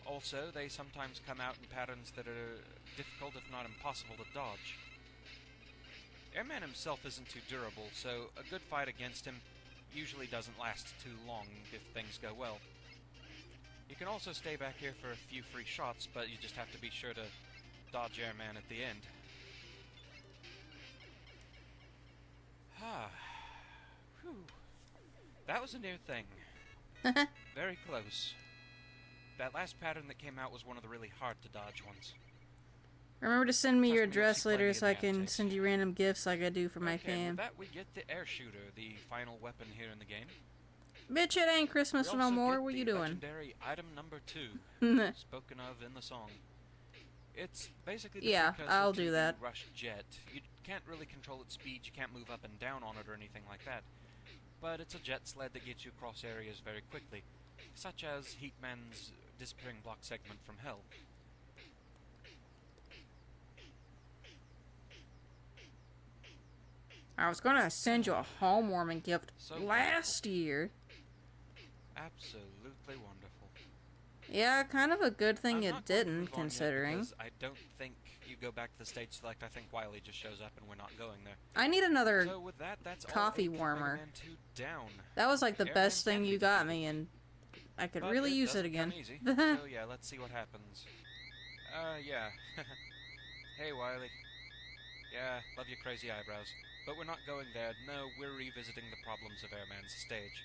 Speaker 2: Also, they sometimes come out in patterns that are difficult, if not impossible, to dodge. Airman himself isn't too durable, so a good fight against him usually doesn't last too long if things go well. You can also stay back here for a few free shots, but you just have to be sure to dodge Airman at the end. Ah. Whew. That was a near thing. Very close. That last pattern that came out was one of the really hard to dodge ones.
Speaker 1: Remember to send me your
Speaker 2: Trust me, you'll
Speaker 1: address
Speaker 2: see
Speaker 1: later
Speaker 2: plenty
Speaker 1: so
Speaker 2: of
Speaker 1: I can
Speaker 2: antics.
Speaker 1: send you random gifts like I do for my
Speaker 2: Okay,
Speaker 1: fam.
Speaker 2: with that we get the air shooter, the final weapon here in the game.
Speaker 1: Bitch, it ain't Christmas
Speaker 2: We
Speaker 1: no
Speaker 2: also
Speaker 1: more.
Speaker 2: get
Speaker 1: What
Speaker 2: the
Speaker 1: you doing?
Speaker 2: legendary item number 2, spoken of in the song. It's basically the
Speaker 1: Yeah,
Speaker 2: precursor
Speaker 1: I'll
Speaker 2: to
Speaker 1: do
Speaker 2: the
Speaker 1: that.
Speaker 2: Rush Jet. You can't really control its speed, you can't move up and down on it or anything like that. But it's a jet sled that gets you across areas very quickly, such as Heatman's disappearing block segment from Hell.
Speaker 1: I was gonna send you a homewarming gift
Speaker 2: So
Speaker 1: last year.
Speaker 2: Absolutely wonderful.
Speaker 1: Yeah, kind of a good thing
Speaker 2: I'm
Speaker 1: it
Speaker 2: not going to
Speaker 1: didn't,
Speaker 2: move on yet
Speaker 1: considering.
Speaker 2: because I don't think you go back to the stage select. I think Wily just shows up and we're not going there.
Speaker 1: I need another
Speaker 2: So with that, that's
Speaker 1: coffee
Speaker 2: all eight
Speaker 1: warmer.
Speaker 2: Mega Man 2 down.
Speaker 1: That was like the
Speaker 2: Airman
Speaker 1: best thing
Speaker 2: can
Speaker 1: you
Speaker 2: be
Speaker 1: got me, and I could
Speaker 2: But
Speaker 1: really use it
Speaker 2: doesn't
Speaker 1: again.
Speaker 2: come easy. So yeah, let's see what happens. Yeah. Hey, Wily. Yeah, love your crazy eyebrows. But we're not going there. No, we're revisiting the problems of Airman's stage.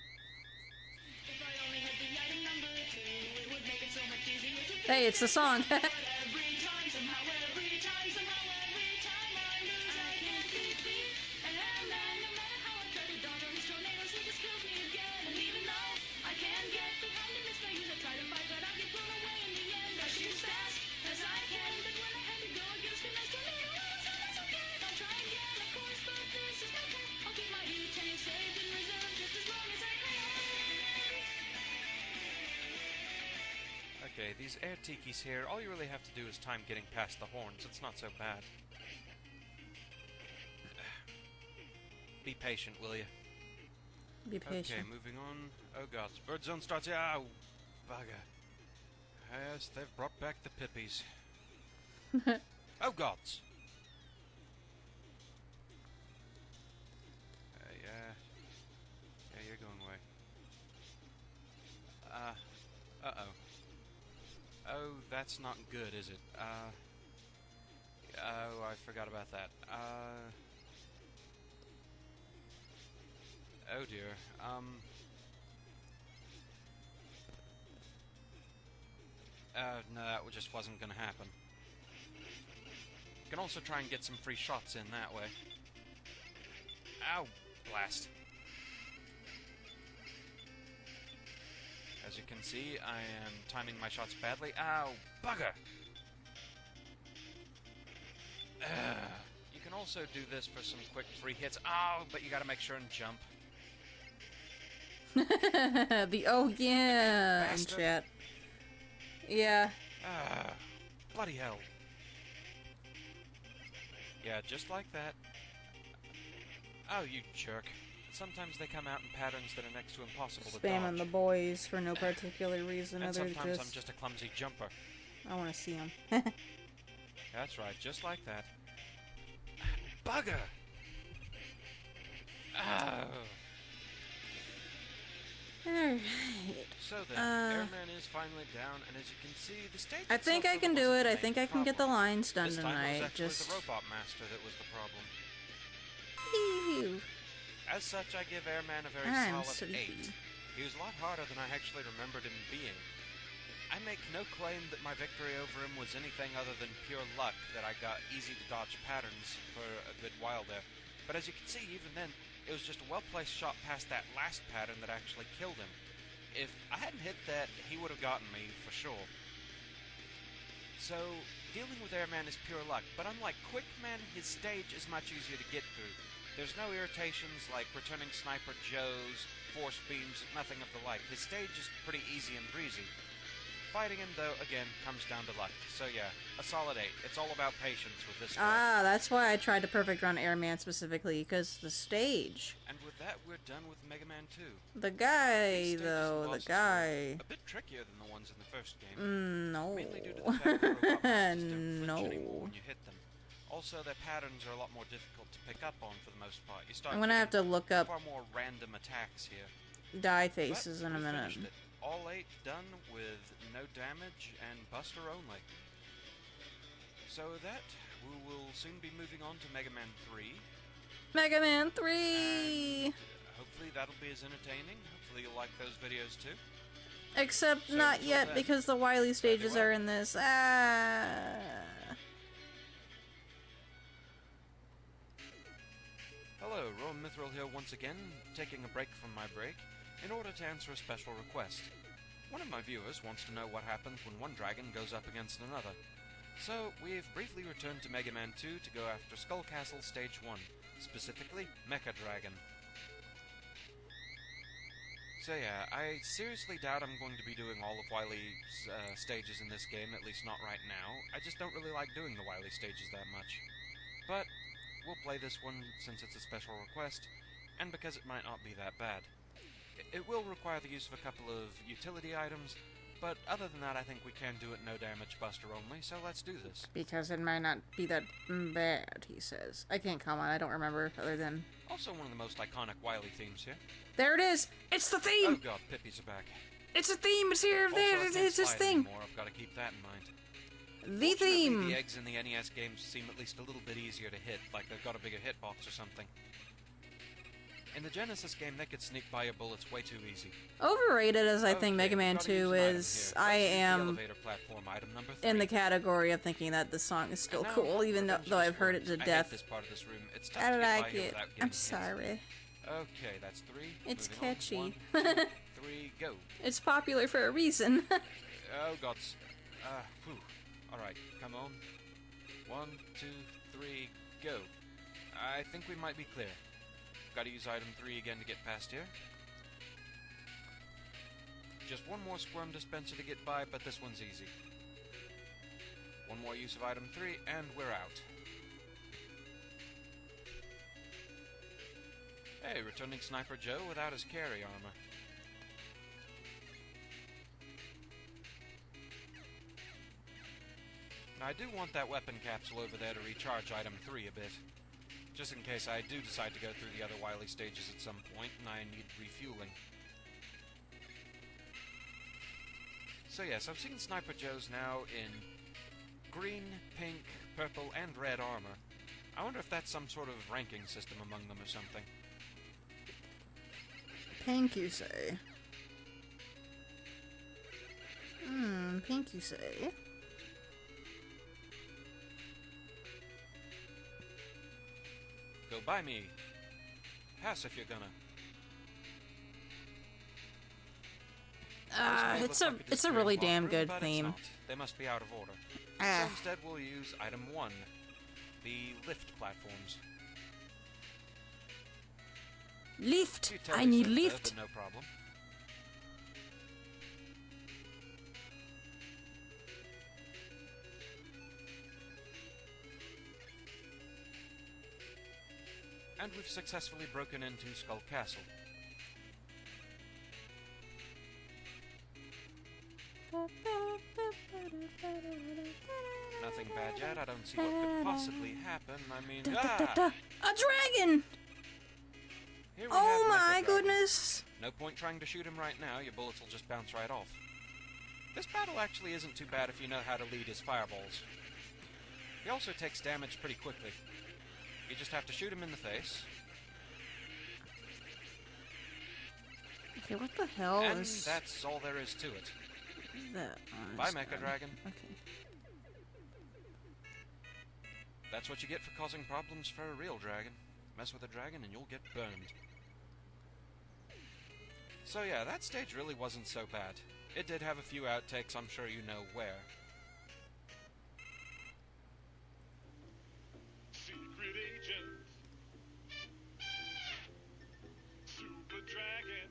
Speaker 1: Hey, it's the song.
Speaker 2: Okay, these air tikis here, all you really have to do is time getting past the horns. It's not so bad. Be patient, will you?
Speaker 1: Be patient.
Speaker 2: Okay, moving on. Oh god, bird zone starts. Ow! Bugger. Yes, they've brought back the pippies. Oh gods! Yeah. Yeah, you're going away. Uh-oh. Oh, that's not good, is it? Oh, I forgot about that. Oh dear. No, that just wasn't gonna happen. You can also try and get some free shots in that way. Ow! Blast. As you can see, I am timing my shots badly. Ow! Bugger! You can also do this for some quick free hits. Ow! But you gotta make sure and jump.
Speaker 1: The oh yeah in
Speaker 2: Bastard.
Speaker 1: chat. Yeah.
Speaker 2: Bloody hell. Yeah, just like that. Oh, you jerk. Sometimes they come out in patterns that are next to impossible to
Speaker 1: Spamming the
Speaker 2: dodge.
Speaker 1: boys for no particular reason
Speaker 2: And
Speaker 1: other than
Speaker 2: sometimes
Speaker 1: just
Speaker 2: I'm just a clumsy jumper.
Speaker 1: I want to see them.
Speaker 2: That's right, just like that. Bugger! Oh.
Speaker 1: Alright.
Speaker 2: So then, Airman is finally down, and as you can see, the stage
Speaker 1: I think
Speaker 2: itself
Speaker 1: I can
Speaker 2: really
Speaker 1: do
Speaker 2: wasn't
Speaker 1: it.
Speaker 2: the
Speaker 1: I
Speaker 2: main
Speaker 1: think I can get the
Speaker 2: problem.
Speaker 1: lines done
Speaker 2: This time it was
Speaker 1: tonight.
Speaker 2: actually
Speaker 1: Just
Speaker 2: the Robot Master that was the problem.
Speaker 1: Ew.
Speaker 2: As such, I give Airman a very
Speaker 1: I'm
Speaker 2: solid
Speaker 1: sleepy.
Speaker 2: 8. He was a lot harder than I actually remembered him being. I make no claim that my victory over him was anything other than pure luck that I got easy to dodge patterns for a good while there. But as you can see, even then, it was just a well-placed shot past that last pattern that actually killed him. If I hadn't hit that, he would have gotten me, for sure. So, dealing with Airman is pure luck, but unlike Quickman, his stage is much easier to get through. There's no irritations like returning Sniper Joe's, force beams, nothing of the like. His stage is pretty easy and breezy. Fighting him, though, again, comes down to luck. So yeah, a solid 8. It's all about patience with this guy.
Speaker 1: Ah, that's why I tried to perfect run Airman specifically, because the stage.
Speaker 2: And with that, we're done with Mega Man 2.
Speaker 1: The guy, though, the guy.
Speaker 2: A bit trickier than the ones in the first game.
Speaker 1: No.
Speaker 2: Mainly due to the fact that robot monsters don't flinch anymore when you hit them. Also, their patterns are a lot more difficult to pick up on for the most part. You start
Speaker 1: I'm gonna have to look up
Speaker 2: far more random attacks here.
Speaker 1: die faces in a minute.
Speaker 2: All 8 done with no damage and Buster only. So that, we will soon be moving on to Mega Man 3.
Speaker 1: Mega Man 3!
Speaker 2: And hopefully that'll be as entertaining. Hopefully you'll like those videos too.
Speaker 1: Except
Speaker 2: So
Speaker 1: not yet,
Speaker 2: then,
Speaker 1: because the Wily stages are in this.
Speaker 2: Hello, Rowan Mithril here once again, taking a break from my break, in order to answer a special request. One of my viewers wants to know what happens when one dragon goes up against another. So, we've briefly returned to Mega Man 2 to go after Skull Castle Stage 1, specifically Mecha Dragon. So yeah, I seriously doubt I'm going to be doing all of Wily's stages in this game, at least not right now. I just don't really like doing the Wily stages that much. But we'll play this one since it's a special request, and because it might not be that bad. It will require the use of a couple of utility items, but other than that I think we can do it no damage Buster only, so let's do this.
Speaker 1: Because it might not be that bad, he says. I can't comment, I don't remember, other than...
Speaker 2: Also one of the most iconic Wily themes here.
Speaker 1: There it is! It's the theme!
Speaker 2: Oh god, Pippi's are back.
Speaker 1: It's a theme, it's here, there, it's this thing!
Speaker 2: I've got to keep that in mind.
Speaker 1: The theme!
Speaker 2: The eggs in the NES games seem at least a little bit easier to hit, like they've got a bigger hitbox or something. In the Genesis game, they could sneak by your bullets way too easy.
Speaker 1: Overrated as I think Mega Man 2 is, I am in the category of thinking that the song is still cool, even though I've heard it to death.
Speaker 2: This part of this room. It's tough
Speaker 1: I
Speaker 2: to get
Speaker 1: like
Speaker 2: by
Speaker 1: it. I'm sorry.
Speaker 2: Okay, that's 3.
Speaker 1: It's
Speaker 2: Moving on.
Speaker 1: catchy.
Speaker 2: 1, 2, 3, go.
Speaker 1: It's popular for a reason.
Speaker 2: Oh gods. Whew. Alright, come on. 1, 2, 3, go. I think we might be clear. Gotta use item 3 again to get past here. Just one more squirm dispenser to get by, but this one's easy. One more use of item 3, and we're out. Hey, returning Sniper Joe without his carry armor. Now I do want that weapon capsule over there to recharge item 3 a bit. Just in case I do decide to go through the other Wily stages at some point and I need refueling. So yes, I've seen Sniper Joes now in green, pink, purple, and red armor. I wonder if that's some sort of ranking system among them or something.
Speaker 1: Pink, you say? Pink, you say?
Speaker 2: Go by me. Pass if you're gonna.
Speaker 1: It's a really damn good theme.
Speaker 2: They must be out of order. So instead we'll use item 1, the lift platforms.
Speaker 1: Lift! I need lift!
Speaker 2: No problem. And we've successfully broken into Skull Castle. Nothing bad yet, I don't see what could possibly happen, I mean...
Speaker 1: A dragon! Oh my goodness!
Speaker 2: No point trying to shoot him right now, your bullets will just bounce right off. This battle actually isn't too bad if you know how to lead his fireballs. He also takes damage pretty quickly. You just have to shoot him in the face.
Speaker 1: Okay, what the hell
Speaker 2: and
Speaker 1: is...
Speaker 2: that's all there is to it.
Speaker 1: That
Speaker 2: Bye, Mecha Dragon.
Speaker 1: Okay.
Speaker 2: That's what you get for causing problems for a real dragon. Mess with a dragon and you'll get burned. So yeah, that stage really wasn't so bad. It did have a few outtakes, I'm sure you know where.
Speaker 13: Secret agent. Super dragon.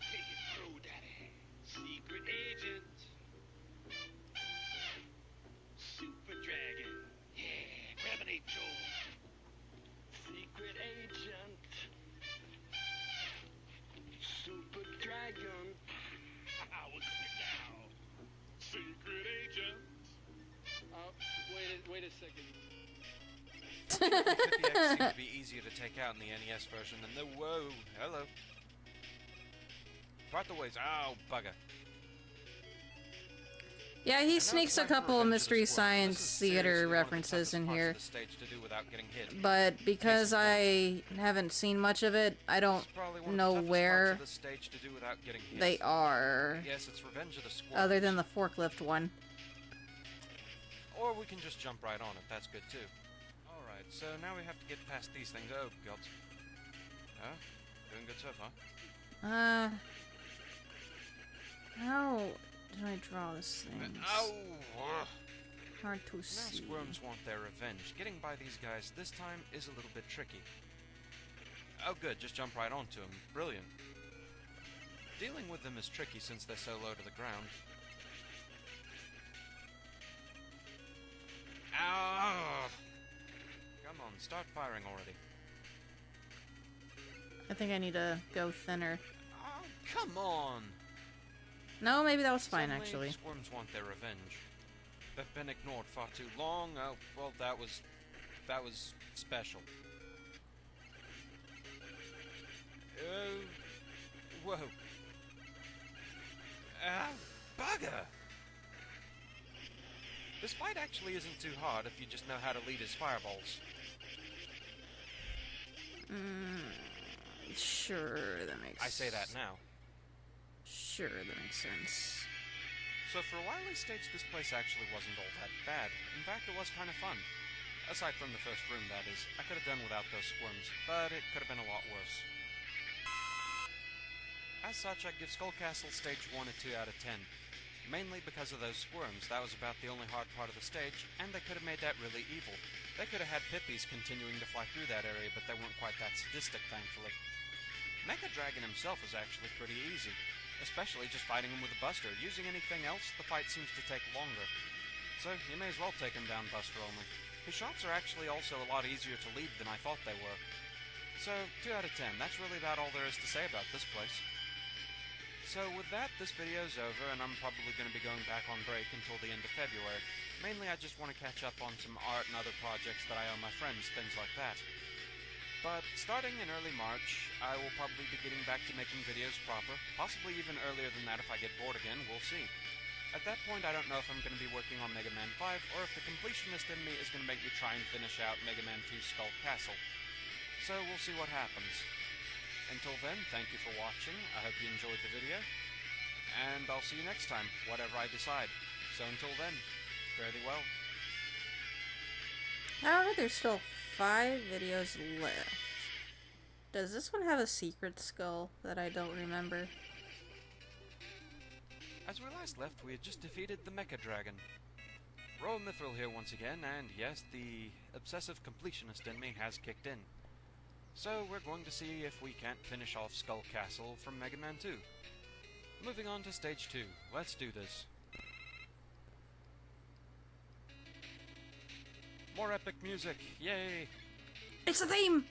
Speaker 13: Take it through, daddy. Secret agent. Super dragon. Yeah, grab an 8-joule. Secret agent. Super dragon. We're cooking now. Secret agent.
Speaker 15: Wait a second.
Speaker 2: The X seemed to be easier to take out in the NES version than the... Whoa, hello. Part the ways. Oh, bugger.
Speaker 1: Yeah, he sneaks a couple of Mystery Science Theater references in here. But because I haven't seen much of it, I don't know where they are.
Speaker 2: Yes, it's Revenge of the Squirrels.
Speaker 1: Other than the forklift one.
Speaker 2: Or we can just jump right on it. That's good too. Alright, so now we have to get past these things. Oh, God. Huh? Doing good so far.
Speaker 1: How did I draw this thing? Hard to see.
Speaker 2: Now squirms want their revenge. Getting by these guys this time is a little bit tricky. Oh good, just jump right onto them. Brilliant. Dealing with them is tricky since they're so low to the ground. Ow! Come on, start firing already.
Speaker 1: I think I need to go thinner.
Speaker 2: Oh, come on!
Speaker 1: No, maybe that was fine,
Speaker 2: Suddenly,
Speaker 1: actually.
Speaker 2: Squirms want their revenge. They've been ignored far too long. Oh, well, that was special. Oh, whoa. Ah, bugger! This fight actually isn't too hard if you just know how to lead his fireballs.
Speaker 1: Sure, that makes sense.
Speaker 2: I say that now.
Speaker 1: Sure, that makes sense.
Speaker 2: So for a while, this stage, this place actually wasn't all that bad. In fact, it was kind of fun. Aside from the first room, that is. I could have done without those squirms, but it could have been a lot worse. As such, I'd give Skull Castle Stage 1 a 2 out of 10. Mainly because of those squirms. That was about the only hard part of the stage, and they could have made that really evil. They could have had Pippies continuing to fly through that area, but they weren't quite that sadistic, thankfully. Mecha Dragon himself is actually pretty easy. Especially just fighting him with a Buster. Using anything else, the fight seems to take longer. So, you may as well take him down Buster only. His shots are actually also a lot easier to lead than I thought they were. So, 2 out of 10. That's really about all there is to say about this place. So with that, this video's over, and I'm probably going to be going back on break until the end of February. Mainly I just want to catch up on some art and other projects that I owe my friends, things like that. But starting in early March, I will probably be getting back to making videos proper, possibly even earlier than that if I get bored again, we'll see. At that point, I don't know if I'm going to be working on Mega Man 5, or if the completionist in me is going to make me try and finish out Mega Man 2 Skull Castle. So we'll see what happens. Until then, thank you for watching, I hope you enjoyed the video, and I'll see you next time, whatever I decide. So until then, fare thee well.
Speaker 1: However, there's still 5 videos left. Does this one have a secret skull that I don't remember?
Speaker 2: As we last left, we had just defeated the Mecha Dragon. Roa Mithril here once again, and yes, the obsessive completionist in me has kicked in. So we're going to see if we can't finish off Skull Castle from Mega Man 2. Moving on to Stage 2. Let's do this. More epic music. Yay!
Speaker 1: It's a theme!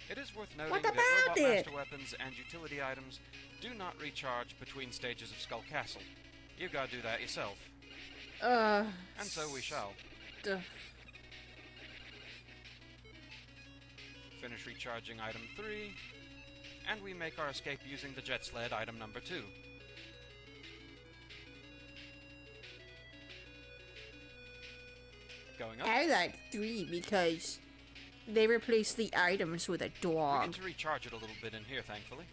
Speaker 2: It is worth noting
Speaker 1: What
Speaker 2: that
Speaker 1: about
Speaker 2: Robot
Speaker 1: it?
Speaker 2: Master weapons and utility items do not recharge between stages of Skull Castle. You gotta do that yourself. And so we shall.
Speaker 1: Duh.
Speaker 2: Finish recharging item 3, and we make our escape using the jet sled item number 2. Going up.
Speaker 1: I like 3 because they replaced the items with a
Speaker 2: We
Speaker 1: dog.
Speaker 2: get to recharge it a little bit in here, thankfully.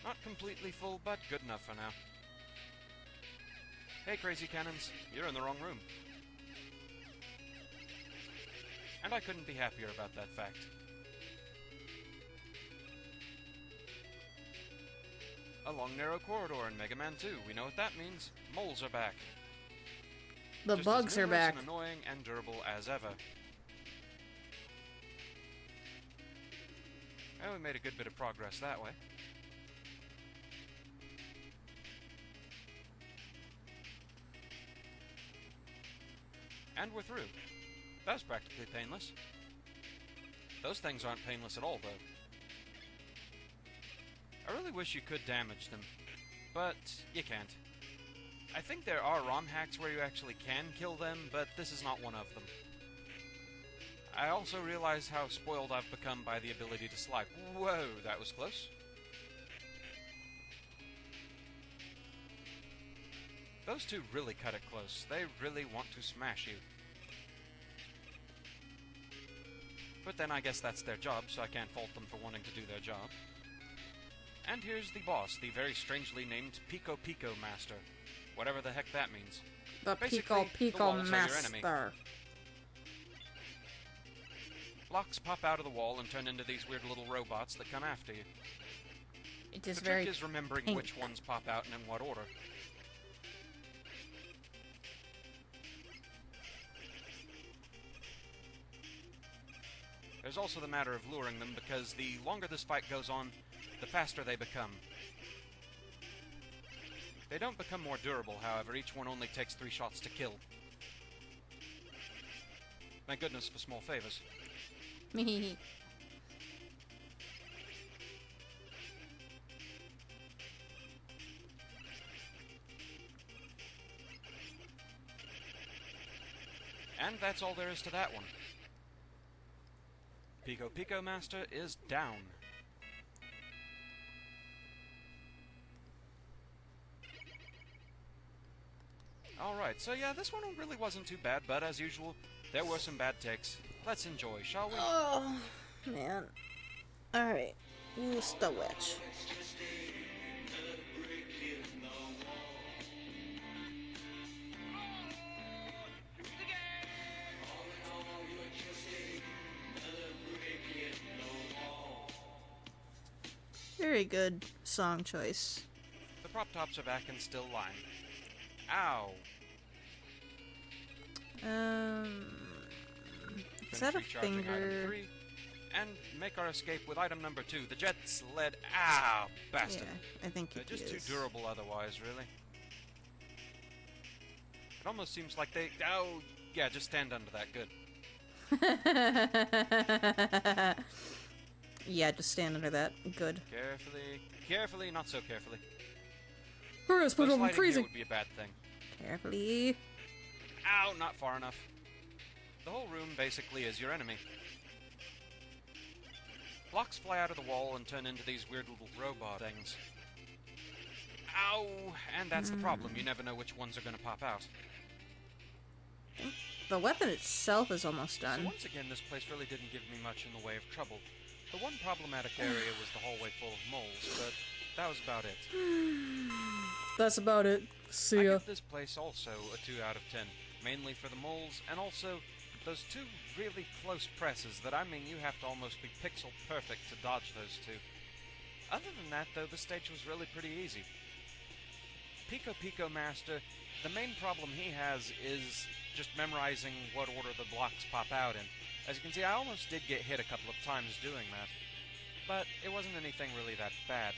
Speaker 2: Not completely full, but good enough for now. Hey, Crazy Cannons, you're in the wrong room. And I couldn't be happier about that fact. A long, narrow corridor in Mega Man 2. We know what that means. Moles are back.
Speaker 1: The
Speaker 2: Just
Speaker 1: bugs
Speaker 2: as
Speaker 1: are
Speaker 2: numerous
Speaker 1: back.
Speaker 2: and annoying and durable as ever. Well, we made a good bit of progress that way. And we're through. That was practically painless. Those things aren't painless at all, though. I really wish you could damage them, but you can't. I think there are ROM hacks where you actually can kill them, but this is not one of them. I also realize how spoiled I've become by the ability to slide. Whoa, that was close. Those two really cut it close. They really want to smash you. But then I guess that's their job, so I can't fault them for wanting to do their job. And here's the boss, the very strangely named Pico Pico Master. Whatever the heck that means.
Speaker 1: The
Speaker 2: Basically,
Speaker 1: Pico Pico
Speaker 2: the walls are your enemy.
Speaker 1: Master.
Speaker 2: Blocks pop out of the wall and turn into these weird little robots that come after you.
Speaker 1: It is
Speaker 2: the
Speaker 1: very
Speaker 2: trick is remembering
Speaker 1: pink.
Speaker 2: which ones pop out and in what order. There's also the matter of luring them, because the longer this fight goes on, the faster they become. They don't become more durable, however. Each one only takes 3 shots to kill. Thank goodness for small favors.
Speaker 1: Me.
Speaker 2: And that's all there is to that one. Pico Pico Master is down. Alright, so yeah, this one really wasn't too bad, but as usual, there were some bad takes. Let's enjoy, shall we?
Speaker 1: Oh, man. Alright. Who's the witch? Very good song choice.
Speaker 2: The prop tops are back and still lying. Ow!
Speaker 1: Is that a
Speaker 2: Finish recharging item
Speaker 1: finger?
Speaker 2: 3, and make our escape with item number 2, the jet sled. Ow! Bastard.
Speaker 1: Yeah, I think
Speaker 2: They're
Speaker 1: it
Speaker 2: just
Speaker 1: is.
Speaker 2: too durable otherwise, really. It almost seems like they... Oh, yeah, just stand under that. Good.
Speaker 1: Yeah, just stand under that. Good.
Speaker 2: Carefully. Carefully, not so carefully.
Speaker 1: Hurry, but
Speaker 2: No
Speaker 1: I'm
Speaker 2: sliding
Speaker 1: freezing.
Speaker 2: here would be a bad thing.
Speaker 1: Carefully.
Speaker 2: Ow, not far enough. The whole room basically is your enemy. Blocks fly out of the wall and turn into these weird little robot things. Ow! And that's the problem. You never know which ones are going to pop out.
Speaker 1: The weapon itself is almost
Speaker 2: So
Speaker 1: done.
Speaker 2: once again, this place really didn't give me much in the way of trouble. The one problematic area was the hallway full of moles, but that was about it.
Speaker 1: That's about it. See
Speaker 2: I
Speaker 1: ya.
Speaker 2: give this place also a 2 out of 10, mainly for the moles, and also those 2 really close presses that, I mean, you have to almost be pixel perfect to dodge those 2. Other than that, though, the stage was really pretty easy. Pico Pico Master, the main problem he has is just memorizing what order the blocks pop out in. As you can see, I almost did get hit a couple of times doing that, but it wasn't anything really that bad.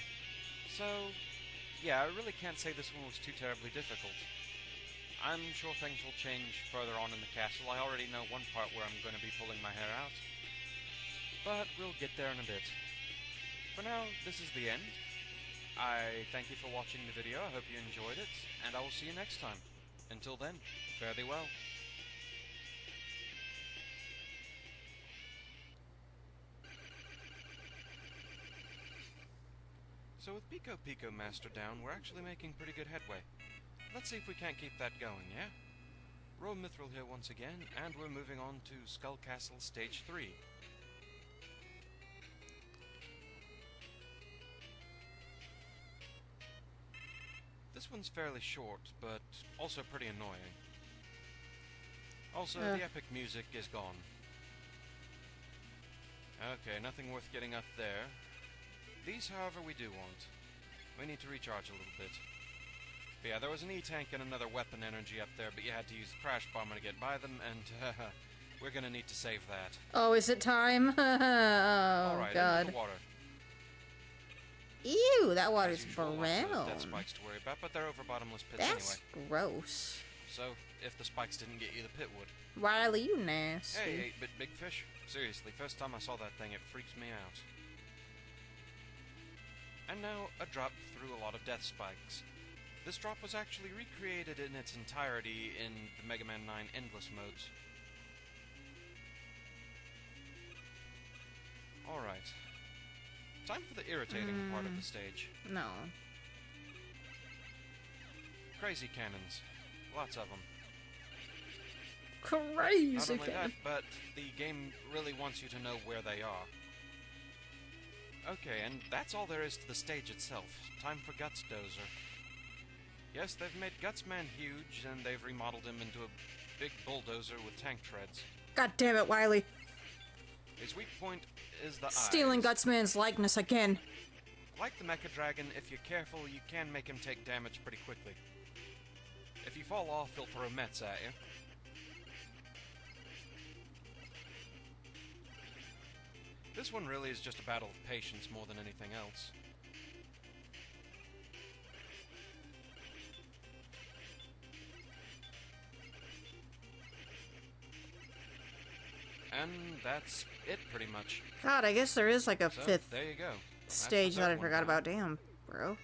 Speaker 2: So, yeah, I really can't say this one was too terribly difficult. I'm sure things will change further on in the castle. I already know one part where I'm going to be pulling my hair out, but we'll get there in a bit. For now, this is the end. I thank you for watching the video. I hope you enjoyed it, and I will see you next time. Until then, fare thee well. So with Pico Pico Master down, we're actually making pretty good headway. Let's see if we can't keep that going, yeah? Roe Mithril here once again, and we're moving on to Skull Castle Stage 3. This one's fairly short, but also pretty annoying. Also, the epic music is gone. Okay, nothing worth getting up there. These, however, we do want. We need to recharge a little bit. But yeah, there was an E-tank and another weapon energy up there, but you had to use the crash bomber to get by them, and we're gonna need to save that.
Speaker 1: Oh, is it time? Oh,
Speaker 2: Alright,
Speaker 1: God.
Speaker 2: into the water.
Speaker 1: Ew, that water's
Speaker 2: As usual, lots of
Speaker 1: brown.
Speaker 2: dead spikes to worry about, but they're over bottomless pits
Speaker 1: That's
Speaker 2: anyway.
Speaker 1: gross.
Speaker 2: So, if the spikes didn't get you, the pit would.
Speaker 1: Riley, you nasty.
Speaker 2: Hey, 8-bit big fish. Seriously, first time I saw that thing, it freaked me out. And now, a drop through a lot of death spikes. This drop was actually recreated in its entirety in the Mega Man 9 Endless modes. Alright. Time for the irritating part of the stage.
Speaker 1: No.
Speaker 2: Crazy cannons. Lots of them.
Speaker 1: Crazy
Speaker 2: Not only
Speaker 1: cannon.
Speaker 2: that, but the game really wants you to know where they are. Okay, and that's all there is to the stage itself. Time for Guts Dozer. Yes, they've made Gutsman huge, and they've remodeled him into a big bulldozer with tank treads.
Speaker 1: God damn it, Wiley.
Speaker 2: His weak point is the
Speaker 1: Stealing
Speaker 2: eyes.
Speaker 1: Gutsman's likeness again.
Speaker 2: Like the Mecha Dragon, if you're careful, you can make him take damage pretty quickly. If you fall off, he'll throw mets at you. This one really is just a battle of patience more than anything else. And that's it, pretty much.
Speaker 1: God, I guess there is like a
Speaker 2: So,
Speaker 1: fifth
Speaker 2: there you go. That's the
Speaker 1: stage that I
Speaker 2: third one
Speaker 1: forgot
Speaker 2: down.
Speaker 1: about. Damn, bro.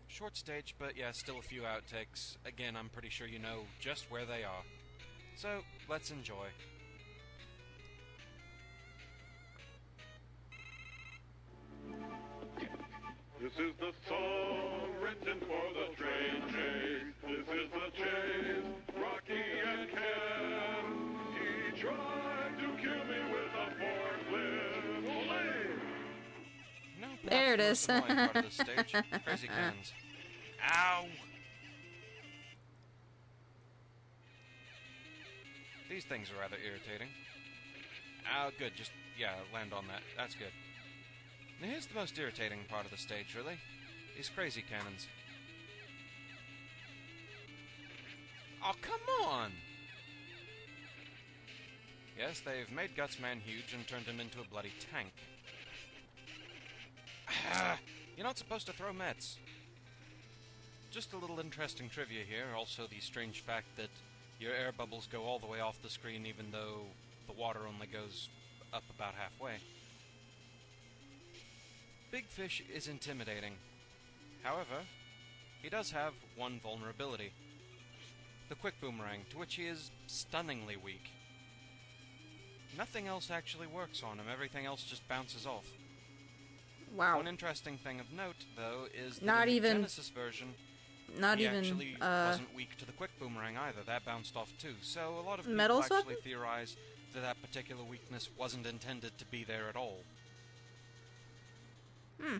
Speaker 2: Short stage, but yeah, still a few outtakes. Again, I'm pretty sure you know just where they are. So, let's enjoy.
Speaker 15: This is the song written for the train chase. This is the chase, Rocky and Ken. He tried to kill me with a forklift. Olay!
Speaker 2: No,
Speaker 1: There it
Speaker 2: perhaps
Speaker 1: is.
Speaker 2: the most annoying part of this stage. Crazy cannons. Ow! These things are rather irritating. Oh, good. Just, yeah, land on that. That's good. Now here's the most irritating part of the stage, really. These crazy cannons. Oh, come on! Yes, they've made Gutsman huge and turned him into a bloody tank. You're not supposed to throw mets. Just a little interesting trivia here, also the strange fact that your air bubbles go all the way off the screen even though the water only goes up about halfway. Big Fish is intimidating. However, he does have one vulnerability. The quick boomerang, to which he is stunningly weak. Nothing else actually works on him, everything else just bounces off.
Speaker 1: Wow.
Speaker 2: One interesting thing of note, though, is that
Speaker 1: Not
Speaker 2: in the
Speaker 1: even-
Speaker 2: Genesis version,
Speaker 1: Not
Speaker 2: he
Speaker 1: even,
Speaker 2: actually wasn't weak to the quick boomerang either. That bounced off too. So a lot of people
Speaker 1: Metal
Speaker 2: actually
Speaker 1: weapon?
Speaker 2: theorize that that particular weakness wasn't intended to be there at all.
Speaker 1: Hmm.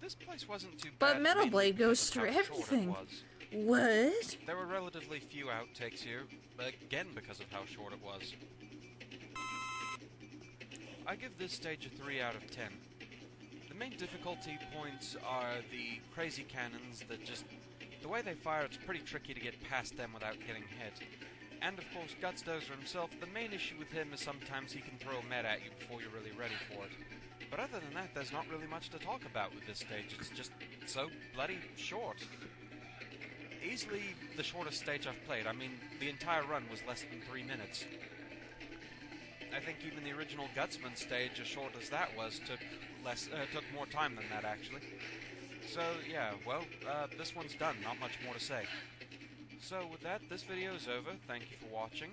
Speaker 2: This place wasn't too bad.
Speaker 1: But Metal
Speaker 2: mainly
Speaker 1: Blade goes
Speaker 2: because of
Speaker 1: through
Speaker 2: how short it
Speaker 1: everything.
Speaker 2: was.
Speaker 1: What?
Speaker 2: There were relatively few outtakes here, but again because of how short it was. I give this stage a 3 out of 10. The main difficulty points are the crazy cannons that just... The way they fire, it's pretty tricky to get past them without getting hit. And of course, Guts Dozer himself, the main issue with him is sometimes he can throw a med at you before you're really ready for it. But other than that, there's not really much to talk about with this stage. It's just so bloody short. Easily the shortest stage I've played. I mean, the entire run was less than 3 minutes. I think even the original Gutsman stage, as short as that was, took more time than that, actually. So, yeah, well, this one's done. Not much more to say. So, with that, this video is over. Thank you for watching.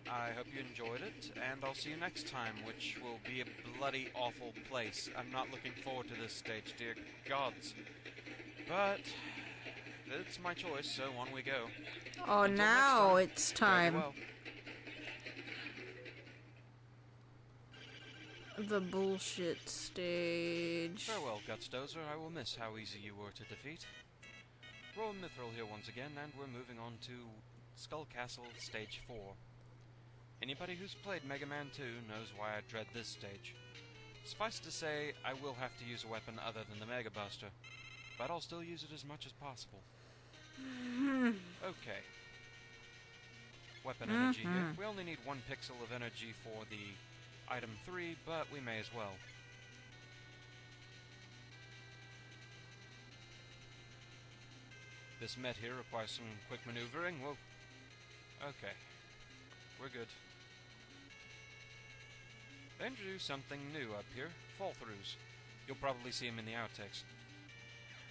Speaker 2: I hope you enjoyed it, and I'll see you next time, which will be a bloody awful place. I'm not looking forward to this stage, dear gods. But it's my choice, so on we go.
Speaker 1: Oh,
Speaker 2: Until next
Speaker 1: now
Speaker 2: time,
Speaker 1: it's
Speaker 2: fare thee
Speaker 1: time.
Speaker 2: well.
Speaker 1: The bullshit stage.
Speaker 2: Farewell, Gutsdozer. I will miss how easy you were to defeat. Rowan Mithril here once again, and we're moving on to Skull Castle Stage 4. Anybody who's played Mega Man 2 knows why I dread this stage. Suffice to say, I will have to use a weapon other than the Mega Buster, but I'll still use it as much as possible. Okay. Weapon energy here. We only need 1 pixel of energy for the item 3, but we may as well. This Met here requires some quick maneuvering. Whoa. Okay. We're good. They introduced something new up here. Fall-throughs. You'll probably see them in the outtakes.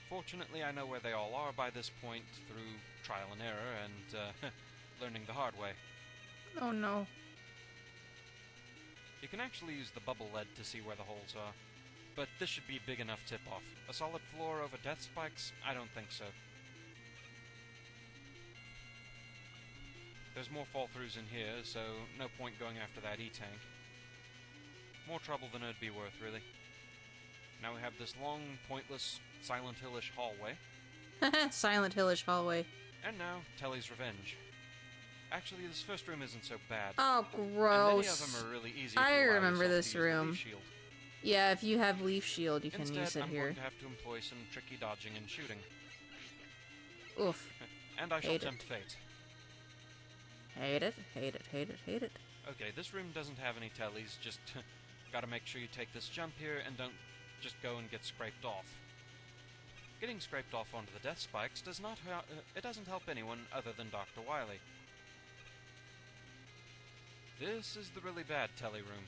Speaker 2: Fortunately, I know where they all are by this point through trial and error and learning the hard way.
Speaker 1: Oh no.
Speaker 2: You can actually use the bubble lead to see where the holes are, but this should be big enough tip-off. A solid floor over death spikes? I don't think so. There's more fall-throughs in here, so no point going after that E-tank. More trouble than it'd be worth, really. Now we have this long, pointless, Silent Hillish hallway.
Speaker 1: Silent Hillish hallway.
Speaker 2: And now, Telly's Revenge. Actually, this first room isn't so bad.
Speaker 1: Oh, gross.
Speaker 2: And many of them are really easy.
Speaker 1: I
Speaker 2: if you
Speaker 1: remember
Speaker 2: allow
Speaker 1: this
Speaker 2: yourself to use the
Speaker 1: room.
Speaker 2: Leaf Shield.
Speaker 1: Yeah, if you have Leaf Shield, you can
Speaker 2: Instead,
Speaker 1: use it
Speaker 2: I'm
Speaker 1: here.
Speaker 2: going to have to employ some tricky dodging and shooting.
Speaker 1: Oof.
Speaker 2: And I shall
Speaker 1: Hate it.
Speaker 2: tempt fate.
Speaker 1: Hate it, hate it, hate it, hate it.
Speaker 2: Okay, this room doesn't have any tellies, just gotta make sure you take this jump here and don't just go and get scraped off. Getting scraped off onto the death spikes does not it doesn't help anyone other than Dr. Wily. This is the really bad telly room.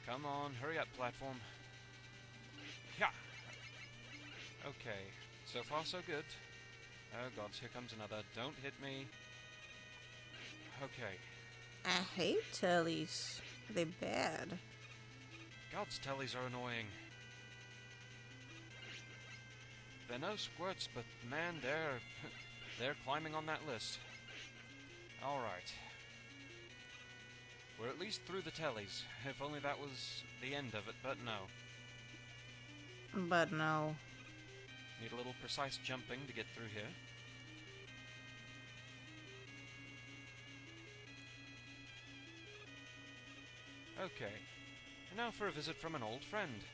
Speaker 2: Come on, hurry up, platform. Yeah. Okay, so far so good. Oh gods, here comes another. Don't hit me. Okay.
Speaker 1: I hate tellies. They're bad.
Speaker 2: God's tellies are annoying. They're no squirts, but man, they're climbing on that list. Alright. We're at least through the tellies. If only that was the end of it, but no.
Speaker 1: But no.
Speaker 2: Need a little precise jumping to get through here. Okay, and now for a visit from an old friend.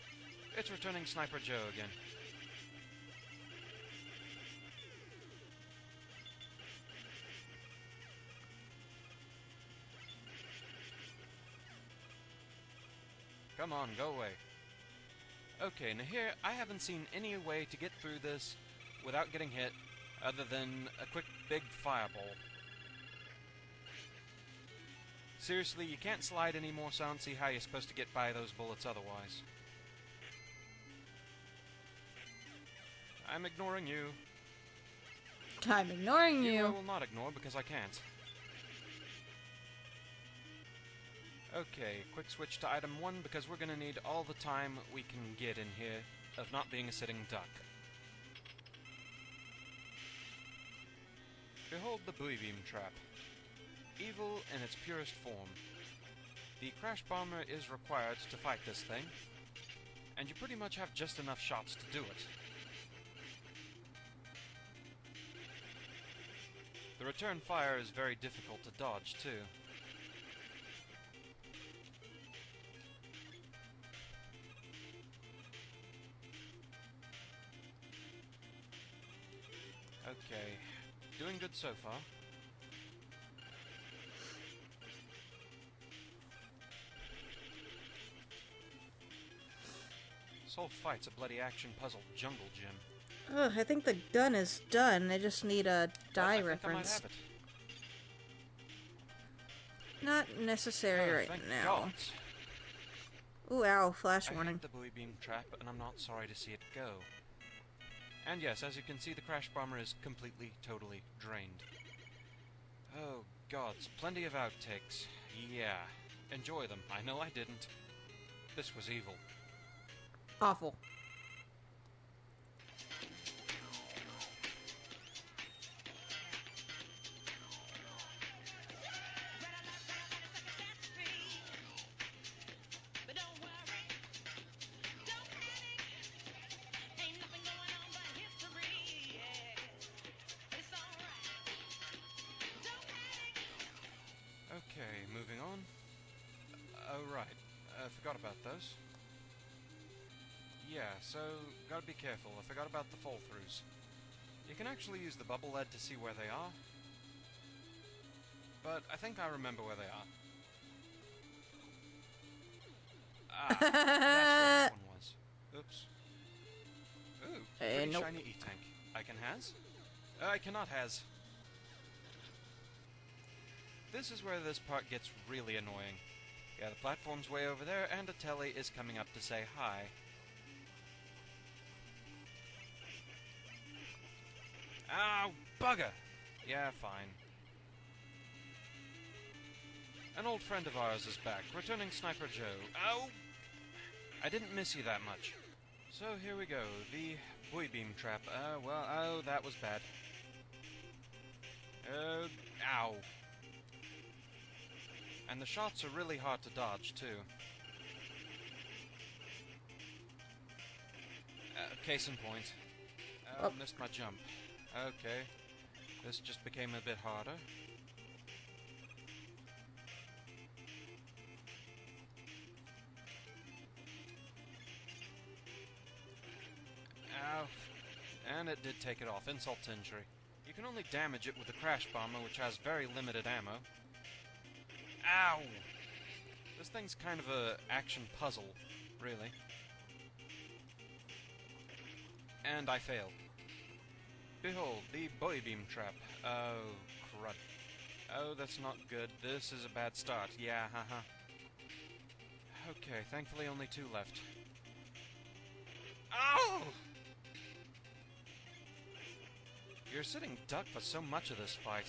Speaker 2: It's returning Sniper Joe again. Come on, go away. Okay, now here, I haven't seen any way to get through this without getting hit, other than a quick big fireball. Seriously, you can't slide anymore, so I don't see how you're supposed to get by those bullets otherwise. I'm ignoring you.
Speaker 1: I'm ignoring
Speaker 2: You I
Speaker 1: you.
Speaker 2: will not ignore because I can't. Okay, quick switch to item 1 because we're going to need all the time we can get in here of not being a sitting duck. Behold the buoy beam trap. Evil in its purest form. The Crash Bomber is required to fight this thing, and you pretty much have just enough shots to do it. The return fire is very difficult to dodge, too. Okay, doing good so far. This whole fight's a bloody action puzzle jungle gym.
Speaker 1: Ugh, I think the gun is done. I just need a die reference.
Speaker 2: I might have it.
Speaker 1: Not necessary right
Speaker 2: thank
Speaker 1: now.
Speaker 2: God.
Speaker 1: Ooh, ow, flash
Speaker 2: I
Speaker 1: warning.
Speaker 2: hate the buoy beam trap, and I'm not sorry to see it go. And yes, as you can see, the Crash Bomber is completely, totally drained. Oh gods, plenty of outtakes. Yeah, enjoy them. I know I didn't. This was evil.
Speaker 1: Awful.
Speaker 2: Forgot about those. Yeah, so gotta be careful. I forgot about the fall-throughs. You can actually use the bubble lead to see where they are. But I think I remember where they are. Ah, that's where that one was. Oops. Ooh, pretty
Speaker 1: nope.
Speaker 2: shiny E-tank. I can has? I cannot has. This is where this part gets really annoying. Yeah, the platform's way over there, and a telly is coming up to say hi. Ow, bugger! Yeah, fine. An old friend of ours is back, returning Sniper Joe. Ow! I didn't miss you that much. So here we go, the buoy beam trap. Well, oh, that was bad. Ow. And the shots are really hard to dodge, too. Case in point. Oh, missed my jump. Okay. This just became a bit harder. Ow. And it did take it off. Insult to injury. You can only damage it with the Crash Bomber, which has very limited ammo. Ow! This thing's kind of a action puzzle, really. And I failed. Behold, the buoy beam trap. Oh, crud. Oh, that's not good. This is a bad start. Yeah, haha. Okay, thankfully only 2 left. Ow! You're sitting duck for so much of this fight.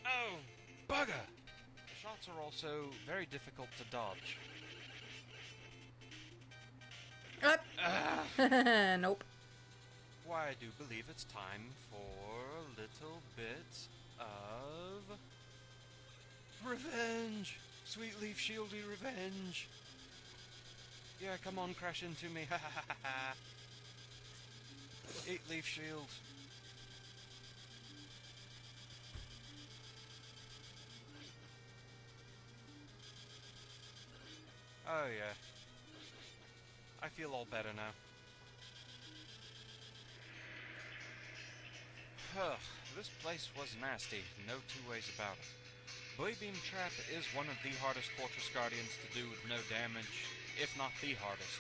Speaker 2: Oh, bugger! The shots are also very difficult to dodge.
Speaker 1: Nope.
Speaker 2: Why, I do believe it's time for a little bit of revenge! Sweet Leaf Shieldy revenge! Yeah, come on, crash into me, ha ha ha ha! 8 Leaf Shield. Oh yeah. I feel all better now. This place was nasty, no 2 ways about it. Buoy Beam Trap is one of the hardest Fortress Guardians to do with no damage, if not the hardest.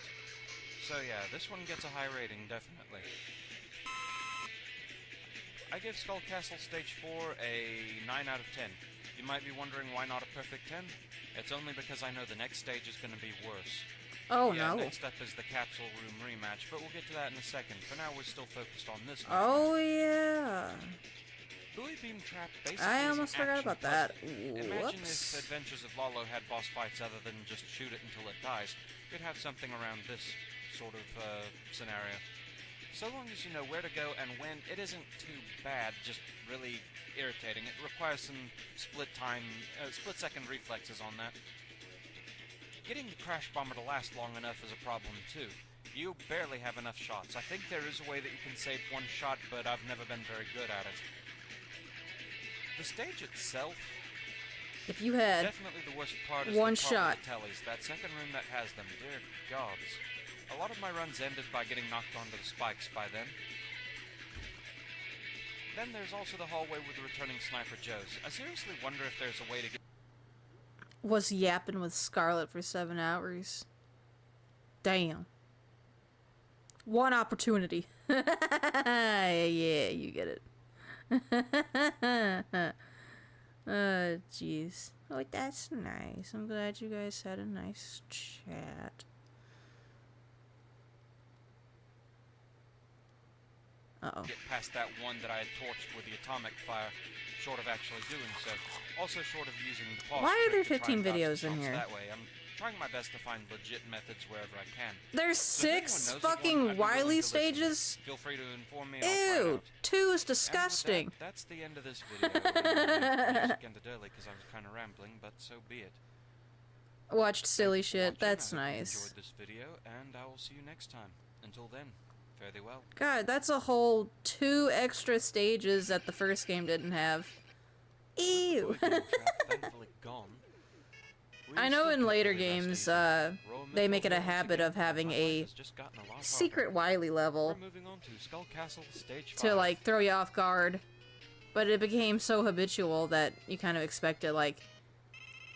Speaker 2: So yeah, this one gets a high rating, definitely. I give Skull Castle Stage 4 a 9 out of 10. You might be wondering why not a perfect 10? It's only because I know the next stage is going to be worse.
Speaker 1: Oh,
Speaker 2: yeah,
Speaker 1: no.
Speaker 2: Next up is the Capsule Room rematch, but we'll get to that in a second. For now, we're still focused on this one.
Speaker 1: Oh, yeah.
Speaker 2: Buoy Beam Trap basically
Speaker 1: I almost
Speaker 2: is an
Speaker 1: forgot
Speaker 2: action
Speaker 1: about that.
Speaker 2: puzzle. Imagine
Speaker 1: Whoops.
Speaker 2: if Adventures of Lalo had boss fights other than just shoot it until it dies. You'd have something around this sort of scenario. So long as you know where to go and when, it isn't too bad, just really irritating. It requires some split-second reflexes on that. Getting the Crash Bomber to last long enough is a problem, too. You barely have enough shots. I think there is a way that you can save 1 shot, but I've never been very good at it. The stage itself...
Speaker 1: If you had
Speaker 2: definitely the worst part is
Speaker 1: 1
Speaker 2: the part
Speaker 1: shot.
Speaker 2: with the tellies. That second room that has them, dear gods. A lot of my runs ended by getting knocked onto the spikes by then. Then there's also the hallway with the returning Sniper Joes. I seriously wonder if there's a way to get...
Speaker 1: Was yapping with Scarlet for 7 hours. Damn. 1 opportunity. Yeah, you get it. Oh, jeez. Oh, that's nice. I'm glad you guys had a nice chat. Uh-oh.
Speaker 2: Get past that one that I had torched with the atomic fire, short of actually doing so. Also short of using the pause.
Speaker 1: Why are there
Speaker 2: trick to try
Speaker 1: 15
Speaker 2: and dodge
Speaker 1: videos
Speaker 2: the
Speaker 1: in
Speaker 2: shots
Speaker 1: here?
Speaker 2: That way, I'm trying my best to find legit methods wherever I can.
Speaker 1: There's
Speaker 2: So if anyone
Speaker 1: 6
Speaker 2: knows of one,
Speaker 1: fucking
Speaker 2: I'd be willing
Speaker 1: Wily
Speaker 2: to listen.
Speaker 1: stages?
Speaker 2: Feel free to inform me and I'll try it
Speaker 1: Ew,
Speaker 2: out.
Speaker 1: 2 is
Speaker 2: And with
Speaker 1: disgusting.
Speaker 2: that, that's the end of this video. It ended early because I was kind of rambling, but so be it.
Speaker 1: Watched silly
Speaker 2: Thanks for
Speaker 1: shit.
Speaker 2: watching.
Speaker 1: That's
Speaker 2: I hope you
Speaker 1: nice.
Speaker 2: enjoyed this video, and I will see you next time. Until then, fare thee well.
Speaker 1: God, that's a whole 2 extra stages that the first game didn't have. Ew.
Speaker 2: Thankfully gone.
Speaker 1: I know in later games, they make it a habit of having a secret Wily level to, like, throw you off guard. But it became so habitual that you kind of expect it, like,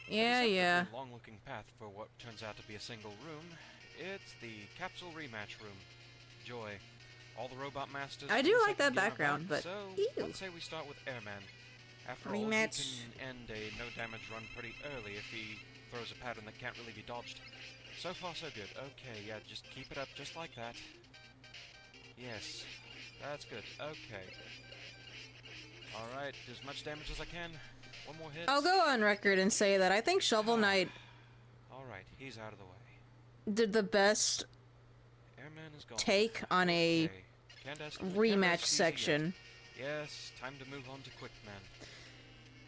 Speaker 1: yeah.
Speaker 2: Long-looking path for what turns out to be a single room. It's the capsule rematch room. Joy. All the robot masters.
Speaker 1: I do like that background, but
Speaker 2: so
Speaker 1: ew.
Speaker 2: let's say we start with Airman. After all, he
Speaker 1: Rematch.
Speaker 2: can end a no-damage run pretty early if he throws a pattern that can't really be dodged. So far, so good. Okay, yeah, just keep it up just like that. Yes, that's good. Okay. Alright, do as much damage as I can. One more hit.
Speaker 1: I'll go on record and say that I think Shovel Knight
Speaker 2: Alright, he's out of the way.
Speaker 1: did the best
Speaker 2: Airman is gone.
Speaker 1: take on a rematch section.
Speaker 2: Yes, time to move on to Quickman.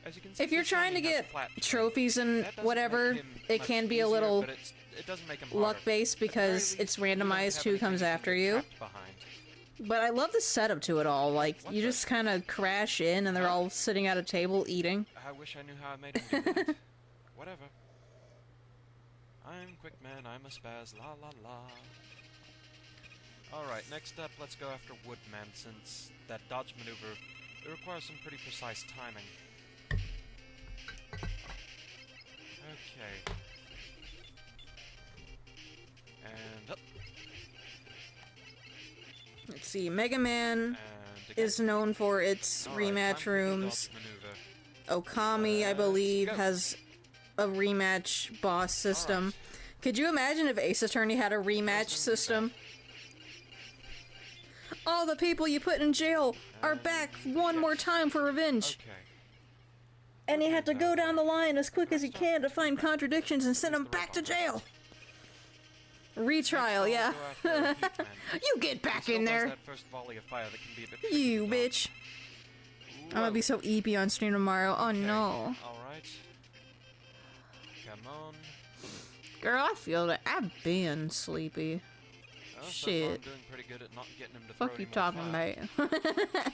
Speaker 2: As you can see,
Speaker 1: If you're
Speaker 2: this one
Speaker 1: trying to
Speaker 2: he has
Speaker 1: get
Speaker 2: a flat
Speaker 1: trophies and
Speaker 2: That doesn't
Speaker 1: whatever,
Speaker 2: make him
Speaker 1: it
Speaker 2: much
Speaker 1: can be a
Speaker 2: easier,
Speaker 1: little
Speaker 2: but it doesn't make him harder.
Speaker 1: luck-based because it's randomized who comes after you. But I love the setup to it all. Like, you just kind of crash in and they're all sitting at a table eating.
Speaker 2: I wish I knew how I made him do that. Whatever. I'm Quickman, I'm a spaz, la la la. Alright, next up, let's go after Woodman, since that dodge maneuver, it requires some pretty precise timing. Okay. And up.
Speaker 1: Let's see, Mega Man is known for its rematch rooms. Okami, I believe, has a rematch boss system. Could you imagine if Ace Attorney had a rematch system? All the people you put in jail are back one more time for revenge. And you have to go down the line as quick as you can to find contradictions and send them back to jail. Retrial, yeah. You get back in there. You bitch. I'm gonna be so eepy on stream tomorrow. Oh no.
Speaker 2: Alright. Come on.
Speaker 1: Girl, I feel that. I've been sleepy.
Speaker 2: Oh,
Speaker 1: Shit.
Speaker 2: So far I'm doing pretty good at not getting him to
Speaker 1: Fuck
Speaker 2: throw
Speaker 1: you
Speaker 2: any more
Speaker 1: talking
Speaker 2: fire.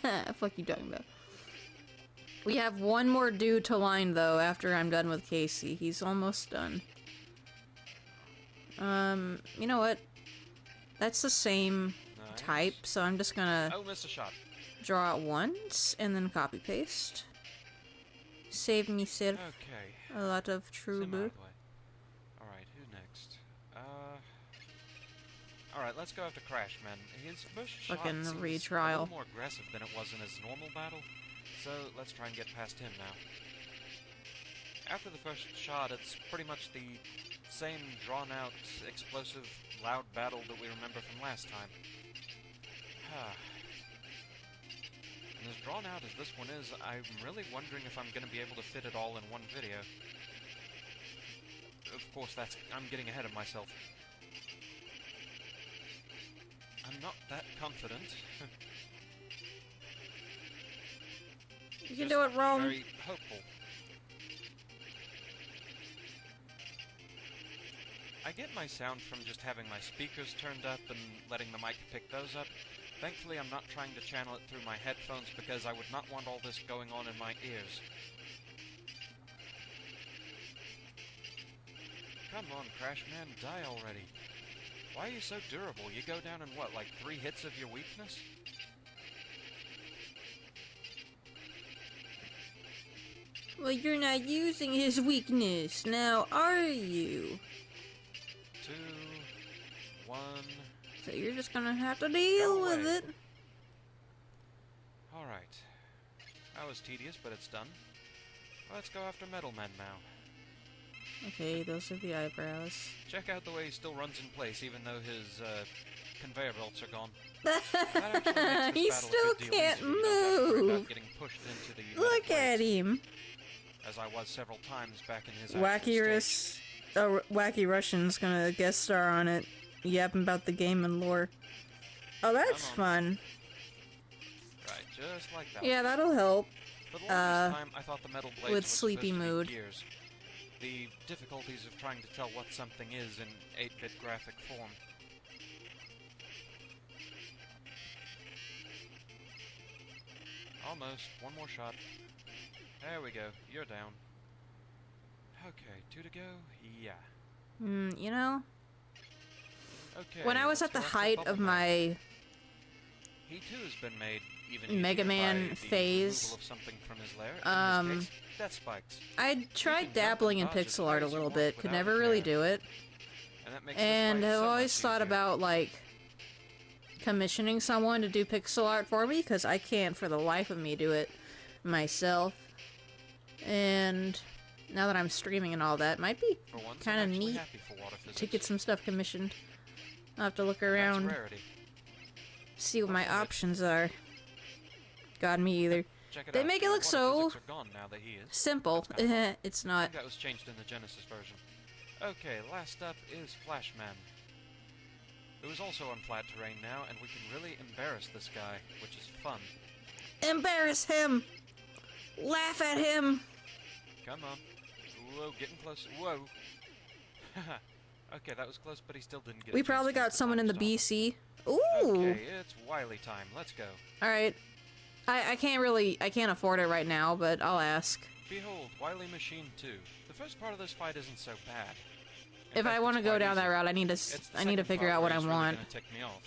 Speaker 1: about? Fuck you talking about? We have one more dude to line though after I'm done with Casey. He's almost done. You know what? That's the same type, so I'm just gonna
Speaker 2: missed a shot.
Speaker 1: draw it once and then copy paste. Save me self a lot of trouble.
Speaker 2: Alright, who next? Alright, let's go after Crash, man. His first shot
Speaker 1: Fucking
Speaker 2: seems
Speaker 1: retrial.
Speaker 2: a little more aggressive than it was in his normal battle, so let's try and get past him now. After the first shot, it's pretty much the same drawn-out, explosive, loud battle that we remember from last time. And as drawn-out as this one is, I'm really wondering if I'm going to be able to fit it all in one video. Of course, I'm getting ahead of myself. I'm not that confident.
Speaker 1: You can do it wrong.
Speaker 2: Very hopeful. I get my sound from just having my speakers turned up and letting the mic pick those up. Thankfully, I'm not trying to channel it through my headphones because I would not want all this going on in my ears. Come on, Crash Man, die already. Why are you so durable? You go down in what, like 3 hits of your weakness?
Speaker 1: Well, you're not using his weakness, now are you?
Speaker 2: 2, 1...
Speaker 1: So you're just gonna have to deal with it.
Speaker 2: Alright. That was tedious, but it's done. Let's go after Metal Man now.
Speaker 1: Okay, those are the eyebrows.
Speaker 2: Check out the way he still runs in place, even though his conveyor belts are gone.
Speaker 1: He still can't move. Look at him.
Speaker 2: As I was several times back in his
Speaker 1: Wacky Russian's gonna guest star on it. Yapping about the game and lore. Oh, that's fun.
Speaker 2: Right, just like that.
Speaker 1: Yeah, that'll help.
Speaker 2: For the longest time, I thought the metal blades
Speaker 1: with
Speaker 2: were
Speaker 1: sleepy
Speaker 2: supposed to be
Speaker 1: mood.
Speaker 2: gears. The difficulties of trying to tell what something is in 8-bit graphic form. Almost. One more shot. There we go. You're down. Okay, 2 to go? Yeah.
Speaker 1: You know,
Speaker 2: Okay.
Speaker 1: when I was
Speaker 2: let's
Speaker 1: at the
Speaker 2: go after
Speaker 1: height
Speaker 2: Bubble
Speaker 1: of
Speaker 2: Man.
Speaker 1: my
Speaker 2: He too has been made even
Speaker 1: Mega
Speaker 2: easier
Speaker 1: Man
Speaker 2: by the
Speaker 1: phase,
Speaker 2: removal of something from his lair. In this case, death spikes.
Speaker 1: I tried
Speaker 2: jump
Speaker 1: dabbling
Speaker 2: and
Speaker 1: in
Speaker 2: dodge as
Speaker 1: pixel
Speaker 2: high
Speaker 1: art a
Speaker 2: as you
Speaker 1: little
Speaker 2: want
Speaker 1: bit, could
Speaker 2: without a
Speaker 1: never really
Speaker 2: care.
Speaker 1: do it.
Speaker 2: And that makes this
Speaker 1: And
Speaker 2: fight
Speaker 1: I've
Speaker 2: so
Speaker 1: always
Speaker 2: much
Speaker 1: thought
Speaker 2: easier.
Speaker 1: about, like, commissioning someone to do pixel art for me, because I can't for the life of me do it myself. And now that I'm streaming and all that, might be
Speaker 2: For once,
Speaker 1: kind
Speaker 2: I'm
Speaker 1: of
Speaker 2: actually
Speaker 1: neat
Speaker 2: happy for water
Speaker 1: to
Speaker 2: physics.
Speaker 1: get some stuff commissioned. I'll have to look
Speaker 2: That's
Speaker 1: around,
Speaker 2: rarity.
Speaker 1: see what my options are. God, me either.
Speaker 2: Check it
Speaker 1: They
Speaker 2: out.
Speaker 1: make it look
Speaker 2: Water
Speaker 1: so
Speaker 2: physics are gone now that he is.
Speaker 1: simple.
Speaker 2: That's kinda fun.
Speaker 1: It's
Speaker 2: I
Speaker 1: not.
Speaker 2: think that was changed in the Genesis version. Okay, last up is Flashman. It was also on flat terrain now, and we can really embarrass this guy, which is fun.
Speaker 1: Embarrass him! Laugh at him!
Speaker 2: Come on. Whoa, getting close. Whoa. Okay, that was close, but he still didn't get
Speaker 1: We
Speaker 2: a chance
Speaker 1: probably
Speaker 2: to use
Speaker 1: got someone in the
Speaker 2: time stop.
Speaker 1: BC. Ooh!
Speaker 2: Okay, it's Wily time. Let's go.
Speaker 1: Alright. I can't afford it right now, but I'll ask.
Speaker 2: Behold, Wily Machine 2. The first part of this fight isn't so bad. In
Speaker 1: If
Speaker 2: fact,
Speaker 1: I want to
Speaker 2: it's
Speaker 1: go
Speaker 2: quite
Speaker 1: down that
Speaker 2: easy.
Speaker 1: route, I need
Speaker 2: It's
Speaker 1: to
Speaker 2: the
Speaker 1: I need to
Speaker 2: second
Speaker 1: figure
Speaker 2: part
Speaker 1: out what
Speaker 2: where
Speaker 1: I
Speaker 2: he's really
Speaker 1: want.
Speaker 2: gonna tick me off.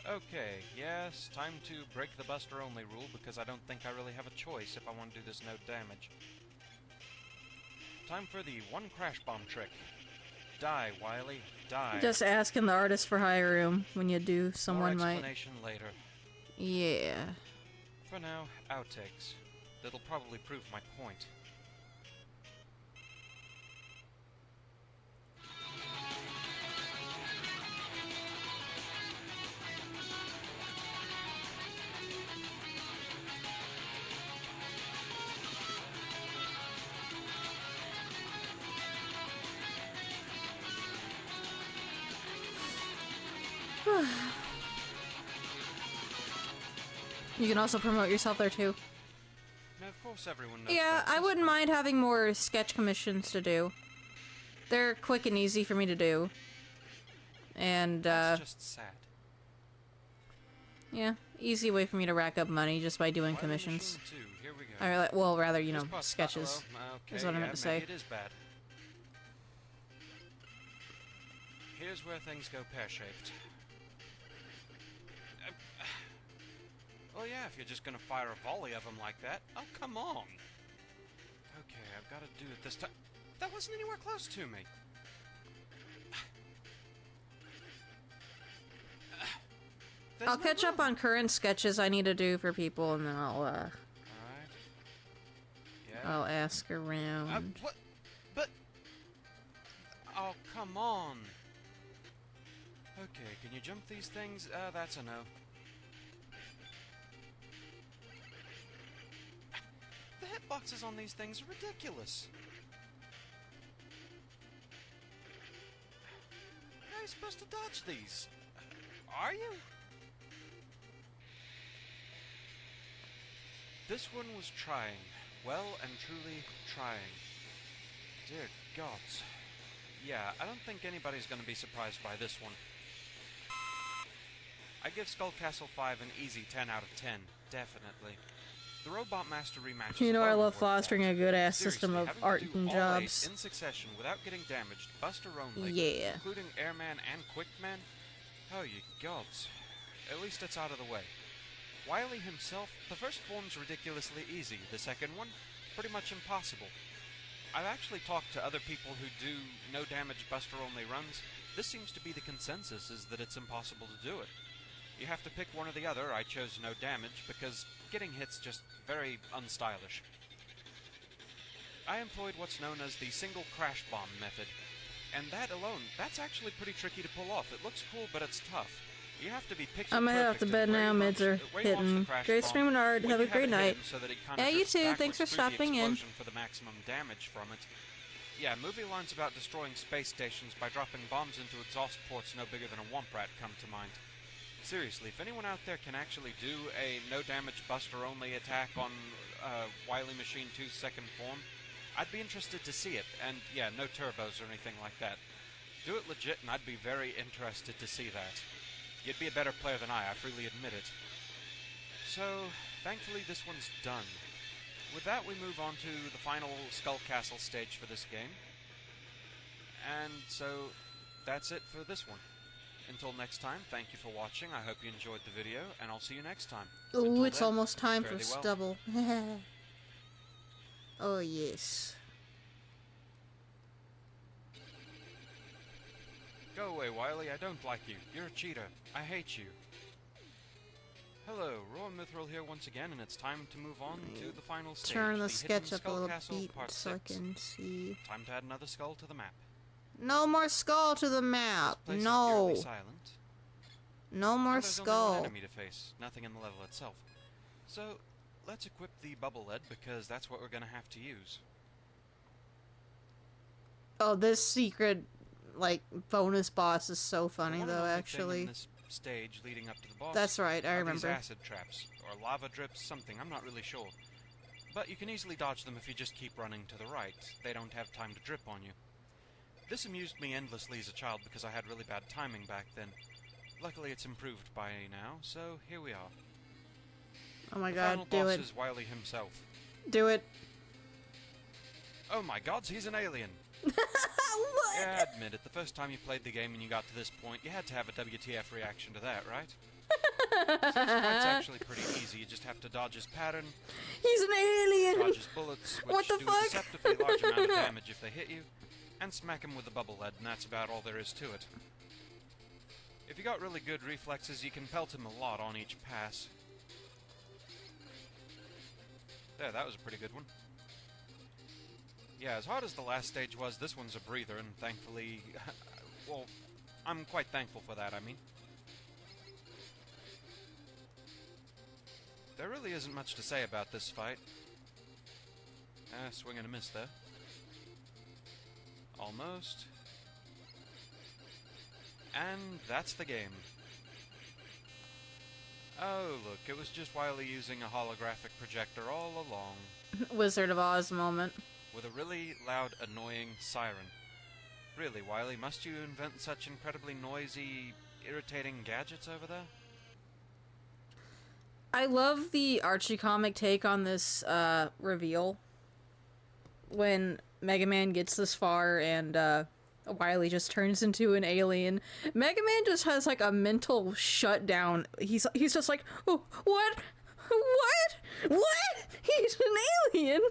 Speaker 2: Okay, yes, time to break the Buster Only rule because I don't think I really have a choice if I want to do this no damage. Time for the one crash bomb trick. Die, Wily, die.
Speaker 1: Just asking the artist for hire room when you do, someone
Speaker 2: More
Speaker 1: might.
Speaker 2: explanation later.
Speaker 1: Yeah.
Speaker 2: For now, outtakes. That'll probably prove my point.
Speaker 1: You can also promote yourself there too.
Speaker 2: Now, of course, everyone knows
Speaker 1: Yeah,
Speaker 2: about
Speaker 1: I
Speaker 2: this
Speaker 1: wouldn't
Speaker 2: one.
Speaker 1: mind having more sketch commissions to do. They're quick and easy for me to do. And,
Speaker 2: That's just sad.
Speaker 1: yeah, easy way for me to rack up money just by doing
Speaker 2: Wily
Speaker 1: commissions.
Speaker 2: Machine 2, here we go.
Speaker 1: Or, well, rather, you
Speaker 2: This
Speaker 1: know,
Speaker 2: part's
Speaker 1: sketches.
Speaker 2: well, okay,
Speaker 1: is what I meant to say.
Speaker 2: maybe it is bad. Here's where things go pear-shaped. Well, yeah, if you're just gonna fire a volley of them like that. Oh, come on! Okay, I've got to do it this time. That wasn't anywhere close to me.
Speaker 1: I'll catch up on current sketches I need to do for people, and then
Speaker 2: Alright. Yeah.
Speaker 1: I'll ask around.
Speaker 2: What? But... Oh, come on! Okay, can you jump these things? That's a no. The hitboxes on these things are ridiculous. How are you supposed to dodge these? Are you? This one was trying. Well and truly trying. Dear gods. Yeah, I don't think anybody's gonna be surprised by this one. I give Skull Castle 5 an easy 10 out of 10. Definitely. The Robot Master rematch is
Speaker 1: You know I
Speaker 2: far
Speaker 1: love
Speaker 2: more
Speaker 1: fostering a good ass
Speaker 2: Seriously,
Speaker 1: system of
Speaker 2: having to
Speaker 1: art
Speaker 2: do
Speaker 1: and
Speaker 2: all
Speaker 1: jobs.
Speaker 2: 8 in succession without getting damaged, Buster only,
Speaker 1: Yeah.
Speaker 2: including Airman and Quickman. Oh, you gods. At least it's out of the way. Wily himself, the first form's ridiculously easy, the second one, pretty much impossible. I've actually talked to other people who do no-damage Buster-only runs. This seems to be the consensus, is that it's impossible to do it. You have to pick one or the other. I chose no damage, because getting hits just very unstylish. I employed what's known as the single crash bomb method, and that alone, that's actually pretty tricky to pull off. It looks cool, but it's tough. You have to be pixel
Speaker 1: I'm gonna head off to
Speaker 2: perfect
Speaker 1: bed
Speaker 2: at where
Speaker 1: now.
Speaker 2: you
Speaker 1: Mids
Speaker 2: launch-
Speaker 1: are
Speaker 2: where you launch the
Speaker 1: hitting.
Speaker 2: crash
Speaker 1: Great
Speaker 2: bomb,
Speaker 1: streaming art.
Speaker 2: when
Speaker 1: Have
Speaker 2: you
Speaker 1: a great
Speaker 2: it hit
Speaker 1: night.
Speaker 2: him so that it kinda
Speaker 1: Yeah, you
Speaker 2: drifts
Speaker 1: too.
Speaker 2: backwards
Speaker 1: Thanks for
Speaker 2: through the
Speaker 1: stopping in.
Speaker 2: explosion for the maximum damage from it. Yeah, movie lines about destroying space stations by dropping bombs into exhaust ports no bigger than a womp rat come to mind. Seriously, if anyone out there can actually do a no-damage Buster-only attack on Wily Machine 2's second form, I'd be interested to see it. And yeah, no turbos or anything like that. Do it legit, and I'd be very interested to see that. You'd be a better player than I freely admit it. So, thankfully this one's done. With that, we move on to the final Skull Castle stage for this game. And so, that's it for this one. Until next time, thank you for watching. I hope you enjoyed the video, and I'll see you next time.
Speaker 1: Ooh,
Speaker 2: Until
Speaker 1: it's
Speaker 2: then,
Speaker 1: almost time
Speaker 2: fare
Speaker 1: for
Speaker 2: thee well.
Speaker 1: stubble. Oh, yes.
Speaker 2: Go away, Wily. I don't like you. You're a cheater. I hate you. Hello, Roy Mithril here once again, and it's time to move on to the final stage.
Speaker 1: Turn the
Speaker 2: Hidden
Speaker 1: sketch up a
Speaker 2: Skull
Speaker 1: little
Speaker 2: Castle,
Speaker 1: bit
Speaker 2: Part
Speaker 1: so I
Speaker 2: 6.
Speaker 1: can see.
Speaker 2: Time to add another skull to the map.
Speaker 1: No more skull to the map.
Speaker 2: This place is
Speaker 1: No.
Speaker 2: eerily silent.
Speaker 1: No more
Speaker 2: And there's only
Speaker 1: skull.
Speaker 2: one enemy to face, nothing in the level itself. So, let's equip the bubble lead, because that's what we're going to have to use.
Speaker 1: Oh, this secret, like, bonus boss is so funny,
Speaker 2: The one and
Speaker 1: though,
Speaker 2: only thing
Speaker 1: actually.
Speaker 2: in this stage leading up to the boss
Speaker 1: That's right, I
Speaker 2: are
Speaker 1: remember.
Speaker 2: these acid traps, or lava drips, something, I'm not really sure. But you can easily dodge them if you just keep running to the right. They don't have time to drip on you. This amused me endlessly as a child because I had really bad timing back then. Luckily it's improved by now, so here we are.
Speaker 1: Oh my
Speaker 2: The
Speaker 1: god,
Speaker 2: final
Speaker 1: do
Speaker 2: boss
Speaker 1: it.
Speaker 2: is Wily himself.
Speaker 1: Do it.
Speaker 2: Oh my gods, he's an alien!
Speaker 1: What?
Speaker 2: Yeah, admit it, the first time you played the game and you got to this point, you had to have a WTF reaction to that, right? This fight's actually pretty easy, you just have to dodge his pattern,
Speaker 1: He's an alien!
Speaker 2: dodge his bullets, which
Speaker 1: What the
Speaker 2: do
Speaker 1: fuck?
Speaker 2: a deceptively large amount of damage if they hit you, and smack him with the bubble lead, and that's about all there is to it. If you got really good reflexes, you can pelt him a lot on each pass. There, that was a pretty good one. Yeah, as hard as the last stage was, this one's a breather, and thankfully... well, I'm quite thankful for that, I mean. There really isn't much to say about this fight. Swing and a miss there. Almost. And that's the game. Oh, look, it was just Wily using a holographic projector all along.
Speaker 1: Wizard of Oz moment.
Speaker 2: With a really loud, annoying siren. Really, Wily, must you invent such incredibly noisy, irritating gadgets over there?
Speaker 1: I love the Archie comic take on this reveal. When Mega Man gets this far and Wily just turns into an alien. Mega Man just has like a mental shutdown. He's just like, oh, what? What? He's an alien?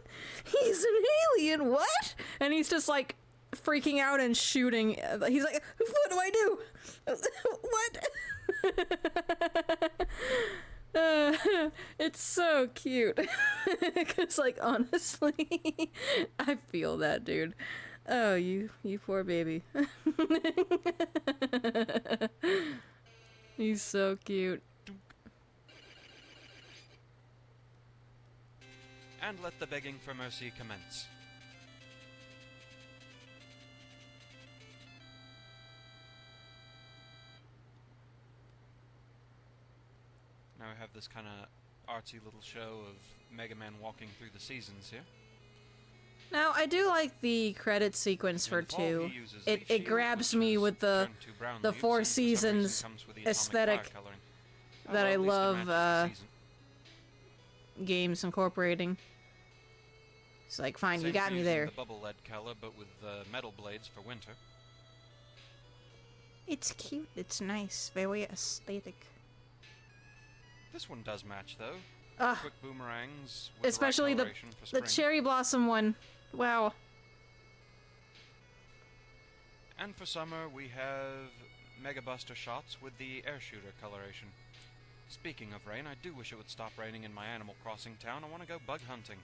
Speaker 1: He's an alien? What? And he's just like freaking out and shooting. He's like, what do I do? What? It's so cute. Cause like honestly, I feel that, dude. Oh, you poor baby. He's so cute.
Speaker 2: And let the begging for mercy commence. Now we have this kind of artsy little show of Mega Man walking through the seasons here.
Speaker 1: Now, I do like the credit sequence for 2. It grabs me with the Four Seasons aesthetic that I love games incorporating. It's like, fine, you got me there.
Speaker 2: The bubble lead color, but with metal blades for winter.
Speaker 1: It's cute, it's nice, very aesthetic.
Speaker 2: This one does match, though.
Speaker 1: Ugh.
Speaker 2: Quick boomerangs, with
Speaker 1: Especially
Speaker 2: the
Speaker 1: the
Speaker 2: right coloration for spring.
Speaker 1: cherry blossom one. Wow.
Speaker 2: And for summer, we have Mega Buster shots with the air shooter coloration. Speaking of rain, I do wish it would stop raining in my Animal Crossing town. I want to go bug hunting.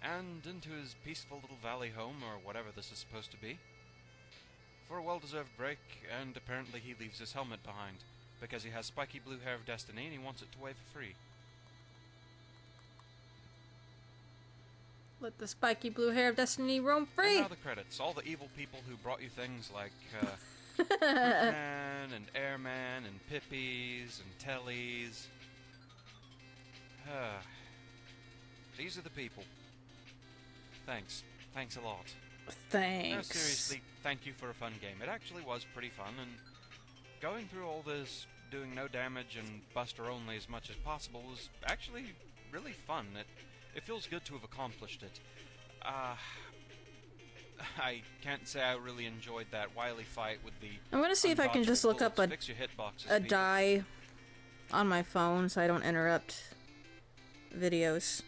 Speaker 2: And into his peaceful little valley home, or whatever this is supposed to be. For a well-deserved break, and apparently he leaves his helmet behind, because he has spiky blue hair of destiny and he wants it to wave for free.
Speaker 1: Let the spiky blue hair of destiny roam free!
Speaker 2: And now the credits. All the evil people who brought you things like, Fruitman, and Airman, and Pippies, and Tellies. These are the people. Thanks. Thanks a lot.
Speaker 1: Thanks.
Speaker 2: No, seriously, thank you for a fun game. It actually was pretty fun, and going through all this, doing no damage and Buster only as much as possible was actually really fun. It feels good to have accomplished it. I can't say I really enjoyed that wily fight with the...
Speaker 1: I'm gonna see if I can just look up a die on my phone so I don't interrupt videos.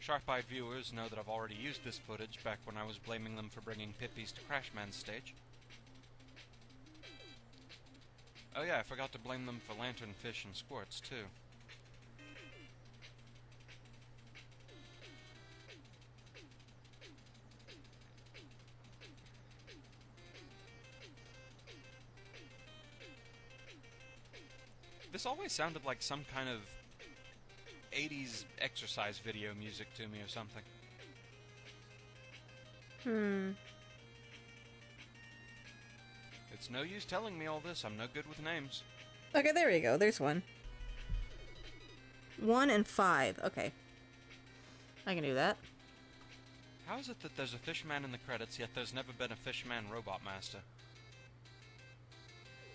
Speaker 2: Sharp-eyed viewers know that I've already used this footage back when I was blaming them for bringing Pippies to Crashman's stage. Oh yeah, I forgot to blame them for lanternfish and squirts, too. This always sounded like some kind of 80s exercise video music to me or something. It's no use telling me all this, I'm no good with names.
Speaker 1: Okay, there we go, there's one. 1 and 5, okay. I can do that.
Speaker 2: How is it that there's a Fishman in the credits, yet there's never been a Fishman Robot Master?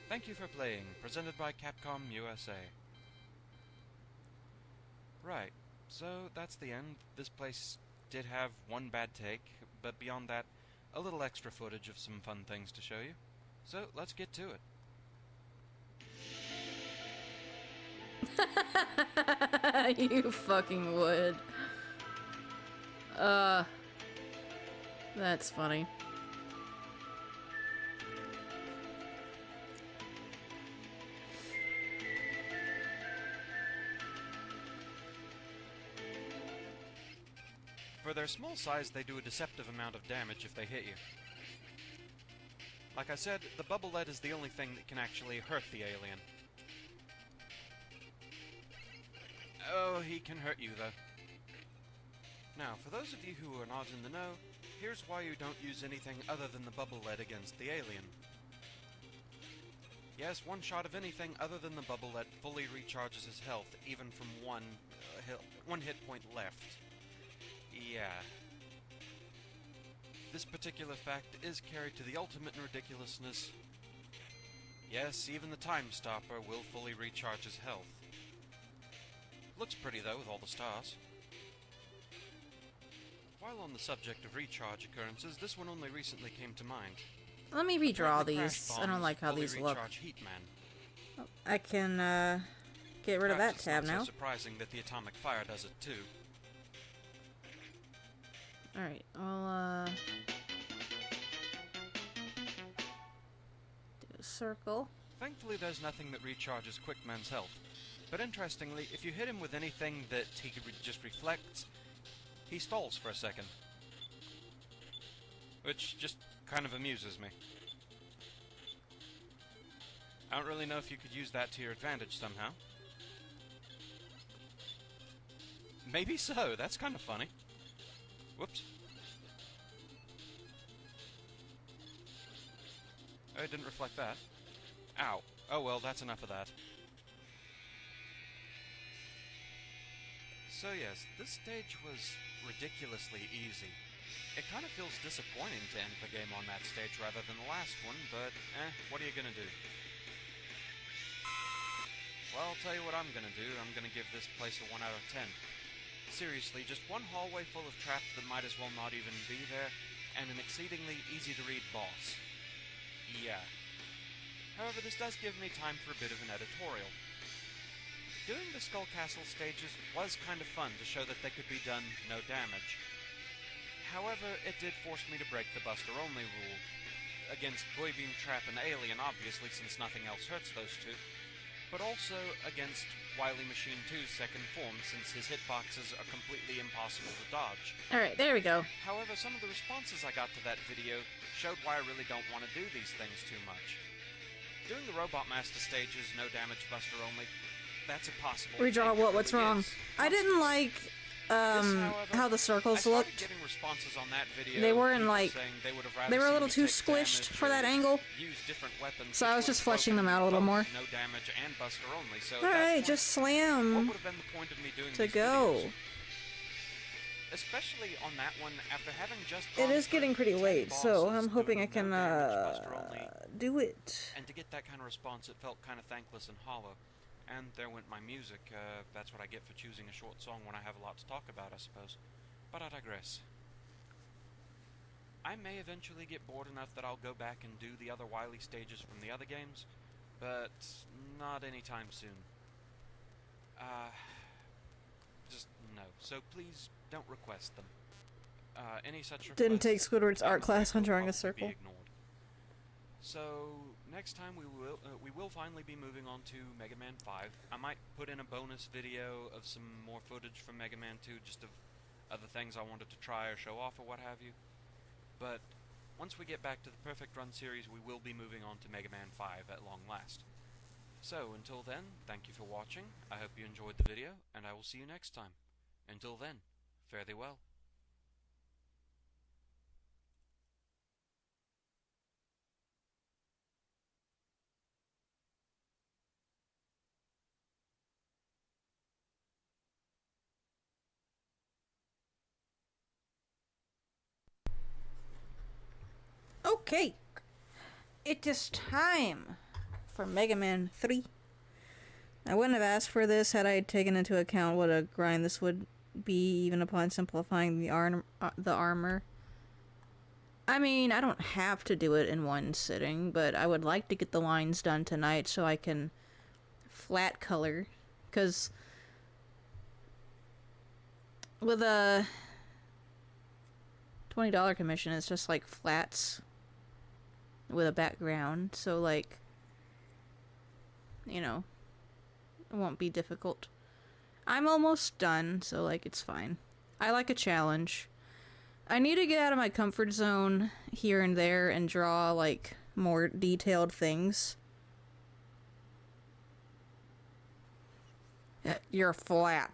Speaker 2: Thank you for playing, presented by Capcom USA. Right, so that's the end. This place did have one bad take, but beyond that, a little extra footage of some fun things to show you. So, let's get to
Speaker 1: it. You fucking would. That's funny.
Speaker 2: For their small size, they do a deceptive amount of damage if they hit you. Like I said, the bubble lead is the only thing that can actually hurt the alien. Oh, he can hurt you, though. Now, for those of you who are not in the know, here's why you don't use anything other than the bubble lead against the alien. Yes, one shot of anything other than the bubble lead fully recharges his health, even from one hit point left. Yeah. This particular fact is carried to the ultimate in ridiculousness. Yes, even the Time Stopper will fully recharge his health. Looks pretty though with all the stars. While on the subject of recharge occurrences, this one only recently came to mind.
Speaker 1: Let me redraw these. I don't like how these look.
Speaker 2: Heatman.
Speaker 1: I can get rid of that tab now.
Speaker 2: It's so surprising that the atomic fire does it too.
Speaker 1: Alright, I'll do a circle.
Speaker 2: Thankfully there's nothing that recharges Quickman's health. But interestingly, if you hit him with anything that he just reflects, he stalls for a second. Which just kind of amuses me. I don't really know if you could use that to your advantage somehow. Maybe so, that's kind of funny. Whoops. Oh, it didn't reflect that. Ow. Oh well, that's enough of that. So yes, this stage was ridiculously easy. It kind of feels disappointing to end the game on that stage rather than the last one, but what are you gonna do? Well, I'll tell you what I'm gonna do. I'm gonna give this place a 1 out of 10. Seriously, just one hallway full of traps that might as well not even be there, and an exceedingly easy-to-read boss. Yeah. However, this does give me time for a bit of an editorial. Doing the Skull Castle stages was kind of fun to show that they could be done no damage. However, it did force me to break the Buster Only rule. Against Boy Beam Trap and Alien, obviously, since nothing else hurts those two. But also against Wily Machine 2's second form, since his hitboxes are completely impossible to dodge.
Speaker 1: Alright, there we go.
Speaker 2: However, some of the responses I got to that video showed why I really don't want to do these things too much. Doing the Robot Master stages, no damage Buster Only, that's impossible.
Speaker 1: Redraw what? What's wrong? I didn't like how the circles
Speaker 2: I
Speaker 1: looked.
Speaker 2: started getting responses on that video.
Speaker 1: They weren't
Speaker 2: people
Speaker 1: like,
Speaker 2: saying they would have rather
Speaker 1: they were a
Speaker 2: seen
Speaker 1: little
Speaker 2: me
Speaker 1: too
Speaker 2: take
Speaker 1: squished
Speaker 2: damage
Speaker 1: for that
Speaker 2: or
Speaker 1: angle.
Speaker 2: use different weapons,
Speaker 1: So I was
Speaker 2: which
Speaker 1: just
Speaker 2: would have
Speaker 1: fleshing them
Speaker 2: broken
Speaker 1: out a little
Speaker 2: both
Speaker 1: more.
Speaker 2: No damage and Buster only. So at
Speaker 1: All
Speaker 2: that
Speaker 1: right,
Speaker 2: point,
Speaker 1: just
Speaker 2: what
Speaker 1: slam
Speaker 2: would have been the point of me doing
Speaker 1: to
Speaker 2: these
Speaker 1: go.
Speaker 2: videos? Especially on that one, after having just
Speaker 1: It
Speaker 2: gone
Speaker 1: is
Speaker 2: through
Speaker 1: getting pretty
Speaker 2: 10
Speaker 1: late, so
Speaker 2: bosses
Speaker 1: I'm hoping I
Speaker 2: doing
Speaker 1: can
Speaker 2: no damage, Buster only,
Speaker 1: do it.
Speaker 2: and to get that kind of response, it felt kind of thankless and hollow. And there went my music. That's what I get for choosing a short song when I have a lot to talk about, I suppose. But I digress. I may eventually get bored enough that I'll go back and do the other Wily stages from the other games, but not anytime soon. Just no. So please don't request them. Any such requests
Speaker 1: Didn't take Squidward's
Speaker 2: I'm
Speaker 1: art class
Speaker 2: afraid
Speaker 1: on
Speaker 2: will
Speaker 1: drawing a
Speaker 2: probably
Speaker 1: circle.
Speaker 2: be ignored. So next time we will finally be moving on to Mega Man 5. I might put in a bonus video of some more footage from Mega Man 2, just of other things I wanted to try or show off or what have you. But once we get back to the Perfect Run series, we will be moving on to Mega Man 5 at long last. So until then, thank you for watching. I hope you enjoyed the video, and I will see you next time. Until then, fare thee well.
Speaker 1: Okay, it is time for Mega Man 3. I wouldn't have asked for this had I taken into account what a grind this would be, even upon simplifying the armor. I mean, I don't have to do it in one sitting, but I would like to get the lines done tonight so I can flat color, because with a $20 commission, it's just like flats with a background, so like, you know, it won't be difficult. I'm almost done, so like it's fine. I like a challenge. I need to get out of my comfort zone here and there and draw like more detailed things. You're flat.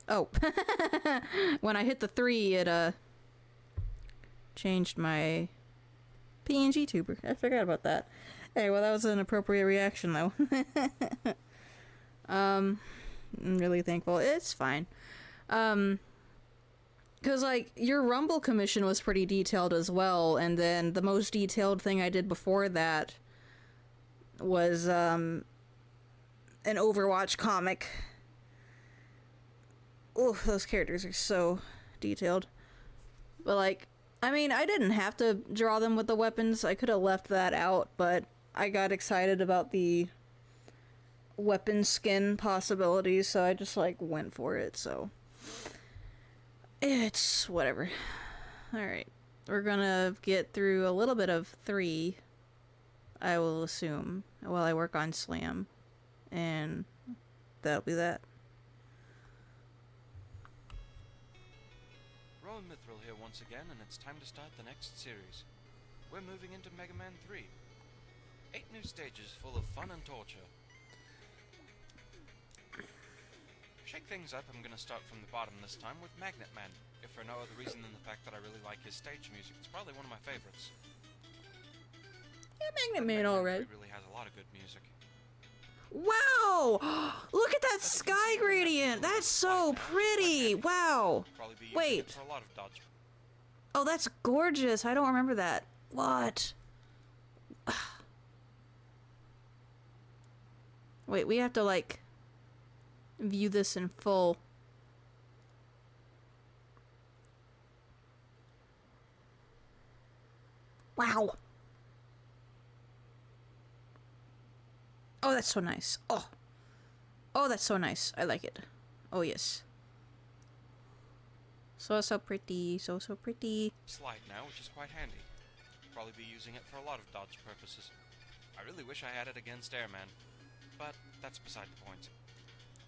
Speaker 1: Oh. When I hit the 3, it changed my PNG tuber. I forgot about that. Hey, well, that was an appropriate reaction, though. I'm really thankful. It's fine. Because, like, your Rumble commission was pretty detailed as well, and then the most detailed thing I did before that was, an Overwatch comic. Oh, those characters are so detailed. But, like, I mean, I didn't have to draw them with the weapons. I could have left that out, but I got excited about the weapon skin possibilities, so I just, like, went for it, so. It's whatever. Alright. We're gonna get through a little bit of 3, I will assume, while I work on Slam. And that'll be that.
Speaker 2: Rowan Mithril here once again, and it's time to start the next series. We're moving into Mega Man 3. 8 new stages full of fun and torture. Shake things up, I'm gonna start from the bottom this time with Magnet Man, if for no other reason than the fact that I really like his stage music. It's probably one of my favorites.
Speaker 1: Yeah, Magnet Man, alright.
Speaker 2: He really has a lot of good music.
Speaker 1: Wow! Look at that sky gradient! That's so pretty! Wow! Wait.
Speaker 2: For a lot of dodge.
Speaker 1: Oh, that's gorgeous! I don't remember that. What? Wait, we have to, like, view this in full. Wow! Oh, that's so nice. Oh. Oh, that's so nice. I like it. Oh, yes. So pretty. So pretty.
Speaker 2: Slide now, which is quite handy. Probably be using it for a lot of dodge purposes. I really wish I had it against Airman, but that's beside the point.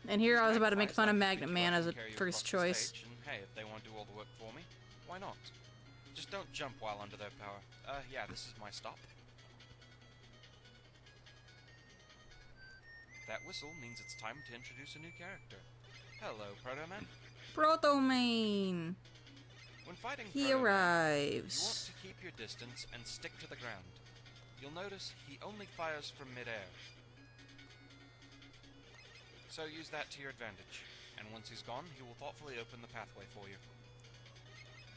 Speaker 1: And here I was about to make fun of Magnet Man as a first choice.
Speaker 2: And hey, if they want to do all the work for me, why not? Just don't jump while under their power. Yeah, this is my stop. That whistle means it's time to introduce a new character. Hello, Proto Man.
Speaker 1: Proto-Main!
Speaker 2: When fighting
Speaker 1: He
Speaker 2: Proto Man,
Speaker 1: arrives.
Speaker 2: you want to keep your distance and stick to the ground. You'll notice he only fires from mid-air. So use that to your advantage, and once he's gone, he will thoughtfully open the pathway for you.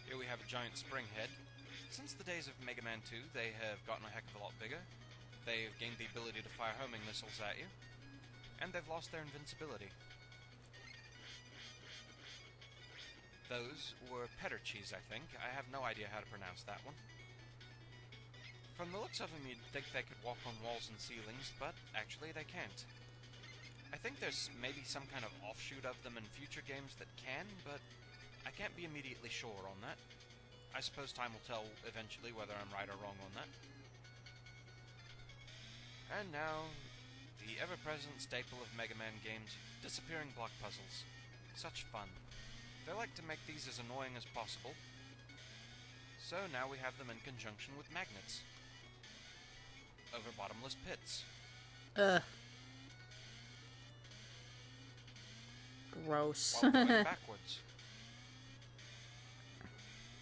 Speaker 2: Here we have a giant spring head. Since the days of Mega Man 2, they have gotten a heck of a lot bigger. They've gained the ability to fire homing missiles at you, and they've lost their invincibility. Those were Pettercheese, I think. I have no idea how to pronounce that one. From the looks of them, you'd think they could walk on walls and ceilings, but actually they can't. I think there's maybe some kind of offshoot of them in future games that can, but I can't be immediately sure on that. I suppose time will tell eventually whether I'm right or wrong on that. And now, the ever-present staple of Mega Man games, disappearing block puzzles. Such fun. They like to make these as annoying as possible, so now we have them in conjunction with magnets. Over bottomless pits.
Speaker 1: Ugh. Gross.
Speaker 2: While going backwards.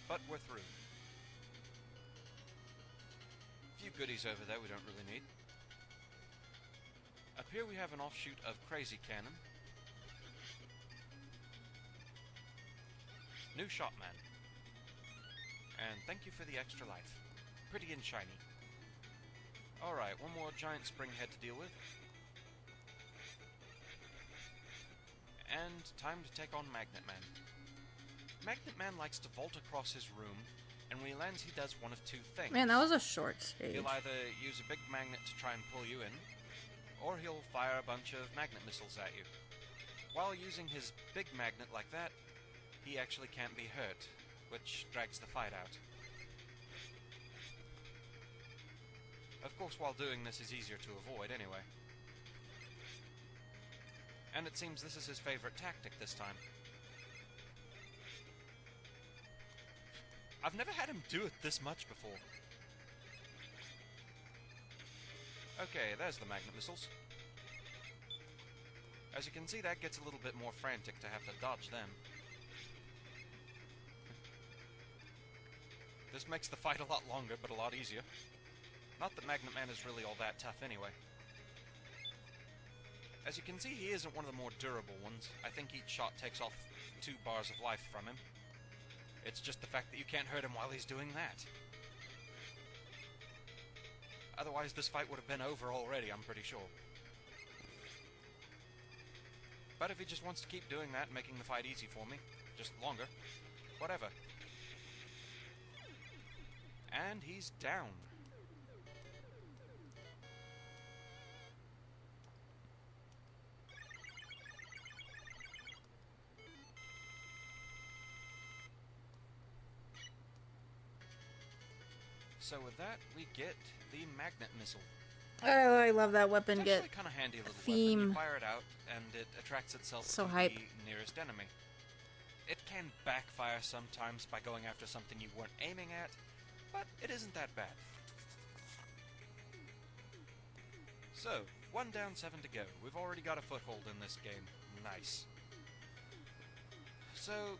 Speaker 2: But we're through. A few goodies over there we don't really need. Up here we have an offshoot of Crazy Cannon. New Shopman. And thank you for the extra life. Pretty and shiny. Alright, one more giant spring head to deal with. And time to take on Magnet Man. Magnet Man likes to vault across his room, and when he lands he does one of two things.
Speaker 1: Man, that was a short stage.
Speaker 2: He'll either use a big magnet to try and pull you in, or he'll fire a bunch of magnet missiles at you. While using his big magnet like that, he actually can't be hurt, which drags the fight out. Of course, while doing this is easier to avoid anyway. And it seems this is his favorite tactic this time. I've never had him do it this much before. Okay, there's the magnet missiles. As you can see, that gets a little bit more frantic to have to dodge them. This makes the fight a lot longer, but a lot easier. Not that Magnet Man is really all that tough anyway. As you can see, he isn't one of the more durable ones. I think each shot takes off 2 bars of life from him. It's just the fact that you can't hurt him while he's doing that. Otherwise, this fight would have been over already, I'm pretty sure. But if he just wants to keep doing that, making the fight easy for me, just longer, whatever. And he's down. So with that, we get the magnet missile.
Speaker 1: Oh, I love that weapon.
Speaker 2: It's actually kind of handy little weapon. You fire it out, and it attracts itself to the nearest enemy. It can backfire sometimes by going after something you weren't aiming at, but it isn't that bad. So, 1 down, 7 to go. We've already got a foothold in this game. Nice. So,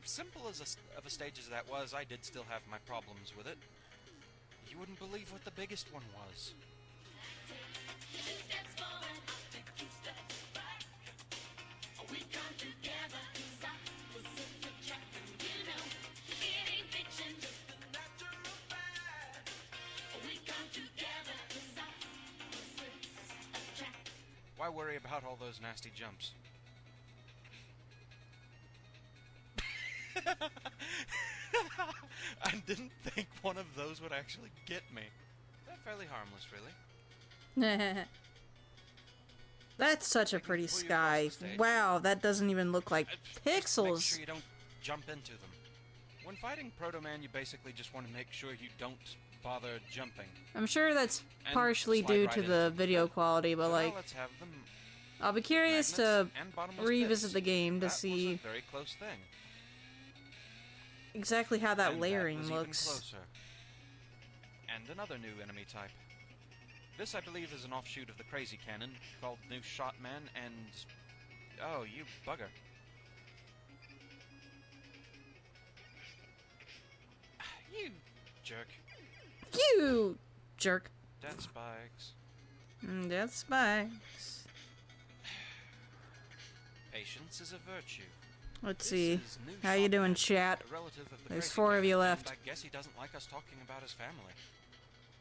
Speaker 2: simple as of a stage as that was, I did still have my problems with it. You wouldn't believe what the biggest one was. Why worry about all those nasty jumps? I didn't think one of those would actually get me. They're fairly harmless, really.
Speaker 1: That's such a pretty sky. Wow, that doesn't even look like pixels.
Speaker 2: Make sure you don't jump into them. When fighting Proto Man, you basically just want to make sure you don't bother jumping.
Speaker 1: I'm sure that's partially due to the video quality, but like,
Speaker 2: let's have them.
Speaker 1: I'll be curious to revisit the game to see
Speaker 2: was a very close thing.
Speaker 1: Exactly how that layering
Speaker 2: was
Speaker 1: looks.
Speaker 2: Even closer. And another new enemy type. This, I believe, is an offshoot of the Crazy Cannon called New Shot Man and... Oh, you bugger. You jerk.
Speaker 1: You jerk.
Speaker 2: Death spikes.
Speaker 1: Death spikes.
Speaker 2: Patience is a virtue.
Speaker 1: Let's
Speaker 2: This
Speaker 1: see.
Speaker 2: is New
Speaker 1: How you
Speaker 2: Shot
Speaker 1: doing,
Speaker 2: Man,
Speaker 1: chat?
Speaker 2: a relative of the
Speaker 1: There's
Speaker 2: Crazy
Speaker 1: 4 of
Speaker 2: Cannon,
Speaker 1: you
Speaker 2: and
Speaker 1: left.
Speaker 2: I guess he doesn't like us talking about his family.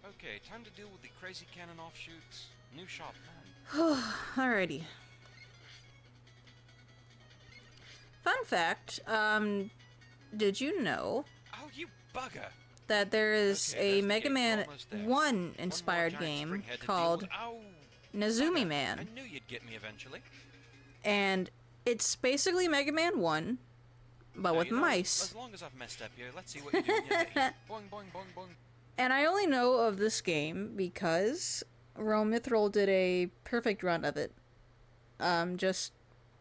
Speaker 2: Okay, time to deal with the Crazy Cannon offshoots. New Shot Man.
Speaker 1: Alrighty. Fun fact, did you know
Speaker 2: Oh, you bugger!
Speaker 1: that there is
Speaker 2: Okay,
Speaker 1: a
Speaker 2: there's the
Speaker 1: Mega
Speaker 2: gate. We're
Speaker 1: Man
Speaker 2: almost there.
Speaker 1: 1 inspired
Speaker 2: One more giant
Speaker 1: game
Speaker 2: springhead to deal
Speaker 1: called
Speaker 2: with. Ow!
Speaker 1: Nezumi
Speaker 2: Bugger.
Speaker 1: Man?
Speaker 2: I knew you'd get me eventually.
Speaker 1: And it's basically Mega Man 1, but
Speaker 2: Now,
Speaker 1: with
Speaker 2: you know,
Speaker 1: mice.
Speaker 2: As long as I've messed up here, let's see what you do. Boing, boing, boing, boing.
Speaker 1: And I only know of this game because Rome Mithril did a perfect run of it.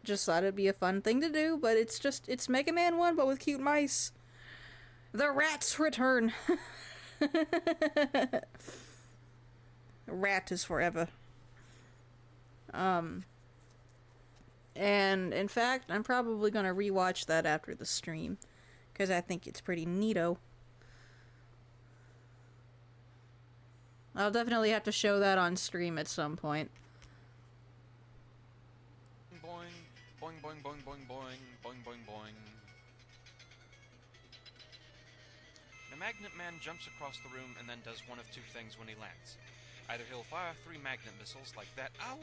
Speaker 1: Just thought it'd be a fun thing to do, but it's Mega Man 1, but with cute mice. The rats return. Rat is forever. And in fact, I'm probably gonna rewatch that after the stream, because I think it's pretty neato. I'll definitely have to show that on stream at some point.
Speaker 2: Boing, boing, boing, boing, boing, boing, boing, boing, boing. The Magnet Man jumps across the room and then does one of two things when he lands. Either he'll fire 3 magnet missiles like that, ow,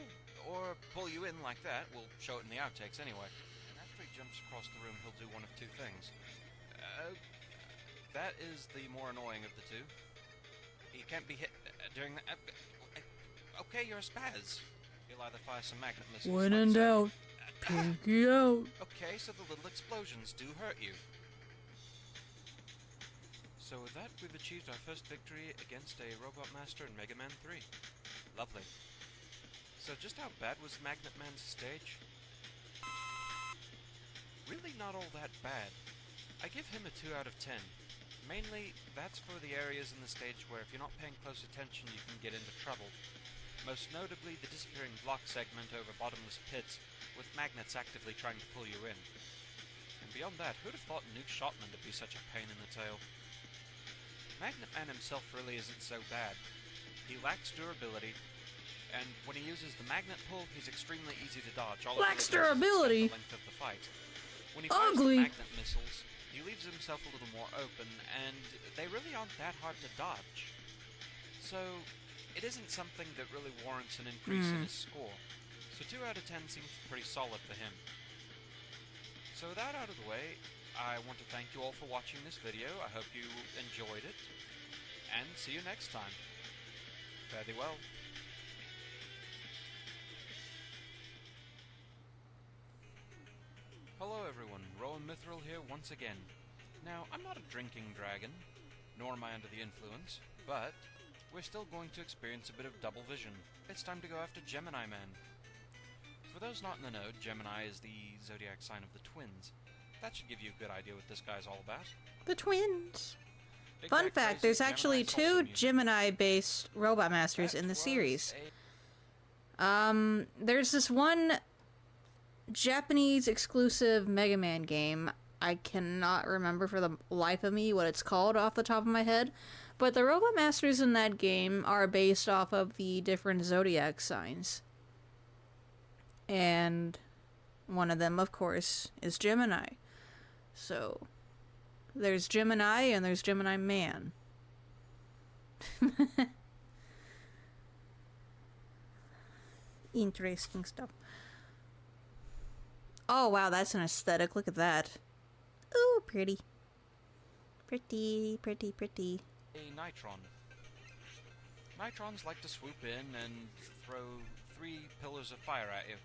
Speaker 2: or pull you in like that. We'll show it in the outtakes anyway. And after he jumps across the room, he'll do one of 2 things. That is the more annoying of the two. He can't be hit during that. Okay, you're a spaz. He'll either fire some magnet missiles.
Speaker 1: When
Speaker 2: like
Speaker 1: in
Speaker 2: so.
Speaker 1: doubt, pinky out.
Speaker 2: Okay, so the little explosions do hurt you. So with that, we've achieved our first victory against a Robot Master in Mega Man 3. Lovely. So just how bad was Magnet Man's stage? Really not all that bad. I give him a 2 out of 10. Mainly, that's for the areas in the stage where if you're not paying close attention you can get into trouble. Most notably the disappearing block segment over bottomless pits, with magnets actively trying to pull you in. And beyond that, who'd have thought Nuke Shotman to be such a pain in the tail? Magnet Man himself really isn't so bad. He lacks durability, and when he uses the magnet pull, he's extremely easy to dodge. All
Speaker 1: Lacks
Speaker 2: it really does is
Speaker 1: durability?
Speaker 2: extend the length of the fight. When he fires
Speaker 1: Ugly.
Speaker 2: the magnet missiles, he leaves himself a little more open, and they really aren't that hard to dodge. So, it isn't something that really warrants an increase in his score. So 2 out of 10 seems pretty solid for him. So with that out of the way, I want to thank you all for watching this video. I hope you enjoyed it, and see you next time. Fare thee well. Hello everyone, Rowan Mithril here once again. Now, I'm not a drinking dragon, nor am I under the influence, but we're still going to experience a bit of double vision. It's time to go after Gemini Man. For those not in the know, Gemini is the zodiac sign of the twins. That should give you a good idea what this guy's all about.
Speaker 1: The twins.
Speaker 2: Big
Speaker 1: Fun
Speaker 2: Bad
Speaker 1: fact,
Speaker 2: Crazy,
Speaker 1: there's actually
Speaker 2: Gemini's also
Speaker 1: 2
Speaker 2: music.
Speaker 1: Gemini-based Robot Masters in the
Speaker 2: was
Speaker 1: series.
Speaker 2: a-
Speaker 1: There's this one Japanese exclusive Mega Man game. I cannot remember for the life of me what it's called off the top of my head, but the Robot Masters in that game are based off of the different zodiac signs. And one of them, of course, is Gemini. So, there's Gemini and there's Gemini Man. Interesting stuff. Oh, wow, that's an aesthetic. Look at that. Ooh, pretty. Pretty, pretty, pretty.
Speaker 2: A Nitron. Nitrons like to swoop in and throw 3 pillars of fire at you.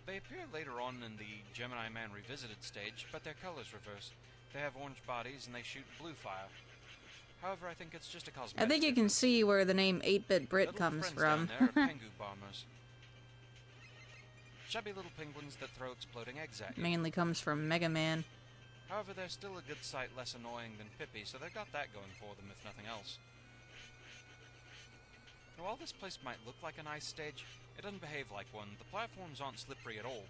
Speaker 2: They appear later on in the Gemini Man Revisited stage, but their colors reverse. They have orange bodies and they shoot blue fire. However, I think it's just a cosmetic
Speaker 1: I think you can see where the name 8-Bit Brit
Speaker 2: Little
Speaker 1: comes
Speaker 2: friends
Speaker 1: from.
Speaker 2: down there are Pengu bombers. Chubby little penguins that throw exploding eggs at you.
Speaker 1: Mainly comes from Mega Man.
Speaker 2: However, they're still a good sight less annoying than Pippi, so they've got that going for them, if nothing else. While this place might look like an ice stage, it doesn't behave like one. The platforms aren't slippery at all.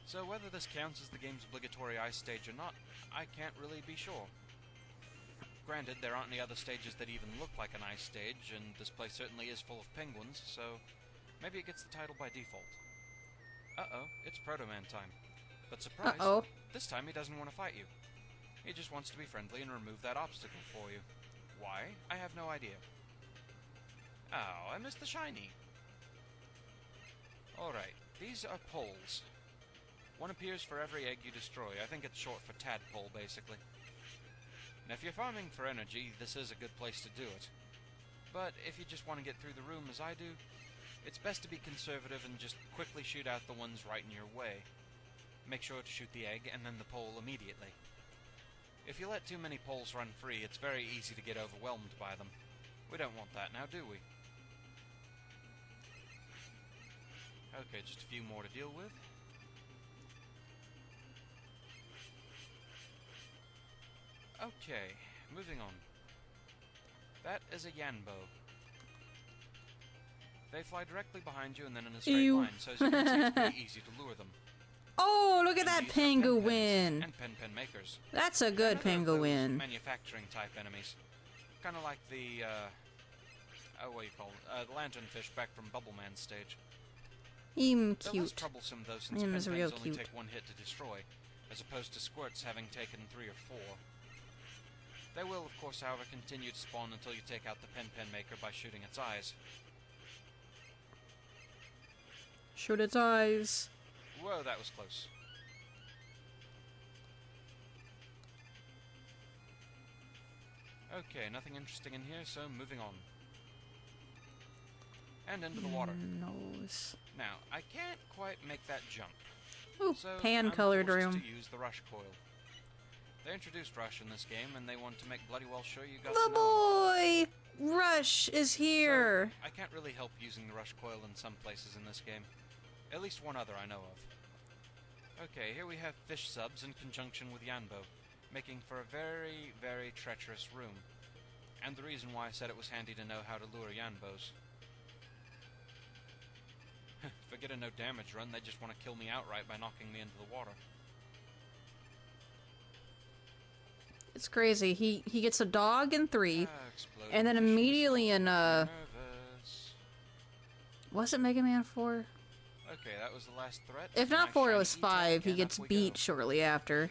Speaker 2: So whether this counts as the game's obligatory ice stage or not, I can't really be sure. Granted, there aren't any other stages that even look like an ice stage, and this place certainly is full of penguins, so maybe it gets the title by default. Uh-oh, it's Proto Man time. But surprise, this time he doesn't want to fight you. He just wants to be friendly and remove that obstacle for you. Why? I have no idea. Oh, I missed the shiny. Alright, these are poles. One appears for every egg you destroy. I think it's short for tadpole, basically. Now, if you're farming for energy, this is a good place to do it. But if you just want to get through the room as I do, it's best to be conservative and just quickly shoot out the ones right in your way. Make sure to shoot the egg and then the pole immediately. If you let too many poles run free, it's very easy to get overwhelmed by them. We don't want that now, do we? Okay, just a few more to deal with. Okay, moving on. That is a Yanbo. They fly directly behind you and then in a straight line, so as you can see, it's pretty easy to lure them.
Speaker 1: Oh, look at that penguin!
Speaker 2: And pen makers.
Speaker 1: That's a good penguin.
Speaker 2: Manufacturing type enemies. Kind of like the, what do you call it? The lanternfish back from Bubble Man's stage.
Speaker 1: Cute.
Speaker 2: They're less troublesome though, since pen pens only take one hit to destroy, as opposed to squirts having taken 3 or 4. They will, of course, however, continue to spawn until you take out the pen maker by shooting its eyes.
Speaker 1: Shoot its eyes.
Speaker 2: Whoa, that was close. Okay, nothing interesting in here, so moving on. And into the water.
Speaker 1: Nose.
Speaker 2: Now, I can't quite make that jump.
Speaker 1: Ooh,
Speaker 2: so
Speaker 1: pan-colored
Speaker 2: I'm forced
Speaker 1: room.
Speaker 2: to use the rush coil. They introduced Rush in this game, and they want to make bloody well sure you got
Speaker 1: the
Speaker 2: to know him.
Speaker 1: boy! Rush is here!
Speaker 2: So, I can't really help using the rush coil in some places in this game. At least one other I know of. Okay, here we have fish subs in conjunction with Yanbo, making for a very, very treacherous room. And the reason why I said it was handy to know how to lure Yanbos. If I get a no damage run, they just want to kill me outright by knocking me into the water.
Speaker 1: It's crazy. He gets a dog in 3, and then immediately in was it Mega Man 4?
Speaker 2: Okay, that was the last threat.
Speaker 1: If not 4, it was 5. He gets beat shortly after.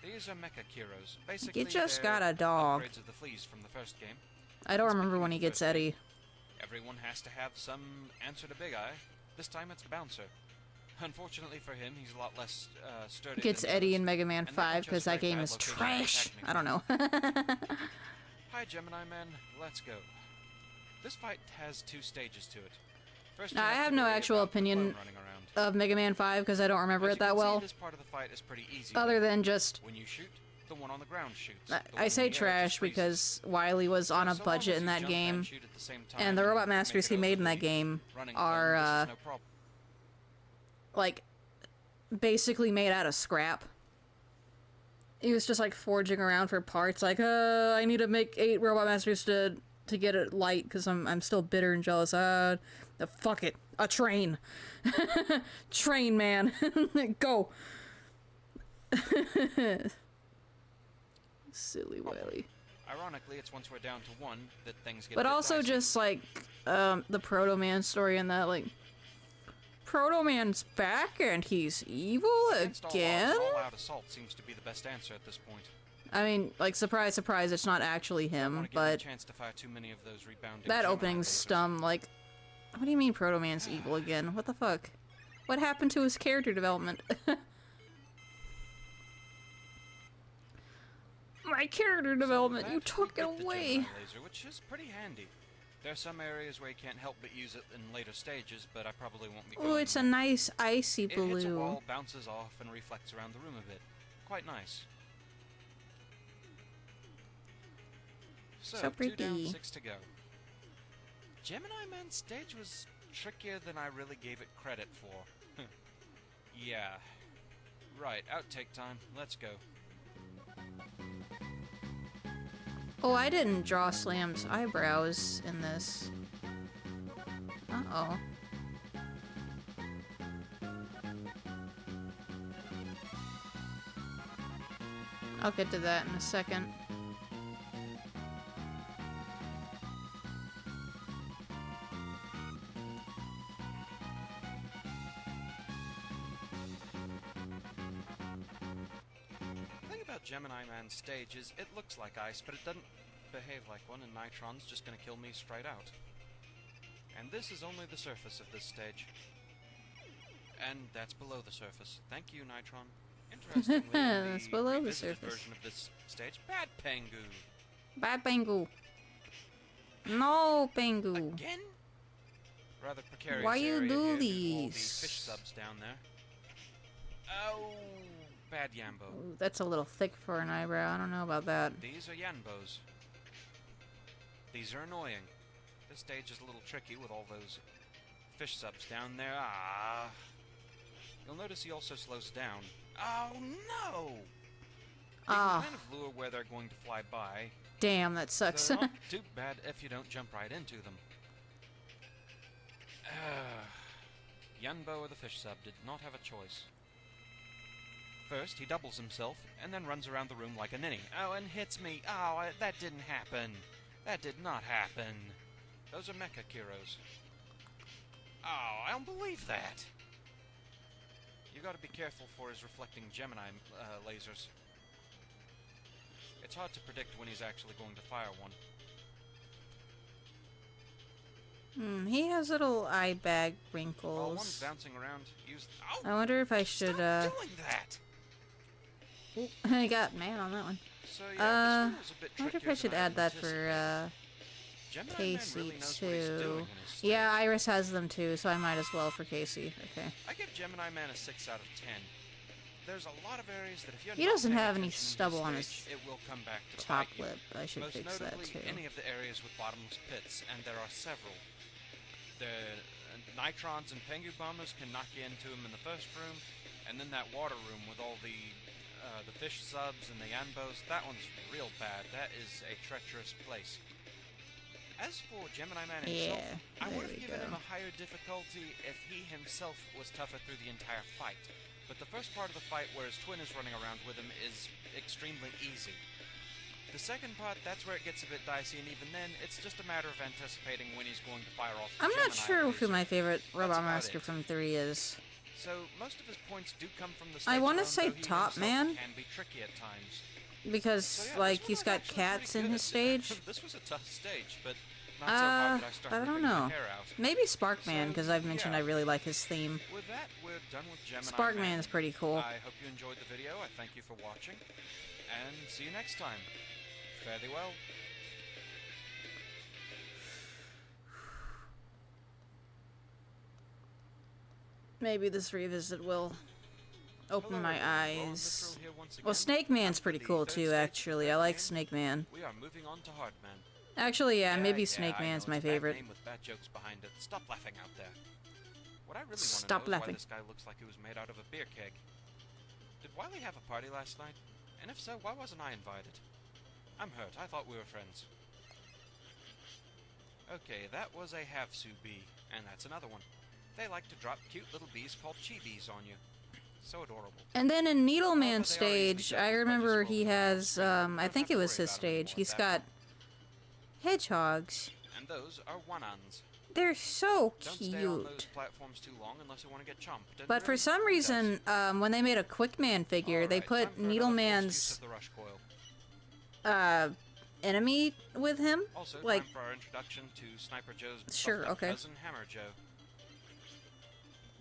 Speaker 2: These are Mecha Kiros. Basically,
Speaker 1: He just got a dog.
Speaker 2: upgrades of the fleas from the first game.
Speaker 1: I don't remember when he gets Eddie.
Speaker 2: Everyone has to have some answer to Big Eye. This time it's Bouncer. Unfortunately for him, he's a lot less sturdy.
Speaker 1: Gets Eddie in Mega Man 5 because that game is trash. I don't know.
Speaker 2: Hi, Gemini Man. Let's go. This fight has 2 stages to it. First,
Speaker 1: I have no actual opinion of Mega Man 5 because I don't remember it that well.
Speaker 2: This part of the fight is pretty easy.
Speaker 1: Other than just
Speaker 2: when you shoot, the one on the ground shoots.
Speaker 1: I say trash because Wily was on a budget in that game, and the Robot Masters he made in that game are like basically made out of scrap. He was just like forging around for parts, like I need to make 8 Robot Masters to get it light because I'm still bitter and jealous. Fuck it, a train, train man, go. Silly Wily.
Speaker 2: Ironically, it's once we're down to 1 that things get.
Speaker 1: But also
Speaker 2: dicey.
Speaker 1: just like the Proto Man story and that, like Proto Man's back and he's evil again.
Speaker 2: All-out assault seems to be the best answer at this point.
Speaker 1: I mean, like, surprise, surprise, it's not actually him, but
Speaker 2: chance to fire too many of those rebounding
Speaker 1: that opening's stum. Like, what do you mean Proto Man's evil again? What the fuck? What happened to his character development? My character development, you took it away.
Speaker 2: Laser, which is pretty handy. There are some areas where you can't help but use it in later stages, but I probably won't be.
Speaker 1: Oh, it's a nice icy blue.
Speaker 2: It hits a wall, bounces off, and reflects around the room a bit. Quite nice. So
Speaker 1: pretty.
Speaker 2: 2 down, 6 to go. Gemini Man's stage was trickier than I really gave it credit for. Yeah. Right, outtake time. Let's go.
Speaker 1: Oh, I didn't draw Slam's eyebrows in this. Oh. I'll get to that in a second.
Speaker 2: The thing about Gemini Man's stage is it looks like ice, but it doesn't behave like one, and Nitron's just gonna kill me straight out. And this is only the surface of this stage. And that's below the surface. Thank you, Nitron. Interestingly,
Speaker 1: That's
Speaker 2: the
Speaker 1: below the
Speaker 2: revisited
Speaker 1: surface.
Speaker 2: version of this stage, Bad Pengu.
Speaker 1: Bad Pengu. No, Pengu.
Speaker 2: Again? Rather precarious
Speaker 1: Why you
Speaker 2: area
Speaker 1: do
Speaker 2: here due to all the
Speaker 1: these?
Speaker 2: fish subs down there. Oh, bad Yambo.
Speaker 1: Ooh, that's a little thick for an eyebrow. I don't know about that.
Speaker 2: These are Yanbos. These are annoying. This stage is a little tricky with all those fish subs down there. Ah. You'll notice he also slows down. Oh no! You
Speaker 1: Ah.
Speaker 2: can kind of lure where they're going to fly by.
Speaker 1: Damn, that sucks.
Speaker 2: They're not too bad if you don't jump right into them. Yanbo or the fish sub did not have a choice. First, he doubles himself, and then runs around the room like a ninny. Oh, and hits me. Oh, that didn't happen. That did not happen. Those are Mecha Kiros. Oh, I don't believe that. You gotta be careful for his reflecting Gemini lasers. It's hard to predict when he's actually going to fire one.
Speaker 1: He has little eye bag
Speaker 2: While one's
Speaker 1: wrinkles.
Speaker 2: bouncing around, use... Oh!
Speaker 1: I wonder if I should,
Speaker 2: Stop doing that!
Speaker 1: I got mad on that one.
Speaker 2: So, yeah, this one was a bit
Speaker 1: I wonder if
Speaker 2: trickier
Speaker 1: I should
Speaker 2: than
Speaker 1: add that
Speaker 2: anticipated.
Speaker 1: for,
Speaker 2: Gemini Man
Speaker 1: Casey,
Speaker 2: really knows what he's doing
Speaker 1: too.
Speaker 2: in his stage.
Speaker 1: Yeah, Iris has them, too, so I might as well for Casey. Okay.
Speaker 2: I give Gemini Man a 6 out of 10. There's a lot of areas that if you're
Speaker 1: He
Speaker 2: not
Speaker 1: doesn't
Speaker 2: paying
Speaker 1: have any
Speaker 2: attention in
Speaker 1: stubble
Speaker 2: this
Speaker 1: on
Speaker 2: stage,
Speaker 1: his
Speaker 2: it will come back to
Speaker 1: top
Speaker 2: bite you.
Speaker 1: lip. I should
Speaker 2: Most
Speaker 1: fix that,
Speaker 2: notably,
Speaker 1: too.
Speaker 2: any of the areas with bottomless pits, and there are several. The Nitrons and Pengu bombers can knock you into them in the first room, and then that water room with all the fish subs and the Yanbos, that one's real bad. That is a treacherous place. As for Gemini Man himself,
Speaker 1: Yeah,
Speaker 2: I would have
Speaker 1: there we
Speaker 2: given him
Speaker 1: go.
Speaker 2: a higher difficulty if he himself was tougher through the entire fight. But the first part of the fight where his twin is running around with him is extremely easy. The second part, that's where it gets a bit dicey, and even then, it's just a matter of anticipating when he's going to fire off the
Speaker 1: I'm not
Speaker 2: Gemini
Speaker 1: sure who
Speaker 2: laser.
Speaker 1: my favorite Robot
Speaker 2: about
Speaker 1: Master
Speaker 2: it.
Speaker 1: from 3 is.
Speaker 2: So, most of his points do come from the
Speaker 1: I
Speaker 2: stage
Speaker 1: wanna
Speaker 2: alone,
Speaker 1: say
Speaker 2: though he
Speaker 1: Top
Speaker 2: himself
Speaker 1: Man.
Speaker 2: can be tricky at times.
Speaker 1: Because,
Speaker 2: So, yeah,
Speaker 1: like,
Speaker 2: this one
Speaker 1: he's
Speaker 2: was
Speaker 1: got
Speaker 2: actually
Speaker 1: cats
Speaker 2: pretty
Speaker 1: in his
Speaker 2: good.
Speaker 1: stage.
Speaker 2: This was a tough stage, but not so hard that I started
Speaker 1: I don't
Speaker 2: ripping my
Speaker 1: know.
Speaker 2: hair out.
Speaker 1: Maybe Sparkman, because I've mentioned
Speaker 2: yeah.
Speaker 1: I really like his theme.
Speaker 2: With that, we're done with Gemini
Speaker 1: Sparkman is pretty cool.
Speaker 2: I hope you enjoyed the video. I thank you for watching, and see you next time. Fare thee well.
Speaker 1: Maybe this revisit will open
Speaker 2: Hello,
Speaker 1: my
Speaker 2: Rowan
Speaker 1: eyes.
Speaker 2: Mitchell here once
Speaker 1: Well,
Speaker 2: again.
Speaker 1: Snake Man's
Speaker 2: After
Speaker 1: pretty
Speaker 2: the
Speaker 1: cool
Speaker 2: third
Speaker 1: too,
Speaker 2: stage
Speaker 1: actually. I
Speaker 2: of
Speaker 1: like
Speaker 2: Batman,
Speaker 1: Snake Man.
Speaker 2: We are moving on to Hardman.
Speaker 1: Actually, yeah, maybe
Speaker 2: yeah,
Speaker 1: Snake
Speaker 2: I
Speaker 1: Man's
Speaker 2: know,
Speaker 1: my
Speaker 2: it's a bad
Speaker 1: favorite.
Speaker 2: name with bad jokes behind it. Stop laughing out there. What I really want to
Speaker 1: Stop
Speaker 2: know is
Speaker 1: laughing.
Speaker 2: why this guy looks like he was made out of a beer keg. Did Wiley have a party last night? And if so, why wasn't I invited? I'm hurt. I thought we were friends. Okay, that was a Havsu bee, and that's another one. They like to drop cute little bees called chibis on you. So adorable.
Speaker 1: And then in Needleman's
Speaker 2: Although they are easily
Speaker 1: stage,
Speaker 2: dealt
Speaker 1: I
Speaker 2: with by
Speaker 1: remember
Speaker 2: just
Speaker 1: he
Speaker 2: rolling them
Speaker 1: has, I think it was his stage, he's got hedgehogs.
Speaker 2: And those are one-ons.
Speaker 1: They're so
Speaker 2: Don't stay on those
Speaker 1: cute.
Speaker 2: platforms too long unless you want to get chomped. And
Speaker 1: But for
Speaker 2: really,
Speaker 1: some
Speaker 2: who
Speaker 1: reason,
Speaker 2: does?
Speaker 1: when they made a Quickman figure, they
Speaker 2: Alright, time
Speaker 1: put
Speaker 2: for another forced use
Speaker 1: Needleman's
Speaker 2: of the rush coil.
Speaker 1: enemy with him.
Speaker 2: Also,
Speaker 1: Like,
Speaker 2: time for our introduction to Sniper Joe's
Speaker 1: Sure,
Speaker 2: buffed-up
Speaker 1: okay.
Speaker 2: cousin Hammer Joe.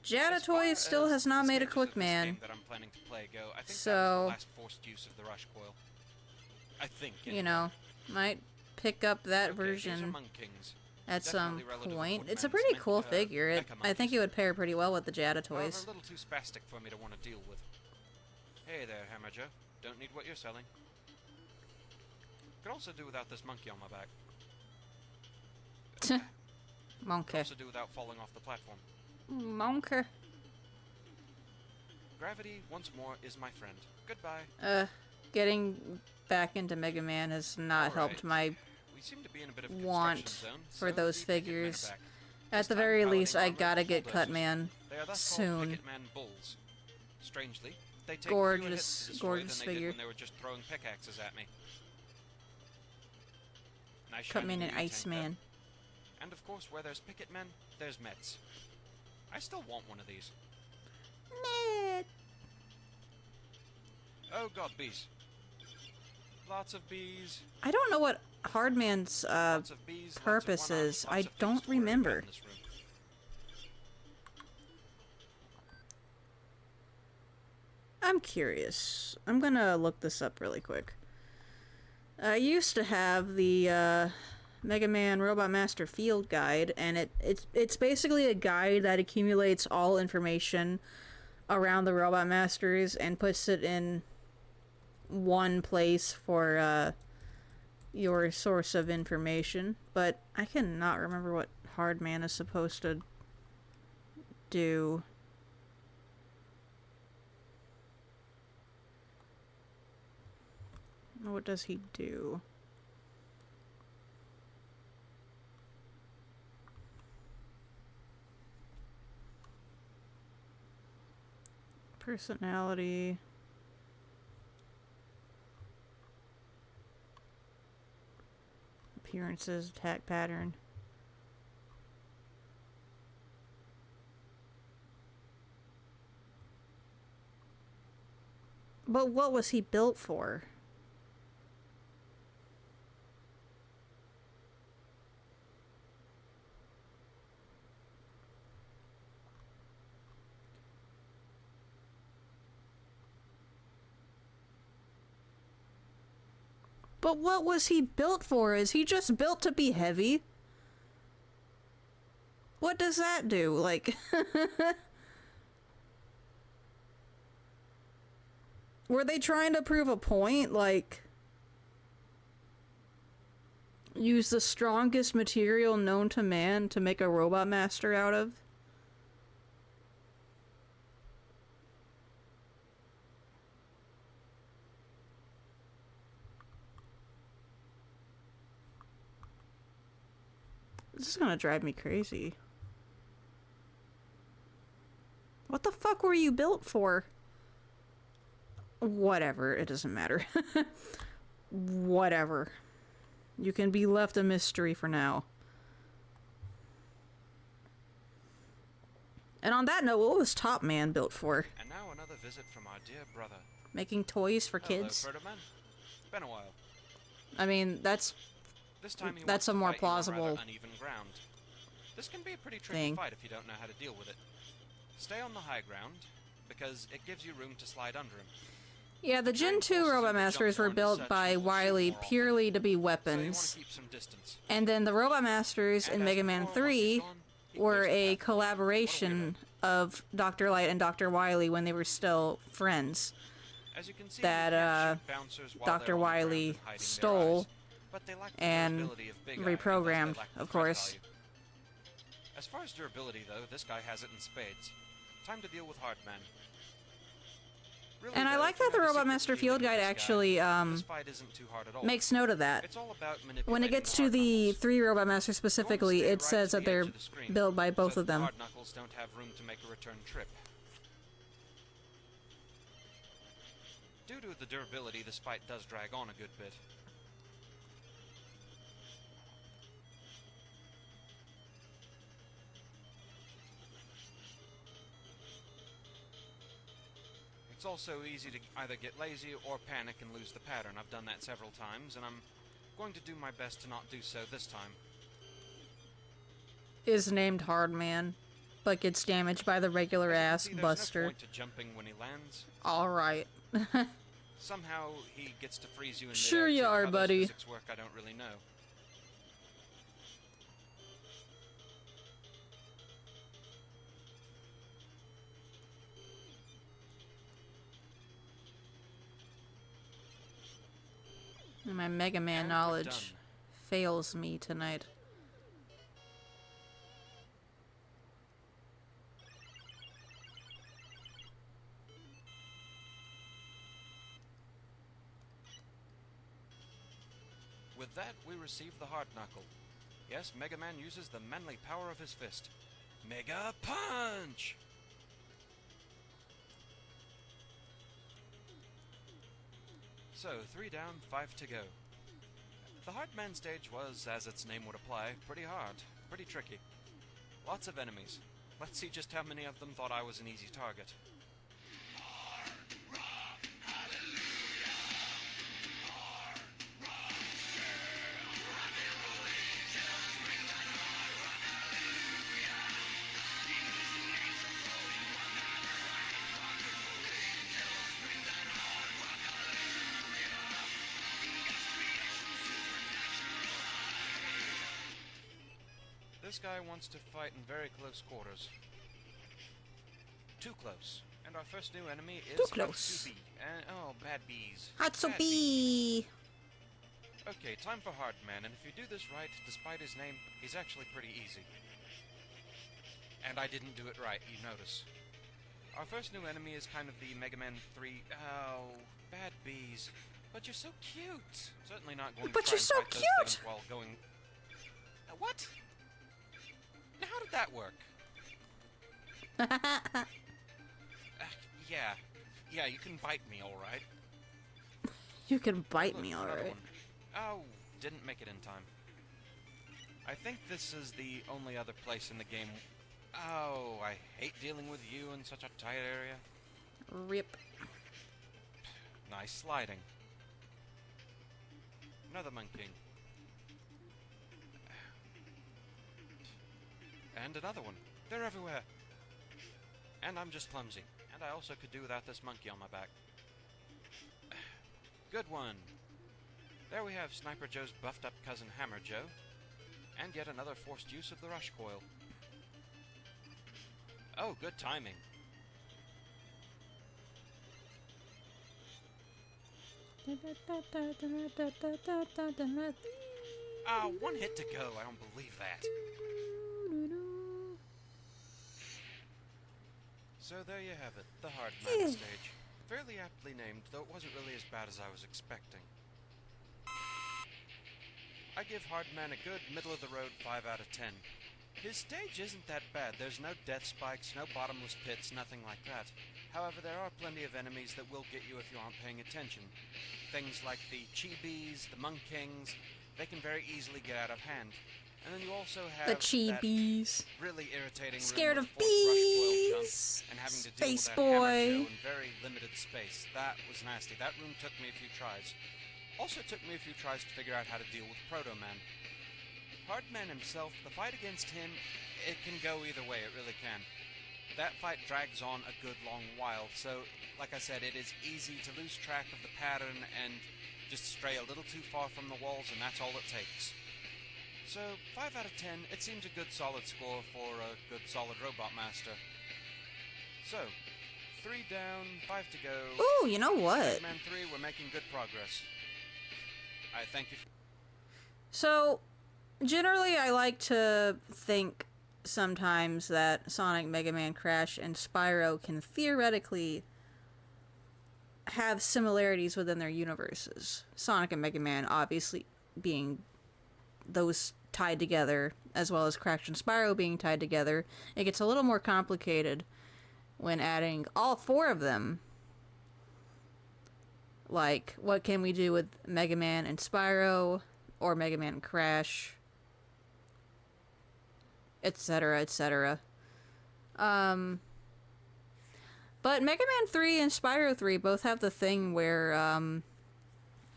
Speaker 1: Jada Toy still has not made a
Speaker 2: stages of this
Speaker 1: Quickman.
Speaker 2: game that I'm planning to play go, I think that was
Speaker 1: So,
Speaker 2: the last forced use of the rush coil. I think.
Speaker 1: you know, might pick up that
Speaker 2: Okay, these are
Speaker 1: version
Speaker 2: Monk Kings.
Speaker 1: at some
Speaker 2: Definitely relative
Speaker 1: point.
Speaker 2: of
Speaker 1: It's a
Speaker 2: Woodman's
Speaker 1: pretty
Speaker 2: meant,
Speaker 1: cool figure.
Speaker 2: mecha
Speaker 1: I think
Speaker 2: monkeys.
Speaker 1: it would pair pretty well with the Jada
Speaker 2: However,
Speaker 1: toys.
Speaker 2: a little too spastic for me to want to deal with. Hey there, Hammer Joe. Don't need what you're selling. Could also do without this monkey on my back. Could
Speaker 1: Monkey.
Speaker 2: also do without falling off the platform.
Speaker 1: Monkey.
Speaker 2: Gravity, once more, is my friend. Goodbye.
Speaker 1: Getting back into Mega Man has not helped my
Speaker 2: We seem to be in a bit of a
Speaker 1: want
Speaker 2: construction zone,
Speaker 1: for
Speaker 2: so
Speaker 1: those
Speaker 2: we take it a minute
Speaker 1: figures.
Speaker 2: back.
Speaker 1: At the very least, I gotta get Cutman
Speaker 2: They are thus called
Speaker 1: soon.
Speaker 2: Picket Man bulls. Strangely, they take fewer hits to destroy
Speaker 1: Gorgeous
Speaker 2: than they
Speaker 1: figure.
Speaker 2: did when they were just throwing pickaxes at me. Nice
Speaker 1: Cutman
Speaker 2: shiny
Speaker 1: and
Speaker 2: new tank
Speaker 1: Iceman.
Speaker 2: there. And of course, where there's Picket Men, there's Mets. I still want one of these.
Speaker 1: Met.
Speaker 2: Oh god, bees. Lots of bees.
Speaker 1: I don't know what Hardman's
Speaker 2: Lots of bees,
Speaker 1: purpose
Speaker 2: lots of
Speaker 1: is.
Speaker 2: one-arms,
Speaker 1: I
Speaker 2: lots of things
Speaker 1: don't
Speaker 2: to worry about
Speaker 1: remember.
Speaker 2: in this room.
Speaker 1: I'm curious. I'm gonna look this up really quick. I used to have the Mega Man Robot Master Field Guide, and it's basically a guide that accumulates all information around the Robot Masters and puts it in one place for your source of information. But I cannot remember what Hardman is supposed to do. What does he do? Personality. Appearances, attack pattern. But what was he built for? But what was he built for? Is he just built to be heavy? What does that do? Like... Were they trying to prove a point? Like... Use the strongest material known to man to make a robot master out of? This is gonna drive me crazy. What the fuck were you built for? Whatever, it doesn't matter. Whatever. You can be left a mystery for now. And on that note, what was Top Man built for?
Speaker 2: And now another visit from our dear brother.
Speaker 1: Making toys for kids?
Speaker 2: Hello, Proto-Man. Been a while.
Speaker 1: I mean, that's
Speaker 2: This time he
Speaker 1: that's
Speaker 2: wants
Speaker 1: a
Speaker 2: to
Speaker 1: more
Speaker 2: fight you on
Speaker 1: plausible
Speaker 2: rather uneven ground. This can be a pretty tricky
Speaker 1: thing.
Speaker 2: fight if you don't know how to deal with it. Stay on the high ground, because it gives you room to slide under him.
Speaker 1: Yeah, the Gen 2 Robot Masters were built by Wily purely to be weapons. And then the Robot Masters in Mega Man 3 were a collaboration of Dr. Light and Dr. Wily when they were still friends.
Speaker 2: As you can see,
Speaker 1: That Dr. Wily stole
Speaker 2: but they lack the
Speaker 1: and
Speaker 2: durability of Big Eye,
Speaker 1: reprogrammed,
Speaker 2: and thus they lack the
Speaker 1: of
Speaker 2: threat
Speaker 1: course.
Speaker 2: value. As far as durability, though, this guy has it in spades. Time to deal with Hardman. Really,
Speaker 1: And I
Speaker 2: though,
Speaker 1: like
Speaker 2: if you
Speaker 1: that the
Speaker 2: have a
Speaker 1: Robot
Speaker 2: secret
Speaker 1: Master
Speaker 2: feeling
Speaker 1: Field
Speaker 2: for
Speaker 1: Guide
Speaker 2: this guy,
Speaker 1: actually
Speaker 2: this fight isn't too hard at all.
Speaker 1: makes note of that.
Speaker 2: It's all about
Speaker 1: When it
Speaker 2: manipulating
Speaker 1: gets
Speaker 2: the
Speaker 1: to
Speaker 2: hard
Speaker 1: the
Speaker 2: knuckles.
Speaker 1: 3 Robot Masters specifically,
Speaker 2: stay
Speaker 1: it
Speaker 2: right
Speaker 1: says
Speaker 2: to
Speaker 1: that
Speaker 2: the
Speaker 1: they're
Speaker 2: edge of the screen,
Speaker 1: built by both
Speaker 2: so
Speaker 1: of
Speaker 2: that the
Speaker 1: them.
Speaker 2: hard knuckles don't have room to make a return trip. Due to the durability, this fight does drag on a good bit. It's also easy to either get lazy or panic and lose the pattern. I've done that several times, and I'm going to do my best to not do so this time.
Speaker 1: Is named Hardman, but gets damaged by the regular ass
Speaker 2: See, there's
Speaker 1: Buster.
Speaker 2: no point to jumping when he lands.
Speaker 1: Alright.
Speaker 2: Somehow he gets to freeze you in
Speaker 1: Sure
Speaker 2: midair,
Speaker 1: you
Speaker 2: too.
Speaker 1: are,
Speaker 2: How those
Speaker 1: buddy.
Speaker 2: physics work, I don't really know.
Speaker 1: And my Mega Man
Speaker 2: And we're
Speaker 1: knowledge
Speaker 2: done.
Speaker 1: fails me tonight.
Speaker 2: With that, we receive the hard knuckle. Yes, Mega Man uses the manly power of his fist. Mega Punch! So, 3 down, 5 to go. The Hard Man stage was, as its name would apply, pretty hard, pretty tricky. Lots of enemies. Let's see just how many of them thought I was an easy target. This guy wants to fight in very close quarters. Too close. And our first new enemy is Hatsubi. And oh, bad bees.
Speaker 1: Hatsubi!
Speaker 2: Okay, time for Hard Man, and if you do this right, despite his name, he's actually pretty easy. And I didn't do it right, you notice. Our first new enemy is kind of the Mega Man 3... Oh, bad bees. But you're so cute! Certainly not going to try and fight those things while going... What? Now, how did that work? Yeah, you can bite me, alright.
Speaker 1: You can bite me, alright.
Speaker 2: Oh, didn't make it in time. I think this is the only other place in the game... Oh, I hate dealing with you in such a tight area.
Speaker 1: Rip.
Speaker 2: Nice sliding. Another monkey. And another one. They're everywhere. And I'm just clumsy. And I also could do without this monkey on my back. Good one. There we have Sniper Joe's buffed up cousin Hammer Joe. And yet another forced use of the rush coil. Oh, good timing. Ah, 1 hit to go. I don't believe that. So there you have it, the Hard Man stage. Fairly aptly named, though it wasn't really as bad as I was expecting. I give Hard Man a good middle-of-the-road 5 out of 10. His stage isn't that bad. There's no death spikes, no bottomless pits, nothing like that. However, there are plenty of enemies that will get you if you aren't paying attention. Things like the Chibis, the Monk Kings, they can very easily get out of hand. And then you also have
Speaker 1: the Chibis.
Speaker 2: Really irritating
Speaker 1: scared of
Speaker 2: bees. And having to deal
Speaker 1: Space
Speaker 2: with that
Speaker 1: boy.
Speaker 2: Hammer Joe in very limited space. That was nasty. That room took me a few tries. Also took me a few tries to figure out how to deal with Proto Man. Hard Man himself, the fight against him, it can go either way, it really can. That fight drags on a good long while, so, like I said, it is easy to lose track of the pattern and just stray a little too far from the walls, and that's all it takes. So, 5 out of 10, it seems a good solid score for a good solid Robot Master. So, 3 down, 5 to go.
Speaker 1: Ooh, you know what?
Speaker 2: Mega Man 3, we're making good progress. I thank you.
Speaker 1: So, generally I like to think sometimes that Sonic, Mega Man, Crash, and Spyro can theoretically have similarities within their universes. Sonic and Mega Man obviously being those tied together, as well as Crash and Spyro being tied together. It gets a little more complicated when adding all 4 of them. Like, what can we do with Mega Man and Spyro, or Mega Man and Crash, etc., etc. But Mega Man 3 and Spyro 3 both have the thing where,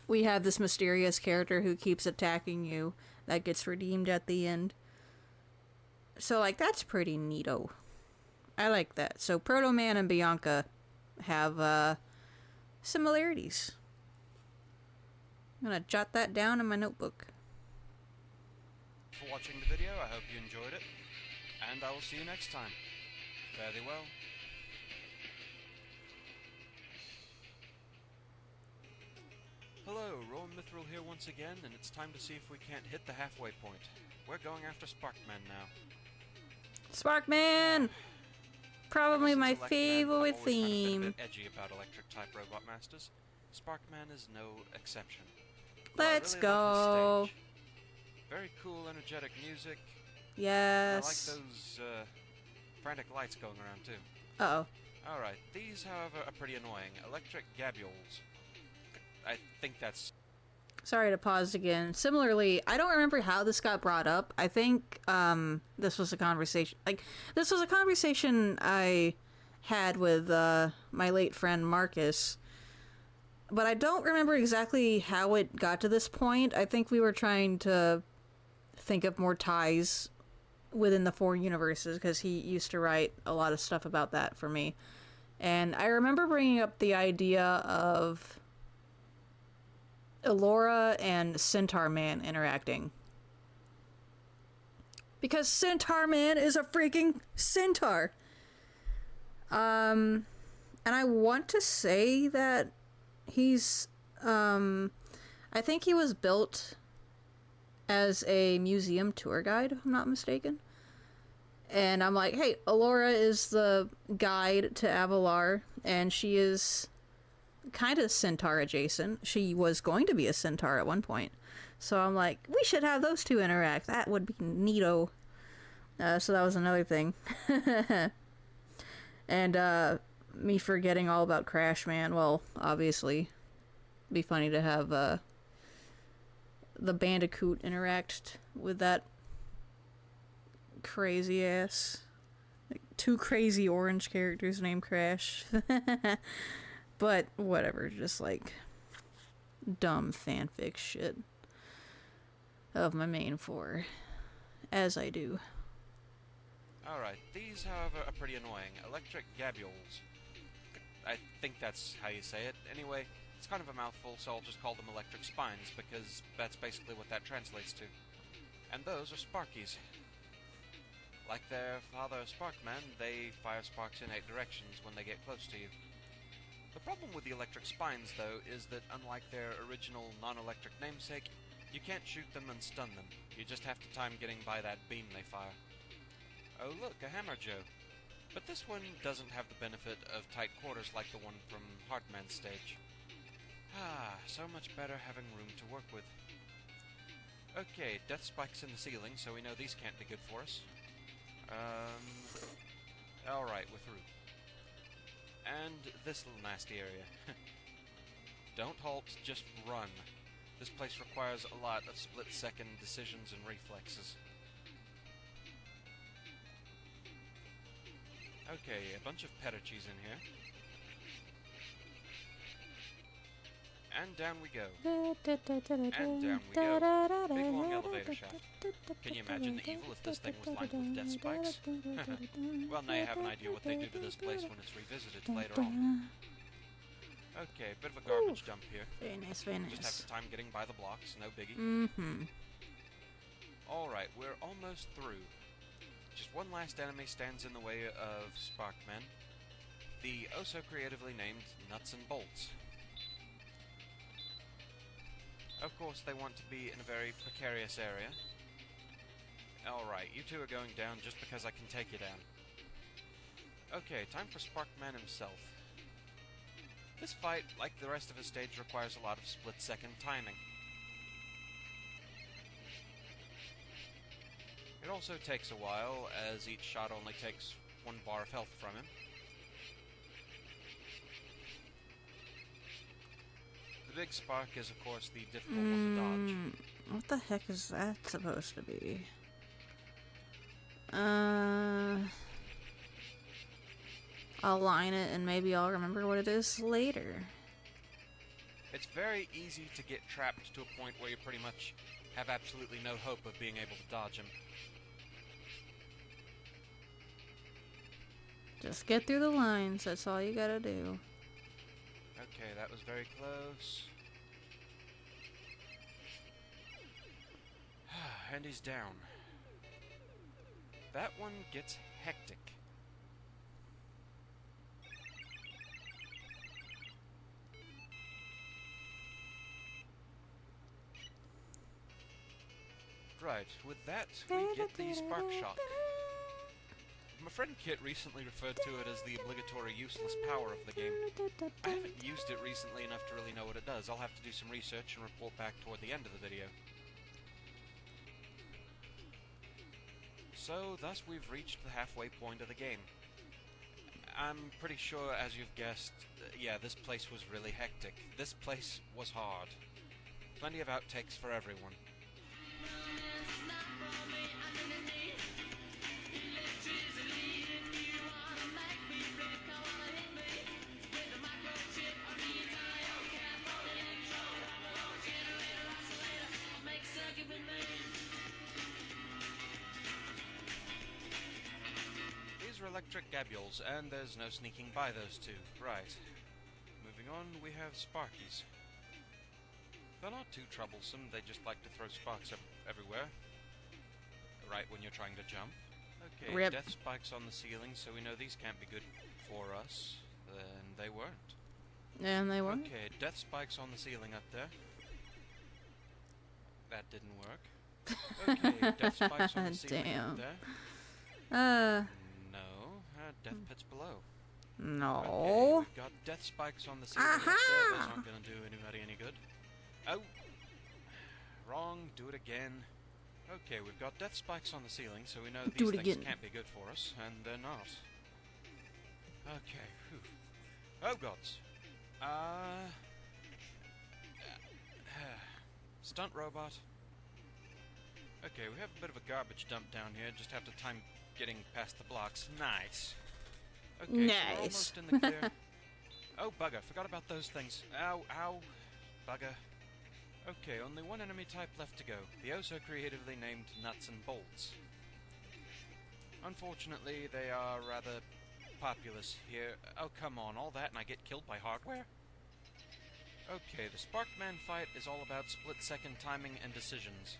Speaker 1: we have this mysterious character who keeps attacking you that gets redeemed at the end. So, like, that's pretty neato. I like that. So, Proto Man and Bianca have, similarities. I'm gonna jot that down in my notebook.
Speaker 2: For watching the video, I hope you enjoyed it, and I will see you next time. Fare thee well. Hello, Rowan Mithril here once again, and it's time to see if we can't hit the halfway point. We're going after Sparkman now.
Speaker 1: Sparkman! Probably my favorite theme.
Speaker 2: I've always kind of been a bit edgy about electric-type Robot Masters. Sparkman is no exception.
Speaker 1: Let's go.
Speaker 2: very cool, energetic music.
Speaker 1: Yes.
Speaker 2: I like those frantic lights going around too.
Speaker 1: Uh-oh.
Speaker 2: Alright, these, however, are pretty annoying. Electric gabules. I think that's...
Speaker 1: Sorry to pause again. Similarly, I don't remember how this got brought up. I think this was a conversation. This was a conversation I had with my late friend Marcus. But I don't remember exactly how it got to this point. I think we were trying to think of more ties within the four universes, because he used to write a lot of stuff about that for me. And I remember bringing up the idea of Elora and Centaur Man interacting. Because Centaur Man is a freaking centaur! And I want to say that he's, I think he was built as a museum tour guide, if I'm not mistaken. And I'm like, hey, Elora is the guide to Avalar, and she is kind of centaur adjacent. She was going to be a centaur at one point. So I'm like, we should have those two interact. That would be neato. So that was another thing. And me forgetting all about Crash Man. Well, obviously, it'd be funny to have the Bandicoot interact with that crazy ass, like, two crazy orange characters named Crash. But whatever, just like dumb fanfic shit of my main four, as I do.
Speaker 2: Alright, these, however, are pretty annoying. Electric gabules. I think that's how you say it. Anyway, it's kind of a mouthful, so I'll just call them electric spines, because that's basically what that translates to. And those are sparkies. Like their father Sparkman, they fire sparks in 8 directions when they get close to you. The problem with the electric spines, though, is that unlike their original non-electric namesake, you can't shoot them and stun them. You just have to time getting by that beam they fire. Oh look, a Hammer Joe. But this one doesn't have the benefit of tight quarters like the one from Heartman's stage. Ah, so much better having room to work with. Okay, death spikes in the ceiling, so we know these can't be good for us. Alright, we're through. And this little nasty area. Don't halt, just run. This place requires a lot of split-second decisions and reflexes. Okay, a bunch of Petachis in here. And down we go. And down we go. Big long elevator shaft. Can you imagine the evil if this thing was lined with death spikes? Well, now you have an idea what they do to this place when it's revisited later on. Okay, bit of a garbage dump here.
Speaker 1: Very nice, very nice.
Speaker 2: Just have to time getting by the blocks, no biggie.
Speaker 1: Mm-hmm.
Speaker 2: Alright, we're almost through. Just one last enemy stands in the way of Sparkmen. The oh-so-creatively named Nuts and Bolts. Of course, they want to be in a very precarious area. Alright, you two are going down just because I can take you down. Okay, time for Sparkman himself. This fight, like the rest of his stage, requires a lot of split-second timing. It also takes a while, as each shot only takes 1 bar of health from him. The big spark is, of course, the difficult one to dodge.
Speaker 1: What the heck is that supposed to be? I'll line it and maybe I'll remember what it is later.
Speaker 2: It's very easy to get trapped to a point where you pretty much have absolutely no hope of being able to dodge him.
Speaker 1: Just get through the lines, that's all you gotta do.
Speaker 2: Okay, that was very close. And he's down. That one gets hectic. Right, with that, we get the Spark Shock. My friend Kit recently referred to it as the obligatory useless power of the game. I haven't used it recently enough to really know what it does. I'll have to do some research and report back toward the end of the video. So, thus we've reached the halfway point of the game. I'm pretty sure, as you've guessed, yeah, this place was really hectic. This place was hard. Plenty of outtakes for everyone. These are electric gabules, and there's no sneaking by those two. Right. Moving on, we have Sparkies. They're not too troublesome, they just like to throw sparks everywhere. Right when you're trying to jump. Okay,
Speaker 1: Rip.
Speaker 2: death spikes on the ceiling, so we know these can't be good for us. Then they weren't.
Speaker 1: And they weren't?
Speaker 2: Okay, death spikes on the ceiling up there. That didn't work. Okay, death spikes on the ceiling up there. No, death pits below.
Speaker 1: No.
Speaker 2: Okay, we've got death spikes on the ceiling up there. Those aren't going to do anybody any good. Oh! Wrong, do it again. Okay, we've got death spikes on the ceiling, so we know these things can't be good for us, and they're not. Okay, whew. Oh gods. Stunt robot. Okay, we have a bit of a garbage dump down here, just have to time getting past the blocks. Nice. Okay, so we're almost in the clear. Oh, bugger, forgot about those things. Ow, ow, bugger. Okay, only one enemy type left to go. The oh-so creatively named Nuts and Bolts. Unfortunately, they are rather populous here. Oh, come on, all that and I get killed by hardware? Okay, the Sparkman fight is all about split-second timing and decisions.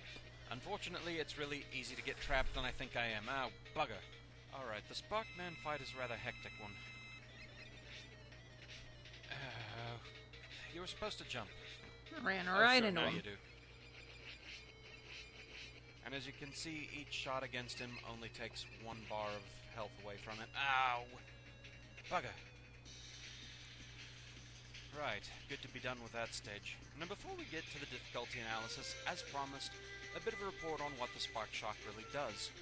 Speaker 2: Unfortunately, it's really easy to get trapped than I think I am. Ow, bugger. Alright, the Sparkman fight is a rather hectic one. You were supposed to jump.
Speaker 1: Ran right into
Speaker 2: now
Speaker 1: him.
Speaker 2: You do. And as you can see, each shot against him only takes 1 bar of health away from it. Ow! Bugger. Right, good to be done with that stage. Now before we get to the difficulty analysis, as promised, a bit of a report on what the Spark Shock really does.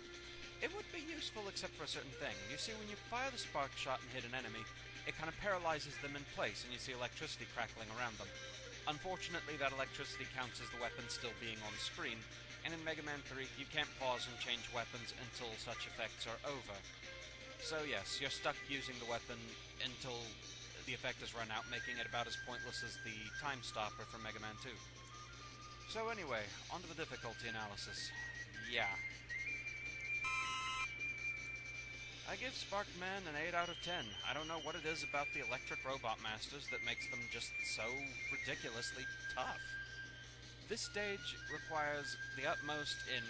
Speaker 2: It would be useful except for a certain thing. You see, when you fire the Spark Shot and hit an enemy, it kind of paralyzes them in place, and you see electricity crackling around them. Unfortunately, that electricity counts as the weapon still being on screen, and in Mega Man 3, you can't pause and change weapons until such effects are over. So yes, you're stuck using the weapon until the effect is run out, making it about as pointless as the time stopper from Mega Man 2. So anyway, onto the difficulty analysis. Yeah. I give Sparkman an 8 out of 10. I don't know what it is about the Electric Robot Masters that makes them just so ridiculously tough. This stage requires the utmost in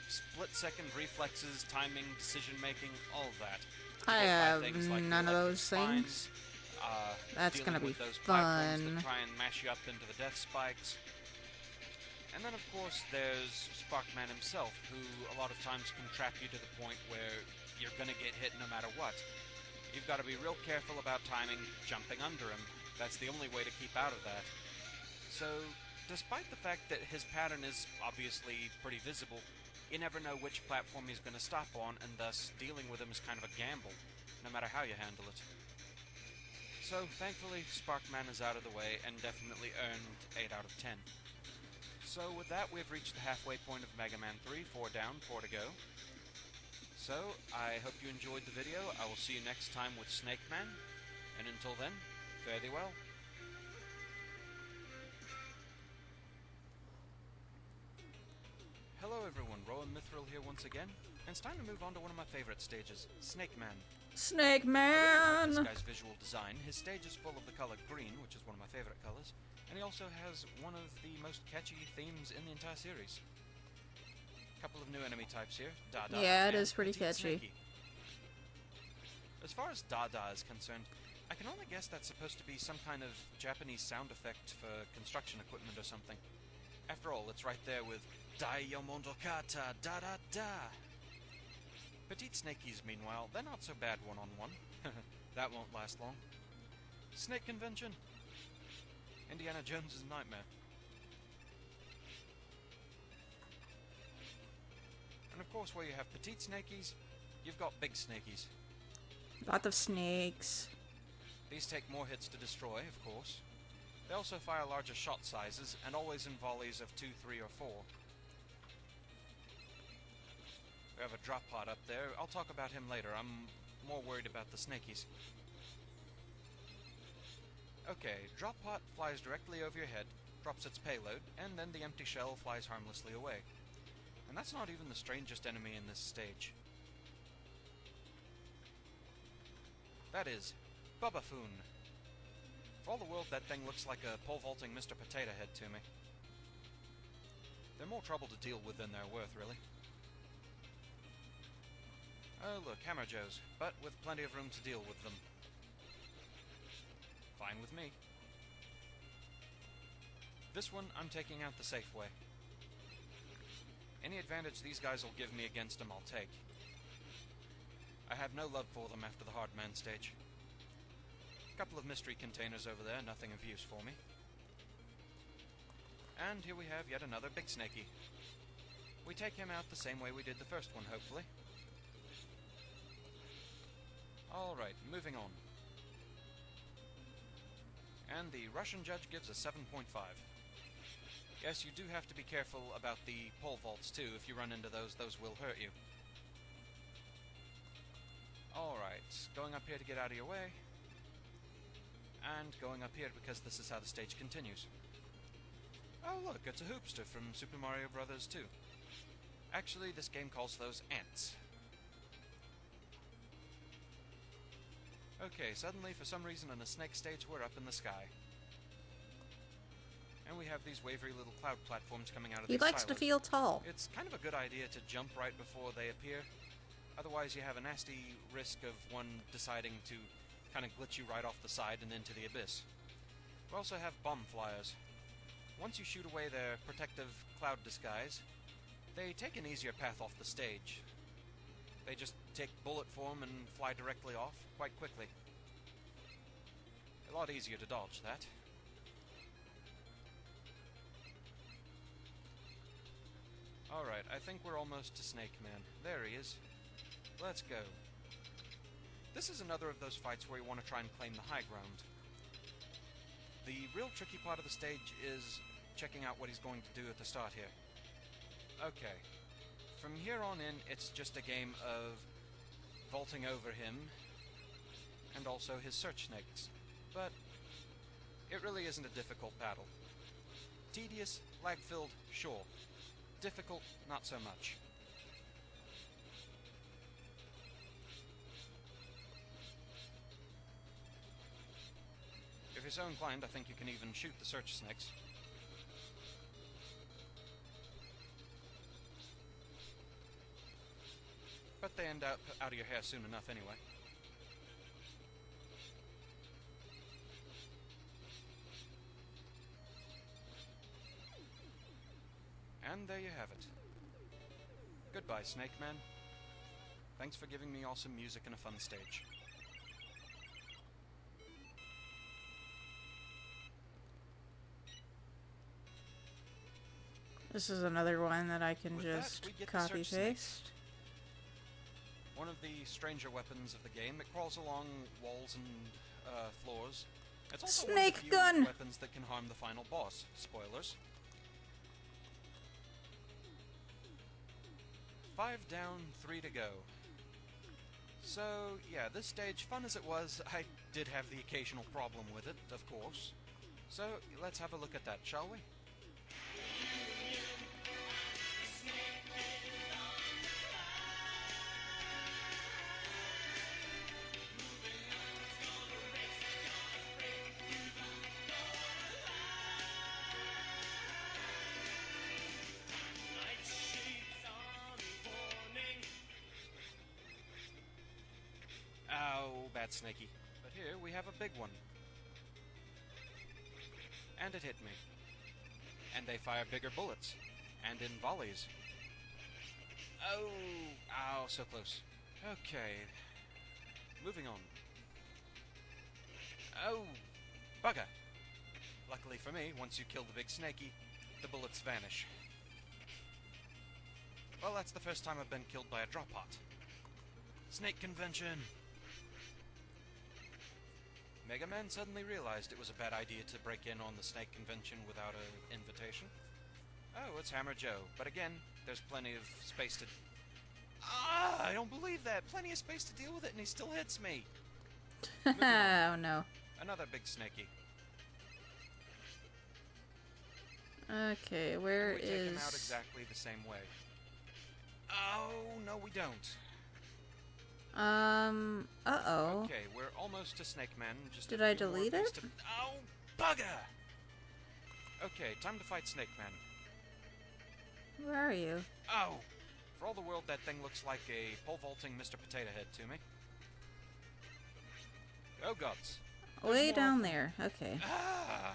Speaker 2: split-second reflexes, timing, decision-making, all of that.
Speaker 1: I have none of those things. That's gonna be fun.
Speaker 2: That try and mash you up into the death spikes. And then, of course, there's Sparkman himself, who a lot of times can trap you to the point where you're gonna get hit no matter what. You've got to be real careful about timing, jumping under him. That's the only way to keep out of that. So, despite the fact that his pattern is obviously pretty visible, you never know which platform he's going to stop on, and thus dealing with him is kind of a gamble, no matter how you handle it. So, thankfully, Sparkman is out of the way, and definitely earned 8 out of 10. So, with that, we've reached the halfway point of Mega Man 3, 4 down, 4 to go. So, I hope you enjoyed the video. I will see you next time with Snake Man, and until then, fare thee well. Hello everyone, Rowan Mithril here once again, and it's time to move on to one of my favorite stages, Snake Man.
Speaker 1: Snake Man!
Speaker 2: I really like this guy's visual design. His stage is full of the color green, which is one of my favorite colors, and he also has one of the most catchy themes in the entire series. Couple of new enemy types here, Dada.
Speaker 1: Yeah, it is pretty catchy.
Speaker 2: Snakey. As far as Dada is concerned, I can only guess that's supposed to be some kind of Japanese sound effect for construction equipment or something. After all, it's right there with Daiomondo Kata Da Da Da. Petite Snakies, meanwhile, they're not so bad one-on-one. That won't last long. Snake Convention. Indiana Jones's nightmare. And of Of course, where you have petite snakies, you've got big snakies.
Speaker 1: Lot of snakes.
Speaker 2: These take more hits to destroy, of course. They also fire larger shot sizes, and always in volleys of 2, 3, or 4. We have a drop pod up there. I'll talk about him later. I'm more worried about the snakies. Okay, drop pod flies directly over your head, drops its payload, and then the empty shell flies harmlessly away. And that's not even the strangest enemy in this stage. That is Bubbafoon. For all the world, that thing looks like a pole-vaulting Mr. Potato Head to me. They're more trouble to deal with than they're worth, really. Oh look, Hammer Joes, but with plenty of room to deal with them. Fine with me. This one, I'm taking out the safe way. Any advantage these guys will give me against them, I'll take. I have no love for them after the Hard Man stage. Couple of mystery containers over there, nothing of use for me. And here we have yet another big snaky. We take him out the same way we did the first one, hopefully. Alright, moving on. And the Russian judge gives a 7.5. Yes, you do have to be careful about the pole vaults too. If you run into those will hurt you. Alright, going up here to get out of your way. And going up here because this is how the stage continues. Oh look, it's a hoopster from Super Mario Bros. 2. Actually, this game calls those ants. Okay, suddenly, for some reason, in a snake stage, we're up in the sky. And we have these wavery little cloud platforms coming out of
Speaker 1: He likes to feel tall.
Speaker 2: It's kind of a good idea to jump right before they appear. Otherwise, you have a nasty risk of one deciding to kind of glitch you right off the side and into the abyss. We also have bomb flyers. Once you shoot away their protective cloud disguise, they take an easier path off the stage. They just take bullet form and fly directly off quite quickly. A lot easier to dodge that. Alright, I think we're almost to Snake Man. There he is. Let's go. This is another of those fights where you want to try and claim the high ground. The real tricky part of the stage is checking out what he's going to do at the start here. Okay. From here on in, it's just a game of vaulting over him and also his search snakes. But it really isn't a difficult battle. Tedious, lag-filled, sure. Difficult, not so much. If you're so inclined, I think you can even shoot the search snakes. But they end up out of your hair soon enough anyway. And there you have it. Goodbye, Snake Man. Thanks for giving me awesome music and a fun stage.
Speaker 1: This is another one that I can
Speaker 2: With
Speaker 1: just
Speaker 2: that, we get the
Speaker 1: copy
Speaker 2: search snake.
Speaker 1: paste.
Speaker 2: One of the stranger weapons of the game. It crawls along walls and floors. It's also one of the
Speaker 1: Snake
Speaker 2: few
Speaker 1: gun!
Speaker 2: weapons that can harm the final boss. Spoilers. 5 down, 3 to go. So, yeah, this stage, fun as it was, I did have the occasional problem with it, of course. So, let's have a look at that, shall we? Oh, bad snaky. But here we have a big one. And it hit me. And they fire bigger bullets. And in volleys. Oh! Ow, so close. Okay. Moving on. Oh! Bugger! Luckily for me, once you kill the big snaky, the bullets vanish. Well, that's the first time I've been killed by a drop pot. Snake Convention! Mega Man suddenly realized it was a bad idea to break in on the Snake Convention without an invitation. Oh, it's Hammer Joe, but again, there's plenty of space to... Ah, I don't believe that! Plenty of space to deal with it, and he still hits me!
Speaker 1: Oh no.
Speaker 2: Another big snaky.
Speaker 1: Okay, where
Speaker 2: we take him out
Speaker 1: is...
Speaker 2: exactly the same way. Oh, no we don't.
Speaker 1: Uh-oh.
Speaker 2: Okay, we're almost to Snake Man. Just
Speaker 1: Did
Speaker 2: a
Speaker 1: I
Speaker 2: few more
Speaker 1: delete
Speaker 2: things
Speaker 1: it?
Speaker 2: to... Oh, bugger! Okay, time to fight Snake Man.
Speaker 1: Where are you?
Speaker 2: Oh! For all the world, that thing looks like a pole-vaulting Mr. Potato Head to me. Oh, gods.
Speaker 1: Way down there. Okay.
Speaker 2: Ah!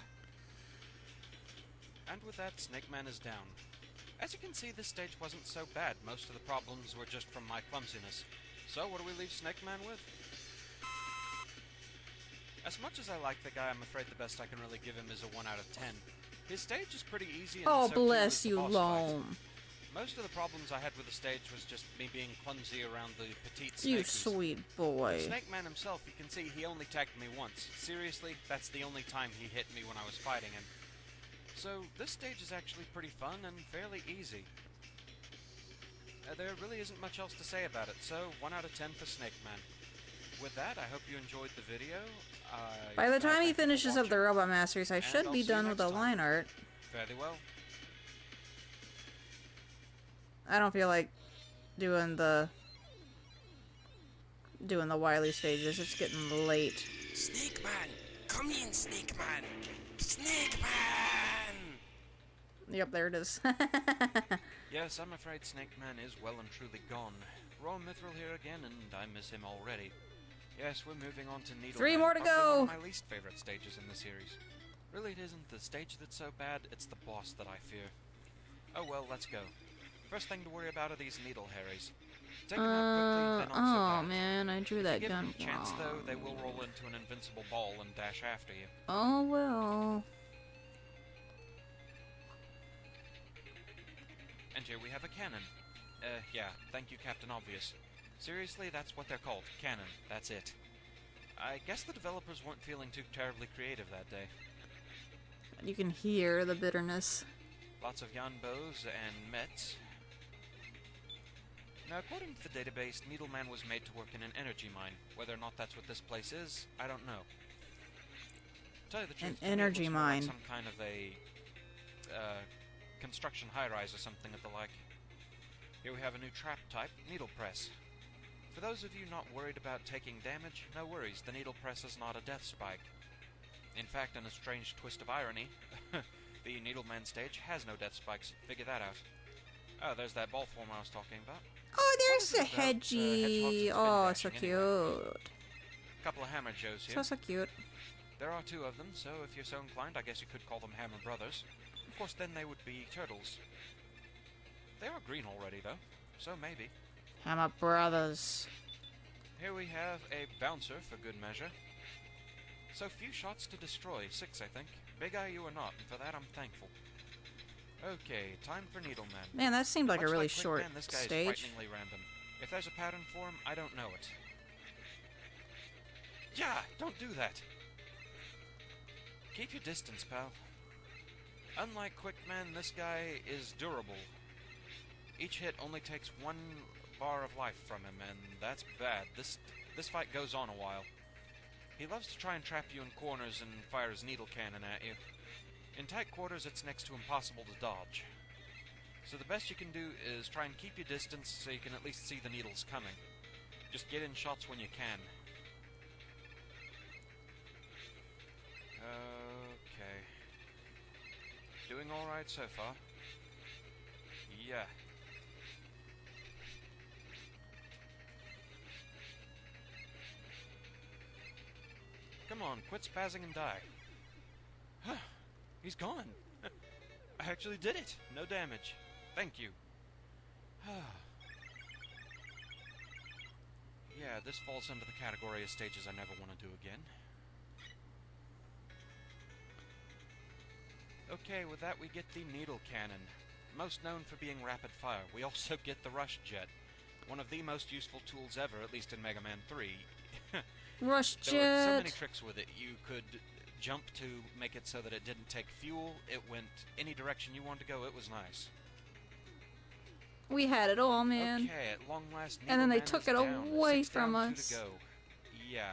Speaker 2: And with that, Snake Man is down. As you can see, this stage wasn't so bad. Most of the problems were just from my clumsiness. So, what do we leave Snake Man with? As much as I like the guy, I'm afraid the best I can really give him is a 1 out of 10. His stage is pretty easy, and
Speaker 1: Oh,
Speaker 2: so too
Speaker 1: bless
Speaker 2: is the
Speaker 1: you,
Speaker 2: boss
Speaker 1: Loam.
Speaker 2: fight. Most of the problems I had with the stage was just me being clumsy around the petite
Speaker 1: You
Speaker 2: snakies.
Speaker 1: sweet boy.
Speaker 2: Snake Man himself, you can see he only tagged me once. Seriously, that's the only time he hit me when I was fighting him. So, this stage is actually pretty fun and fairly easy. There really isn't much else to say about it, so 1 out of 10 for Snake Man. With that, I hope you enjoyed the video.
Speaker 1: By the time he
Speaker 2: thank you for
Speaker 1: finishes up the
Speaker 2: watching,
Speaker 1: Robot Masters, I
Speaker 2: and
Speaker 1: should
Speaker 2: I'll
Speaker 1: be
Speaker 2: see you
Speaker 1: done with the
Speaker 2: next time.
Speaker 1: line art.
Speaker 2: Fairly well.
Speaker 1: I don't feel like doing the Wily stages. It's getting late.
Speaker 10: Snake Man! Come in, Snake Man! Snake Man!
Speaker 1: Yep, there it is.
Speaker 2: Yes, I'm afraid Snake Man is well and truly gone. Raw Mithril here again, and I miss him already. Yes, we're moving on to Needle
Speaker 1: 3
Speaker 2: Man,
Speaker 1: more to
Speaker 2: probably
Speaker 1: go!
Speaker 2: one of my least favorite stages in the series. Really, it isn't the stage that's so bad, it's the boss that I fear. Oh well, let's go. First thing to worry about are these Needle Harries. Take them out quickly, then not so
Speaker 1: Oh
Speaker 2: bad.
Speaker 1: man, I drew
Speaker 2: If
Speaker 1: that
Speaker 2: you give
Speaker 1: gun
Speaker 2: them a chance,
Speaker 1: wrong.
Speaker 2: though, they will roll into an invincible ball and dash after you.
Speaker 1: Oh well.
Speaker 2: And here we have a cannon. Yeah, thank you, Captain Obvious. Seriously, that's what they're called. Cannon. That's it. I guess the developers weren't feeling too terribly creative that day.
Speaker 1: You can hear the bitterness.
Speaker 2: Lots of Yanbos and Mets. Now, according to the database, Needleman was made to work in an energy mine. Whether or not that's what this place is, I don't know. To tell you the truth,
Speaker 1: An
Speaker 2: to me, it
Speaker 1: energy
Speaker 2: looks more like
Speaker 1: mine.
Speaker 2: some kind of a construction high-rise or something of the like. Here we have a new trap type, Needle Press. For those of you not worried about taking damage, no worries, the Needle Press is not a death spike. In fact, in a strange twist of irony, the Needleman stage has no death spikes. Figure that out. Oh, there's that ball form I was talking about.
Speaker 1: Oh, there's the
Speaker 2: What is it about,
Speaker 1: hedgie.
Speaker 2: hedgehogs and
Speaker 1: Oh,
Speaker 2: spin
Speaker 1: so
Speaker 2: dashing anyway?
Speaker 1: cute.
Speaker 2: Couple of Hammer Joes here.
Speaker 1: So cute.
Speaker 2: There are 2 of them, so if you're so inclined, I guess you could call them Hammer Brothers. Of course, then they would be turtles. They are green already, though, so maybe.
Speaker 1: Hammer Brothers.
Speaker 2: Here we have a bouncer, for good measure. So few shots to destroy, 6 I think. Big Eye you or not, and for that I'm thankful. Okay, time for Needleman.
Speaker 1: Man, that seemed like a
Speaker 2: Much
Speaker 1: really
Speaker 2: Quick
Speaker 1: short
Speaker 2: Man, this guy
Speaker 1: stage.
Speaker 2: is frighteningly random. If there's a pattern for him, I don't know it. Yeah, don't do that! Keep your distance, pal. Unlike Quick Man, this guy is durable. Each hit only takes 1 bar of life from him, and that's bad. This fight goes on a while. He loves to try and trap you in corners and fire his needle cannon at you. In tight quarters, it's next to impossible to dodge. So the best you can do is try and keep your distance so you can at least see the needles coming. Just get in shots when you can. Okay. Doing alright so far. Yeah. Come on, quit spazzing and die. He's gone. I actually did it. No damage. Thank you. Yeah, this falls under the category of stages I never want to do again. Okay, with that we get the needle cannon. most known for being rapid fire. We also get the Rush Jet, one of the most useful tools ever, at least in Mega Man 3.
Speaker 1: Rush
Speaker 2: There were so
Speaker 1: Jet!
Speaker 2: many tricks with it. You could jump to make it so that it didn't take fuel. It went any direction you wanted to go. It was nice.
Speaker 1: We had it all, man.
Speaker 2: Okay, at long last,
Speaker 1: And then they
Speaker 2: Needleman
Speaker 1: took
Speaker 2: is
Speaker 1: it
Speaker 2: down.
Speaker 1: away
Speaker 2: 6 down,
Speaker 1: from
Speaker 2: 2
Speaker 1: us.
Speaker 2: to go. Yeah.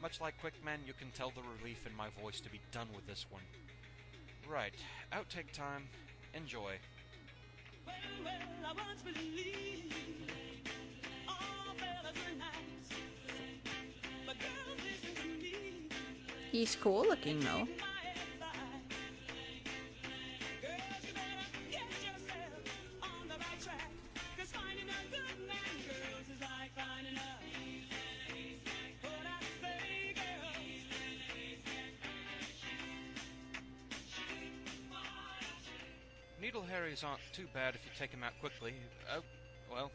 Speaker 2: Much like Quickman, you can tell the relief in my voice to be done with this one. Right, outtake time. Enjoy.
Speaker 14: Well, I once believed all fellas were nice, but girls listen to me.
Speaker 1: He's cool looking, though.
Speaker 14: Girls, you better get yourself on the right track, 'cause finding a good man, girls, is like finding a what I say, girls.
Speaker 2: Needle Harrys aren't too bad if you take them out quickly. Oh, well.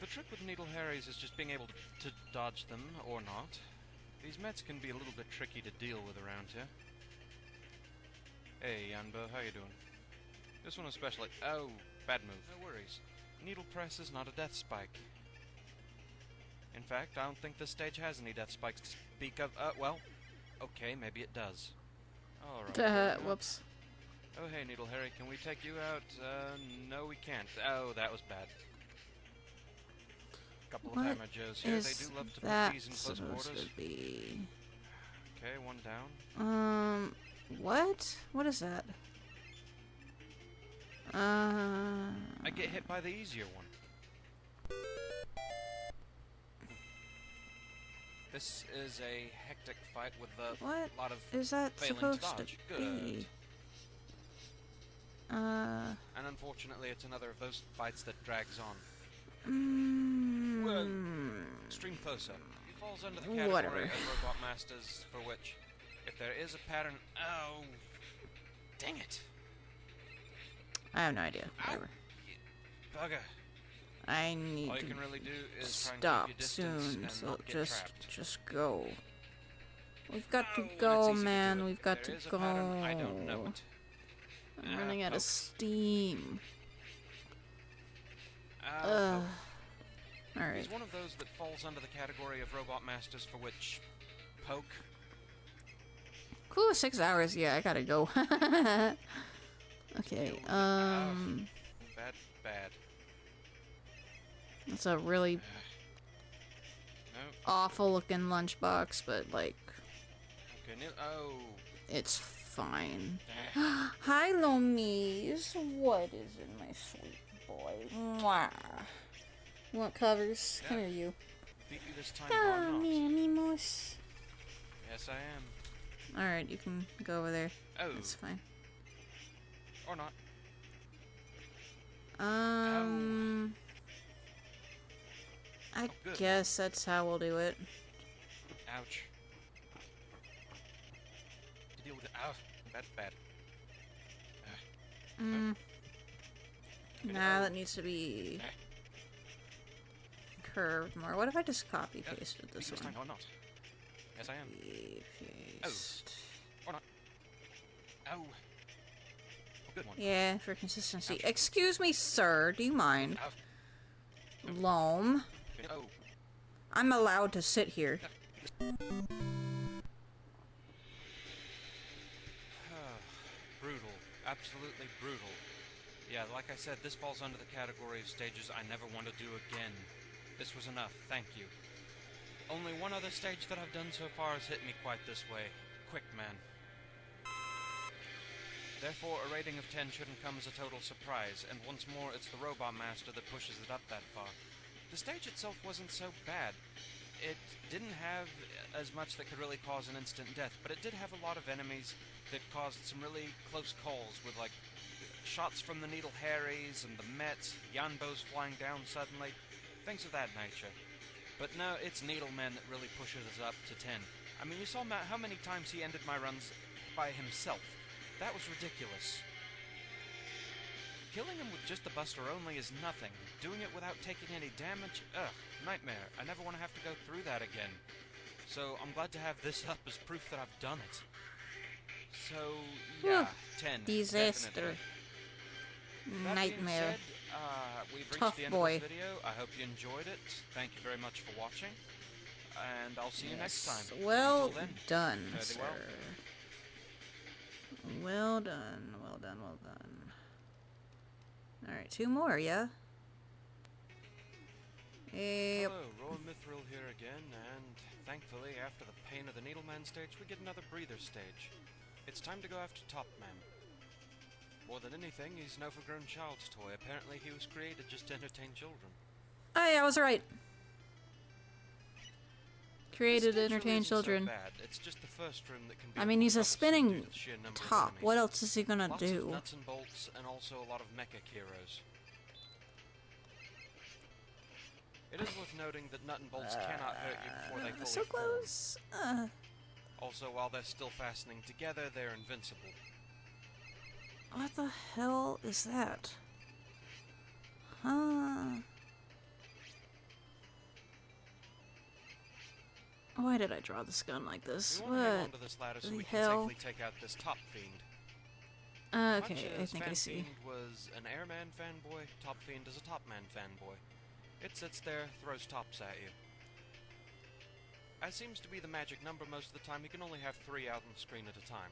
Speaker 2: The trick with Needle Harrys is just being able to dodge them, or not. These Mets can be a little bit tricky to deal with around here. Hey, Yanbo, how you doing? This one especially. Oh, bad move. No worries. Needle Press is not a death spike. In fact, I don't think this stage has any death spikes to speak of. Well, okay, maybe it does. Alright.
Speaker 1: Whoops.
Speaker 2: Oh, hey, Needle Harry, can we take you out? No, we can't. Oh, that was bad. Couple of Hammer Joes here. They do love to put these in close quarters.
Speaker 1: To be?
Speaker 2: Okay, one down.
Speaker 1: What? What is that?
Speaker 2: I get hit by the easier one. This is a hectic fight with a lot of
Speaker 1: is that
Speaker 2: failing
Speaker 1: supposed
Speaker 2: to dodge.
Speaker 1: to
Speaker 2: Good.
Speaker 1: be?
Speaker 2: And unfortunately, it's another of those fights that drags on. Well, Stream Fosa. He falls under the category of Robot Masters, for which, if there is a pattern... Oh! Dang it!
Speaker 1: I have no idea. Whatever.
Speaker 2: Bugger.
Speaker 1: I need
Speaker 2: All you
Speaker 1: to
Speaker 2: can really do is
Speaker 1: stop
Speaker 2: try and keep your distance
Speaker 1: soon,
Speaker 2: and
Speaker 1: so
Speaker 2: not get trapped.
Speaker 1: just go. We've got to
Speaker 2: Oh,
Speaker 1: go,
Speaker 2: it's easy to
Speaker 1: man.
Speaker 2: do it.
Speaker 1: We've got
Speaker 2: There
Speaker 1: to
Speaker 2: is a
Speaker 1: go.
Speaker 2: pattern, I don't know it.
Speaker 1: I'm running out of steam.
Speaker 2: Poke.
Speaker 1: Alright.
Speaker 2: He's one of those that falls under the category of Robot Masters for which Poke.
Speaker 1: Cool, 6 hours. Yeah, I gotta go. Okay,
Speaker 2: Bad.
Speaker 1: It's a really awful looking lunchbox, but like,
Speaker 2: Okay, oh.
Speaker 1: it's fine. Hi, Lomies. What is in my sweet boy? Mwah. You want covers? Come here, you.
Speaker 2: Beat you this time or
Speaker 1: Come
Speaker 2: not?
Speaker 1: here, Mimos.
Speaker 2: Yes, I am.
Speaker 1: Alright, you can go over there.
Speaker 2: Oh.
Speaker 1: That's fine.
Speaker 2: Or not.
Speaker 1: I guess that's how we'll do it.
Speaker 2: Ouch. To deal with it. Ow. That's bad.
Speaker 1: Nah, that needs to be curved more. What if I just copy pasted this
Speaker 2: This
Speaker 1: one?
Speaker 2: time or not? Yes, I am.
Speaker 1: Paste.
Speaker 2: Oh. Or not. Oh. Good one.
Speaker 1: Yeah, for consistency. Excuse me, sir. Do you mind? Loam.
Speaker 2: Oh.
Speaker 1: I'm allowed to sit here.
Speaker 2: Brutal. Absolutely brutal. Yeah, like I said, this falls under the category of stages I never want to do again. This was enough. Thank you. Only one other stage that I've done so far has hit me quite this way. Quickman. Therefore, a rating of 10 shouldn't come as a total surprise, and once more, it's the Robot Master that pushes it up that far. The stage itself wasn't so bad. It didn't have as much that could really cause an instant death, but it did have a lot of enemies that caused some really close calls with, like, shots from the Needle Harrys and the Mets, Yanbos flying down suddenly, things of that nature. But no, it's Needleman that really pushes us up to 10. I mean, you saw how many times he ended my runs by himself. That was ridiculous. Killing him with just the Buster only is nothing. Doing it without taking any damage? Ugh, nightmare. I never want to have to go through that again. So I'm glad to have this up as proof that I've done it. So, yeah, 10.
Speaker 1: Disaster.
Speaker 2: Definitely. That
Speaker 1: Nightmare.
Speaker 2: being said, we've reached
Speaker 1: Tough
Speaker 2: the end
Speaker 1: boy.
Speaker 2: of this video. I hope you enjoyed it. Thank you very much for watching. And I'll see you next time.
Speaker 1: Well
Speaker 2: Until then,
Speaker 1: done,
Speaker 2: fare thee
Speaker 1: sir.
Speaker 2: well.
Speaker 1: Well done, well done, well done. Alright, 2 more, yeah? Yep.
Speaker 2: Hello, Roy Mithril here again, and thankfully, after the Pain of the Needleman stage, we get another breather stage. It's time to go after Top Man. More than anything, he's an overgrown child's toy. Apparently, he was created just to entertain children.
Speaker 1: Hey, I was right. Created to
Speaker 2: This stage
Speaker 1: entertain
Speaker 2: really isn't
Speaker 1: children.
Speaker 2: So bad. It's just the first room that can be
Speaker 1: I mean, he's a
Speaker 2: troublesome due
Speaker 1: spinning
Speaker 2: to the sheer number of
Speaker 1: top.
Speaker 2: enemies.
Speaker 1: What else is he gonna
Speaker 2: Lots
Speaker 1: do?
Speaker 2: of nuts and bolts, and also a lot of mecha heroes. It is worth noting that nut and bolts cannot hurt you before they fully
Speaker 1: so close.
Speaker 2: form. Also, while they're still fastening together, they're invincible.
Speaker 1: What the hell is that? Huh? Why did I draw this gun like this?
Speaker 2: We want to hang
Speaker 1: What
Speaker 2: onto this ladder so
Speaker 1: the
Speaker 2: we can
Speaker 1: hell?
Speaker 2: safely take out this top fiend.
Speaker 1: Okay,
Speaker 2: Much
Speaker 1: I
Speaker 2: as
Speaker 1: think I see.
Speaker 2: Fiend was an Airman fanboy, Top Fiend is a Topman fanboy. It sits there, throws tops at you. As seems to be the magic number most of the time, you can only have 3 out on the screen at a time.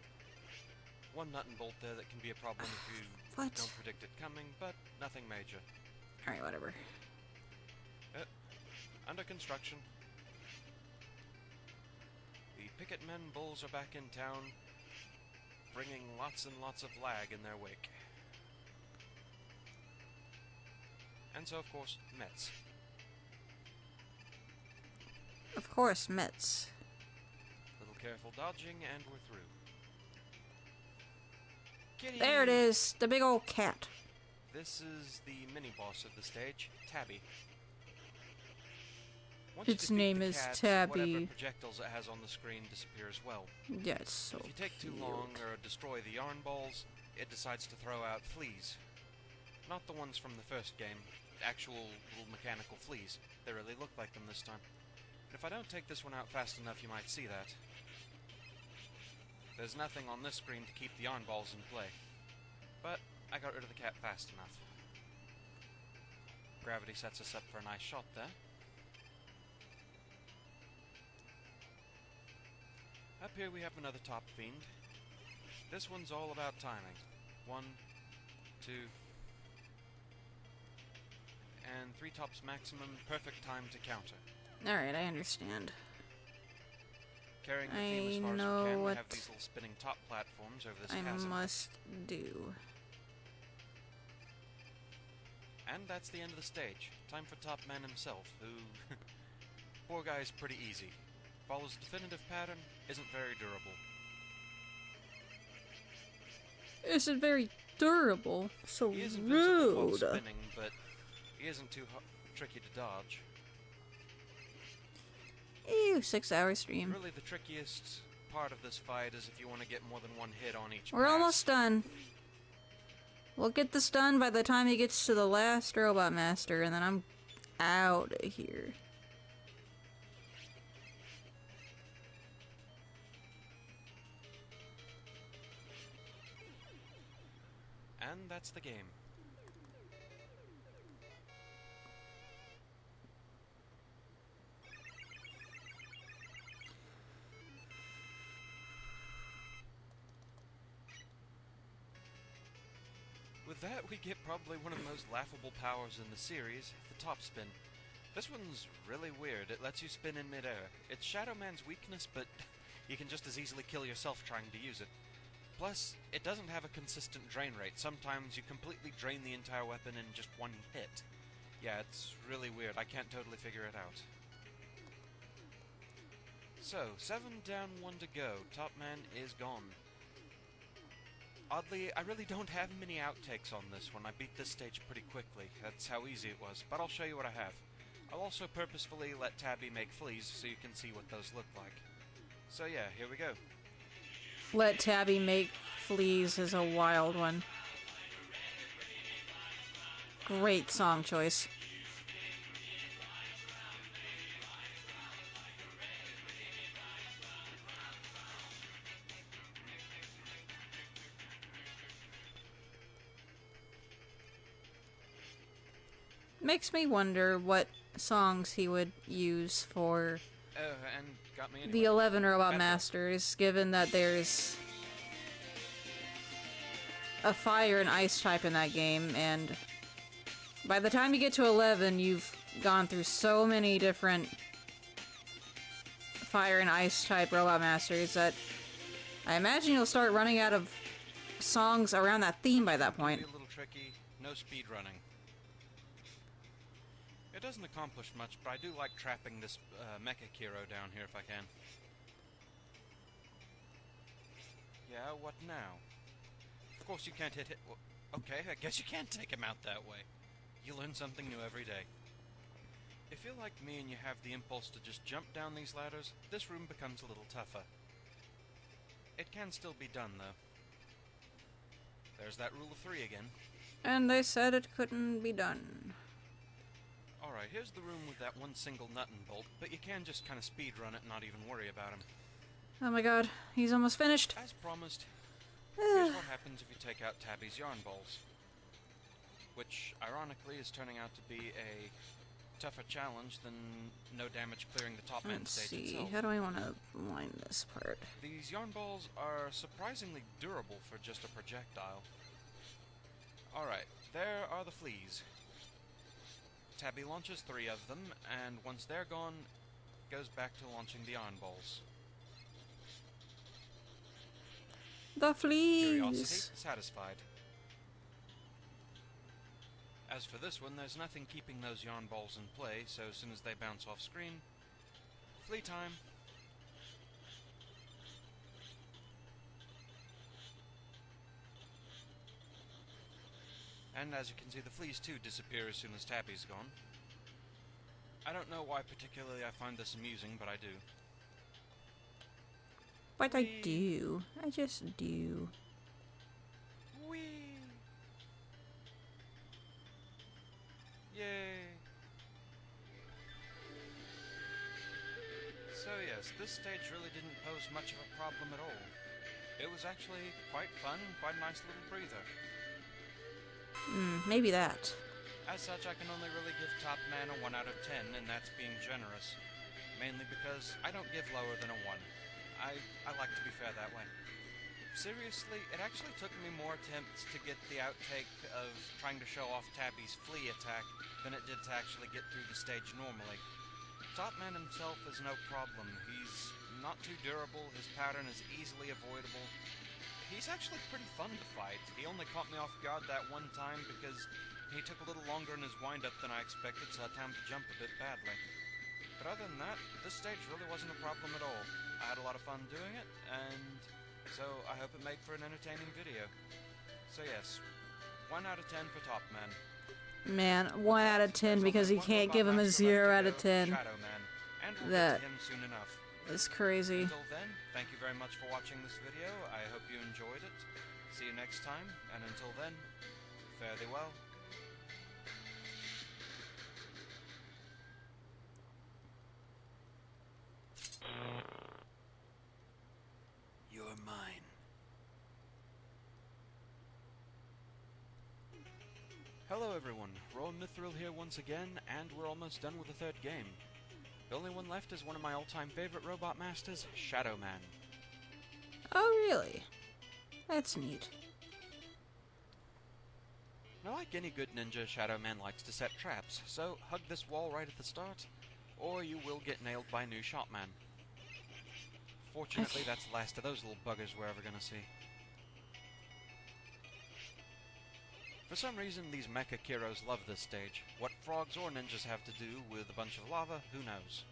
Speaker 2: One nut and bolt there that can be a problem if you
Speaker 1: What?
Speaker 2: don't predict it coming, but nothing major.
Speaker 1: Alright, whatever.
Speaker 2: Under construction. The picket men bulls are back in town, bringing lots and lots of lag in their wake. And so, of course, Mets.
Speaker 1: Of course, Mets.
Speaker 2: Little careful dodging, and we're through. Kitty!
Speaker 1: There it is, the big old cat.
Speaker 2: This is the mini-boss of the stage, Tabby. Once you
Speaker 1: Its
Speaker 2: defeat
Speaker 1: name
Speaker 2: the
Speaker 1: is
Speaker 2: cat,
Speaker 1: Tabby.
Speaker 2: whatever projectiles it has on the screen disappear as well.
Speaker 1: Yeah, it's so
Speaker 2: If you take too
Speaker 1: cute.
Speaker 2: long or destroy the yarn balls, it decides to throw out fleas. Not the ones from the first game, actual little mechanical fleas. They really look like them this time. And if I don't take this one out fast enough, you might see that. There's nothing on this screen to keep the yarn balls in play. But I got rid of the cat fast enough. Gravity sets us up for a nice shot there. Up here we have another top fiend. This one's all about timing. 1, 2, and 3 tops maximum, perfect time to counter.
Speaker 1: Alright, I understand.
Speaker 2: Carrying the
Speaker 1: I
Speaker 2: theme as far as
Speaker 1: know
Speaker 2: we can, we
Speaker 1: what
Speaker 2: have these little spinning top platforms over this
Speaker 1: I
Speaker 2: chasm.
Speaker 1: must do.
Speaker 2: And that's the end of the stage. Time for Top Man himself, who... poor guy's pretty easy. Follows a definitive pattern, isn't very durable.
Speaker 1: Isn't very durable. So
Speaker 2: He is invincible while
Speaker 1: rude.
Speaker 2: spinning, but he isn't too tricky to dodge.
Speaker 1: Ew, 6-hour stream.
Speaker 2: Really, the trickiest part of this fight is if you want to get more than one hit on each
Speaker 1: We're
Speaker 2: pass.
Speaker 1: almost done. We'll get this done by the time he gets to the last Robot Master, and then I'm out of here.
Speaker 2: And that's the game. With that, we get probably one of the most laughable powers in the series, the top spin. This one's really weird. It lets you spin in midair. It's Shadow Man's weakness, but you can just as easily kill yourself trying to use it. Plus, it doesn't have a consistent drain rate. Sometimes you completely drain the entire weapon in just one hit. Yeah, it's really weird. I can't totally figure it out. So, 7 down, 1 to go. Top Man is gone. Oddly, I really don't have many outtakes on this one. I beat this stage pretty quickly. That's how easy it was. But I'll show you what I have. I'll also purposefully let Tabby make fleas so you can see what those look like. So yeah, here we go.
Speaker 1: Let Tabby make fleas is a wild one. Great song choice. Makes me wonder what songs he would use for
Speaker 2: Oh, and got me anyway.
Speaker 1: the 11 Robot
Speaker 2: Better.
Speaker 1: Masters, given that there's a fire and ice type in that game, and by the time you get to 11, you've gone through so many different fire and ice type Robot Masters that I imagine you'll start running out of songs around that theme by that point.
Speaker 2: A little tricky. No speed running. It doesn't accomplish much, but I do like trapping this Mecha Kiro down here if I can. Yeah, what now? Of course you can't hit it. Well, okay, I guess you can't take him out that way. You learn something new every day. If you're like me and you have the impulse to just jump down these ladders, this room becomes a little tougher. It can still be done, though. There's that rule of 3 again.
Speaker 1: And they said it couldn't be done.
Speaker 2: Alright, here's the room with that one single nut and bolt, but you can just kind of speed run it and not even worry about him.
Speaker 1: Oh my god, he's almost finished.
Speaker 2: As promised, here's what happens if you take out Tabby's yarn balls. Which, ironically, is turning out to be a tougher challenge than no damage clearing the top end
Speaker 1: Let's
Speaker 2: stage
Speaker 1: see,
Speaker 2: itself.
Speaker 1: how do I want to line this part?
Speaker 2: These yarn balls are surprisingly durable for just a projectile. Alright, there are the fleas. Tabby launches 3 of them, and once they're gone, goes back to launching the yarn balls.
Speaker 1: The fleas!
Speaker 2: Curiosity satisfied. As for this one, there's nothing keeping those yarn balls in play, so as soon as they bounce off screen, flea time. And as you can see, the fleas too disappear as soon as Tabby's gone. I don't know why particularly I find this amusing, but I do.
Speaker 1: But I do. I just do.
Speaker 2: Whee! Yay! So yes, this stage really didn't pose much of a problem at all. It was actually quite fun, quite a nice little breather.
Speaker 1: Maybe that.
Speaker 2: As such, I can only really give Top Man a 1 out of 10, and that's being generous. Mainly because I don't give lower than a 1. I like to be fair that way. Seriously, it actually took me more attempts to get the outtake of trying to show off Tabby's flea attack than it did to actually get through the stage normally. Top Man himself is no problem. He's not too durable, his pattern is easily avoidable. He's actually pretty fun to fight. He only caught me off guard that one time because he took a little longer in his wind-up than I expected, so I had time to jump a bit badly. But other than that, this stage really wasn't a problem at all. I had a lot of fun doing it, and so I hope it made for an entertaining video. So yes, 1 out of 10 for Top Man.
Speaker 1: Man, 1 out of 10 because you can't give him a 0 out of 10.
Speaker 2: Shadow Man, and we'll
Speaker 1: That
Speaker 2: get to him soon enough.
Speaker 1: is crazy.
Speaker 2: Until then, thank you very much for watching this video. I hope you enjoyed it. See you next time, and until then, fare thee well.
Speaker 3: You're mine.
Speaker 2: Hello everyone, Rowan Mithril here once again, and we're almost done with the 3rd game. The only one left is one of my all-time favorite robot masters, Shadow Man.
Speaker 1: Oh, really? That's neat.
Speaker 2: Now, like any good ninja, Shadow Man likes to set traps, so hug this wall right at the start, or you will get nailed by new Shotman. Fortunately, that's the last of those little buggers we're ever gonna see. For some reason, these Mecha Kiros love this stage. What frogs or ninjas have to do with a bunch of lava, who knows?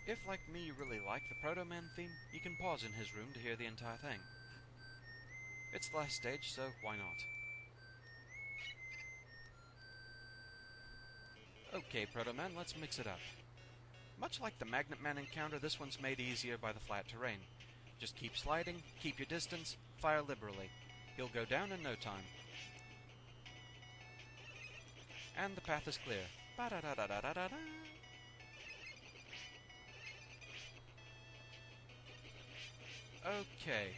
Speaker 2: If, like me, you really like the Proto Man theme, you can pause in his room to hear the entire thing. It's the last stage, so why not? Okay, Proto Man, let's mix it up. Much like the Magnet Man encounter, this one's made easier by the flat terrain. Just keep sliding, keep your distance, fire liberally. He'll go down in no time. And the path is clear. Ba-da-da-da-da-da-da. Okay.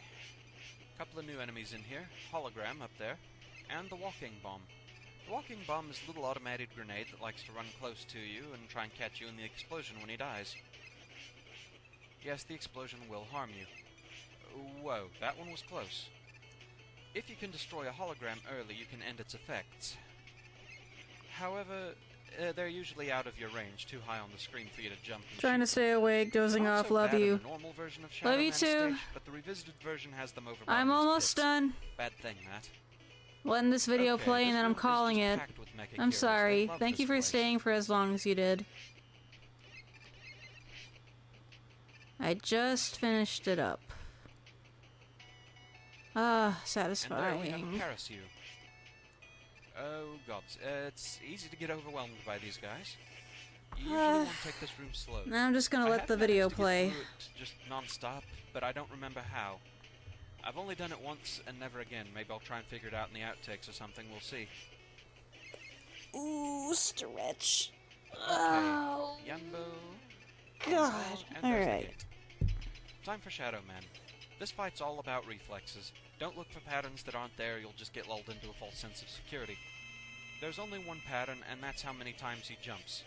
Speaker 2: Couple of new enemies in here. Hologram up there. And the walking bomb. The walking bomb is a little automated grenade that likes to run close to you and try and catch you in the explosion when he dies. Yes, the explosion will harm you. Whoa, that one was close. If you can destroy a hologram early, you can end its effects. However, they're usually out of your range, too high on the screen for you to jump and
Speaker 1: Trying to stay awake, dozing
Speaker 2: Not
Speaker 1: off,
Speaker 2: so
Speaker 1: love
Speaker 2: bad in
Speaker 1: you.
Speaker 2: the normal version of Shadow
Speaker 1: Love you
Speaker 2: Man
Speaker 1: too.
Speaker 2: stage, but the revisited version has them over
Speaker 1: I'm
Speaker 2: bottomless
Speaker 1: almost
Speaker 2: pits.
Speaker 1: done.
Speaker 2: Bad thing, that.
Speaker 1: Letting this video
Speaker 2: Okay,
Speaker 1: play
Speaker 2: this
Speaker 1: and then I'm
Speaker 2: room is
Speaker 1: calling
Speaker 2: just
Speaker 1: it.
Speaker 2: packed with mecha
Speaker 1: I'm
Speaker 2: heroes.
Speaker 1: sorry.
Speaker 2: They love
Speaker 1: Thank you
Speaker 2: this
Speaker 1: for
Speaker 2: place.
Speaker 1: staying for as long as you did. I just finished it up. Ah,
Speaker 2: And there we have
Speaker 1: satisfying.
Speaker 2: Paris you. Oh god, it's easy to get overwhelmed by these guys. You usually want to take this room slow.
Speaker 1: Now I'm just gonna
Speaker 2: I
Speaker 1: let
Speaker 2: have
Speaker 1: the
Speaker 2: managed
Speaker 1: video
Speaker 2: to get
Speaker 1: play.
Speaker 2: through it just non-stop, but I don't remember how. I've only done it once and never again. Maybe I'll try and figure it out in the outtakes or something, we'll see.
Speaker 12: Ooh, stretch.
Speaker 2: Okay,
Speaker 12: Oh,
Speaker 2: Yambo.
Speaker 12: God.
Speaker 2: And there's the
Speaker 12: Alright.
Speaker 2: gate. Time for Shadow Man. This fight's all about reflexes. Don't look for patterns that aren't there, you'll just get lulled into a false sense of security. There's only one pattern, and that's how many times he jumps.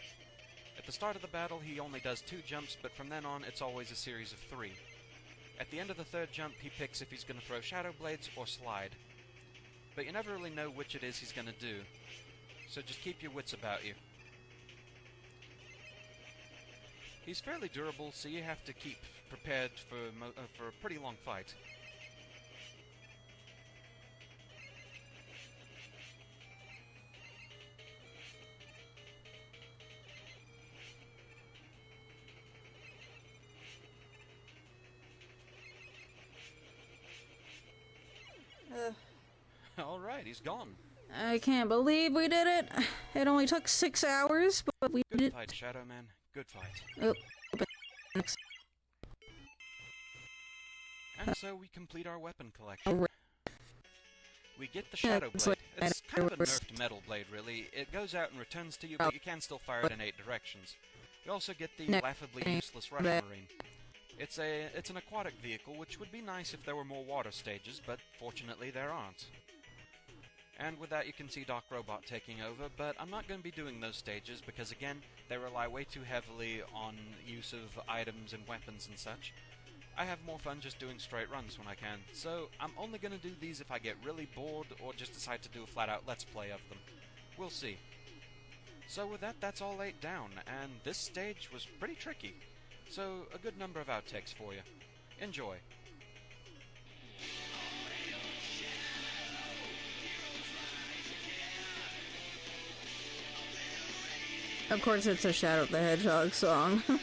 Speaker 2: At the start of the battle, he only does 2 jumps, but from then on, it's always a series of 3. At the end of the 3rd jump, he picks if he's going to throw Shadow Blades or slide. But you never really know which it is he's going to do, so just keep your wits about you. He's fairly durable, so you have to keep prepared for a pretty long fight. Alright, he's gone.
Speaker 1: I can't believe we did it. It only took 6 hours, but we
Speaker 2: Good
Speaker 1: did
Speaker 2: fight, Shadow Man. Good fight.
Speaker 1: Oh.
Speaker 2: And so we complete our weapon collection. We get the Shadow Blade. It's kind of a nerfed metal blade, really. It goes out and returns to you, but you can still fire it in 8 directions. We also get the laughably useless Rush Marine. It's an aquatic vehicle, which would be nice if there were more water stages, but fortunately there aren't. And with that you can see Doc Robot taking over, but I'm not going to be doing those stages because again, they rely way too heavily on use of items and weapons and such. I have more fun just doing straight runs when I can, so I'm only going to do these if I get really bored or just decide to do a flat-out Let's Play of them. We'll see. So with that, that's all 8 down, and this stage was pretty tricky. So a good number of outtakes for you. Enjoy.
Speaker 1: Of course it's a Shadow the Hedgehog song.
Speaker 2: Right,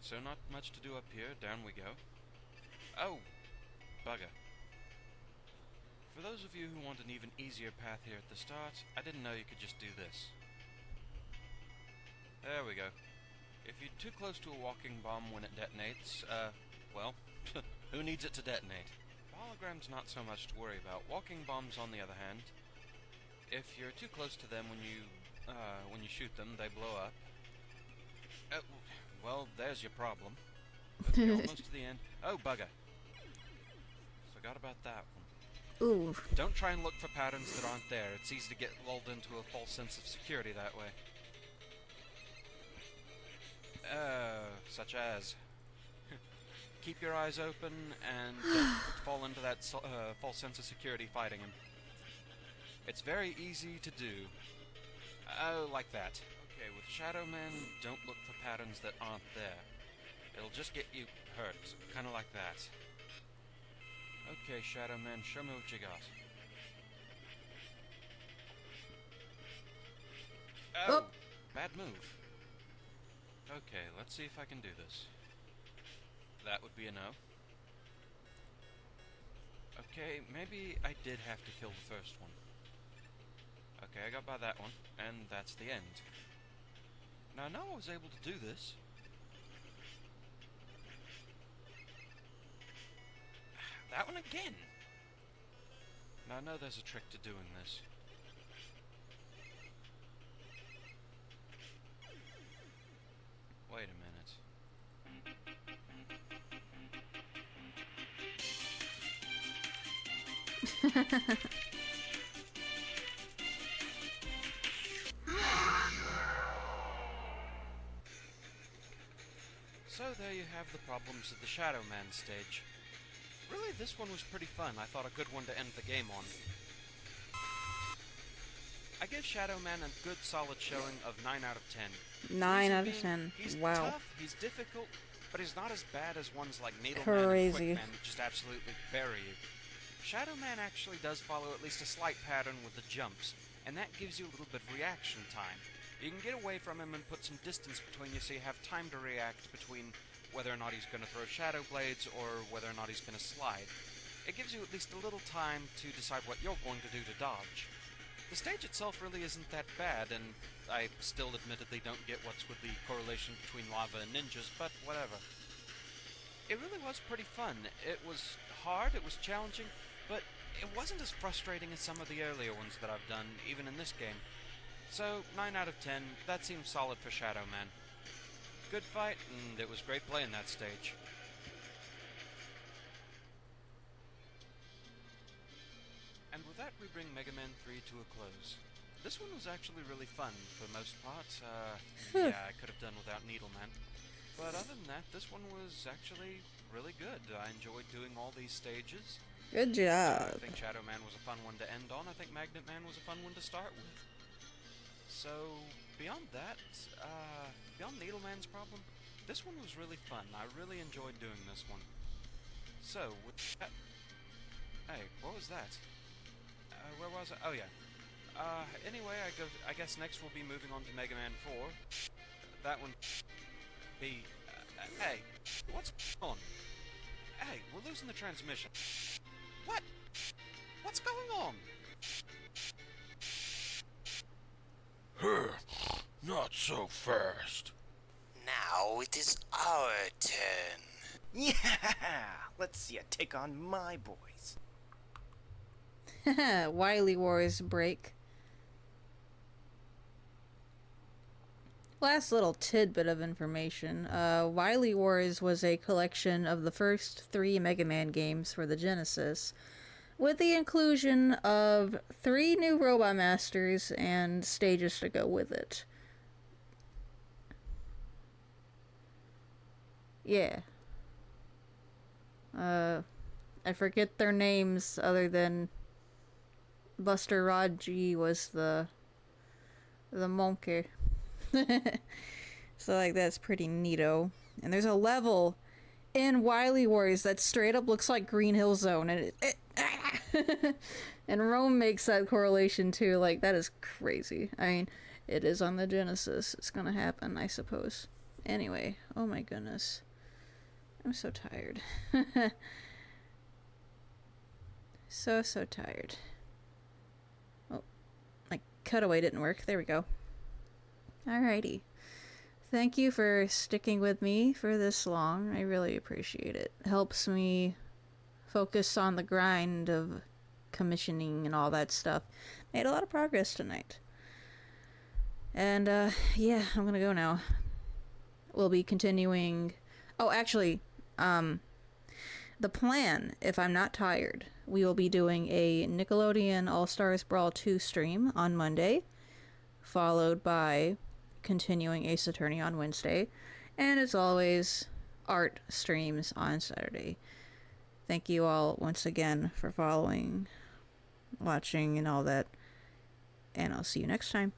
Speaker 2: so not much to do up here. Down we go. Oh! Bugger. For those of you who want an even easier path here at the start, I didn't know you could just do this. There we go. If you're too close to a walking bomb when it detonates, well, who needs it to detonate? Hologram's not so much to worry about. Walking bombs, on the other hand, if you're too close to them when you shoot them, they blow up. Well, there's your problem. Okay, almost to the end. Oh, bugger. Forgot about that one.
Speaker 1: Ooh.
Speaker 2: Don't try and look for patterns that aren't there. It's easy to get lulled into a false sense of security that way. Such as... Keep your eyes open and don't fall into that false sense of security fighting him. It's very easy to do. Oh, like that. Okay, with Shadow Man, don't look for patterns that aren't there. It'll just get you hurt, kind of like that. Okay, Shadow Man, show me what you got. Oh! Bad move. Okay, let's see if I can do this. That would be a no. Okay, maybe I did have to kill the first one. Okay, I got by that one, and that's the end. Now, I know I was able to do this. That one again! Now, I know there's a trick to doing this. Wait a minute. So there you have the problems of the Shadow Man stage. Really, this one was pretty fun. I thought a good one to end the game on. I give Shadow Man a good solid showing of 9 out of 10.
Speaker 1: 9 out of
Speaker 2: Being,
Speaker 1: 10.
Speaker 2: He's
Speaker 1: Wow.
Speaker 2: tough, he's difficult, but he's not as bad as ones like Needleman
Speaker 1: Crazy.
Speaker 2: and Quickman that just absolutely bury you. Shadow Man actually does follow at least a slight pattern with the jumps, and that gives you a little bit of reaction time. You can get away from him and put some distance between you so you have time to react between whether or not he's going to throw Shadow Blades or whether or not he's going to slide. It gives you at least a little time to decide what you're going to do to dodge. The stage itself really isn't that bad, and I still admittedly don't get what's with the correlation between lava and ninjas, but whatever. It really was pretty fun. It was hard, it was challenging, but it wasn't as frustrating as some of the earlier ones that I've done, even in this game. So, 9 out of 10, that seems solid for Shadow Man. Good fight, and it was great playing that stage. And with that, we bring Mega Man 3 to a close. This one was actually really fun for most part. Yeah, I could have done without Needleman. But other than that, this one was actually really good. I enjoyed doing all these stages.
Speaker 1: Good job.
Speaker 2: I think Shadow Man was a fun one to end on. I think Magnet Man was a fun one to start with. So, beyond that, beyond Needleman's problem, this one was really fun. I really enjoyed doing this one. So, with that... Hey, what was that? Where was I? Oh, yeah. Anyway, I guess next we'll be moving on to Mega Man 4. That one... Be... hey, what's going on? Hey, we're losing the transmission. What? What's going on?
Speaker 10: Not so fast. Now it is our turn.
Speaker 16: Yeah! Let's see you take on my boys.
Speaker 1: Wily Wars break. Last little tidbit of information. Wily Wars was a collection of the first 3 Mega Man games for the Genesis, with the inclusion of 3 new Robot Masters and stages to go with it. Yeah. I forget their names other than Buster Raji was the monkey. So, like, that's pretty neato. And there's a level in Wily Wars that straight up looks like Green Hill Zone, and and Rome makes that correlation too. Like, that is crazy. I mean, it is on the Genesis. It's gonna happen, I suppose. Anyway, oh my goodness. I'm so tired. So tired. Oh, my cutaway didn't work. There we go. Alrighty. Thank you for sticking with me for this long. I really appreciate it. Helps me focus on the grind of commissioning and all that stuff. Made a lot of progress tonight. And, yeah, I'm gonna go now. We'll be continuing... Oh, actually, the plan, if I'm not tired, we will be doing a Nickelodeon All-Stars Brawl 2 stream on Monday, followed by continuing Ace Attorney on Wednesday, and as always, art streams on Saturday. Thank you all once again for following, watching, and all that, and I'll see you next time.